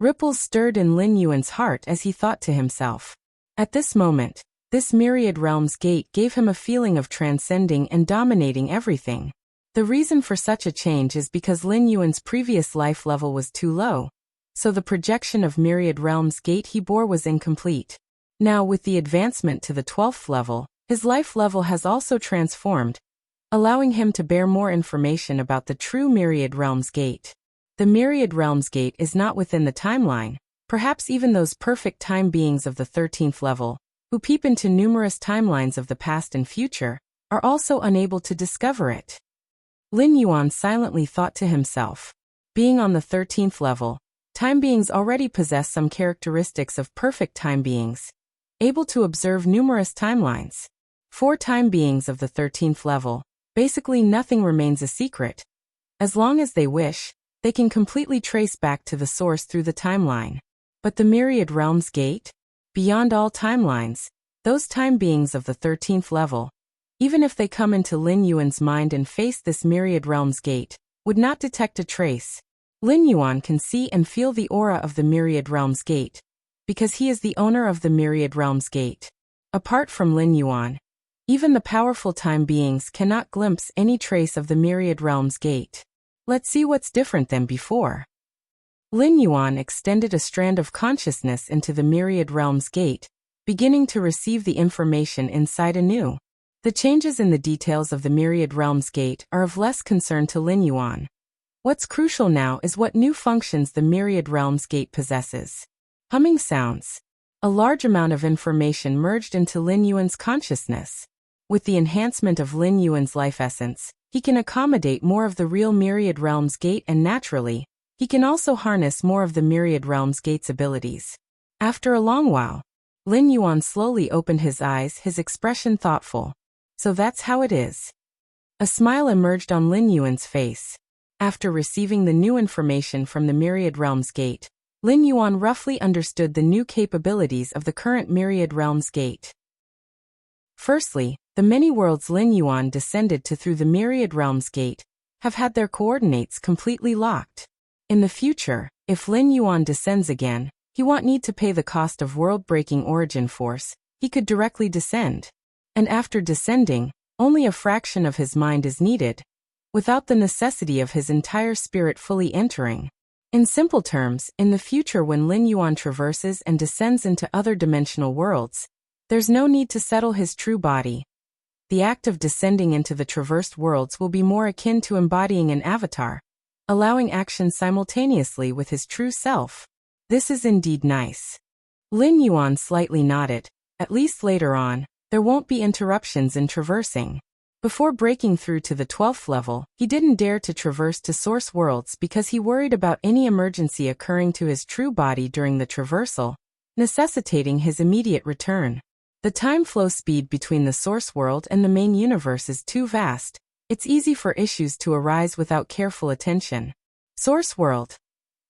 Ripples stirred in Lin Yuan's heart as he thought to himself. At this moment, this Myriad Realms Gate gave him a feeling of transcending and dominating everything. The reason for such a change is because Lin Yuan's previous life level was too low, so the projection of Myriad Realms Gate he bore was incomplete. Now, with the advancement to the 12th level, his life level has also transformed, allowing him to bear more information about the true Myriad Realms Gate. The Myriad Realms Gate is not within the timeline. Perhaps even those perfect time beings of the 13th level, who peep into numerous timelines of the past and future, are also unable to discover it. Lin Yuan silently thought to himself. Being on the 13th level, time beings already possess some characteristics of perfect time beings, able to observe numerous timelines. For time beings of the 13th level, basically nothing remains a secret. As long as they wish, they can completely trace back to the source through the timeline. But the Myriad Realms Gate? Beyond all timelines, those time beings of the 13th level, even if they come into Lin Yuan's mind and face this Myriad Realms Gate, would not detect a trace. Lin Yuan can see and feel the aura of the Myriad Realms Gate, because he is the owner of the Myriad Realms Gate. Apart from Lin Yuan, even the powerful time beings cannot glimpse any trace of the Myriad Realms Gate. Let's see what's different than before. Lin Yuan extended a strand of consciousness into the Myriad Realms Gate, beginning to receive the information inside anew. The changes in the details of the Myriad Realms Gate are of less concern to Lin Yuan. What's crucial now is what new functions the Myriad Realms Gate possesses. Humming sounds. A large amount of information merged into Lin Yuan's consciousness. With the enhancement of Lin Yuan's life essence, he can accommodate more of the real Myriad Realms Gate, and naturally, he can also harness more of the Myriad Realms Gate's abilities. After a long while, Lin Yuan slowly opened his eyes, his expression thoughtful. So that's how it is. A smile emerged on Lin Yuan's face. After receiving the new information from the Myriad Realms Gate, Lin Yuan roughly understood the new capabilities of the current Myriad Realms Gate. Firstly, the many worlds Lin Yuan descended to through the Myriad Realms Gate have had their coordinates completely locked. In the future, if Lin Yuan descends again, he won't need to pay the cost of world-breaking origin force, he could directly descend. And after descending, only a fraction of his mind is needed, without the necessity of his entire spirit fully entering. In simple terms, in the future when Lin Yuan traverses and descends into other dimensional worlds, there's no need to settle his true body. The act of descending into the traversed worlds will be more akin to embodying an avatar, allowing action simultaneously with his true self. This is indeed nice. Lin Yuan slightly nodded. At least later on, there won't be interruptions in traversing. Before breaking through to the 12th level, he didn't dare to traverse to source worlds because he worried about any emergency occurring to his true body during the traversal, necessitating his immediate return. The time flow speed between the source world and the main universe is too vast. It's easy for issues to arise without careful attention. Source world.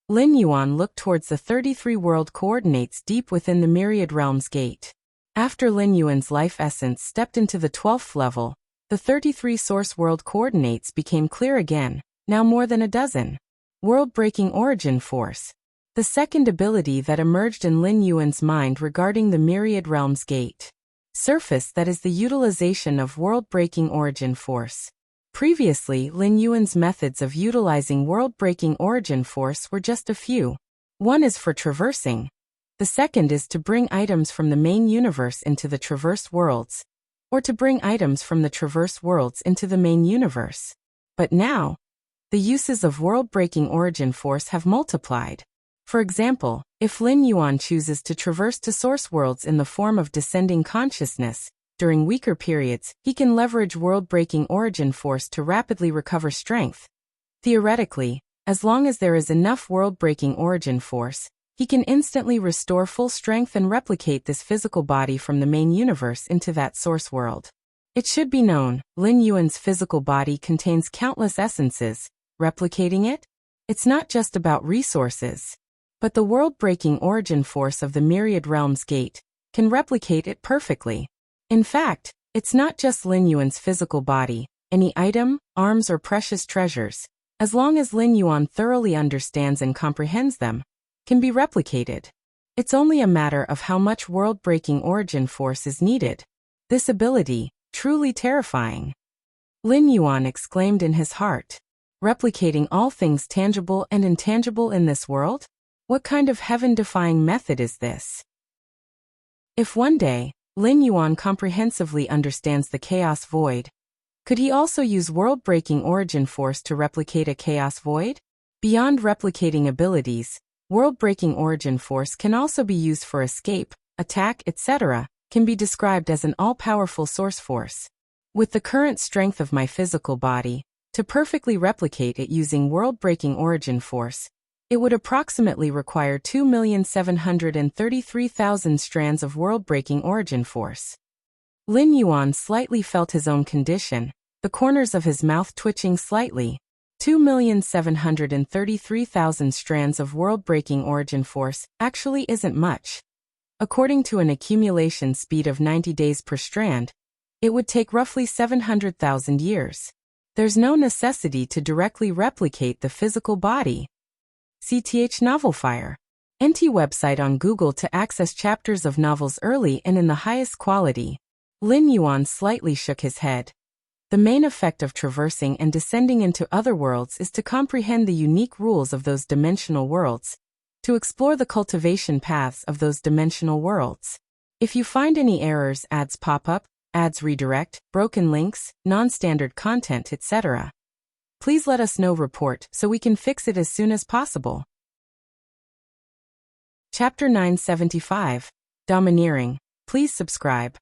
Lin Yuan looked towards the 33 world coordinates deep within the Myriad Realms Gate. After Lin Yuan's life essence stepped into the 12th level, the 33 source world coordinates became clear again, now more than a dozen. World-breaking origin force. The second ability that emerged in Lin Yuan's mind regarding the Myriad Realms Gate. Surface, that is the utilization of world-breaking origin force. Previously, Lin Yuan's methods of utilizing world-breaking origin force were just a few. One is for traversing. The second is to bring items from the main universe into the traversed worlds, or to bring items from the traversed worlds into the main universe. But now, the uses of world-breaking origin force have multiplied. For example, if Lin Yuan chooses to traverse to source worlds in the form of descending consciousness, during weaker periods, he can leverage world-breaking origin force to rapidly recover strength. Theoretically, as long as there is enough world-breaking origin force, he can instantly restore full strength and replicate this physical body from the main universe into that source world. It should be known, Lin Yuan's physical body contains countless essences. Replicating it? It's not just about resources. But the world-breaking origin force of the Myriad Realms Gate can replicate it perfectly. In fact, it's not just Lin Yuan's physical body, any item, arms or precious treasures, as long as Lin Yuan thoroughly understands and comprehends them, can be replicated. It's only a matter of how much world-breaking origin force is needed. This ability, truly terrifying. Lin Yuan exclaimed in his heart. Replicating all things tangible and intangible in this world? What kind of heaven-defying method is this? If one day, Lin Yuan comprehensively understands the chaos void, could he also use world-breaking origin force to replicate a chaos void? Beyond replicating abilities, world-breaking origin force can also be used for escape, attack, etc., can be described as an all-powerful source force. With the current strength of my physical body, to perfectly replicate it using world-breaking origin force, it would approximately require 2,733,000 strands of world-breaking origin force. Lin Yuan slightly felt his own condition, the corners of his mouth twitching slightly. 2,733,000 strands of world-breaking origin force actually isn't much. According to an accumulation speed of 90 days per strand, it would take roughly 700,000 years. There's no necessity to directly replicate the physical body. CTH Novelfire. NT website on Google to access chapters of novels early and in the highest quality. Lin Yuan slightly shook his head. The main effect of traversing and descending into other worlds is to comprehend the unique rules of those dimensional worlds, to explore the cultivation paths of those dimensional worlds. If you find any errors, ads pop up, ads redirect, broken links, non-standard content, etc., please let us know. Report so we can fix it as soon as possible. Chapter 975. Domineering. Please subscribe.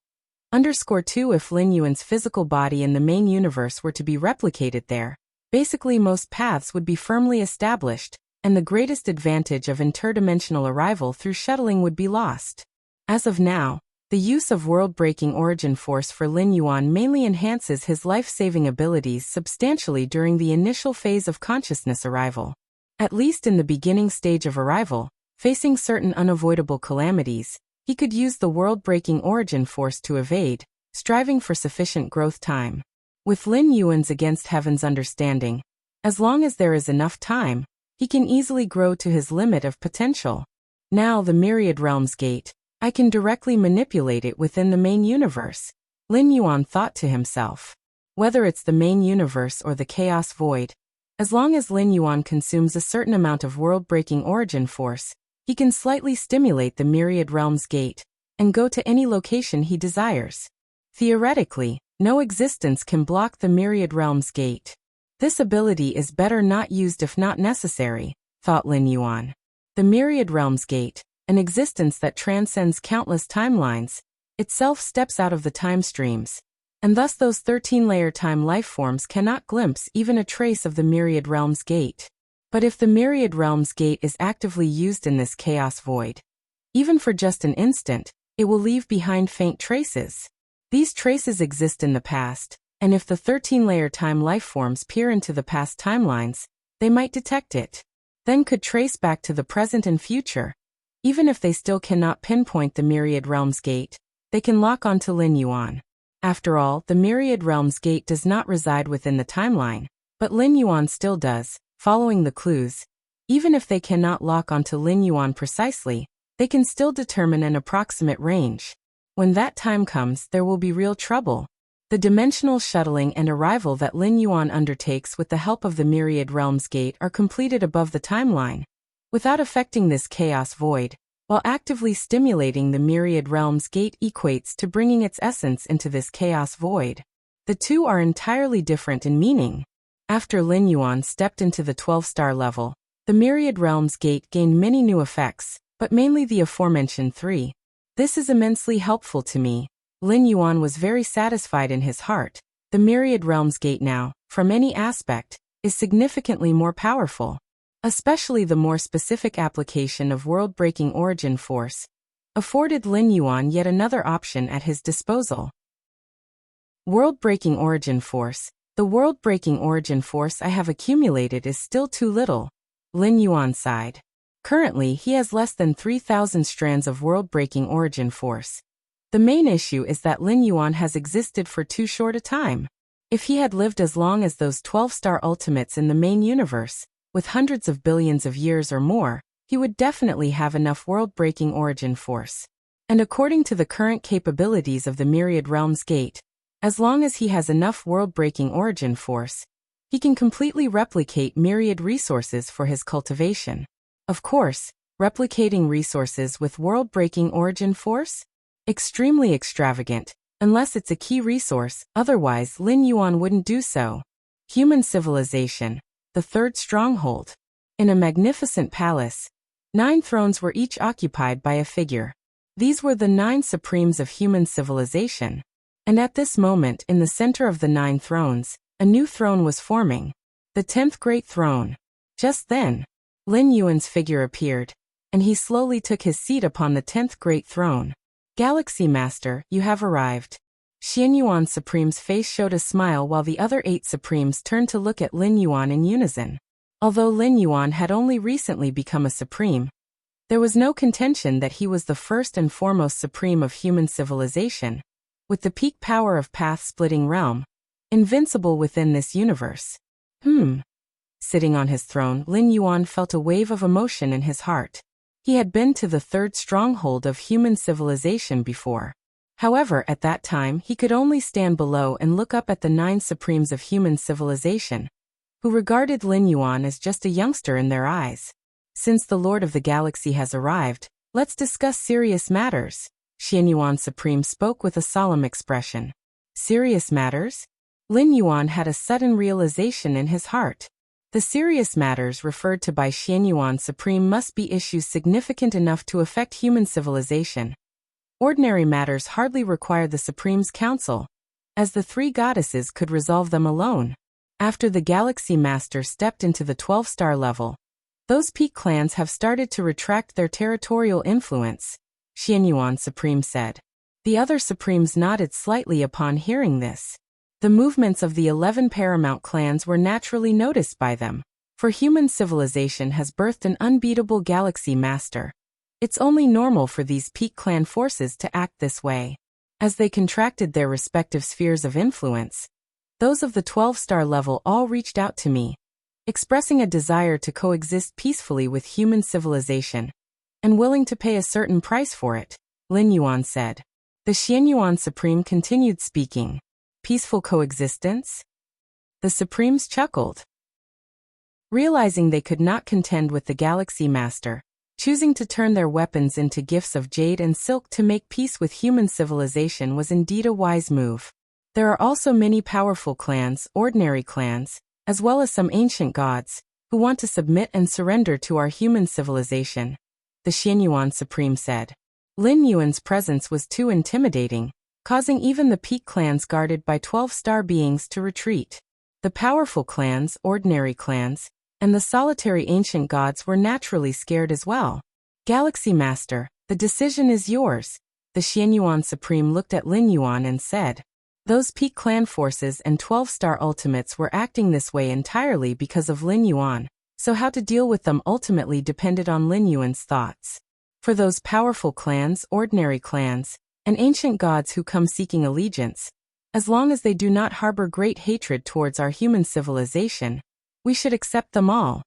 _2 If Lin Yuan's physical body in the main universe were to be replicated there, basically most paths would be firmly established, and the greatest advantage of interdimensional arrival through shuttling would be lost. As of now, the use of world-breaking origin force for Lin Yuan mainly enhances his life-saving abilities substantially during the initial phase of consciousness arrival. At least in the beginning stage of arrival, facing certain unavoidable calamities, he could use the world-breaking origin force to evade, striving for sufficient growth time. With Lin Yuan's against heaven's understanding, as long as there is enough time, he can easily grow to his limit of potential. Now the Myriad Realms Gate, I can directly manipulate it within the main universe, Lin Yuan thought to himself. Whether it's the main universe or the chaos void, as long as Lin Yuan consumes a certain amount of world-breaking origin force, he can slightly stimulate the Myriad Realms Gate and go to any location he desires. Theoretically, no existence can block the Myriad Realms Gate. This ability is better not used if not necessary, thought Lin Yuan. The Myriad Realms Gate, an existence that transcends countless timelines, itself steps out of the time streams, and thus those 13-layer time lifeforms cannot glimpse even a trace of the Myriad Realms Gate. But if the Myriad Realms Gate is actively used in this chaos void, even for just an instant, it will leave behind faint traces. These traces exist in the past, and if the 13-layer time lifeforms peer into the past timelines, they might detect it, then could trace back to the present and future. Even if they still cannot pinpoint the Myriad Realms Gate, they can lock onto Lin Yuan. After all, the Myriad Realms Gate does not reside within the timeline, but Lin Yuan still does. Following the clues, even if they cannot lock onto Lin Yuan precisely, they can still determine an approximate range. When that time comes, there will be real trouble. The dimensional shuttling and arrival that Lin Yuan undertakes with the help of the Myriad Realms Gate are completed above the timeline, without affecting this chaos void, while actively stimulating the Myriad Realms Gate equates to bringing its essence into this chaos void. The two are entirely different in meaning. After Lin Yuan stepped into the 12-star level, the Myriad Realms Gate gained many new effects, but mainly the aforementioned 3. This is immensely helpful to me. Lin Yuan was very satisfied in his heart. The Myriad Realms Gate now, from any aspect, is significantly more powerful. Especially the more specific application of world-breaking origin force afforded Lin Yuan yet another option at his disposal. World-breaking origin force. The world-breaking origin force I have accumulated is still too little, Lin Yuan sighed. Currently, he has less than 3,000 strands of world-breaking origin force. The main issue is that Lin Yuan has existed for too short a time. If he had lived as long as those 12-star ultimates in the main universe, with hundreds of billions of years or more, he would definitely have enough world-breaking origin force. And according to the current capabilities of the Myriad Realms Gate, as long as he has enough world-breaking origin force, he can completely replicate myriad resources for his cultivation. Of course, replicating resources with world-breaking origin force? Extremely extravagant, unless it's a key resource, otherwise Lin Yuan wouldn't do so. Human civilization, the third stronghold. In a magnificent palace, 9 thrones were each occupied by a figure. These were the 9 supremes of human civilization. And at this moment, in the center of the 9 thrones, a new throne was forming. The 10th Great Throne. Just then, Lin Yuan's figure appeared, and he slowly took his seat upon the 10th Great Throne. Galaxy Master, you have arrived. Xian Yuan's Supreme's face showed a smile while the other 8 Supremes turned to look at Lin Yuan in unison. Although Lin Yuan had only recently become a Supreme, there was no contention that he was the first and foremost Supreme of human civilization, with the peak power of path-splitting realm, invincible within this universe. Sitting on his throne, Lin Yuan felt a wave of emotion in his heart. He had been to the third stronghold of human civilization before. However, at that time he could only stand below and look up at the 9 supremes of human civilization, who regarded Lin Yuan as just a youngster in their eyes. Since the Lord of the Galaxy has arrived, let's discuss serious matters. Xian Yuan Supreme spoke with a solemn expression. Serious matters? Lin Yuan had a sudden realization in his heart. The serious matters referred to by Xian Yuan Supreme must be issues significant enough to affect human civilization. Ordinary matters hardly require the Supreme's counsel, as the 3 goddesses could resolve them alone. After the Galaxy Master stepped into the 12-star level, those peak clans have started to retract their territorial influence, Xian Yuan Supreme said. The other Supremes nodded slightly upon hearing this. The movements of the 11 paramount clans were naturally noticed by them, for human civilization has birthed an unbeatable Galaxy Master. It's only normal for these peak clan forces to act this way. As they contracted their respective spheres of influence, those of the 12-star level all reached out to me, expressing a desire to coexist peacefully with human civilization, and willing to pay a certain price for it, Lin Yuan said. The Xian Yuan Supreme continued speaking. Peaceful coexistence? The Supremes chuckled, realizing they could not contend with the Galaxy Master, choosing to turn their weapons into gifts of jade and silk to make peace with human civilization was indeed a wise move. There are also many powerful clans, ordinary clans, as well as some ancient gods, who want to submit and surrender to our human civilization, the Xian Yuan Supreme said. Lin Yuan's presence was too intimidating, causing even the peak clans guarded by 12-star beings to retreat. The powerful clans, ordinary clans, and the solitary ancient gods were naturally scared as well. Galaxy Master, the decision is yours. The Xian Yuan Supreme looked at Lin Yuan and said. Those peak clan forces and 12-star ultimates were acting this way entirely because of Lin Yuan, so how to deal with them ultimately depended on Lin Yuan's thoughts. For those powerful clans, ordinary clans, and ancient gods who come seeking allegiance, as long as they do not harbor great hatred towards our human civilization, we should accept them all.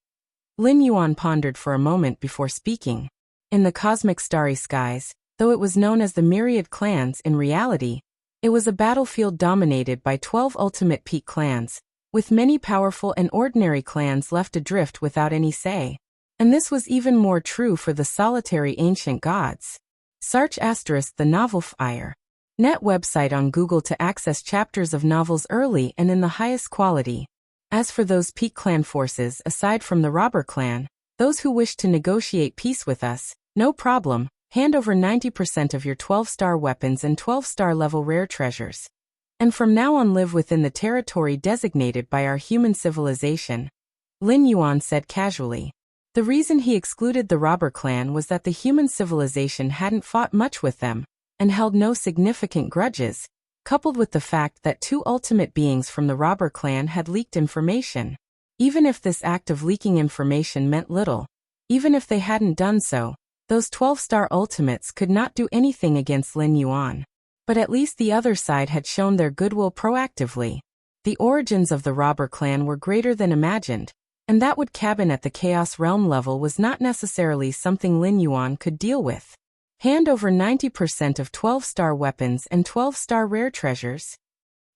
Lin Yuan pondered for a moment before speaking. In the cosmic starry skies, though it was known as the myriad clans in reality, it was a battlefield dominated by 12 ultimate peak clans, with many powerful and ordinary clans left adrift without any say. And this was even more true for the solitary ancient gods. Search * the novel Fire. Net website on Google to access chapters of novels early and in the highest quality. As for those peak clan forces aside from the robber clan, those who wish to negotiate peace with us, no problem, hand over 90% of your 12-star weapons and 12-star level rare treasures. And from now on live within the territory designated by our human civilization, Lin Yuan said casually. The reason he excluded the robber clan was that the human civilization hadn't fought much with them, and held no significant grudges, coupled with the fact that 2 ultimate beings from the robber clan had leaked information. Even if this act of leaking information meant little, even if they hadn't done so, those 12-star ultimates could not do anything against Lin Yuan. But at least the other side had shown their goodwill proactively. The origins of the robber clan were greater than imagined, and that would cabin at the Chaos Realm level was not necessarily something Lin Yuan could deal with. Hand over 90% of 12-star weapons and 12-star rare treasures.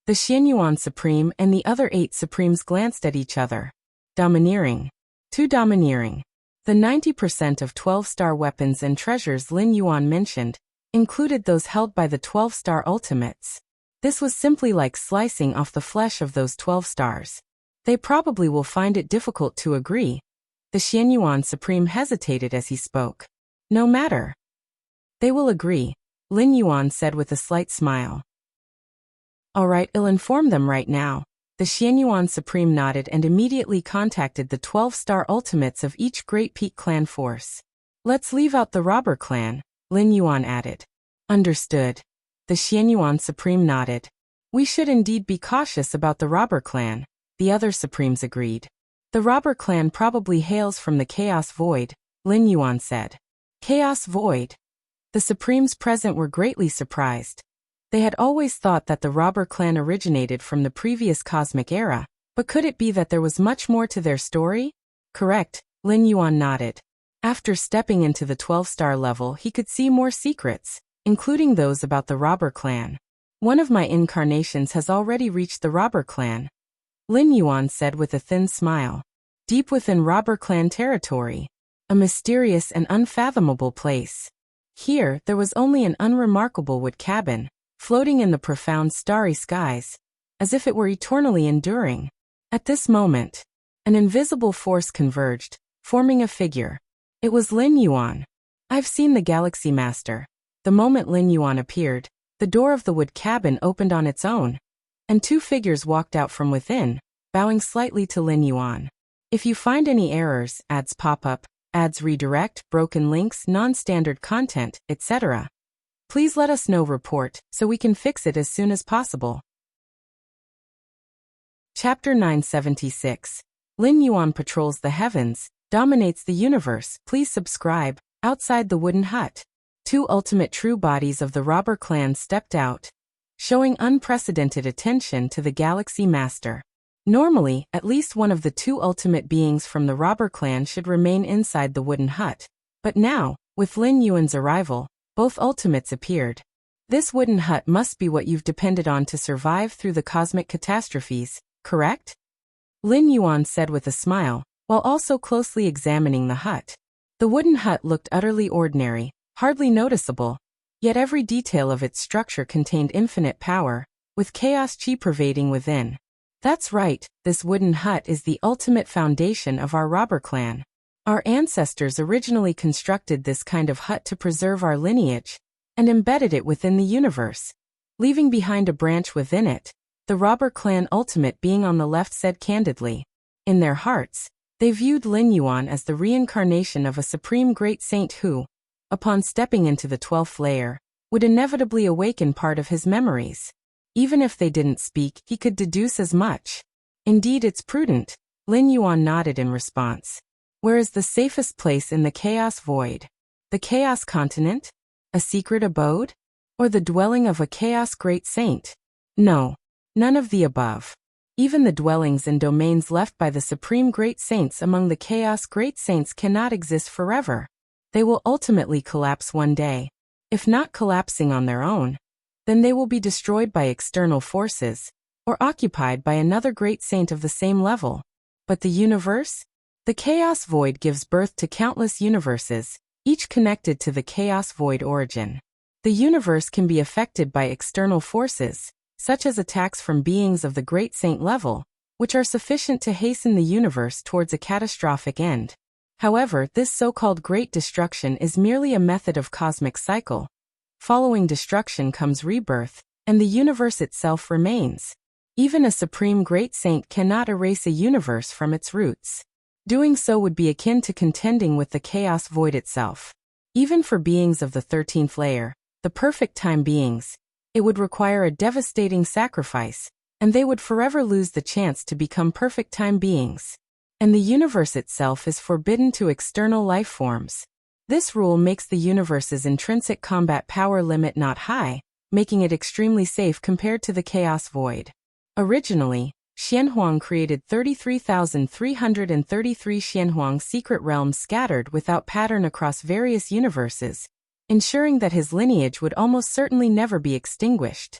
The Xian Yuan Supreme and the other 8 Supremes glanced at each other. Domineering. Too domineering. The 90% of 12-star weapons and treasures Lin Yuan mentioned included those held by the 12-star ultimates. This was simply like slicing off the flesh of those 12 stars. They probably will find it difficult to agree. The Xian Yuan Supreme hesitated as he spoke. No matter. They will agree, Lin Yuan said with a slight smile. All right, I'll inform them right now. The Xian Yuan Supreme nodded and immediately contacted the 12-star ultimates of each great peak clan force. Let's leave out the robber clan, Lin Yuan added. Understood. The Xian Yuan Supreme nodded. We should indeed be cautious about the robber clan, the other Supremes agreed. The robber clan probably hails from the Chaos Void, Lin Yuan said. Chaos Void? The Supremes present were greatly surprised. They had always thought that the robber clan originated from the previous cosmic era, but could it be that there was much more to their story? Correct, Lin Yuan nodded. After stepping into the 12-star level, he could see more secrets, including those about the robber clan. One of my incarnations has already reached the robber clan, Lin Yuan said with a thin smile. Deep within robber clan territory, a mysterious and unfathomable place. Here, there was only an unremarkable wood cabin, floating in the profound starry skies, as if it were eternally enduring. At this moment, an invisible force converged, forming a figure. It was Lin Yuan. I've seen the Galaxy Master. The moment Lin Yuan appeared, the door of the wood cabin opened on its own, and two figures walked out from within, bowing slightly to Lin Yuan. If you find any errors, ads pop up, ads redirect, broken links, non-standard content, etc., please let us know. Report, so we can fix it as soon as possible. Chapter 976. Lin Yuan patrols the heavens, dominates the universe. Please subscribe. Outside the wooden hut, two ultimate true bodies of the robber clan stepped out, showing unprecedented attention to the Galaxy Master. Normally, at least one of the two ultimate beings from the robber clan should remain inside the wooden hut. But now, with Lin Yuan's arrival, both ultimates appeared. This wooden hut must be what you've depended on to survive through the cosmic catastrophes, correct? Lin Yuan said with a smile, while also closely examining the hut. The wooden hut looked utterly ordinary, hardly noticeable, yet every detail of its structure contained infinite power, with chaos chi pervading within. That's right, this wooden hut is the ultimate foundation of our robber clan. Our ancestors originally constructed this kind of hut to preserve our lineage, and embedded it within the universe, leaving behind a branch within it. The robber clan ultimate being on the left said candidly. In their hearts, they viewed Lin Yuan as the reincarnation of a supreme great saint who, upon stepping into the 12th layer, would inevitably awaken part of his memories. Even if they didn't speak, he could deduce as much. Indeed, it's prudent, Lin Yuan nodded in response. Where is the safest place in the chaos void? The chaos continent? A secret abode? Or the dwelling of a chaos great saint? No, none of the above. Even the dwellings and domains left by the supreme great saints among the chaos great saints cannot exist forever. They will ultimately collapse one day. If not collapsing on their own, then they will be destroyed by external forces, or occupied by another great saint of the same level. But the universe? The chaos void gives birth to countless universes, each connected to the chaos void origin. The universe can be affected by external forces, such as attacks from beings of the great saint level, which are sufficient to hasten the universe towards a catastrophic end. However, this so-called great destruction is merely a method of cosmic cycle. Following destruction comes rebirth, and the universe itself remains. Even a supreme great saint cannot erase a universe from its roots. Doing so would be akin to contending with the chaos void itself. Even for beings of the 13th layer, the perfect time beings, it would require a devastating sacrifice, and they would forever lose the chance to become perfect time beings. And the universe itself is forbidden to external life forms. This rule makes the universe's intrinsic combat power limit not high, making it extremely safe compared to the chaos void. Originally, Xianhuang created 33,333 Xianhuang secret realms scattered without pattern across various universes, ensuring that his lineage would almost certainly never be extinguished.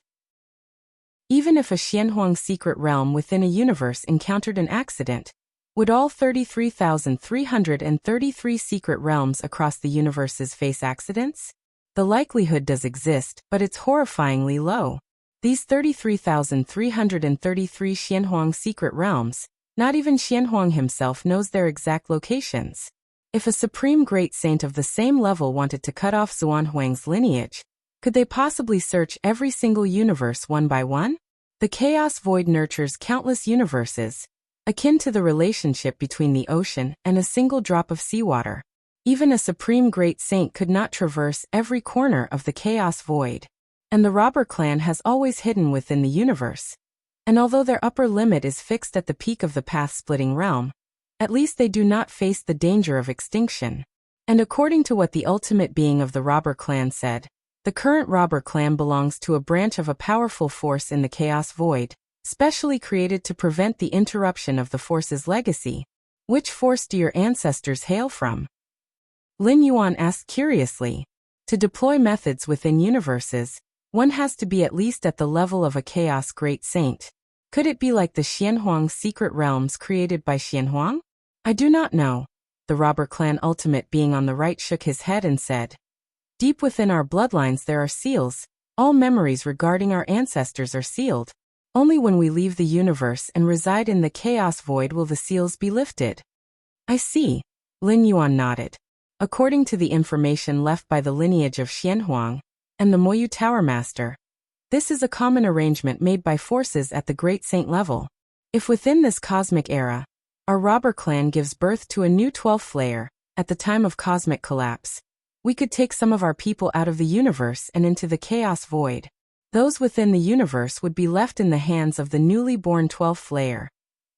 Even if a Xianhuang secret realm within a universe encountered an accident, would all 33,333 secret realms across the universes face accidents? The likelihood does exist, but it's horrifyingly low. These 33,333 Xianhuang secret realms, not even Xianhuang himself knows their exact locations. If a supreme great saint of the same level wanted to cut off Xuanhuang's lineage, could they possibly search every single universe one by one? The chaos void nurtures countless universes, akin to the relationship between the ocean and a single drop of seawater. Even a supreme great saint could not traverse every corner of the chaos void. And the robber clan has always hidden within the universe. And although their upper limit is fixed at the peak of the path-splitting realm, at least they do not face the danger of extinction. And according to what the ultimate being of the robber clan said, the current robber clan belongs to a branch of a powerful force in the chaos void, specially created to prevent the interruption of the force's legacy. Which force do your ancestors hail from? Lin Yuan asked curiously. To deploy methods within universes, one has to be at least at the level of a chaos great saint. Could it be like the Xianhuang secret realms created by Xianhuang? I do not know. The robber clan ultimate being on the right shook his head and said, deep within our bloodlines there are seals. All memories regarding our ancestors are sealed. Only when we leave the universe and reside in the chaos void will the seals be lifted. I see. Lin Yuan nodded. According to the information left by the lineage of Xianhuang and the Moyu Tower Master, this is a common arrangement made by forces at the Great Saint level. If within this cosmic era, our robber clan gives birth to a new 12th layer, at the time of cosmic collapse, we could take some of our people out of the universe and into the chaos void. Those within the universe would be left in the hands of the newly born 12th layer,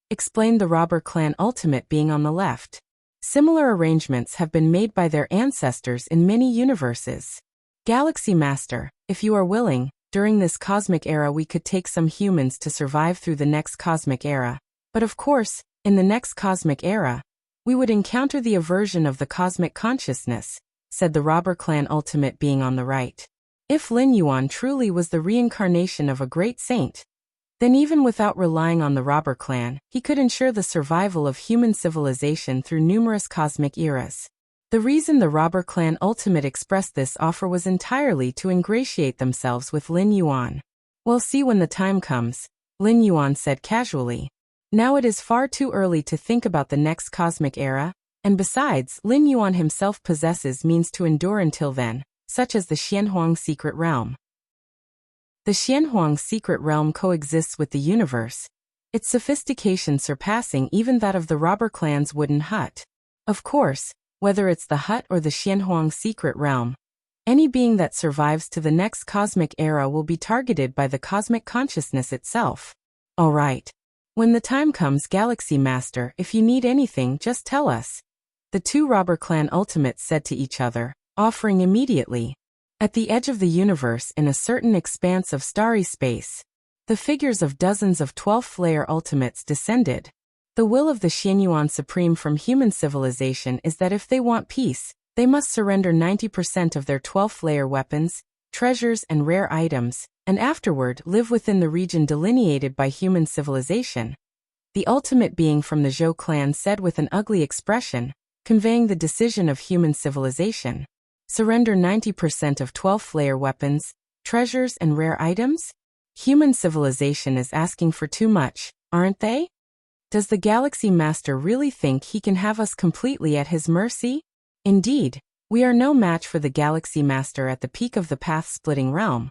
explained the robber clan ultimate being on the left. Similar arrangements have been made by their ancestors in many universes. Galaxy Master, if you are willing, during this cosmic era we could take some humans to survive through the next cosmic era. But of course, in the next cosmic era, we would encounter the aversion of the cosmic consciousness, said the robber clan ultimate being on the right. If Lin Yuan truly was the reincarnation of a great saint, then even without relying on the robber clan, he could ensure the survival of human civilization through numerous cosmic eras. The reason the robber clan ultimate expressed this offer was entirely to ingratiate themselves with Lin Yuan. We'll see when the time comes, Lin Yuan said casually. Now it is far too early to think about the next cosmic era, and besides, Lin Yuan himself possesses means to endure until then, such as the Xianhuang secret realm. The Xianhuang secret realm coexists with the universe, its sophistication surpassing even that of the robber clan's wooden hut. Of course, whether it's the hut or the Xianhuang secret realm, any being that survives to the next cosmic era will be targeted by the cosmic consciousness itself. All right. When the time comes, Galaxy Master, if you need anything, just tell us. The two robber clan ultimates said to each other, offering immediately. At the edge of the universe in a certain expanse of starry space, the figures of dozens of 12th layer ultimates descended. The will of the Xianyuan Supreme from human civilization is that if they want peace, they must surrender 90% of their 12th layer weapons, treasures and rare items, and afterward live within the region delineated by human civilization. The ultimate being from the Zhou clan said with an ugly expression, conveying the decision of human civilization. Surrender 90% of 12th layer weapons, treasures and rare items? Human civilization is asking for too much, aren't they? Does the Galaxy Master really think he can have us completely at his mercy? Indeed, we are no match for the Galaxy Master at the peak of the path-splitting realm.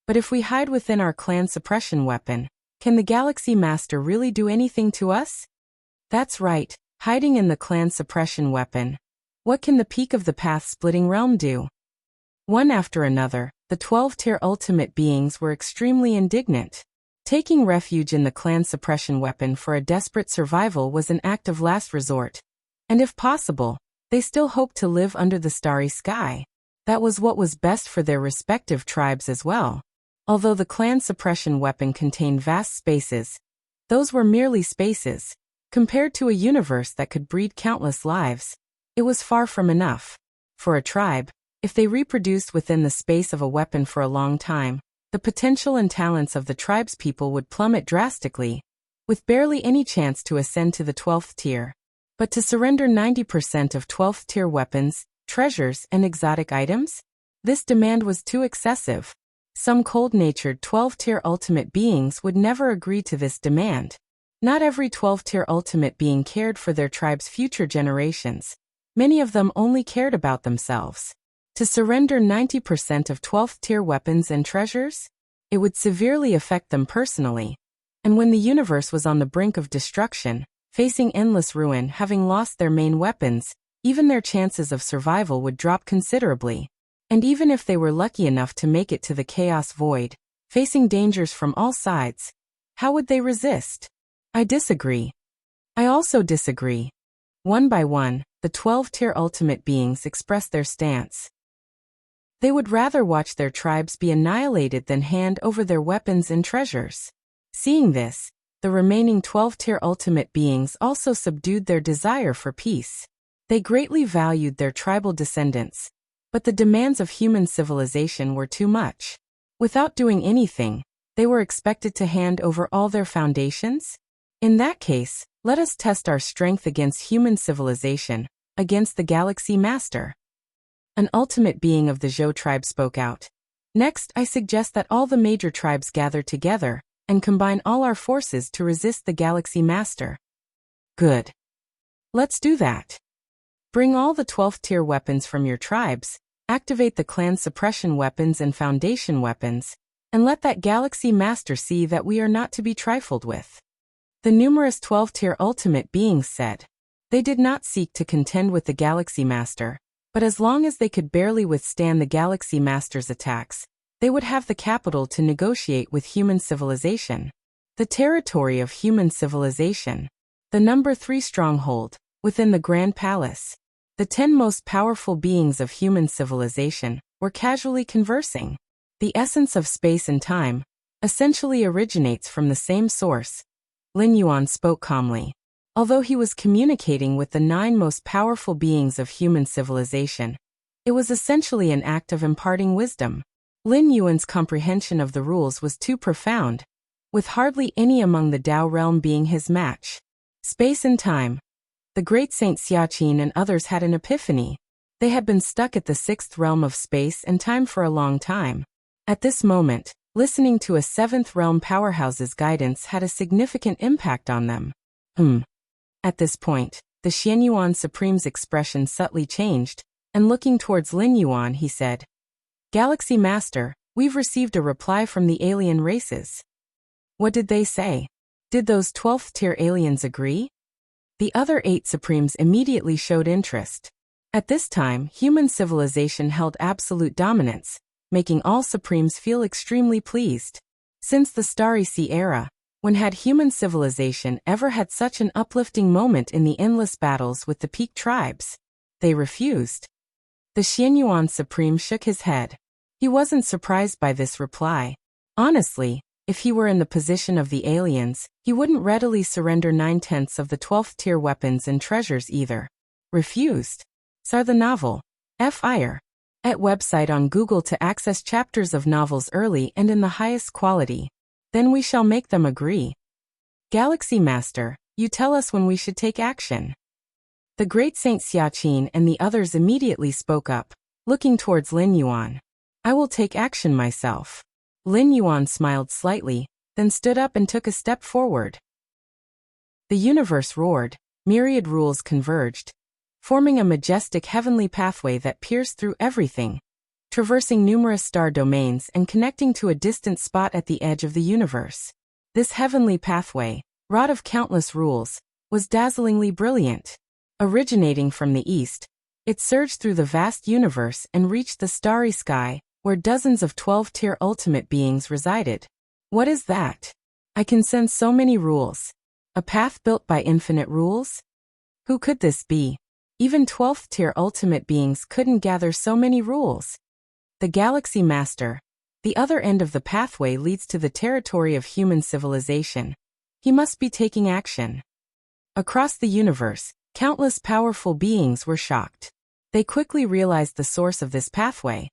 But if we hide within our clan suppression weapon, can the Galaxy Master really do anything to us? That's right, hiding in the clan suppression weapon. What can the peak of the path-splitting realm do? One after another, the 12-tier ultimate beings were extremely indignant. Taking refuge in the clan suppression weapon for a desperate survival was an act of last resort. And if possible, they still hoped to live under the starry sky. That was what was best for their respective tribes as well. Although the clan suppression weapon contained vast spaces, those were merely spaces. Compared to a universe that could breed countless lives, it was far from enough. For a tribe, if they reproduced within the space of a weapon for a long time, the potential and talents of the tribe's people would plummet drastically, with barely any chance to ascend to the 12th tier. But to surrender 90% of 12th tier weapons, treasures, and exotic items? This demand was too excessive. Some cold-natured 12th-tier ultimate beings would never agree to this demand. Not every 12th-tier ultimate being cared for their tribe's future generations. Many of them only cared about themselves. To surrender 90% of 12th-tier weapons and treasures? It would severely affect them personally. And when the universe was on the brink of destruction, facing endless ruin, having lost their main weapons, even their chances of survival would drop considerably. And even if they were lucky enough to make it to the chaos void, facing dangers from all sides, how would they resist? I disagree. I also disagree. One by one, the 12-tier ultimate beings expressed their stance. They would rather watch their tribes be annihilated than hand over their weapons and treasures. Seeing this, the remaining 12-tier ultimate beings also subdued their desire for peace. They greatly valued their tribal descendants, but the demands of human civilization were too much. Without doing anything, they were expected to hand over all their foundations? In that case, let us test our strength against human civilization, against the Galaxy Master. An ultimate being of the Zhou tribe spoke out. Next, I suggest that all the major tribes gather together and combine all our forces to resist the Galaxy Master. Good. Let's do that. Bring all the 12th tier weapons from your tribes, activate the clan suppression weapons and foundation weapons, and let that Galaxy Master see that we are not to be trifled with. The numerous 12th tier ultimate beings said. They did not seek to contend with the Galaxy Master, but as long as they could barely withstand the Galaxy Master's attacks, they would have the capital to negotiate with human civilization. The territory of human civilization. The number 3 stronghold, within the Grand Palace. The 10 most powerful beings of human civilization were casually conversing. The essence of space and time essentially originates from the same source. Lin Yuan spoke calmly. Although he was communicating with the 9 most powerful beings of human civilization, it was essentially an act of imparting wisdom. Lin Yuan's comprehension of the rules was too profound, with hardly any among the Dao realm being his match. Space and time. The great Saint Xiaqin and others had an epiphany. They had been stuck at the 6th realm of space and time for a long time. At this moment, listening to a 7th realm powerhouse's guidance had a significant impact on them. At this point, the Xianyuan Supreme's expression subtly changed, and looking towards Lin Yuan he said, "Galaxy Master, we've received a reply from the alien races." What did they say? Did those 12th tier aliens agree? The other 8 Supremes immediately showed interest. At this time, human civilization held absolute dominance, making all Supremes feel extremely pleased. Since the Starry Sea era, when had human civilization ever had such an uplifting moment in the endless battles with the peak tribes? They refused. The Xianyuan Supreme shook his head. He wasn't surprised by this reply. Honestly, if he were in the position of the aliens, he wouldn't readily surrender 9/10 of the 12th tier weapons and treasures either. Refused. Sar the novel. Fire. At website on Google to access chapters of novels early and in the highest quality. Then we shall make them agree. Galaxy Master, you tell us when we should take action. The great Saint Xiaqin and the others immediately spoke up, looking towards Lin Yuan. I will take action myself. Lin Yuan smiled slightly, then stood up and took a step forward. The universe roared, myriad rules converged, forming a majestic heavenly pathway that pierced through everything, traversing numerous star domains and connecting to a distant spot at the edge of the universe. This heavenly pathway, wrought of countless rules, was dazzlingly brilliant. Originating from the east, it surged through the vast universe and reached the starry sky, where dozens of 12th tier ultimate beings resided. What is that? I can sense so many rules. A path built by infinite rules? Who could this be? Even 12th tier ultimate beings couldn't gather so many rules. The Galaxy Master. The other end of the pathway leads to the territory of human civilization. He must be taking action. Across the universe, countless powerful beings were shocked. They quickly realized the source of this pathway.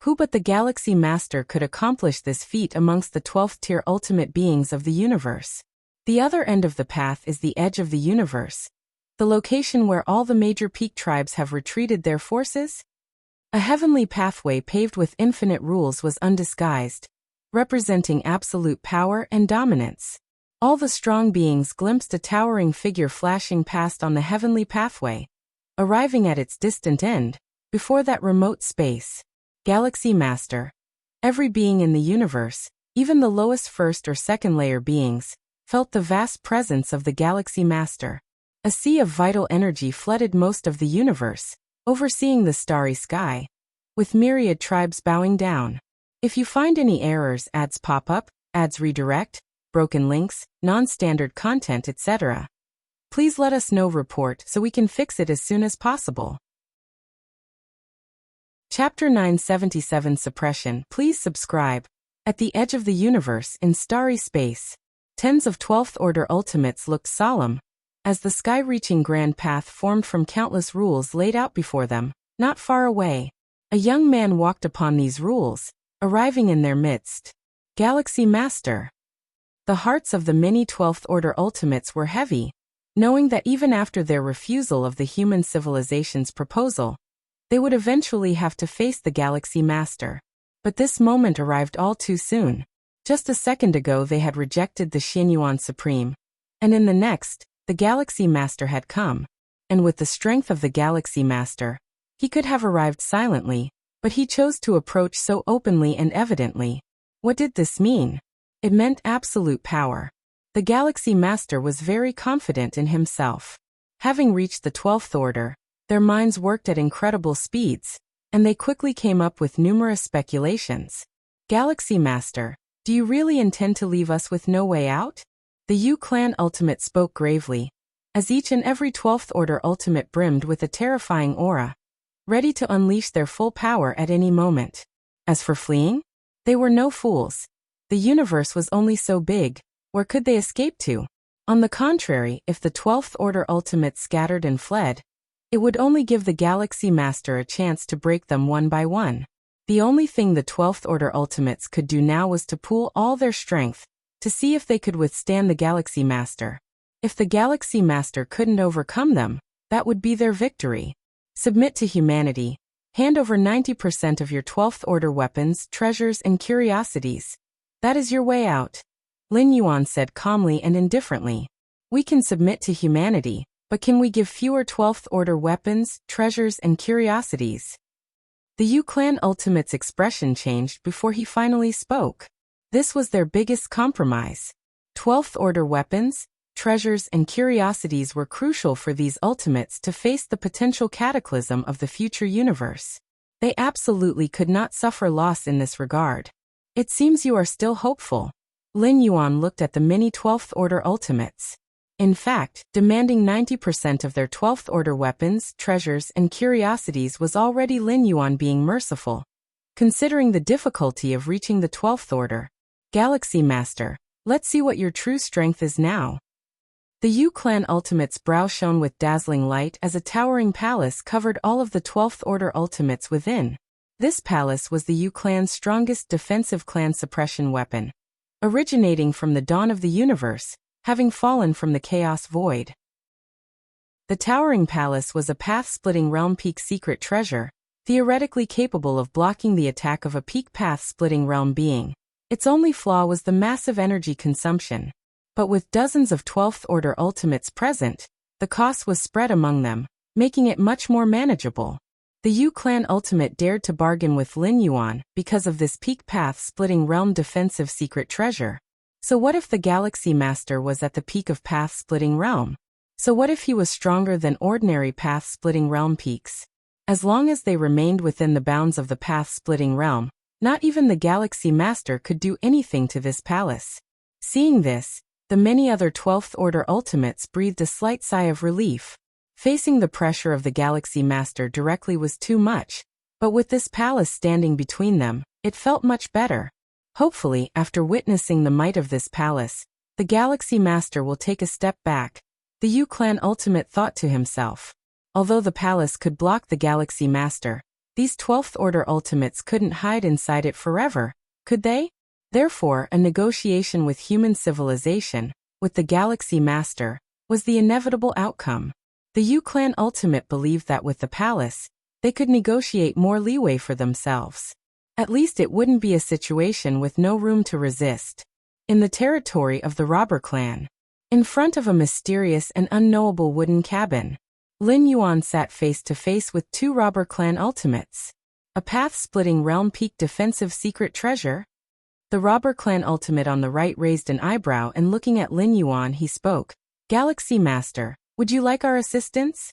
Who but the Galaxy Master could accomplish this feat amongst the 12th tier ultimate beings of the universe? The other end of the path is the edge of the universe, the location where all the major peak tribes have retreated their forces. A heavenly pathway paved with infinite rules was undisguised, representing absolute power and dominance. All the strong beings glimpsed a towering figure flashing past on the heavenly pathway, arriving at its distant end, before that remote space. Galaxy Master. Every being in the universe, even the lowest first or second layer beings, felt the vast presence of the Galaxy Master. A sea of vital energy flooded most of the universe, overseeing the starry sky, with myriad tribes bowing down. If you find any errors, ads pop up, ads redirect, broken links, non-standard content, etc., please let us know. Report so we can fix it as soon as possible. Chapter 977 Suppression. Please subscribe. At the edge of the universe in starry space, tens of 12th order ultimates looked solemn, as the sky-reaching grand path formed from countless rules laid out before them. Not far away, a young man walked upon these rules, arriving in their midst. Galaxy Master. The hearts of the many 12th Order Ultimates were heavy, knowing that even after their refusal of the human civilization's proposal, they would eventually have to face the Galaxy Master. But this moment arrived all too soon. Just a second ago they had rejected the Xianyuan Supreme, and in the next, the Galaxy Master had come. And with the strength of the Galaxy Master, he could have arrived silently, but he chose to approach so openly and evidently. What did this mean? It meant absolute power. The Galaxy Master was very confident in himself. Having reached the 12th Order, their minds worked at incredible speeds, and they quickly came up with numerous speculations. Galaxy Master, do you really intend to leave us with no way out? The Yu Clan Ultimate spoke gravely, as each and every 12th Order Ultimate brimmed with a terrifying aura, ready to unleash their full power at any moment. As for fleeing, they were no fools. The universe was only so big, where could they escape to? On the contrary, if the 12th Order Ultimates scattered and fled, it would only give the Galaxy Master a chance to break them one by one. The only thing the 12th Order Ultimates could do now was to pool all their strength, to see if they could withstand the Galaxy Master. If the Galaxy Master couldn't overcome them, that would be their victory. Submit to humanity. Hand over 90% of your 12th Order weapons, treasures, and curiosities. That is your way out. Lin Yuan said calmly and indifferently. We can submit to humanity, but can we give fewer 12th Order weapons, treasures, and curiosities? The Yu Clan Ultimate's expression changed before he finally spoke. This was their biggest compromise. 12th Order weapons, treasures, and curiosities were crucial for these Ultimates to face the potential cataclysm of the future universe. They absolutely could not suffer loss in this regard. It seems you are still hopeful. Lin Yuan looked at the many 12th Order Ultimates. In fact, demanding 90% of their 12th Order weapons, treasures, and curiosities was already Lin Yuan being merciful. Considering the difficulty of reaching the 12th Order, Galaxy Master, let's see what your true strength is now. The Yu Clan Ultimate's brow shone with dazzling light as a towering palace covered all of the 12th Order Ultimates within. This palace was the Yu Clan's strongest defensive clan suppression weapon, originating from the dawn of the universe, having fallen from the chaos void. The towering palace was a path-splitting realm peak secret treasure, theoretically capable of blocking the attack of a peak path-splitting realm being. Its only flaw was the massive energy consumption. But with dozens of 12th Order Ultimates present, the cost was spread among them, making it much more manageable. The Yu Clan Ultimate dared to bargain with Lin Yuan because of this peak path-splitting realm defensive secret treasure. So what if the Galaxy Master was at the peak of path-splitting realm? So what if he was stronger than ordinary path-splitting realm peaks? As long as they remained within the bounds of the path-splitting realm, not even the Galaxy Master could do anything to this palace. Seeing this, the many other 12th Order Ultimates breathed a slight sigh of relief. Facing the pressure of the Galaxy Master directly was too much, but with this palace standing between them, it felt much better. Hopefully, after witnessing the might of this palace, the Galaxy Master will take a step back, the Yu Clan Ultimate thought to himself. Although the palace could block the Galaxy Master, these 12th Order Ultimates couldn't hide inside it forever, could they? Therefore, a negotiation with human civilization, with the Galaxy Master, was the inevitable outcome. The Yu Clan Ultimate believed that with the palace, they could negotiate more leeway for themselves. At least it wouldn't be a situation with no room to resist. In the territory of the robber clan, in front of a mysterious and unknowable wooden cabin, Lin Yuan sat face to face with two robber clan ultimates. A path-splitting realm peak defensive secret treasure? The robber clan ultimate on the right raised an eyebrow and looking at Lin Yuan he spoke. Galaxy Master, would you like our assistance?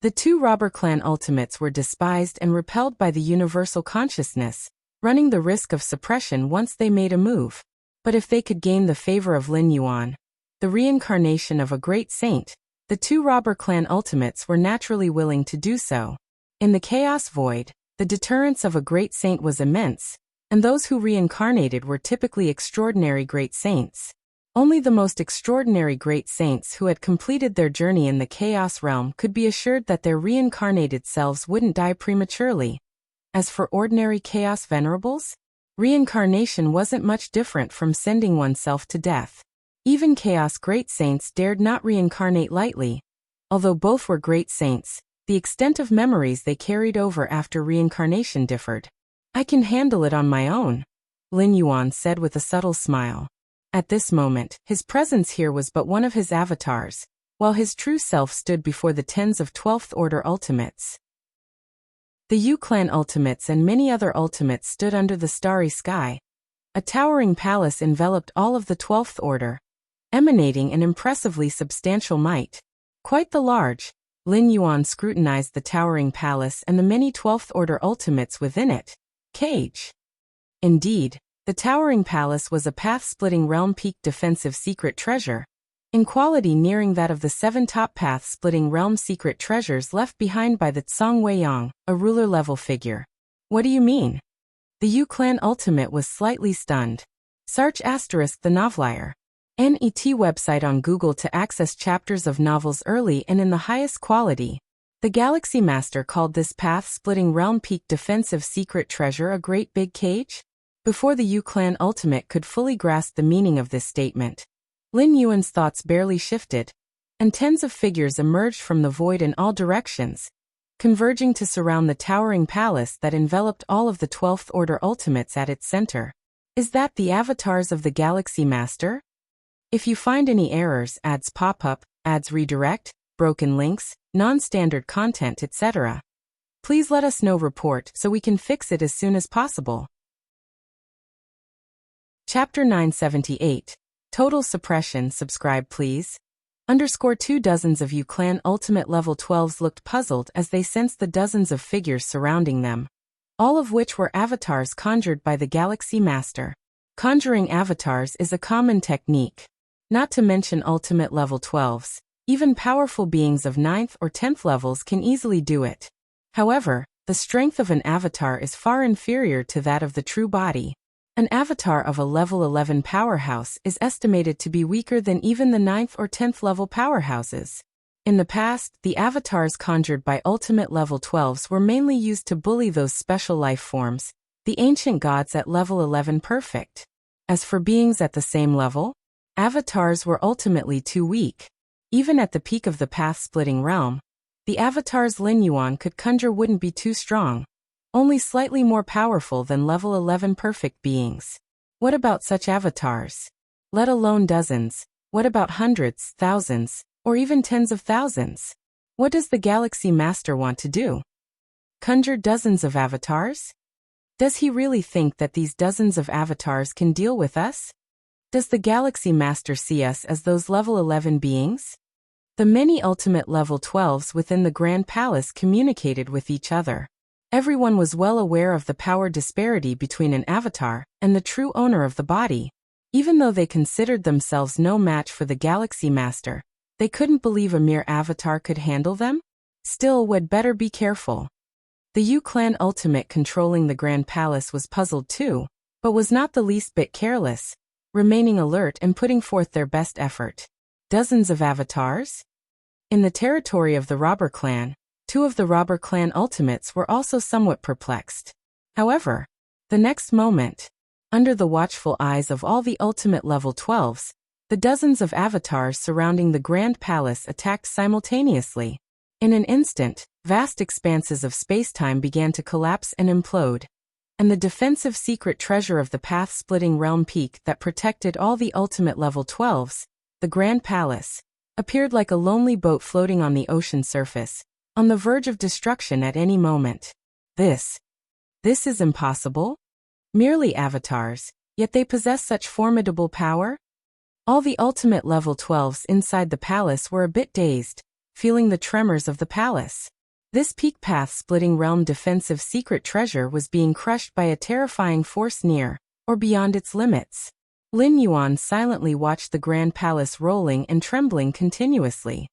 The two robber clan ultimates were despised and repelled by the universal consciousness, running the risk of suppression once they made a move. But if they could gain the favor of Lin Yuan, the reincarnation of a great saint, the two robber clan ultimates were naturally willing to do so. In the chaos void, the deterrence of a great saint was immense, and those who reincarnated were typically extraordinary great saints. Only the most extraordinary great saints who had completed their journey in the Chaos realm could be assured that their reincarnated selves wouldn't die prematurely. As for ordinary Chaos venerables, reincarnation wasn't much different from sending oneself to death. Even Chaos great saints dared not reincarnate lightly. Although both were great saints, the extent of memories they carried over after reincarnation differed. "I can handle it on my own," Lin Yuan said with a subtle smile. At this moment, his presence here was but one of his avatars, while his true self stood before the tens of 12th Order ultimates. The Yu Clan ultimates and many other ultimates stood under the starry sky. A towering palace enveloped all of the 12th Order, emanating an impressively substantial might. Quite the large. Lin Yuan scrutinized the towering palace and the many 12th Order ultimates within it. Cage. Indeed, the towering palace was a path-splitting realm peak defensive secret treasure, in quality nearing that of the 7 top path-splitting realm secret treasures left behind by the Tsang Weiyang, a ruler-level figure. "What do you mean?" The Yu Clan ultimate was slightly stunned. Search * the novelier. NET website on Google to access chapters of novels early and in the highest quality. The Galaxy Master called this path-splitting realm peak defensive secret treasure a great big cage? Before the Yu Clan ultimate could fully grasp the meaning of this statement, Lin Yuan's thoughts barely shifted, and tens of figures emerged from the void in all directions, converging to surround the towering palace that enveloped all of the 12th Order ultimates at its center. Is that the avatars of the Galaxy Master? If you find any errors, ads pop up, ads redirect, broken links, non-standard content, etc., please let us know. Report so we can fix it as soon as possible. Chapter 978. Total Suppression. Subscribe please. _2 Dozens of Yu Clan Ultimate Level 12s looked puzzled as they sensed the dozens of figures surrounding them, all of which were avatars conjured by the Galaxy Master. Conjuring avatars is a common technique. Not to mention Ultimate Level 12s, even powerful beings of 9th or 10th levels can easily do it. However, the strength of an avatar is far inferior to that of the true body. An avatar of a level 11 powerhouse is estimated to be weaker than even the 9th or 10th level powerhouses. In the past, the avatars conjured by Ultimate Level 12s were mainly used to bully those special life forms, the ancient gods at level 11 perfect. As for beings at the same level, avatars were ultimately too weak. Even at the peak of the path-splitting realm, the avatars Lin Yuan could conjure wouldn't be too strong, only slightly more powerful than level 11 perfect beings. What about such avatars? Let alone dozens, what about hundreds, thousands, or even tens of thousands? What does the Galaxy Master want to do? Conjure dozens of avatars? Does he really think that these dozens of avatars can deal with us? Does the Galaxy Master see us as those level 11 beings? The many ultimate level 12s within the Grand Palace communicated with each other. Everyone was well aware of the power disparity between an avatar and the true owner of the body. Even though they considered themselves no match for the Galaxy Master, they couldn't believe a mere avatar could handle them. Still, would better be careful. The Yu Clan ultimate controlling the Grand Palace was puzzled too, but was not the least bit careless, remaining alert and putting forth their best effort. Dozens of avatars? In the territory of the Robber Clan, 2 of the Robber Clan ultimates were also somewhat perplexed. However, the next moment, under the watchful eyes of all the ultimate level 12s, the dozens of avatars surrounding the Grand Palace attacked simultaneously. In an instant, vast expanses of space-time began to collapse and implode, and the defensive secret treasure of the path-splitting realm peak that protected all the ultimate level 12s, the Grand Palace, appeared like a lonely boat floating on the ocean surface, on the verge of destruction at any moment. This is impossible? Merely avatars, yet they possess such formidable power? All the ultimate level 12s inside the palace were a bit dazed, feeling the tremors of the palace. This peak path-splitting realm defensive secret treasure was being crushed by a terrifying force near, or beyond its limits. Lin Yuan silently watched the Grand Palace rolling and trembling continuously.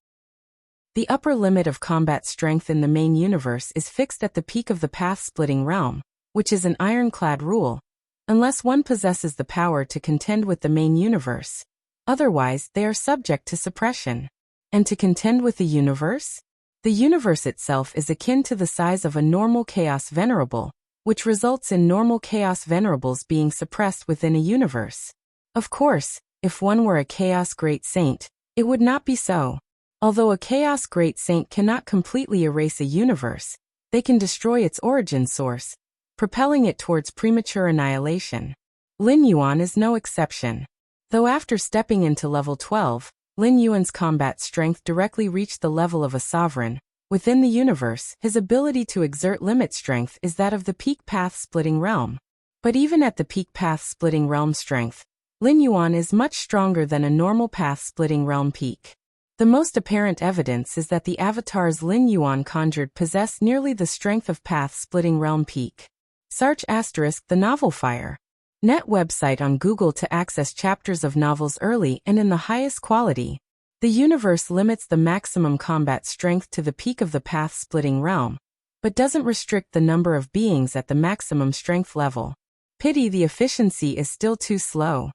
The upper limit of combat strength in the main universe is fixed at the peak of the path-splitting realm, which is an ironclad rule. Unless one possesses the power to contend with the main universe, Otherwise, they are subject to suppression. And to contend with the universe? The universe itself is akin to the size of a normal chaos venerable, which results in normal chaos venerables being suppressed within a universe. Of course, if one were a chaos great saint, it would not be so. Although a chaos great saint cannot completely erase a universe, they can destroy its origin source, propelling it towards premature annihilation. Lin Yuan is no exception. Though after stepping into level 12, Lin Yuan's combat strength directly reached the level of a sovereign. Within the universe, his ability to exert limit strength is that of the peak path-splitting realm. But even at the peak path-splitting realm strength, Lin Yuan is much stronger than a normal path-splitting realm peak. The most apparent evidence is that the avatars Lin Yuan conjured possess nearly the strength of path-splitting realm peak. Search * the novel Fire. Net website on Google to access chapters of novels early and in the highest quality. The universe limits the maximum combat strength to the peak of the path-splitting realm, but doesn't restrict the number of beings at the maximum strength level. Pity the efficiency is still too slow.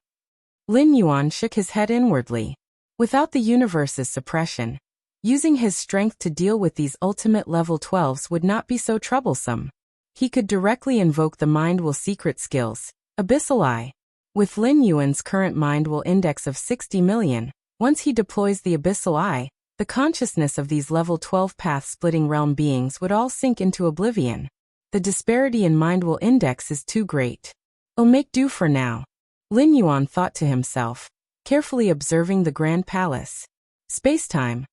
Lin Yuan shook his head inwardly. Without the universe's suppression, using his strength to deal with these ultimate level 12s would not be so troublesome. He could directly invoke the Mind Will secret skills, Abyssal Eye. With Lin Yuan's current Mind Will index of 60 million, once he deploys the Abyssal Eye, the consciousness of these level 12 path-splitting realm beings would all sink into oblivion. The disparity in Mind Will index is too great. I'll make do for now. Lin Yuan thought to himself, carefully observing the Grand Palace. Space-time.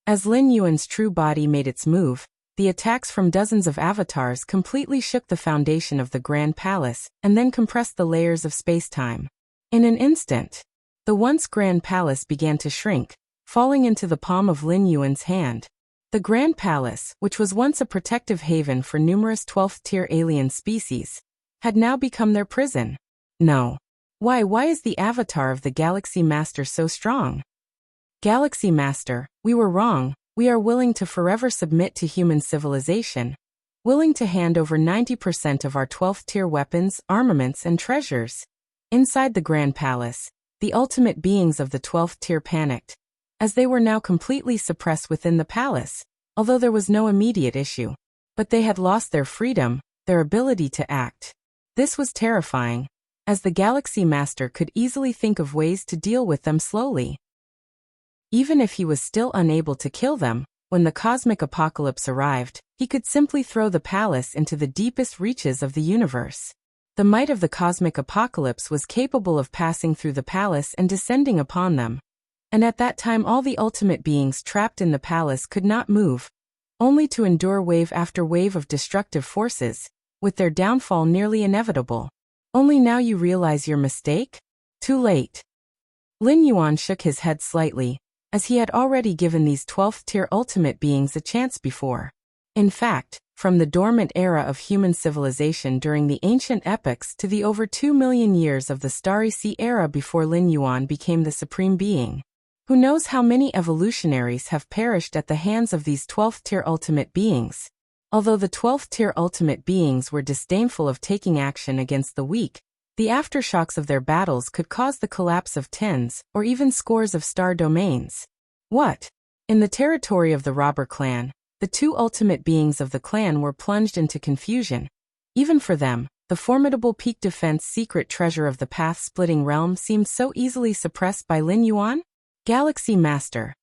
As Lin Yuan's true body made its move, the attacks from dozens of avatars completely shook the foundation of the Grand Palace and then compressed the layers of space-time. In an instant, the once Grand Palace began to shrink, falling into the palm of Lin Yuan's hand. The Grand Palace, which was once a protective haven for numerous 12th-tier alien species, had now become their prison. No. Why is the avatar of the Galaxy Master so strong? Galaxy Master, we were wrong. We are willing to forever submit to human civilization, willing to hand over 90% of our 12th-tier weapons, armaments, and treasures. Inside the Grand Palace, the ultimate beings of the 12th tier panicked, as they were now completely suppressed within the palace, although there was no immediate issue. But they had lost their freedom, their ability to act. This was terrifying, as the Galaxy Master could easily think of ways to deal with them slowly. Even if he was still unable to kill them, when the cosmic apocalypse arrived, he could simply throw the palace into the deepest reaches of the universe. The might of the cosmic apocalypse was capable of passing through the palace and descending upon them. And at that time all the ultimate beings trapped in the palace could not move, only to endure wave after wave of destructive forces, with their downfall nearly inevitable. Only now you realize your mistake? Too late. Lin Yuan shook his head slightly, as he had already given these 12th-tier ultimate beings a chance before. In fact, from the dormant era of human civilization during the ancient epochs to the over 2 million years of the Starry Sea era before Lin Yuan became the supreme being. Who knows how many evolutionaries have perished at the hands of these 12th-tier ultimate beings? Although the 12th-tier ultimate beings were disdainful of taking action against the weak, the aftershocks of their battles could cause the collapse of tens or even scores of star domains. What? In the territory of the robber clan, the two ultimate beings of the clan were plunged into confusion. Even for them, the formidable peak defense secret treasure of the path-splitting realm seemed so easily suppressed by Lin Yuan? Galaxy Master.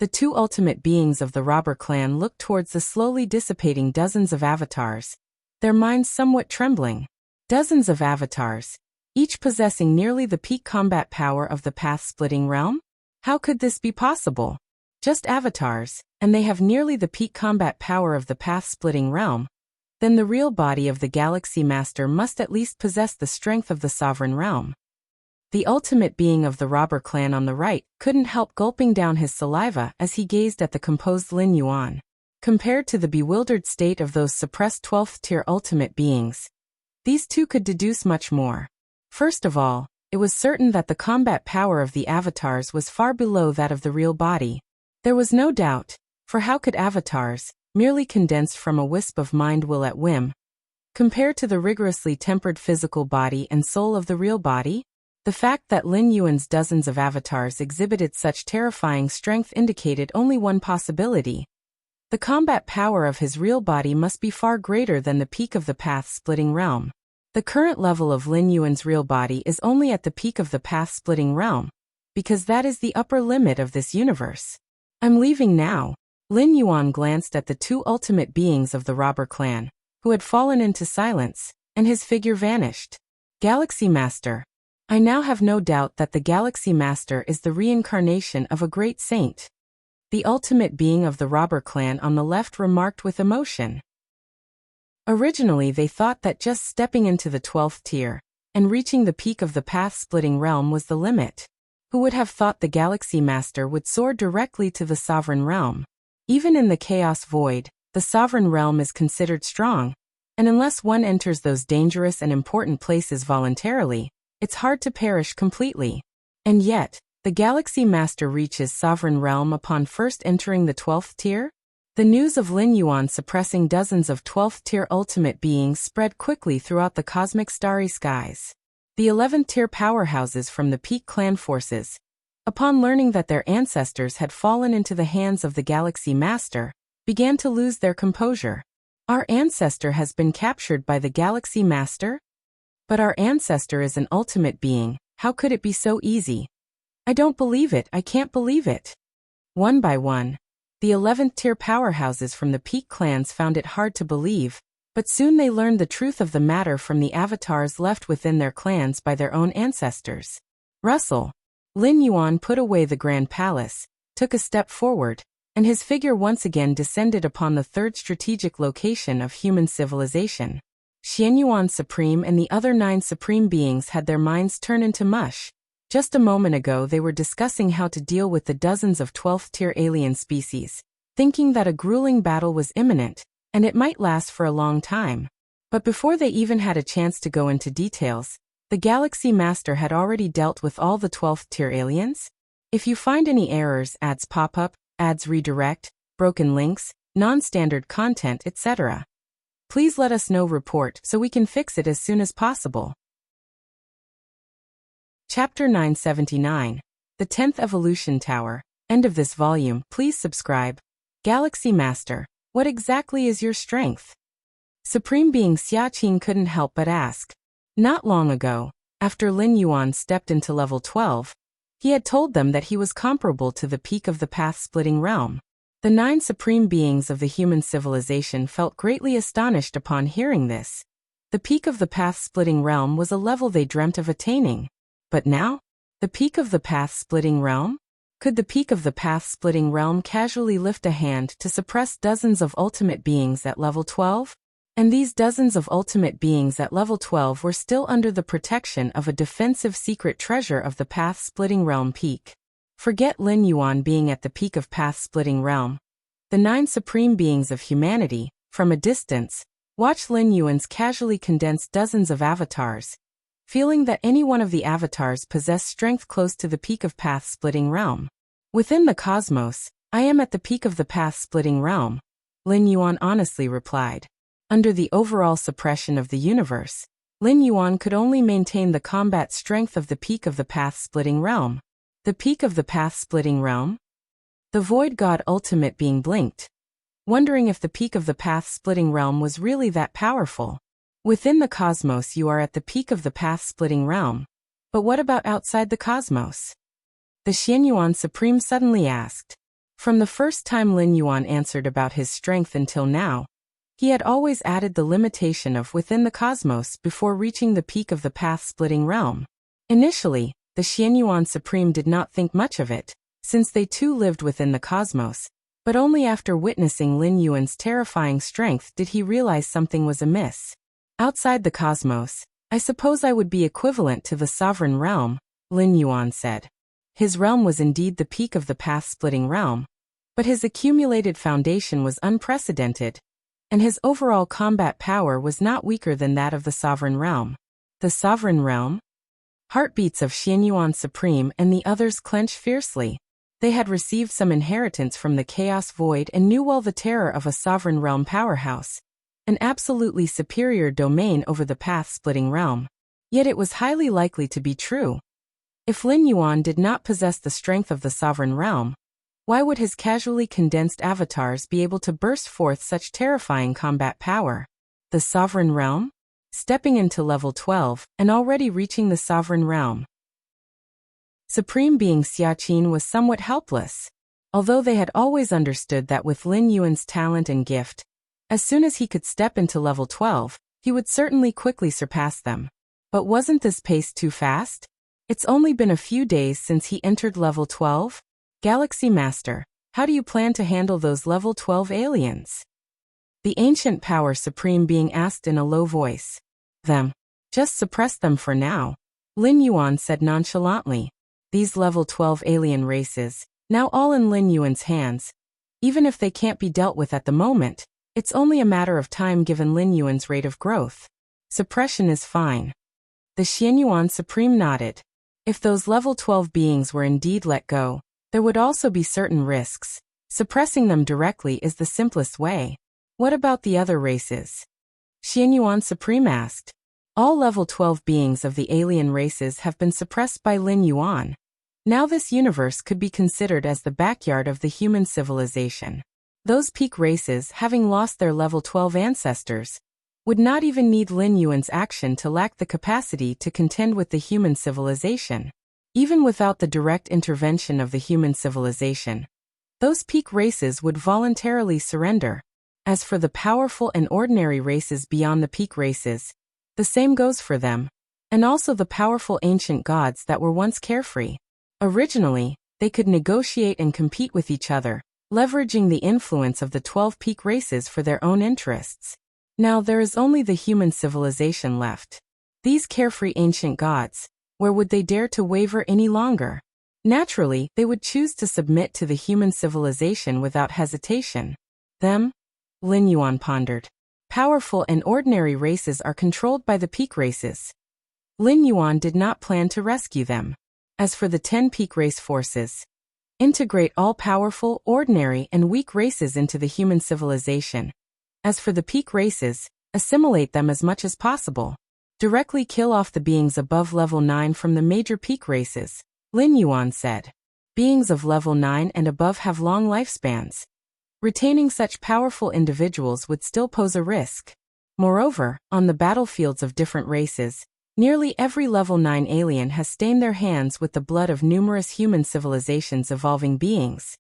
The two ultimate beings of the robber clan looked towards the slowly dissipating dozens of avatars, their minds somewhat trembling. Dozens of avatars, each possessing nearly the peak combat power of the path-splitting realm? How could this be possible? Just avatars, and they have nearly the peak combat power of the path-splitting realm. Then the real body of the Galaxy Master must at least possess the strength of the sovereign realm. The ultimate being of the robber clan on the right couldn't help gulping down his saliva as he gazed at the composed Lin Yuan. Compared to the bewildered state of those suppressed 12th-tier ultimate beings, these two could deduce much more. First of all, it was certain that the combat power of the avatars was far below that of the real body. There was no doubt, for how could avatars, merely condensed from a wisp of mind will at whim, compare to the rigorously tempered physical body and soul of the real body? The fact that Lin Yuan's dozens of avatars exhibited such terrifying strength indicated only one possibility. The combat power of his real body must be far greater than the peak of the path-splitting realm. The current level of Lin Yuan's real body is only at the peak of the path-splitting realm, because that is the upper limit of this universe. I'm leaving now. Lin Yuan glanced at the two ultimate beings of the robber clan, who had fallen into silence, and his figure vanished. Galaxy Master. I now have no doubt that the Galaxy Master is the reincarnation of a great saint. The ultimate being of the robber clan on the left remarked with emotion. Originally they thought that just stepping into the 12th tier, and reaching the peak of the path-splitting realm was the limit. Who would have thought the Galaxy Master would soar directly to the Sovereign Realm? Even in the Chaos Void, the Sovereign Realm is considered strong, and unless one enters those dangerous and important places voluntarily, it's hard to perish completely. And yet, the Galaxy Master reaches Sovereign Realm upon first entering the 12th tier? The news of Lin Yuan suppressing dozens of 12th tier ultimate beings spread quickly throughout the cosmic starry skies. The 11th tier powerhouses from the Peak clan forces, upon learning that their ancestors had fallen into the hands of the Galaxy Master, began to lose their composure. Our ancestor has been captured by the Galaxy Master? But our ancestor is an ultimate being, how could it be so easy? I don't believe it, I can't believe it. One by one, the 11th tier powerhouses from the Peak clans found it hard to believe, but soon they learned the truth of the matter from the avatars left within their clans by their own ancestors. Russell. Lin Yuan put away the Grand Palace, took a step forward, and his figure once again descended upon the third strategic location of human civilization. Xianyuan Supreme and the other 9 Supreme beings had their minds turn into mush. Just a moment ago they were discussing how to deal with the dozens of 12th tier alien species, thinking that a grueling battle was imminent, and it might last for a long time. But before they even had a chance to go into details, the Galaxy Master had already dealt with all the 12th tier aliens. If you find any errors, ads pop up, ads redirect, broken links, non-standard content, etc., please let us know. Report so we can fix it as soon as possible. Chapter 979. The 10th Evolution Tower. End of this volume. Please subscribe. Galaxy Master, what exactly is your strength? Supreme Being Xiaqing couldn't help but ask. Not long ago, after Lin Yuan stepped into level 12, he had told them that he was comparable to the peak of the path-splitting realm. The 9 supreme beings of the human civilization felt greatly astonished upon hearing this. The peak of the path-splitting realm was a level they dreamt of attaining. But now? The peak of the path-splitting realm? Could the peak of the path-splitting realm casually lift a hand to suppress dozens of ultimate beings at level 12? And these dozens of ultimate beings at level 12 were still under the protection of a defensive secret treasure of the path-splitting realm peak. Forget Lin Yuan being at the peak of path-splitting realm. The 9 supreme beings of humanity, from a distance, watch Lin Yuan's casually condense dozens of avatars, feeling that any one of the avatars possessed strength close to the peak of path-splitting realm. Within the cosmos, I am at the peak of the path-splitting realm, Lin Yuan honestly replied. Under the overall suppression of the universe, Lin Yuan could only maintain the combat strength of the peak of the path-splitting realm. The peak of the path-splitting realm? The Void God Ultimate Being blinked, wondering if the peak of the path-splitting realm was really that powerful. Within the cosmos you are at the peak of the path-splitting realm. But what about outside the cosmos? The Xianyuan Supreme suddenly asked. From the first time Lin Yuan answered about his strength until now, he had always added the limitation of within the cosmos before reaching the peak of the path-splitting realm. Initially, the Xianyuan Supreme did not think much of it, since they too lived within the cosmos, but only after witnessing Lin Yuan's terrifying strength did he realize something was amiss. Outside the cosmos, I suppose I would be equivalent to the sovereign realm, Lin Yuan said. His realm was indeed the peak of the path-splitting realm, but his accumulated foundation was unprecedented, and his overall combat power was not weaker than that of the sovereign realm. The sovereign realm? Heartbeats of Xianyuan Supreme and the others clenched fiercely. They had received some inheritance from the Chaos Void and knew well the terror of a sovereign realm powerhouse, an absolutely superior domain over the path-splitting realm. Yet it was highly likely to be true. If Lin Yuan did not possess the strength of the sovereign realm, why would his casually condensed avatars be able to burst forth such terrifying combat power? The sovereign realm? Stepping into level 12 and already reaching the sovereign realm. Supreme Being Xiaqin was somewhat helpless. Although they had always understood that with Lin Yuan's talent and gift, as soon as he could step into level 12, he would certainly quickly surpass them. But wasn't this pace too fast? It's only been a few days since he entered level 12? Galaxy Master, how do you plan to handle those level 12 aliens? The ancient power Supreme Being asked in a low voice. Them. Just suppress them for now. Lin Yuan said nonchalantly. These level 12 alien races, now all in Lin Yuan's hands. Even if they can't be dealt with at the moment, it's only a matter of time given Lin Yuan's rate of growth. Suppression is fine. The Xianyuan Supreme nodded. If those level 12 beings were indeed let go, there would also be certain risks. Suppressing them directly is the simplest way. What about the other races? Xianyuan Supreme asked. All level 12 beings of the alien races have been suppressed by Lin Yuan. Now this universe could be considered as the backyard of the human civilization. Those peak races, having lost their level 12 ancestors, would not even need Lin Yuan's action to lack the capacity to contend with the human civilization. Even without the direct intervention of the human civilization, those peak races would voluntarily surrender. As for the powerful and ordinary races beyond the peak races, the same goes for them, and also the powerful ancient gods that were once carefree. Originally, they could negotiate and compete with each other, leveraging the influence of the 12 peak races for their own interests. Now there is only the human civilization left. These carefree ancient gods, where would they dare to waver any longer? Naturally, they would choose to submit to the human civilization without hesitation. Them? Lin Yuan pondered. Powerful and ordinary races are controlled by the peak races. Lin Yuan did not plan to rescue them. As for the 10 peak race forces, integrate all powerful, ordinary, and weak races into the human civilization. As for the peak races, assimilate them as much as possible. Directly kill off the beings above level 9 from the major peak races, Lin Yuan said. Beings of level 9 and above have long lifespans. Retaining such powerful individuals would still pose a risk. Moreover, on the battlefields of different races, nearly every level 9 alien has stained their hands with the blood of numerous human civilizations evolving beings.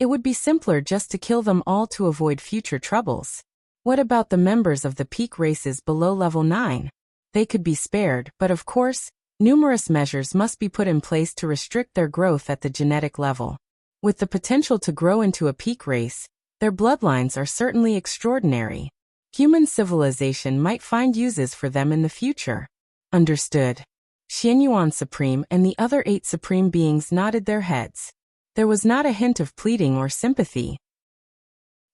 It would be simpler just to kill them all to avoid future troubles. What about the members of the peak races below level 9? They could be spared, but of course, numerous measures must be put in place to restrict their growth at the genetic level. With the potential to grow into a peak race, their bloodlines are certainly extraordinary. Human civilization might find uses for them in the future. Understood. Xianyuan Supreme and the other 8 Supreme Beings nodded their heads. There was not a hint of pleading or sympathy.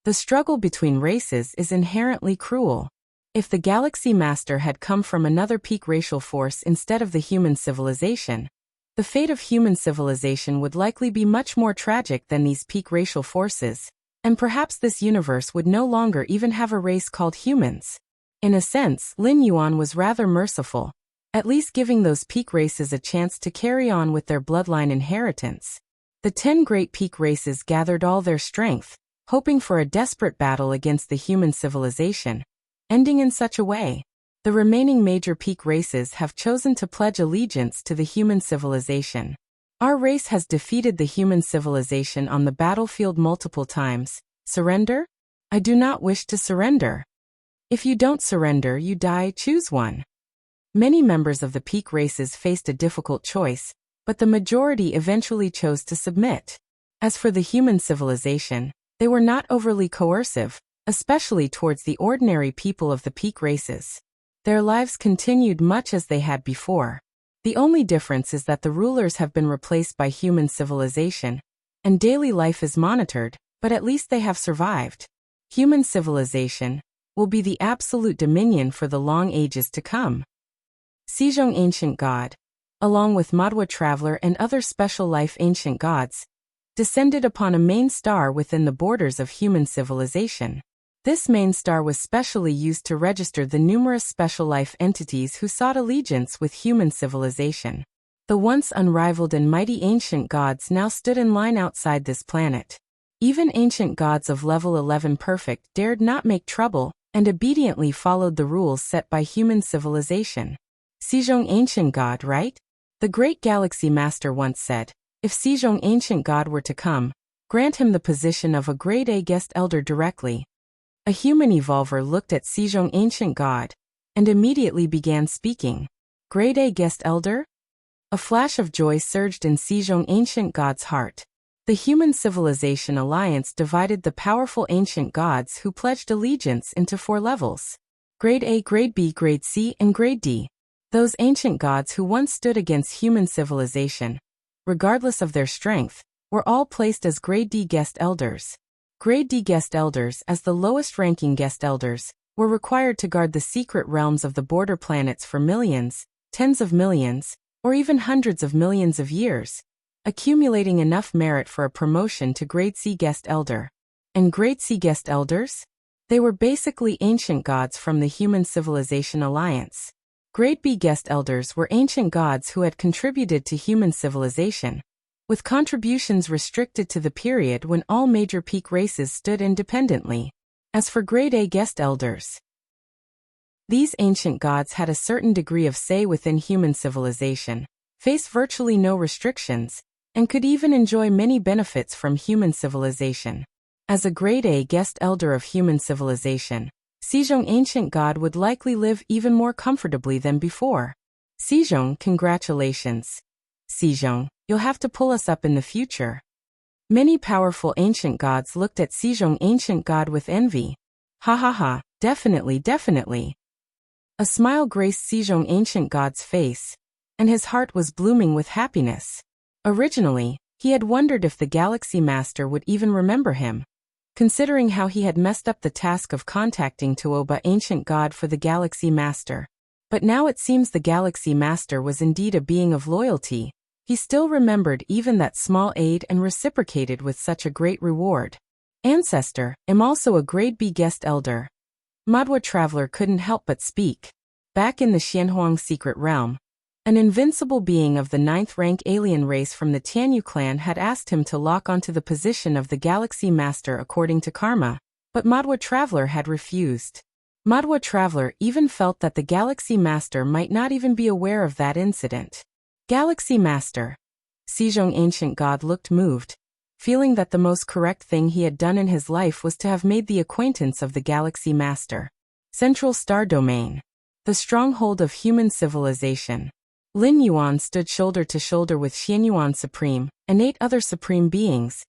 The struggle between races is inherently cruel. If the Galaxy Master had come from another peak racial force instead of the human civilization, the fate of human civilization would likely be much more tragic than these peak racial forces, and perhaps this universe would no longer even have a race called humans. In a sense, Lin Yuan was rather merciful, at least giving those peak races a chance to carry on with their bloodline inheritance. The 10 great peak races gathered all their strength, hoping for a desperate battle against the human civilization, ending in such a way. The remaining major peak races have chosen to pledge allegiance to the human civilization. Our race has defeated the human civilization on the battlefield multiple times. Surrender? I do not wish to surrender. If you don't surrender, you die. Choose one. Many members of the peak races faced a difficult choice, but the majority eventually chose to submit. As for the human civilization, they were not overly coercive, especially towards the ordinary people of the peak races. Their lives continued much as they had before. The only difference is that the rulers have been replaced by human civilization, and daily life is monitored, but at least they have survived. Human civilization will be the absolute dominion for the long ages to come. Sejong Ancient God, along with Madwa Traveler and other special life ancient gods, descended upon a main star within the borders of human civilization. This main star was specially used to register the numerous special life entities who sought allegiance with human civilization. The once unrivaled and mighty ancient gods now stood in line outside this planet. Even ancient gods of level 11 perfect dared not make trouble, and obediently followed the rules set by human civilization. Sejong ancient god, right? The great galaxy master once said, if Sejong ancient god were to come, grant him the position of a grade A guest elder directly. A human evolver looked at Sejong ancient god, and immediately began speaking. Grade A guest elder? A flash of joy surged in Sejong ancient god's heart. The Human Civilization Alliance divided the powerful ancient gods who pledged allegiance into 4 levels. Grade A, Grade B, Grade C, and Grade D. Those ancient gods who once stood against human civilization, regardless of their strength, were all placed as Grade D guest elders. Grade D guest elders, as the lowest-ranking guest elders, were required to guard the secret realms of the border planets for millions, tens of millions, or even hundreds of millions of years, accumulating enough merit for a promotion to Grade C guest elder. And Grade C guest elders? They were basically ancient gods from the Human Civilization Alliance. Grade B guest elders were ancient gods who had contributed to human civilization, with contributions restricted to the period when all major peak races stood independently. As for Grade A guest elders, these ancient gods had a certain degree of say within human civilization, faced virtually no restrictions, and could even enjoy many benefits from human civilization. As a Grade A guest elder of human civilization, Sejong ancient god would likely live even more comfortably than before. Sejong, congratulations. Sejong, you'll have to pull us up in the future. Many powerful ancient gods looked at Sejong ancient god with envy. Ha ha ha, definitely, definitely. A smile graced Sejong ancient god's face, and his heart was blooming with happiness. Originally, he had wondered if the Galaxy Master would even remember him, considering how he had messed up the task of contacting Tuoba ancient god for the Galaxy Master. But now it seems the Galaxy Master was indeed a being of loyalty. He still remembered even that small aid and reciprocated with such a great reward. Ancestor, am also a Grade B guest elder. Madhwa Traveler couldn't help but speak. Back in the Xianhuang secret realm, an invincible being of the 9th rank alien race from the Tianyu clan had asked him to lock onto the position of the Galaxy Master according to karma, but Madhwa Traveler had refused. Madhwa Traveler even felt that the Galaxy Master might not even be aware of that incident. Galaxy Master. Sejong ancient god looked moved, feeling that the most correct thing he had done in his life was to have made the acquaintance of the Galaxy Master. Central Star Domain. The stronghold of human civilization. Lin Yuan stood shoulder to shoulder with Xianyuan Supreme and 8 other supreme beings,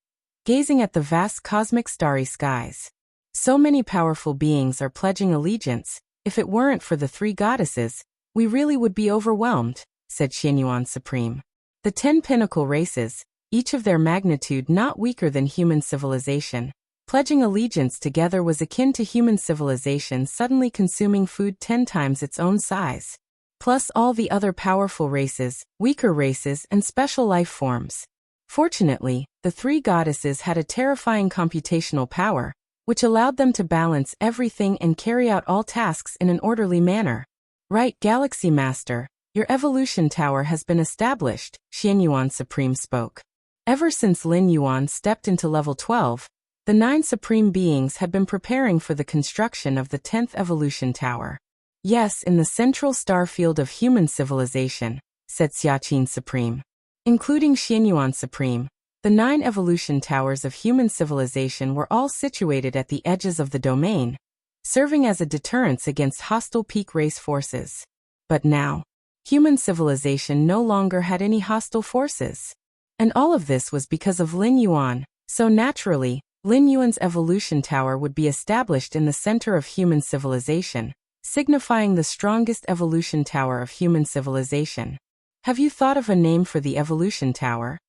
gazing at the vast cosmic starry skies. So many powerful beings are pledging allegiance. If it weren't for the 3 goddesses, we really would be overwhelmed, said Xianyuan Supreme. The 10 pinnacle races, each of their magnitude not weaker than human civilization, pledging allegiance together was akin to human civilization suddenly consuming food 10 times its own size. Plus all the other powerful races, weaker races, and special life forms. Fortunately, the 3 goddesses had a terrifying computational power, which allowed them to balance everything and carry out all tasks in an orderly manner. Right, Galaxy Master, your evolution tower has been established, Xianyuan Supreme spoke. Ever since Lin Yuan stepped into level 12, the 9 supreme beings had been preparing for the construction of the 10th evolution tower. Yes, in the central star field of human civilization, said Xiaqin Supreme. Including Xianyuan Supreme, the 9 evolution towers of human civilization were all situated at the edges of the domain, serving as a deterrence against hostile peak race forces. But now, human civilization no longer had any hostile forces. And all of this was because of Lin Yuan, so naturally, Lin Yuan's evolution tower would be established in the center of human civilization, signifying the strongest evolution tower of human civilization. Have you thought of a name for the evolution tower?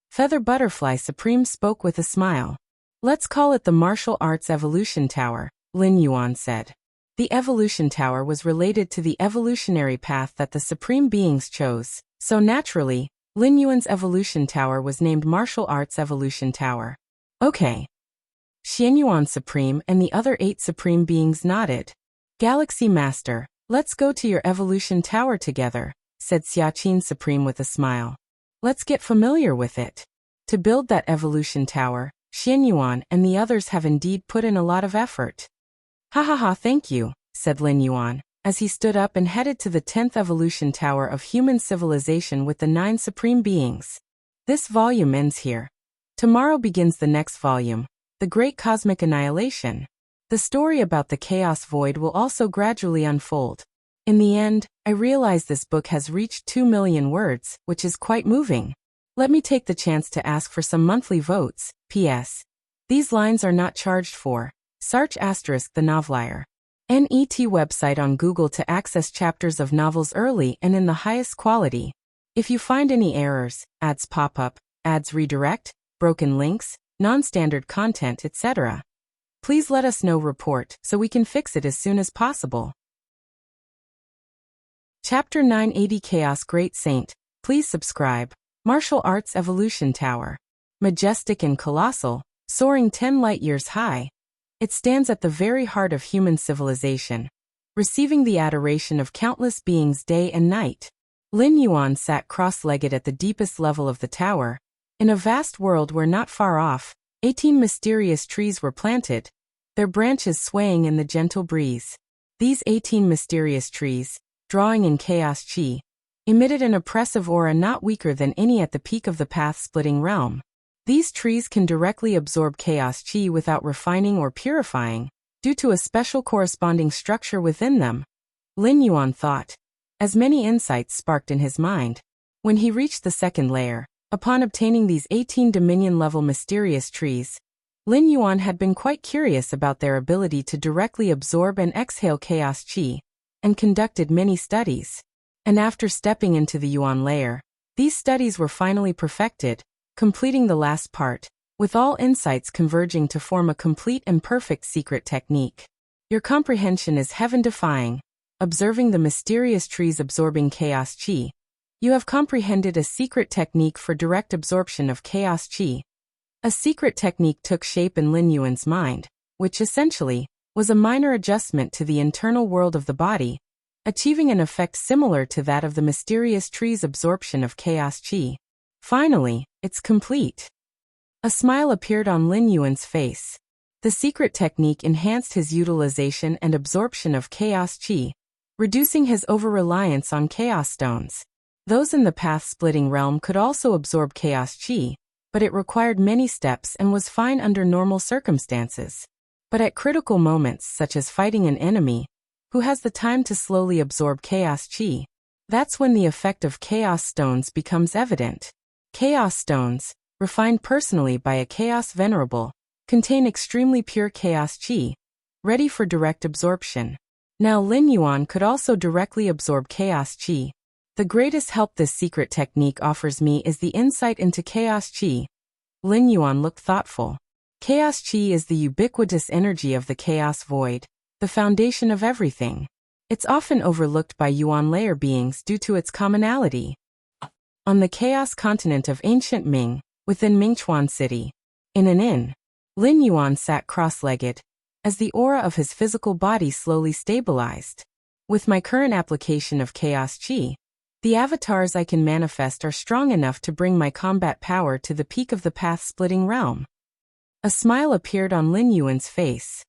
Feather Butterfly Supreme spoke with a smile. Let's call it the Martial Arts Evolution Tower, Lin Yuan said. The evolution tower was related to the evolutionary path that the supreme beings chose, so naturally, Lin Yuan's evolution tower was named Martial Arts Evolution Tower. Okay. Xianyuan Supreme and the other 8 supreme beings nodded. Galaxy Master, let's go to your evolution tower together, said Xiaqin Supreme with a smile. Let's get familiar with it. To build that evolution tower, Xianyuan and the others have indeed put in a lot of effort. Ha ha ha, thank you, said Lin Yuan, as he stood up and headed to the 10th evolution tower of human civilization with the 9 supreme beings. This volume ends here. Tomorrow begins the next volume, the Great Cosmic Annihilation. The story about the Chaos Void will also gradually unfold. In the end, I realize this book has reached 2 million words, which is quite moving. Let me take the chance to ask for some monthly votes. P.S. These lines are not charged for. Sarch * the Novelier. NET website on Google to access chapters of novels early and in the highest quality. If you find any errors, ads pop up, ads redirect, broken links, non-standard content, etc., please let us know. Report so we can fix it as soon as possible. Chapter 980 Chaos Great Saint. Please subscribe. Martial Arts Evolution Tower. Majestic and colossal, soaring 10 light-years high. It stands at the very heart of human civilization, receiving the adoration of countless beings day and night. Lin Yuan sat cross-legged at the deepest level of the tower, in a vast world where not far off, 18 mysterious trees were planted, their branches swaying in the gentle breeze. These 18 mysterious trees, drawing in chaos chi, emitted an oppressive aura not weaker than any at the peak of the path-splitting realm. These trees can directly absorb chaos chi without refining or purifying, due to a special corresponding structure within them. Lin Yuan thought, as many insights sparked in his mind. When he reached the second layer, upon obtaining these 18 Dominion-level mysterious trees, Lin Yuan had been quite curious about their ability to directly absorb and exhale chaos chi, and conducted many studies. And after stepping into the Yuan layer, these studies were finally perfected, completing the last part, with all insights converging to form a complete and perfect secret technique. Your comprehension is heaven-defying. Observing the mysterious trees absorbing chaos chi, you have comprehended a secret technique for direct absorption of chaos chi. A secret technique took shape in Lin Yuan's mind, which essentially was a minor adjustment to the internal world of the body, achieving an effect similar to that of the mysterious tree's absorption of chaos chi. Finally, it's complete. A smile appeared on Lin Yuan's face. The secret technique enhanced his utilization and absorption of chaos chi, reducing his over-reliance on chaos stones. Those in the path-splitting realm could also absorb chaos chi, but it required many steps and was fine under normal circumstances. But at critical moments such as fighting an enemy, who has the time to slowly absorb chaos chi, that's when the effect of chaos stones becomes evident. Chaos stones, refined personally by a chaos venerable, contain extremely pure chaos chi, ready for direct absorption. Now Lin Yuan could also directly absorb chaos chi. The greatest help this secret technique offers me is the insight into chaos chi. Lin Yuan looked thoughtful. Chaos chi is the ubiquitous energy of the chaos void, the foundation of everything. It's often overlooked by Yuan layer beings due to its commonality. On the chaos continent of ancient Ming, within Mingchuan City, in an inn, Lin Yuan sat cross-legged, as the aura of his physical body slowly stabilized. With my current application of chaos chi, the avatars I can manifest are strong enough to bring my combat power to the peak of the path-splitting realm. A smile appeared on Lin Yuan's face.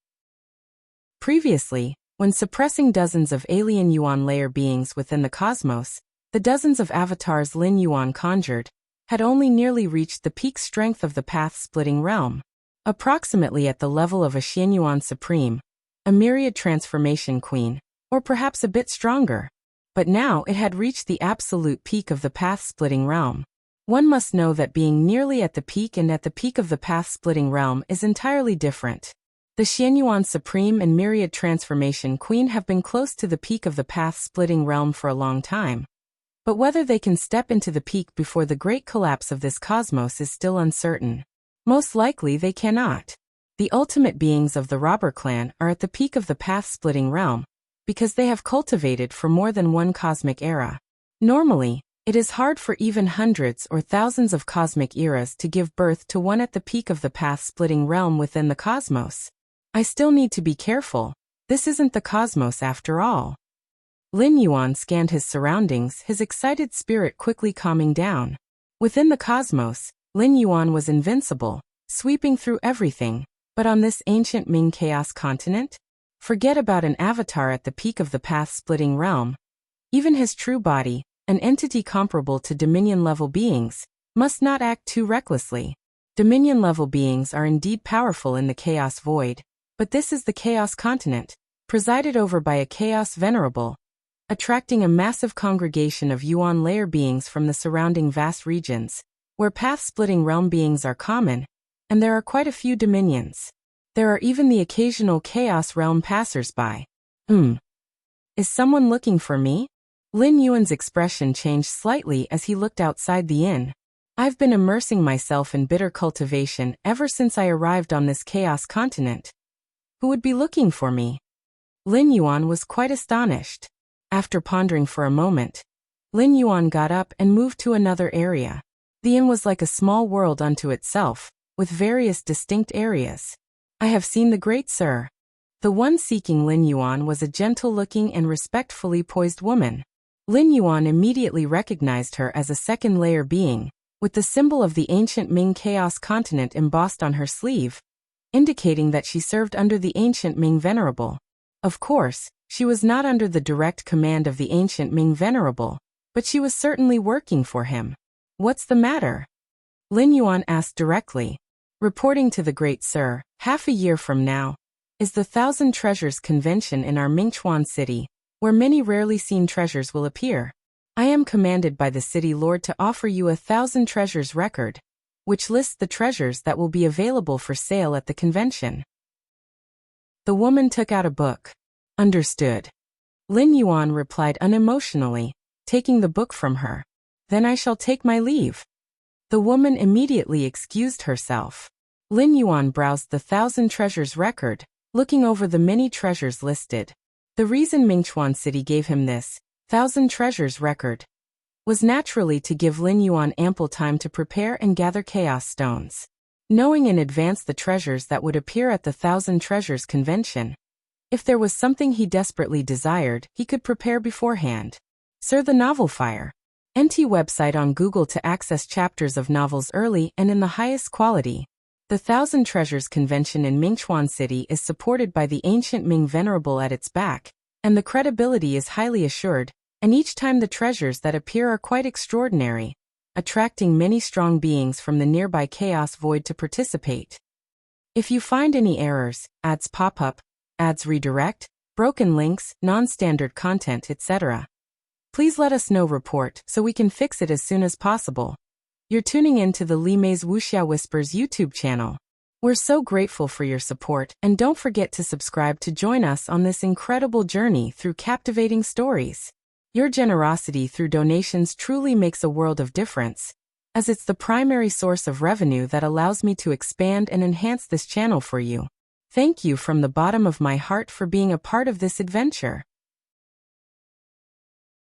Previously, when suppressing dozens of alien Yuan layer beings within the cosmos, the dozens of avatars Lin Yuan conjured had only nearly reached the peak strength of the path-splitting realm, approximately at the level of a Xianyuan Supreme, a myriad transformation queen, or perhaps a bit stronger. But now it had reached the absolute peak of the path-splitting realm. One must know that being nearly at the peak and at the peak of the path-splitting realm is entirely different. The Xianyuan Supreme and Myriad Transformation Queen have been close to the peak of the path-splitting realm for a long time. But whether they can step into the peak before the great collapse of this cosmos is still uncertain. Most likely they cannot. The ultimate beings of the robber clan are at the peak of the path-splitting realm, because they have cultivated for more than one cosmic era. Normally, it is hard for even hundreds or thousands of cosmic eras to give birth to one at the peak of the path-splitting realm within the cosmos. I still need to be careful. This isn't the cosmos after all. Lin Yuan scanned his surroundings, his excited spirit quickly calming down. Within the cosmos, Lin Yuan was invincible, sweeping through everything, but on this ancient Ming chaos continent? Forget about an avatar at the peak of the path-splitting realm. Even his true body, an entity comparable to Dominion-level beings, must not act too recklessly. Dominion-level beings are indeed powerful in the Chaos Void, but this is the Chaos Continent, presided over by a Chaos Venerable, attracting a massive congregation of Yuan layer beings from the surrounding vast regions, where path-splitting realm beings are common, and there are quite a few dominions. There are even the occasional Chaos Realm passers-by. Is someone looking for me? Lin Yuan's expression changed slightly as he looked outside the inn. I've been immersing myself in bitter cultivation ever since I arrived on this Chaos Continent. Who would be looking for me? Lin Yuan was quite astonished. After pondering for a moment, Lin Yuan got up and moved to another area. The inn was like a small world unto itself, with various distinct areas. I have seen the great sir. The one seeking Lin Yuan was a gentle-looking and respectfully poised woman. Lin Yuan immediately recognized her as a second-layer being, with the symbol of the ancient Ming Chaos Continent embossed on her sleeve, indicating that she served under the ancient Ming Venerable. Of course, she was not under the direct command of the ancient Ming Venerable, but she was certainly working for him. What's the matter? Lin Yuan asked directly. Reporting to the great sir, half a year from now, is the Thousand Treasures Convention in our Mingchuan city, where many rarely seen treasures will appear. I am commanded by the city lord to offer you a 1,000 treasures record, which lists the treasures that will be available for sale at the convention. The woman took out a book. Understood. Lin Yuan replied unemotionally, taking the book from her. Then I shall take my leave. The woman immediately excused herself. Lin Yuan browsed the 1,000 treasures record, looking over the many treasures listed. The reason Mingchuan City gave him this 1,000 treasures record was naturally to give Lin Yuan ample time to prepare and gather chaos stones. Knowing in advance the treasures that would appear at the 1,000 Treasures Convention, if there was something he desperately desired, he could prepare beforehand. Sir the Novel Fire. NT website on Google to access chapters of novels early and in the highest quality. The 1,000 Treasures Convention in Mingchuan City is supported by the ancient Ming Venerable at its back, and the credibility is highly assured, and each time the treasures that appear are quite extraordinary, attracting many strong beings from the nearby Chaos Void to participate. If you find any errors, ads pop up, ads redirect, broken links, non-standard content, etc., please let us know report so we can fix it as soon as possible. You're tuning in to the Li Mei's Wuxia Whispers YouTube channel. We're so grateful for your support, and don't forget to subscribe to join us on this incredible journey through captivating stories. Your generosity through donations truly makes a world of difference, as it's the primary source of revenue that allows me to expand and enhance this channel for you. Thank you from the bottom of my heart for being a part of this adventure.